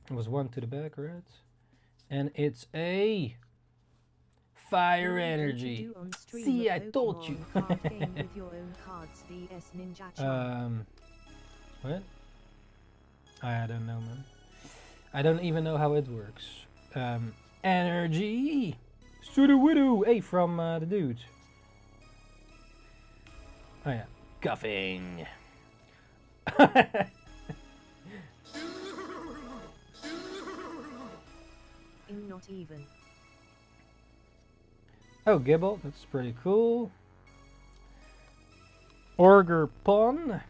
It was one to the back, right? And it's a Fire Energy. See, I told you. Card game with your own cards vs Ninja Charm. What? I don't know, man. I don't even know how it works. Energy. Sudo-wido. Hey, from the dude. Oh yeah. Cuffing. Not even. Oh, Gibble, that's pretty cool. Orger Pon.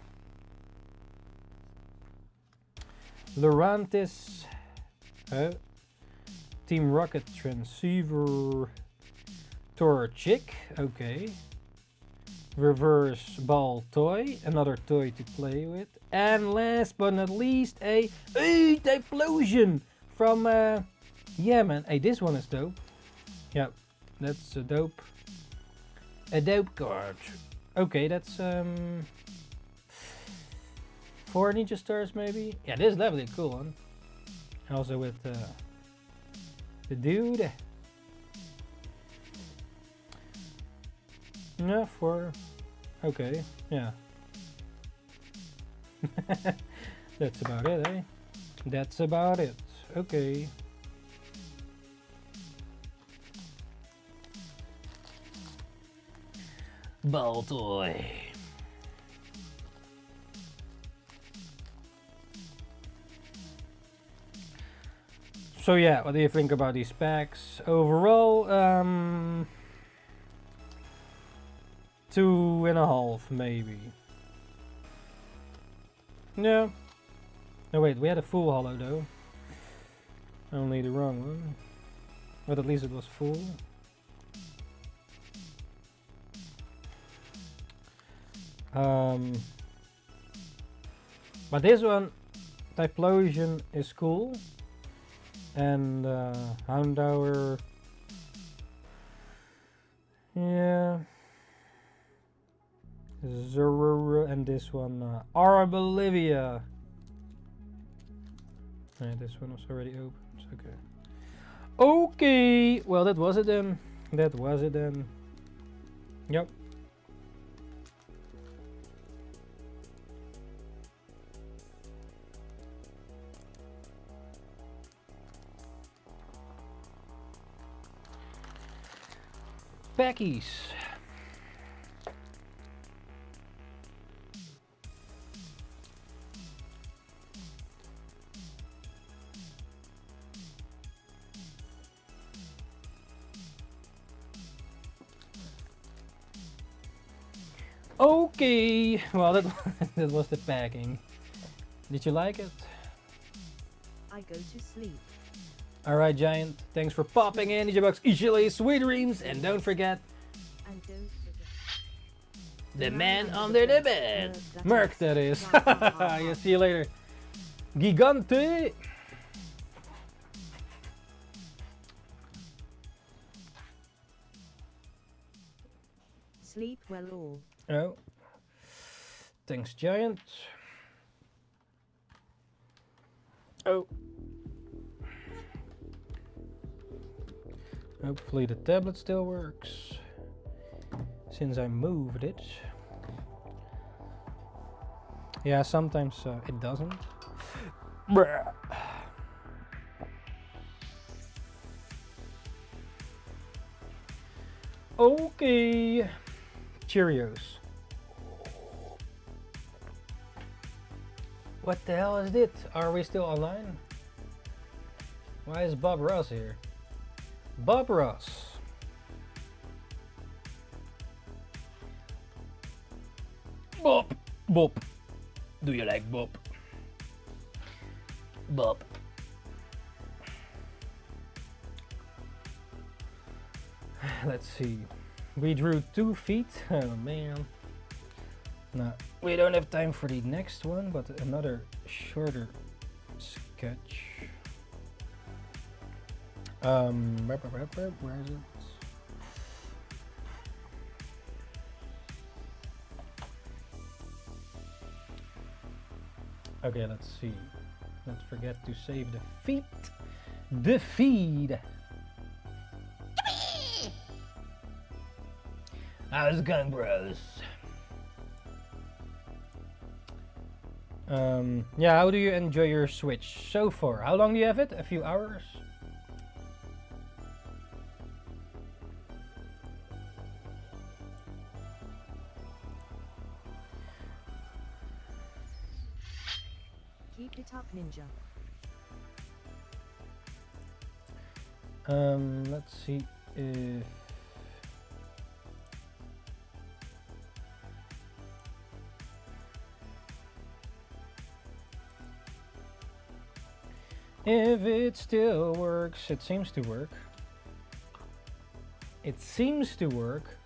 Lurantis. Oh. Team Rocket Transceiver. Torchic. Okay. Reverse Ball Toy. Another toy to play with. And last but not least, a Typlosion from yeah, man. Hey, this one is dope. Yeah, that's a dope card. Okay, that's 4 Ninja Stars maybe. Yeah, this is definitely a cool one. Also with the dude. Yeah, 4. Okay, yeah. That's about it, eh? That's about it. Okay. Ball toy. So yeah, what do you think about these packs? Overall, 2.5 maybe. No. No wait, we had a full holo though. Only the wrong one. But at least it was full. But this one, Typlosion, is cool. And Houndour, yeah. Zerur, and this one, Arbolivia. Yeah, this one was already opened. Okay. Okay. Well, that was it then. That was it then. Yep. Packies. Okay, well that that was the packing. Did you like it? I go to sleep. Alright, Giant, thanks for popping in. NINJABOX, ishhh, sweet dreams, and don't forget, And don't forget the man under the bed. Merc, that is. Yeah, see you later. Gigante! Sleep well all. Oh. Thanks, Giant. Oh. Hopefully the tablet still works, since I moved it. Yeah, sometimes it doesn't. Bruh. Okay. Cheerios. What the hell is it? Are we still online? Why is Bob Ross here? Bob Ross. Bob. Bob. Do you like Bob? Bob. Let's see. We drew 2 feet. Oh man. No, we don't have time for the next one, but another shorter sketch. Where is it? Okay, let's see. Don't forget to save the feed. The feed. How's it going, bros? Yeah, how do you enjoy your Switch so far? How long do you have it? A few hours? Keep it up, Ninja. Let's see if it still works. It seems to work. It seems to work.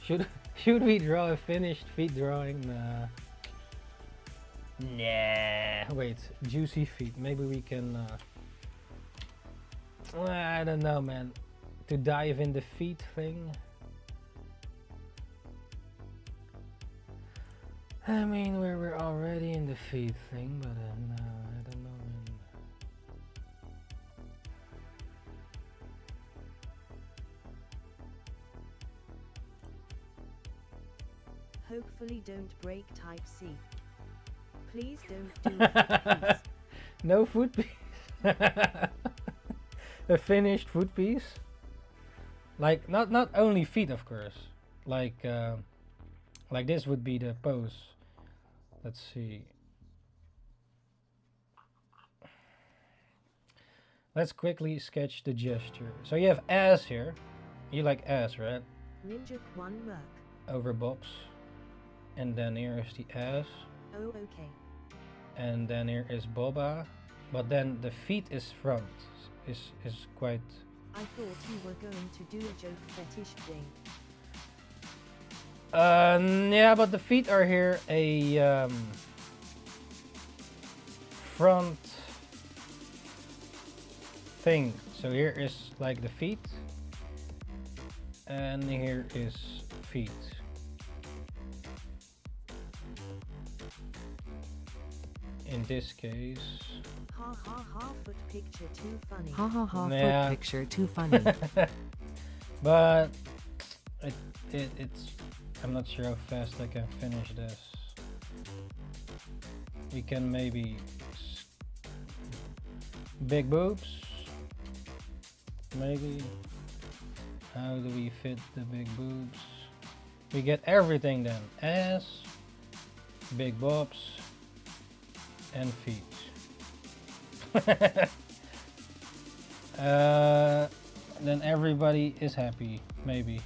Should we draw a finished feet drawing? Nah. Wait, juicy feet. Maybe we can. I don't know, man. To dive in the feet thing. I mean, we're already in the feet thing, but no, I don't know, man. Hopefully don't break type C. Please don't do it, please. No foot piece. A finished foot piece. Like not only feet, of course. Like this would be the pose. Let's see. Let's quickly sketch the gesture. So you have ass here. You like ass, right? Ninja one merc. Over bobs. And then here is the ass. Oh, okay. And then here is boba. But then the feet is front. Is quite. I thought you were going to do a joke fetish thing. Yeah, but the feet are here a front thing. So here is like the feet, and here is feet. In this case. Ha ha ha, foot picture too funny. Ha ha ha, Yeah. foot picture too funny. But it's. I'm not sure how fast I can finish this. We can maybe big boobs. Maybe. How do we fit the big boobs? We get everything then. Ass, big bobs, and feet. Then everybody is happy, maybe.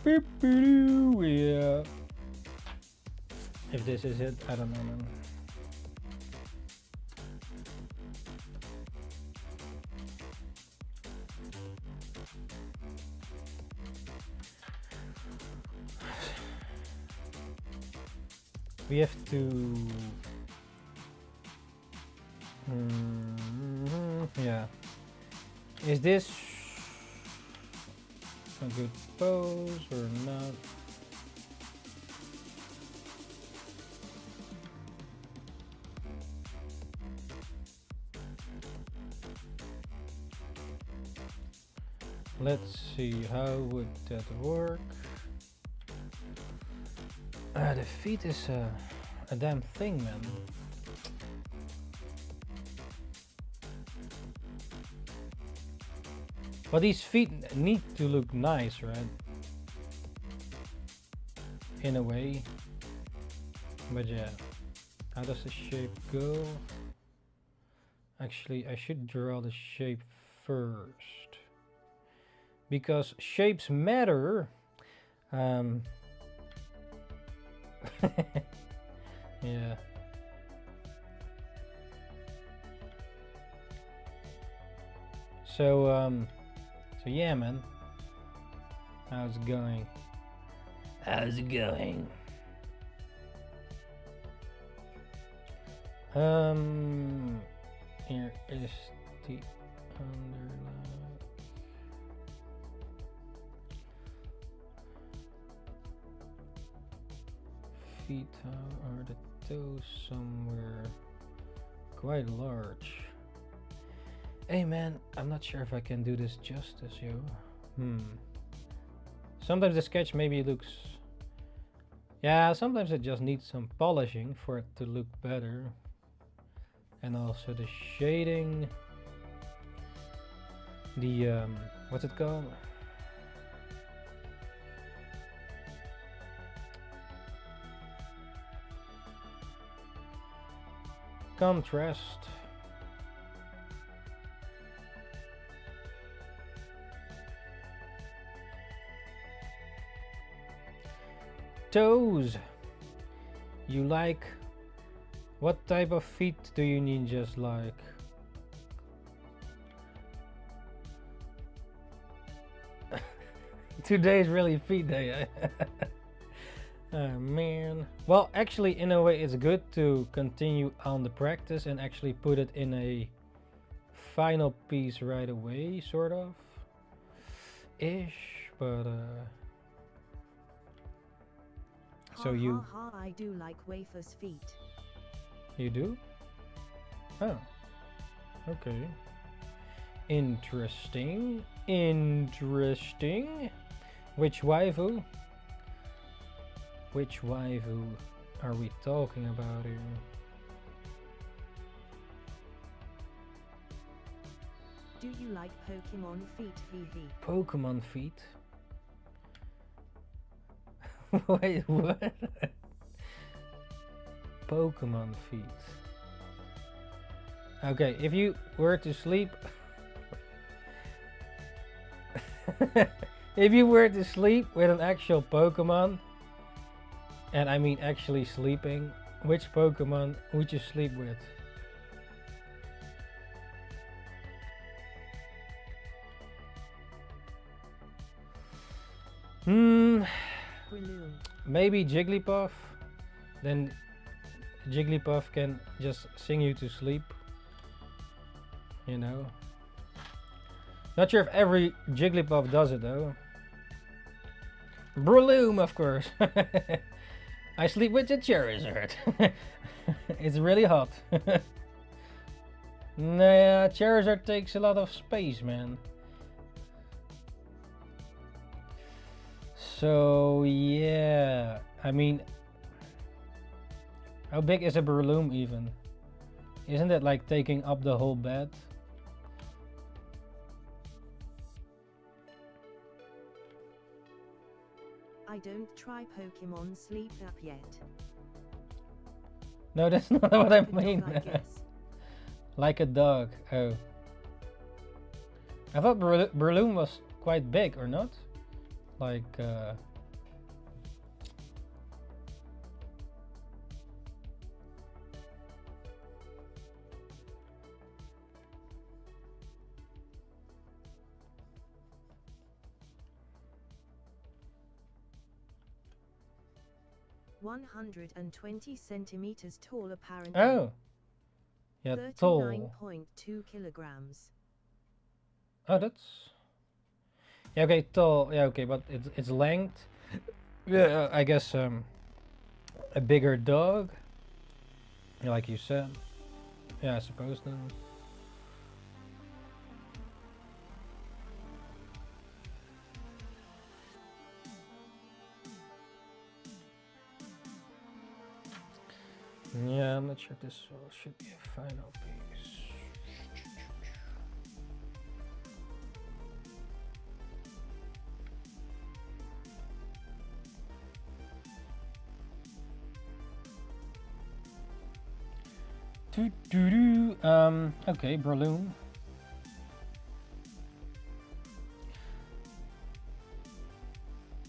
Yeah. If this is it, I don't know, man. We have to. Yeah. Is this a good pose or not? Let's see, how would that work? The feet is a damn thing, man. But these feet need to look nice, right? In a way. But yeah, how does the shape go? Actually, I should draw the shape first. Because shapes matter. Yeah. So yeah, man. How's it going? How's it going? Here is the underline. Feet, how are the toes? Somewhere quite large. Hey man, I'm not sure if I can do this justice, yo. Sometimes the sketch maybe looks... Yeah, sometimes it just needs some polishing for it to look better. And also the shading. The, what's it called? Contrast. Toes. You like... What type of feet do you ninjas like? Today's really feet day. Oh man. Well, actually, in a way, it's good to continue on the practice and actually put it in a final piece right away, sort of. Ish, but so you... I do like Wafer's feet. You do? Oh. Okay. Interesting. Interesting. Which waifu? Which waifu are we talking about here? Do you like Pokemon feet, VV? Pokemon feet? Wait, what? Pokemon feet. Okay, if you were to sleep... if you were to sleep with an actual Pokemon, and I mean actually sleeping, which Pokemon would you sleep with? Maybe Jigglypuff. Then Jigglypuff can just sing you to sleep. You know. Not sure if every Jigglypuff does it though. Breloom, of course. I sleep with the Charizard. It's really hot. Nah, Charizard takes a lot of space, man. So yeah, I mean, how big is a Breloom even? Isn't it like taking up the whole bed? I don't try Pokemon Sleep app yet. No, that's not what I mean. Dog, I guess. Like a dog. Oh. I thought Breloom was quite big, or not? Like, 120 centimeters tall apparently. oh. Yeah, tall. 39.2 kilograms. Oh, that's... Yeah, okay, tall. Yeah, okay, but it's length. Yeah, I guess a bigger dog. Yeah, like you said. Yeah, I suppose then. Yeah, I'm not sure if this should be a final piece. Okay, Breloom.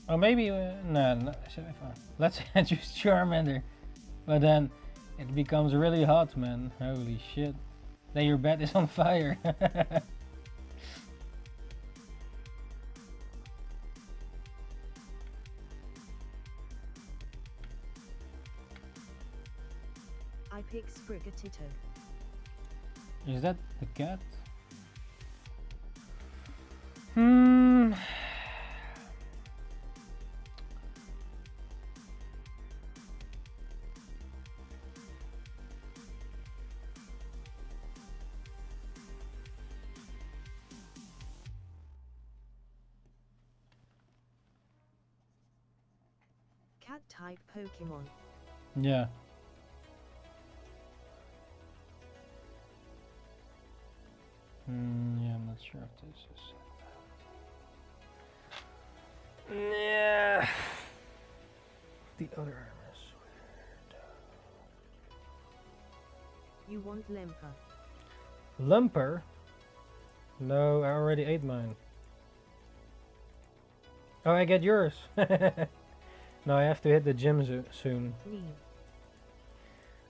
Oh, maybe, no, should be fine. Let's choose Charmander. But then, It becomes really hot, man. Holy shit. Then your bed is on fire. I pick Sprigatito. Is that the cat? Hmm. Cat type Pokemon. Yeah. Yeah, I'm not sure if this is. Yeah. The other arm is weird. You want Lemper. Lumper? No, I already ate mine. Oh, I get yours. No, I have to hit the gym soon. Knee.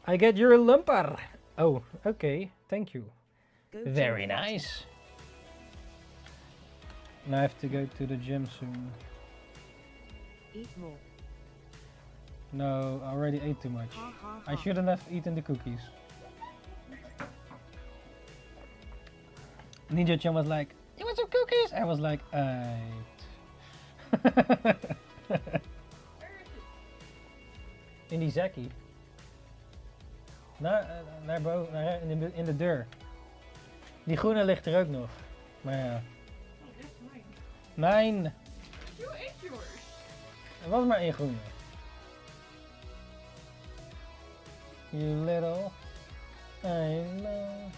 I get your lumper. Oh, okay. Thank you. Go to Very the party. nice. Now I have to go to the gym soon. Eat more. No, I already ate too much. Ha ha I ha. shouldn't have eaten the cookies. Ninja-chan was like, "You want some cookies?" I was like, In die zakkie. Naar boven, in de deur. Die groene ligt er ook nog. Maar ja. Mijn! You ate yours. Er was maar één groene. You little. I know.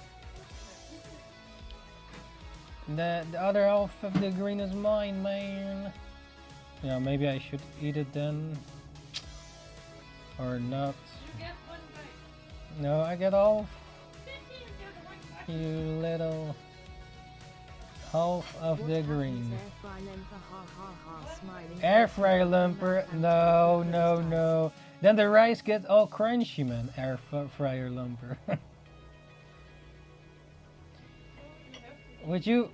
The other half of the green is mine, man. Yeah, maybe I should eat it then. Or not. You get one bite. No, I get half. You get one bite. You little. Half of the green. Air fry Lemper, ha ha ha, smiling. Air fryer lumper. No, no, no. Then the rice gets all crunchy, man. Air fryer lumper. Would you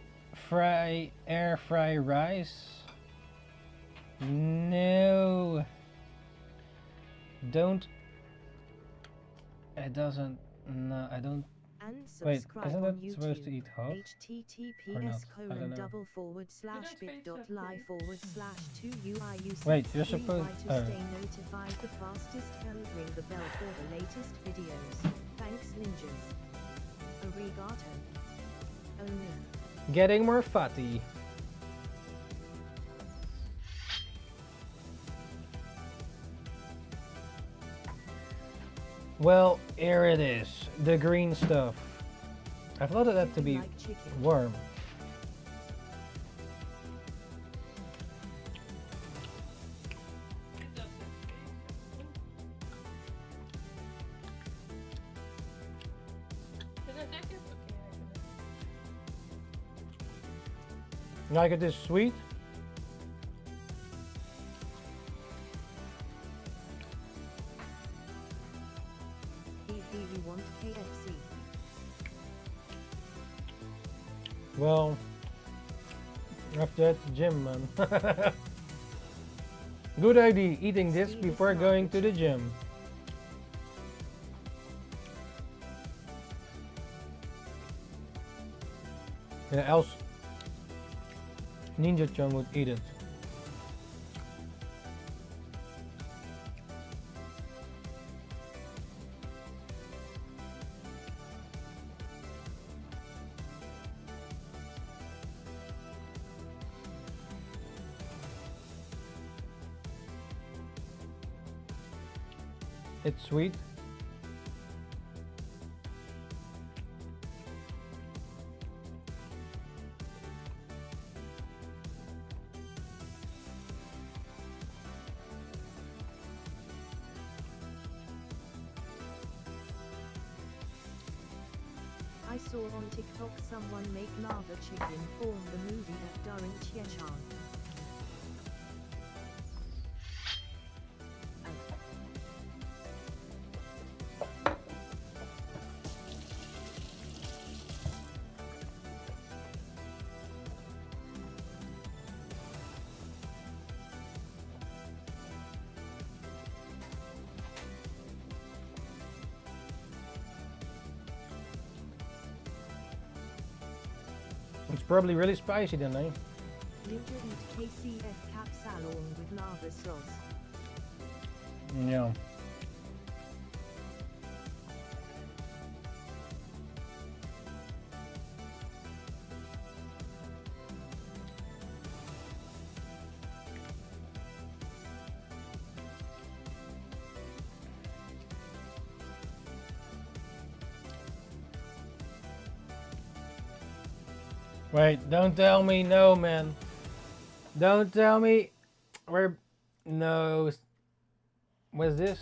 air fry rice? No. Don't. It doesn't. No, I don't. And Wait, subscribe isn't on that YouTube. supposed to eat half? Or not? https I don't know. /bit.ly/2uiuc. Wait, you're supposed. to stay notified the fastest and ring the bell for the latest videos. Thanks ninjas. Arigato. Only. Getting more fatty. Well, here it is. The green stuff. I thought of that to be Like chicken. warm. Like it is sweet. We want KFC. Well, after at the gym, man. Good idea, eating this before going to the gym. Yeah, else Ninja-chan would eat it. It's sweet. I saw on TikTok someone make lava chicken form the movie that during Chiechan. It's probably really spicy then, eh? Ninja eat KCF capsule along with lava sauce. Yeah. Wait, don't tell me no, man. Don't tell me we're no. What's this?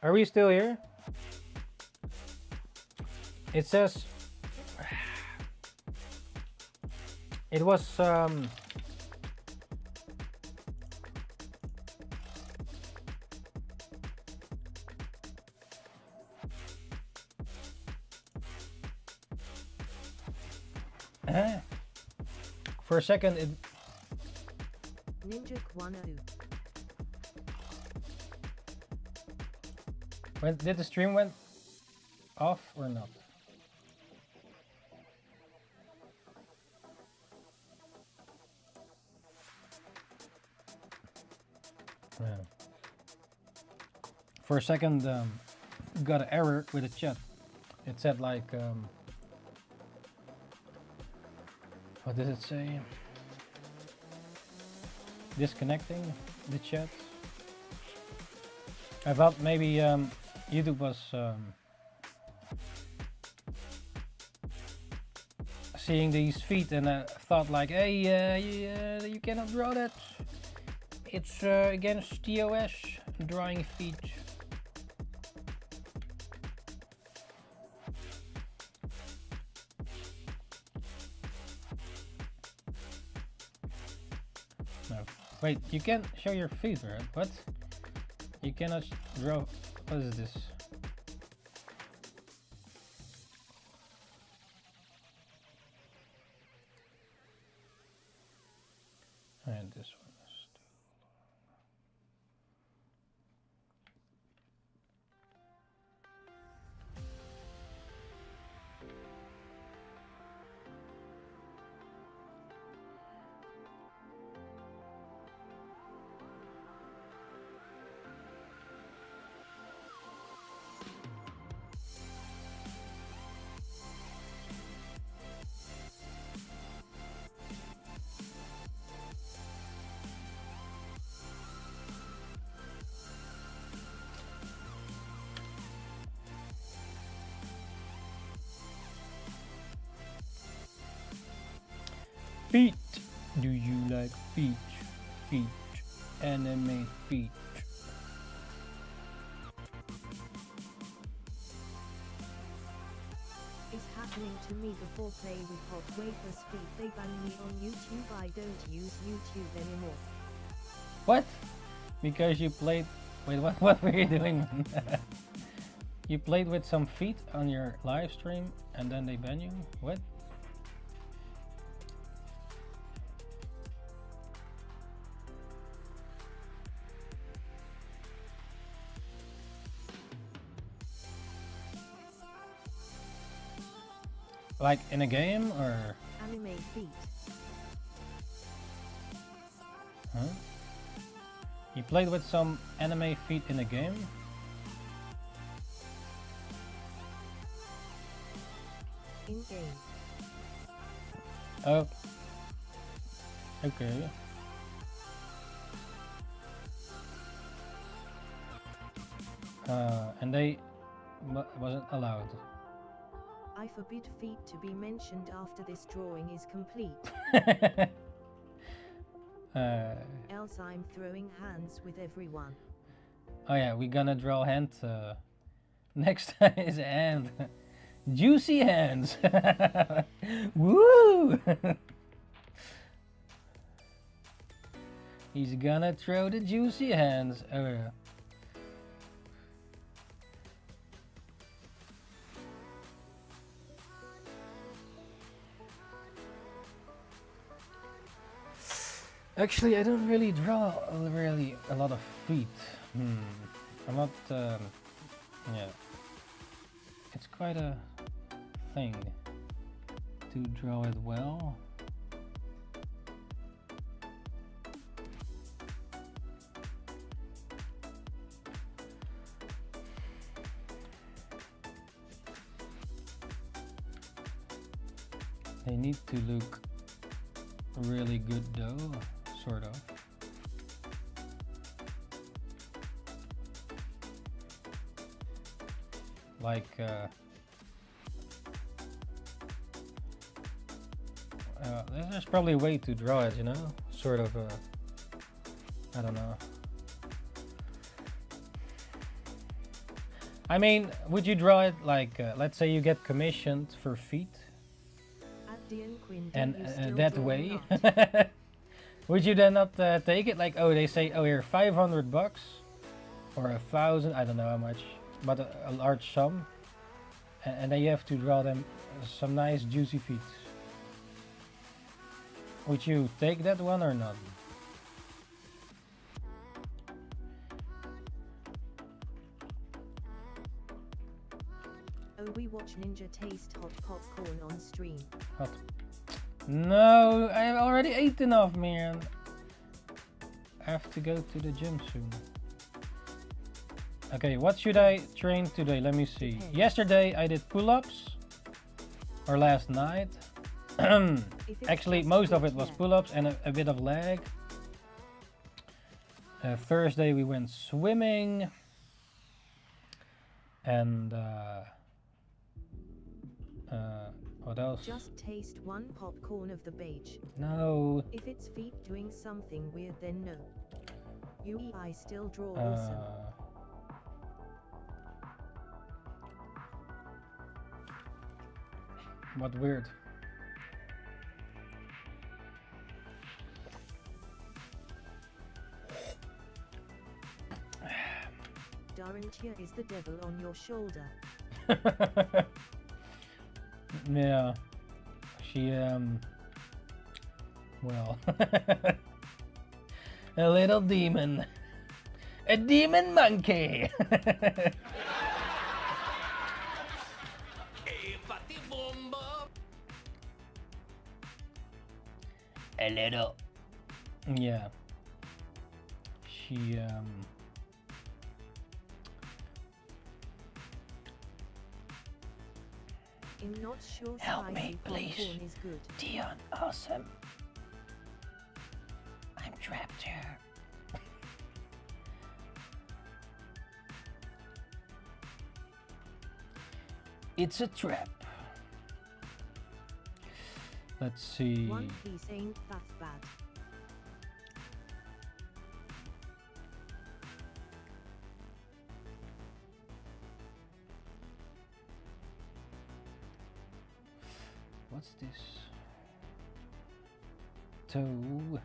Are we still here? It says it was for a second it Ninja Guano. did the stream went off or not? Yeah. For a second, got an error with the chat. It said like, what does it say? Disconnecting the chat. I thought maybe YouTube was seeing these feet and thought like, hey, you cannot draw that. It's against TOS, drawing feet. No. Wait, you can show your feet, right? What? You cannot draw. What is this? And this one is too feet. Do you like feet? Feet. Anime feet. It's happening to me before play with hot wafer speed. They ban me on YouTube. I don't use YouTube anymore. What? Because you played. Wait, what were you doing, man? You played with some feet on your live stream and then they ban you? What? Like in a game or? Anime feet. Huh? You played with some anime feet in a game? In game. Oh. Okay. And they wasn't allowed. I forbid feet to be mentioned after this drawing is complete. Else I'm throwing hands with everyone. Oh yeah, we're gonna draw hand. Next time is a hand. Juicy hands. Woo! He's gonna throw the juicy hands. Oh yeah. Actually, I don't really draw really a lot of feet. I'm not. Yeah. It's quite a thing to draw it well. They need to look really good though, sort of. Like there's probably a way to draw it, you know? Sort of I don't know. I mean, would you draw it like, let's say you get commissioned for feet? And that way, would you then not take it? Like, oh, they say, oh, here, $500 or 1,000, I don't know how much, but a large sum, and then you have to draw them some nice juicy feet. Would you take that one or not? Oh, we watch Ninja taste hot popcorn on stream. Hot. No, I already ate enough, man. I have to go to the gym soon. Okay, what should I train today? Let me see. Yesterday I did pull-ups. Or last night. Actually, most of it was pull-ups and a bit of leg. Thursday we went swimming. And what else? Just taste one popcorn of the beige. No. If it's feet doing something weird, then no. I still draw awesome. What weird? Darentia is the devil on your shoulder. Yeah, she well, a little demon, a demon monkey. A little, yeah, she I'm not sure help me, spicy please. popcorn is good. Dion, awesome. I'm trapped here. It's a trap. Let's see. One Piece ain't that bad. What's this? Toe.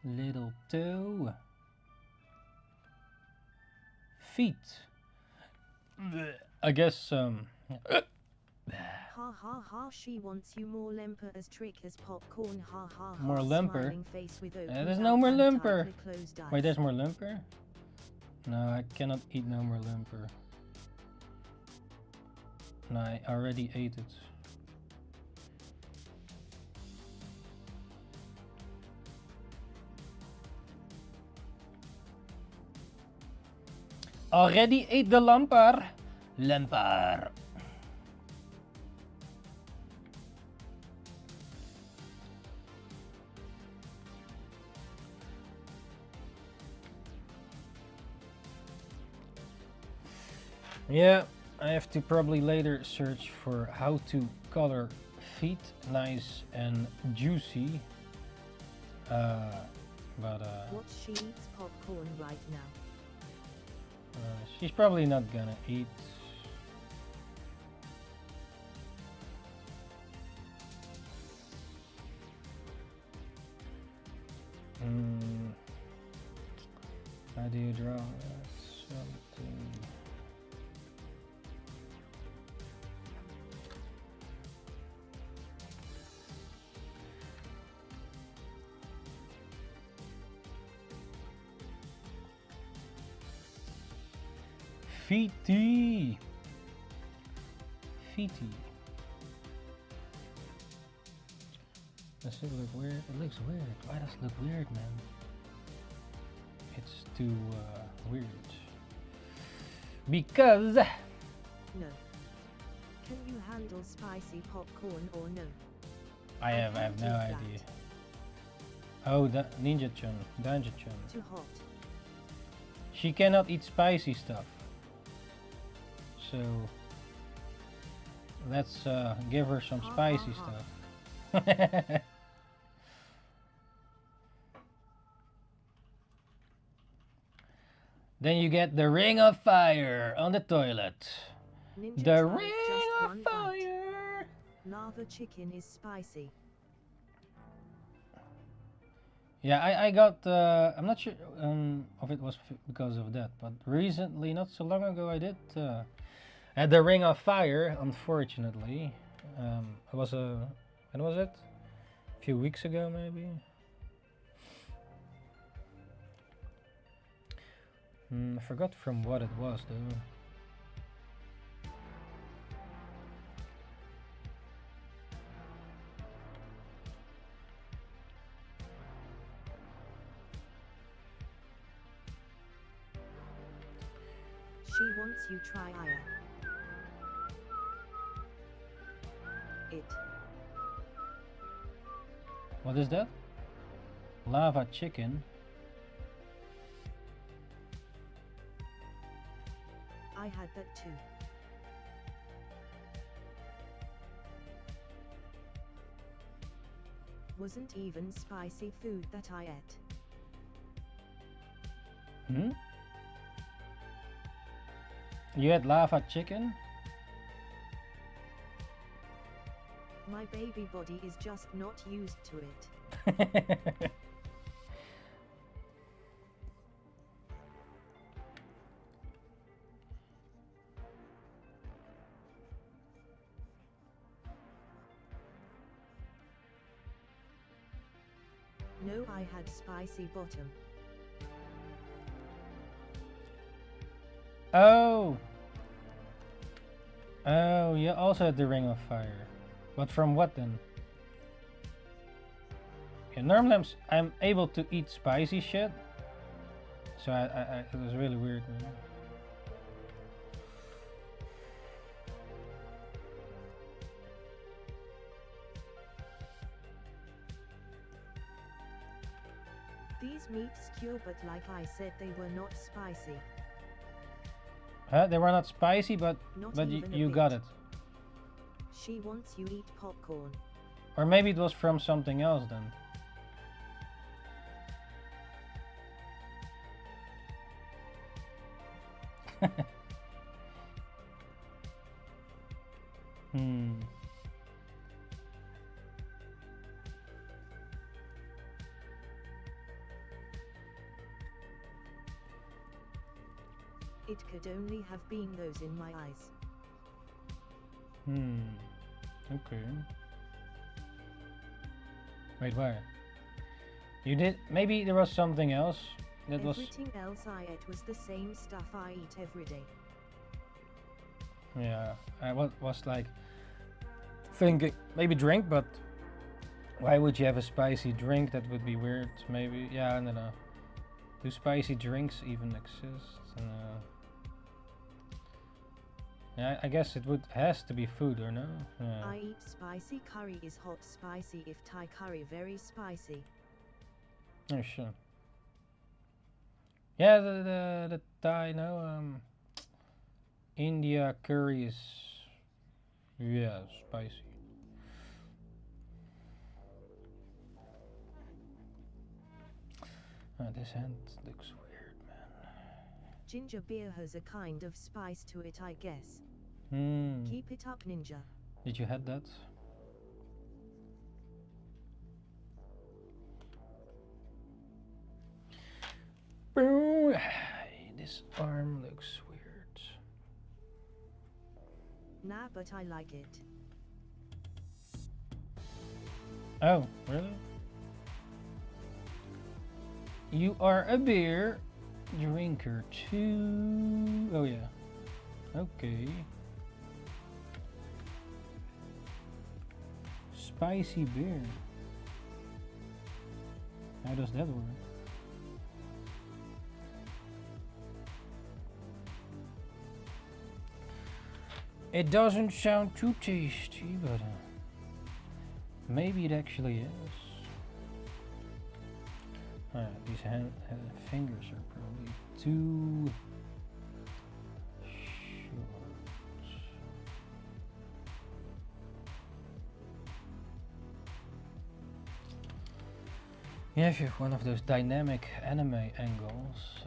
Little toe. Feet. I guess Ha ha ha, she wants you more lemper as trick as popcorn. Ha ha ha. More lemper? Smiling face with open there's mouth no more and lemper. tightly closed eyes. Wait, there's more lemper? No, I cannot eat no more lemper. No, I already ate it. Already ate the lemper. Lemper. Yeah, I have to probably later search for how to color feet nice and juicy. What she eats popcorn right now. She's probably not gonna eat. How do you draw something? Feety. Feety. Does it look weird? It looks weird. Why does it look weird, man? It's too weird. Because No. Can you handle spicy popcorn or no? I have can't no take that. idea. Oh, the Ninja-chan. Ninja-chan. Too hot. She cannot eat spicy stuff. So let's give her some spicy stuff. Then you get the ring of fire on the toilet. Ninja The tried ring just of one bite. fire. Lava chicken is spicy. Yeah, I got. I'm not sure if it was because of that, but recently, not so long ago, I did at the ring of fire. Unfortunately, it was when was it? A few weeks ago, maybe. I forgot from what it was though. She wants you try Aya. It. What is that? Lava chicken. I had that too. Wasn't even spicy food that I ate. Hmm? You had lava chicken? My baby body is just not used to it. No, I had spicy bottom. Oh! Oh, you also had the ring of fire. But from what then? Yeah, normally I'm able to eat spicy shit. So it was really weird. Man. These meats cure, but like I said, they were not spicy. Huh? They were not spicy, but Not you, even a you bit. got it. She wants you eat popcorn. Or maybe it was from something else then. Hmm. It could only have been those in my eyes. Hmm. Okay. Wait, where? You did. Maybe there was something else that was. Everything else I ate was the same stuff I eat every day. Yeah. I was like thinking maybe drink, but why would you have a spicy drink? That would be weird. Maybe. Yeah, I don't know. Do spicy drinks even exist? Yeah, I guess it has to be food or no? Yeah. I eat spicy curry is hot spicy if Thai curry very spicy. Oh sure. Yeah, the Thai, no, India curry is, yeah, spicy. This hand looks weird, man. Ginger beer has a kind of spice to it, I guess. Keep it up, Ninja. Did you have that? This arm looks weird. Nah, but I like it. Oh, really? You are a beer drinker too. Oh yeah. Okay. Spicy beer. How does that work? It doesn't sound too tasty, but maybe it actually is. These fingers are probably too short. Yeah, if you have one of those dynamic anime angles,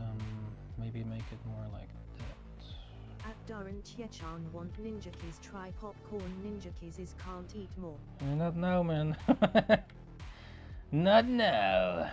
maybe make it more like that. At Darren Chiechan want Ninjakees, try popcorn. Ninjakees is can't eat more. Not now, man. Not now.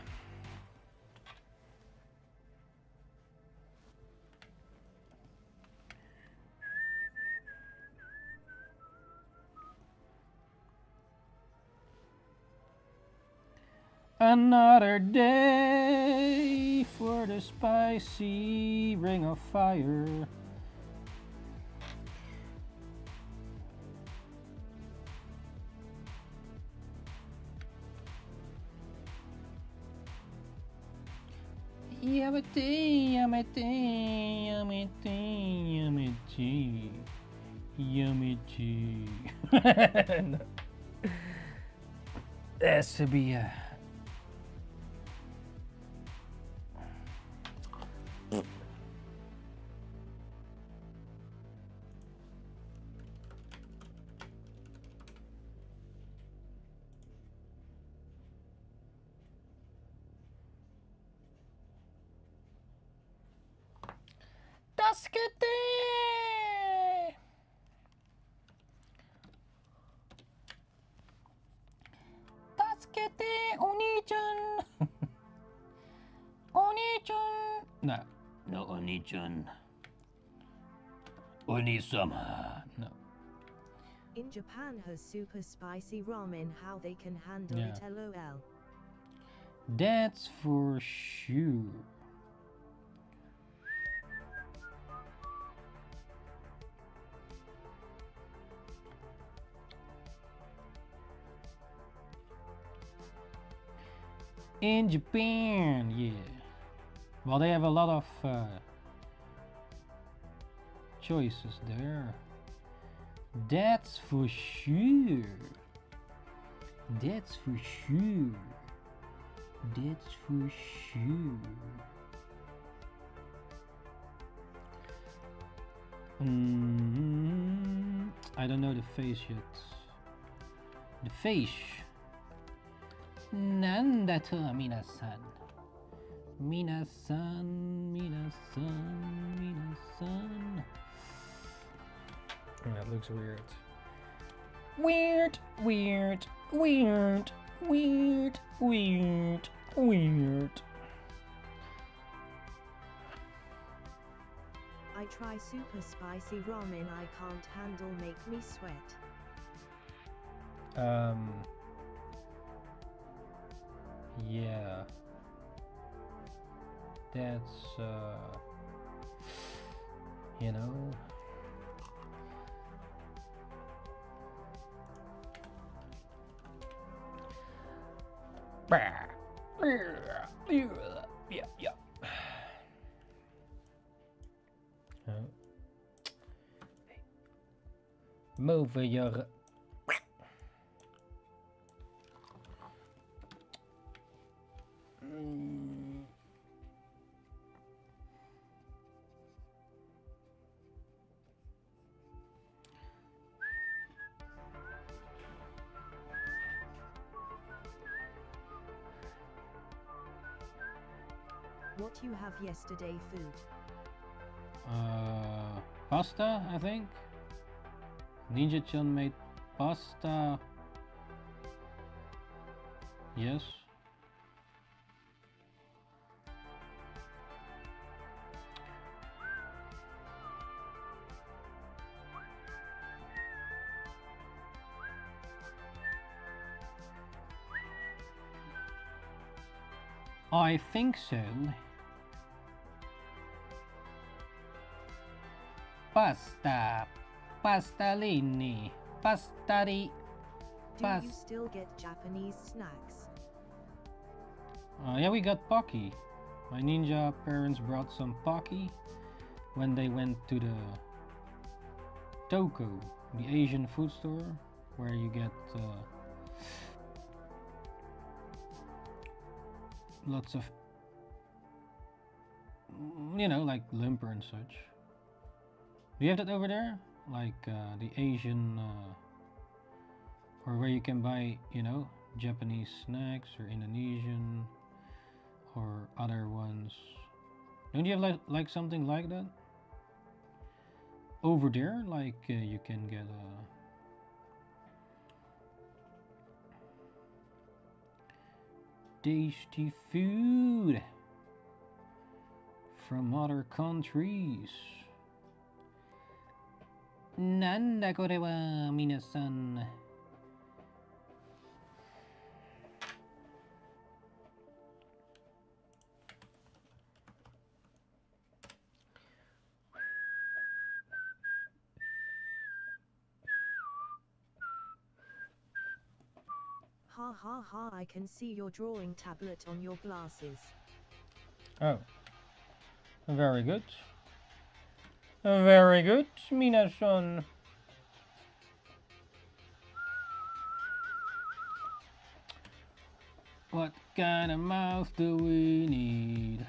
Another day for the spicy ring of fire. Yummy, yummy, yummy, yummy, yummy, yummy. That's to be Taskete! Taskete, Oni-chan! Oni-chan! No, no Oni-chan. Oni-sama. No. In Japan has super spicy ramen, how they can handle Yeah. it, lol. That's for sure. In Japan, yeah. Well, they have a lot of choices there. That's for sure. That's for sure. That's for sure. I don't know the face yet. The face. Nandata minasan. Minasan, minasan, minasan. That looks weird. Weird, weird, weird, weird, weird, weird. I try super spicy ramen, I can't handle, make me sweat. Yeah. That's you know. Yeah, yeah. Move your What you have yesterday food? Pasta, I think. Ninja-chan made pasta. Yes. I think so. Pasta. Pastalini. Pastari. Do you still get Japanese snacks? Yeah, we got Pocky. My ninja parents brought some Pocky when they went to the Toko, the Asian food store, where you get lots of, you know, like limper and such. Do you have that over there? Like the Asian, or where you can buy, you know, Japanese snacks or Indonesian or other ones. Don't you have like something like that over there? Like you can get tasty food from other countries. Nanda kore wa minasan. Ha ha ha, I can see your drawing tablet on your glasses. Oh, very good. Very good, minasan. What kind of mouth do we need?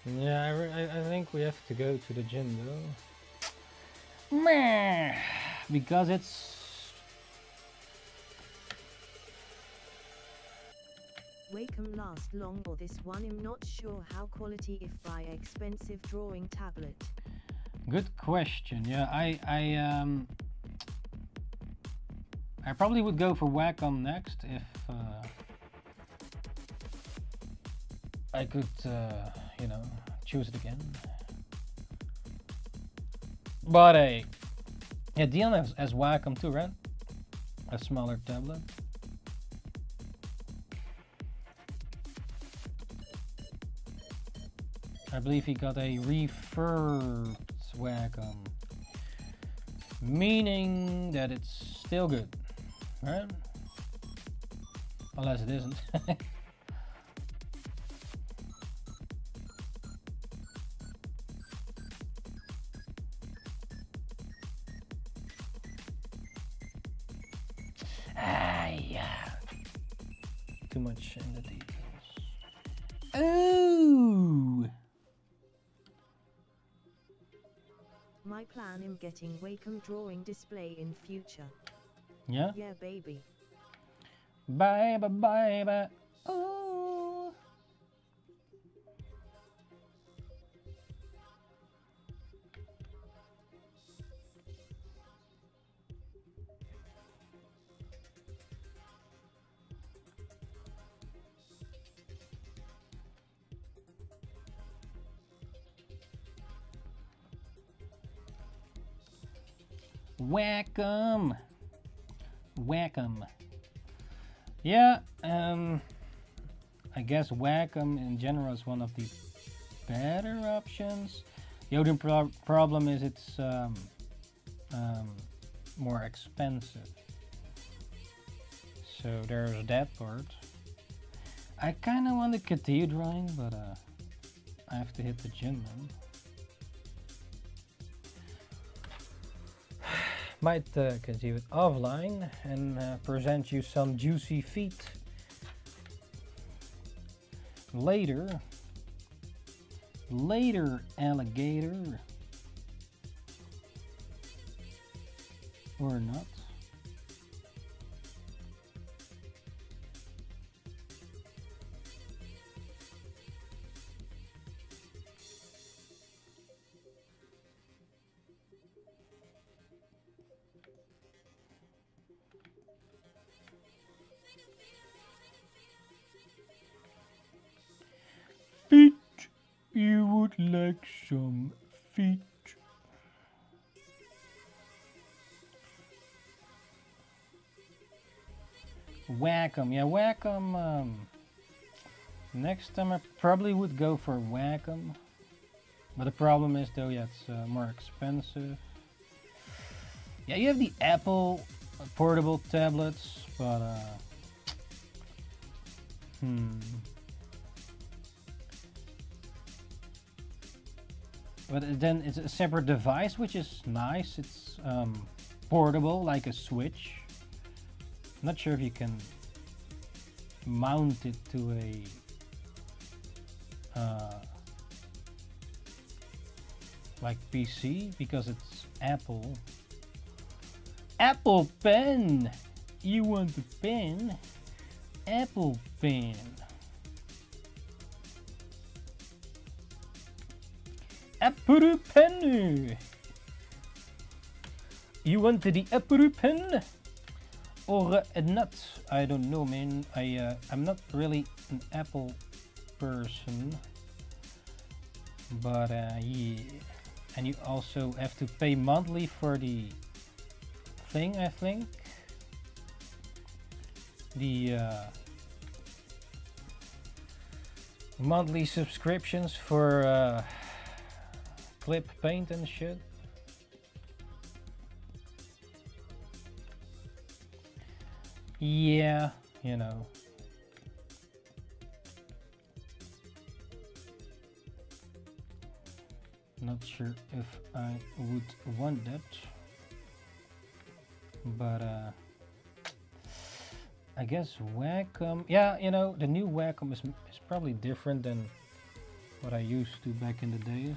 Yeah, I think we have to go to the gym though. Meh, because it's... Wacom last long or this one, I'm not sure how quality if buy expensive drawing tablet. Good question. Yeah, I probably would go for Wacom next if I could, you know, choose it again. But yeah, Dion has Wacom too, right? A smaller tablet. I believe he got a refurbed Wacom, meaning that it's still good, right? Unless it isn't. Yeah. Too much in the details. Oh! My plan in getting Wacom drawing display in future. Yeah? Yeah, baby. Bye bye bye bye. Oh. Wacom. Wacom. Yeah, I guess Wacom in general is one of the better options. The only problem is it's more expensive. So there's that part. I kind of want to continue drawing, but I have to hit the gym, man. Might continue it offline and present you some juicy feet later. Later, alligator. Or not. Feet. You would like some feet. Whack 'em, yeah, whack 'em. Next time I probably would go for whack 'em, but the problem is though, yeah, it's more expensive. Yeah, you have the Apple portable tablets, but But then it's a separate device, which is nice. It's portable, like a Switch. Not sure if you can mount it to a like PC because it's Apple. Apple Pen. You want the pen? Apple Pen. Apple Pen. You want the Apple Pen? Or not? I don't know, man. I'm not really an Apple person, but yeah. And you also have to pay monthly for the thing, I think. The monthly subscriptions for clip paint and shit. Yeah, you know. Not sure if I would want that, but I guess Wacom. Yeah, you know, the new Wacom is probably different than what I used to back in the days.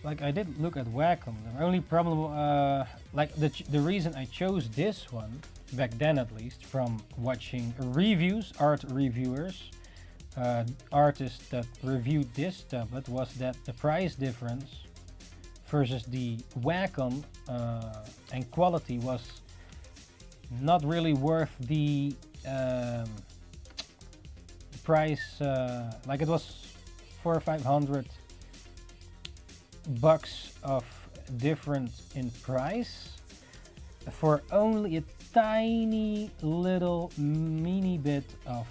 Like I did look at Wacom. The only problem, like the reason I chose this one back then, at least from watching reviews, art reviewers, artists that reviewed this tablet, was that the price difference versus the Wacom and quality was not really worth the price. Like it was $400 or $500 of difference in price for only a tiny little mini bit of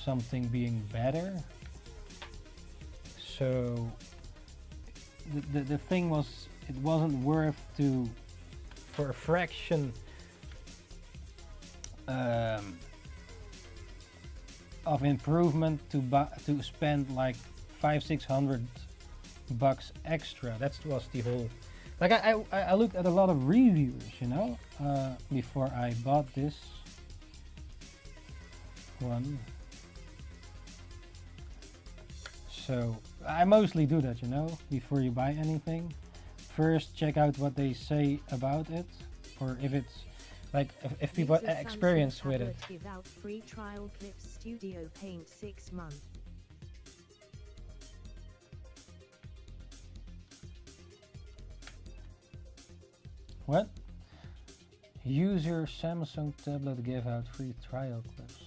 something being better. So the thing was, it wasn't worth to, for a fraction of improvement, to spend like $500-600 extra. That was the whole, like I looked at a lot of reviews, you know, before I bought this one. So I mostly do that, you know, before you buy anything. First check out what they say about it, or if it's like if people have experience with it. Give out free trial clips, Studio Paint 6 months. What? Use your Samsung tablet to give out free trial clips.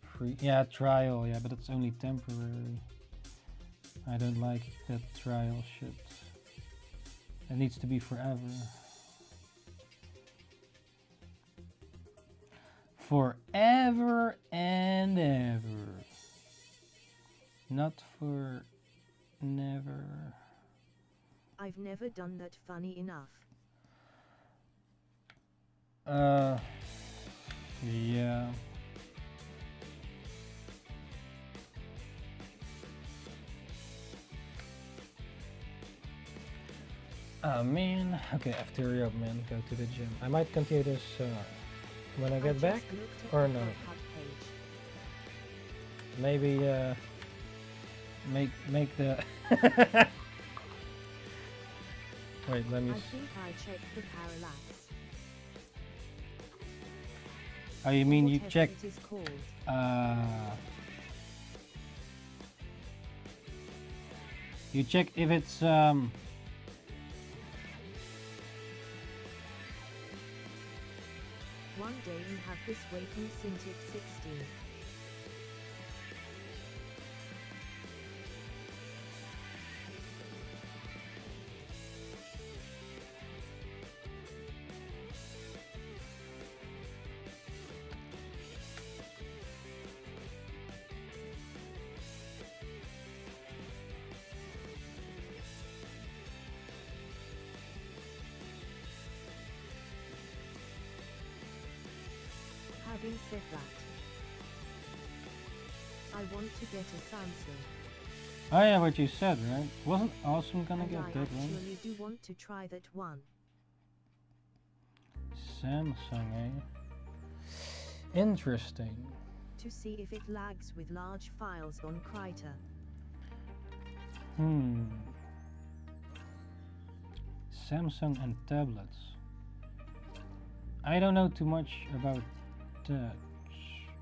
Free, yeah, trial, yeah, but it's only temporary. I don't like that trial shit. It needs to be forever. Forever and ever. Not for never. I've never done that funny enough. Yeah. Oh man. Okay, after hurry up, man. Go to the gym. I might continue this when I get just back, looked at or the no. cut page. Maybe make the. Wait, let me. I think I checked the parallax. Oh, you mean you Whatever check? it is called. You check if it's One day you have this Wacom Cintiq 16. Having said that, I want to get a Samsung. Oh yeah, what you said, right? Wasn't Awesome gonna And get I that one? actually do want to try that one. Samsung, eh? Interesting. To see if it lags with large files on Krita. Samsung and tablets. I don't know too much about that.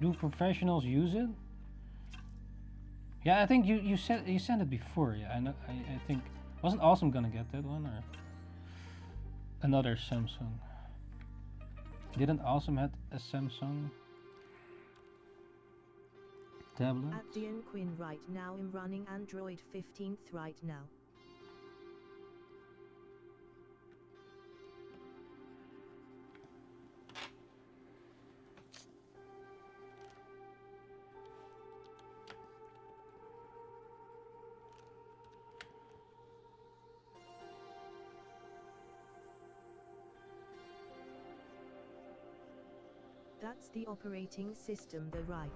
Do professionals use it? Yeah, I think you said it before. Yeah, I know. I think wasn't Awesome gonna get that one or another Samsung? Didn't Awesome had a Samsung tablet? At the Quinn right now I'm running Android 15th right now. That's the operating system, the right.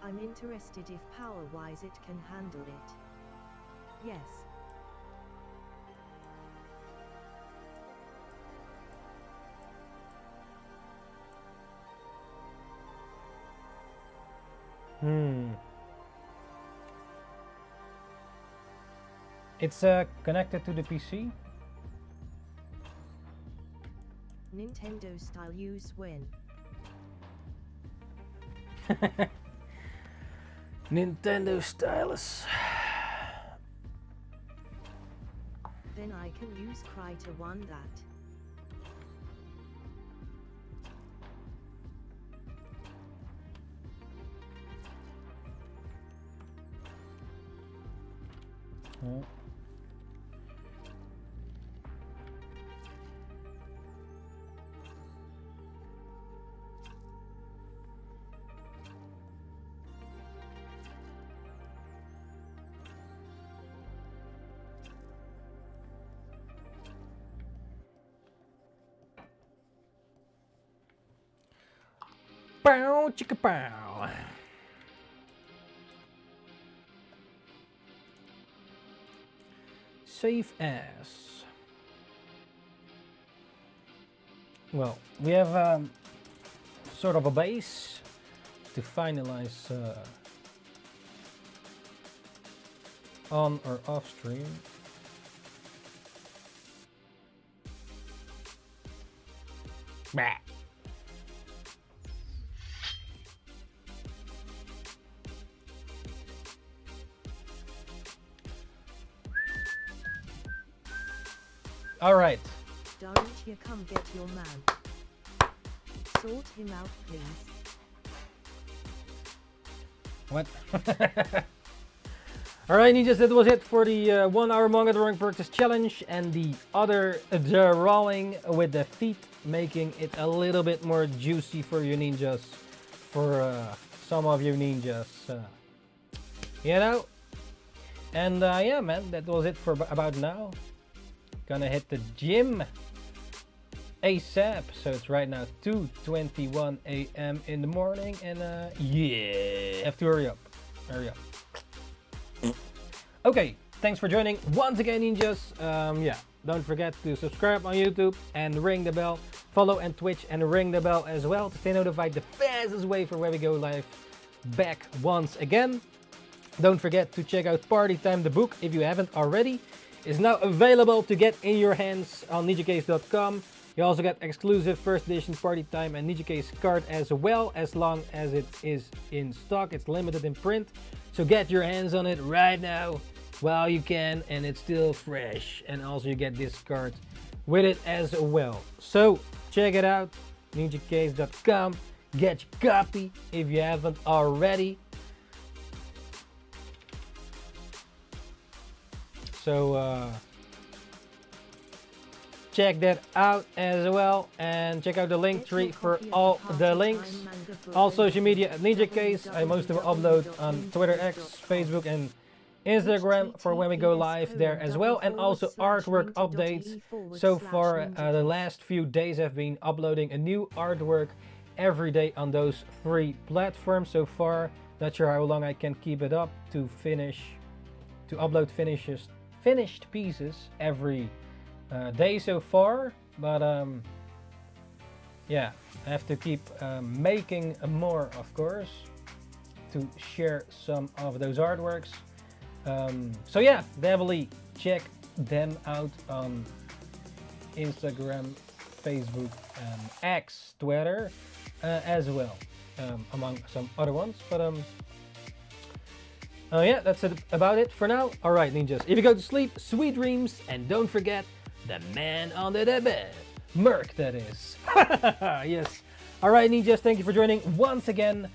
I'm interested if power-wise it can handle it. Yes. It's connected to the PC. Nintendo style use when. Nintendo stylus. Then I can use Krita one that. Oh. Pow, chicka pow. Safe as. Well, we have sort of a base to finalize on or off stream. Bah. All right. Don't you come get your man. Sort him out, please. What? Alright, Ninjas, that was it for the 1 hour manga drawing practice challenge and the other drawing with the feet, making it a little bit more juicy for you ninjas, for some of you ninjas, you know. And yeah, man, that was it for about now. Gonna hit the gym ASAP. So it's right now 2:21 a.m. in the morning, and yeah, have to hurry up. Hurry up. Okay, thanks for joining once again, ninjas. Yeah, don't forget to subscribe on YouTube and ring the bell. Follow on Twitch and ring the bell as well to stay notified the fastest way for when we go live back once again. Don't forget to check out Party Time the book if you haven't already. It's now available to get in your hands on ninjakees.com. You also get exclusive first edition Party Time and Ninjakees card as well, as long as it is in stock. It's limited in print, so get your hands on it right now while you can, and it's still fresh. And also you get this card with it as well. So check it out, ninjakees.com. Get your copy if you haven't already. So check that out as well, and check out the link tree for all the links. All social media at Ninjakees. I most of them upload on Twitter, X, Facebook, and Instagram for when we go live there as well, and also artwork updates. So far, the last few days I've been uploading a new artwork every day on those 3 platforms so far. Not sure how long I can keep it up to upload finished pieces every day so far, but yeah, I have to keep making more, of course, to share some of those artworks. So yeah, definitely check them out on Instagram, Facebook, and X, Twitter as well, among some other ones. But yeah, that's about it for now. Alright, ninjas, if you go to sleep, sweet dreams, and don't forget the man under the bed. Merc, that is. Yes. Alright, ninjas, thank you for joining once again.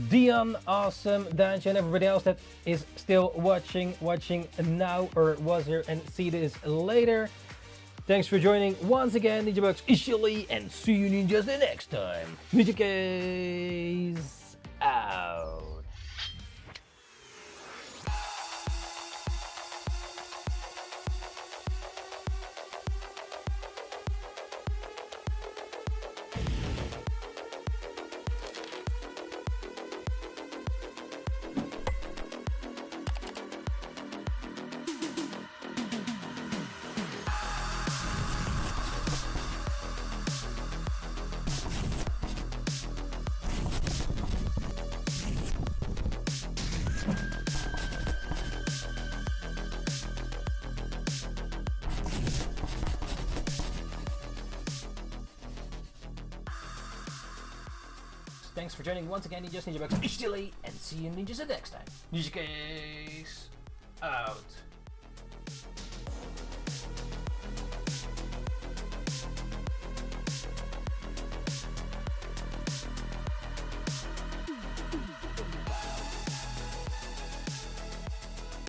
Dion, Awesome, Dancha, and everybody else that is still watching now, or was here and see this later. Thanks for joining once again, NINJABOX ishhh, and see you ninjas the next time. Ninjakees out. Thanks for joining once again, Ninjas, NINJABOX ishhh, and see you ninjas the next time. Ninjakees out.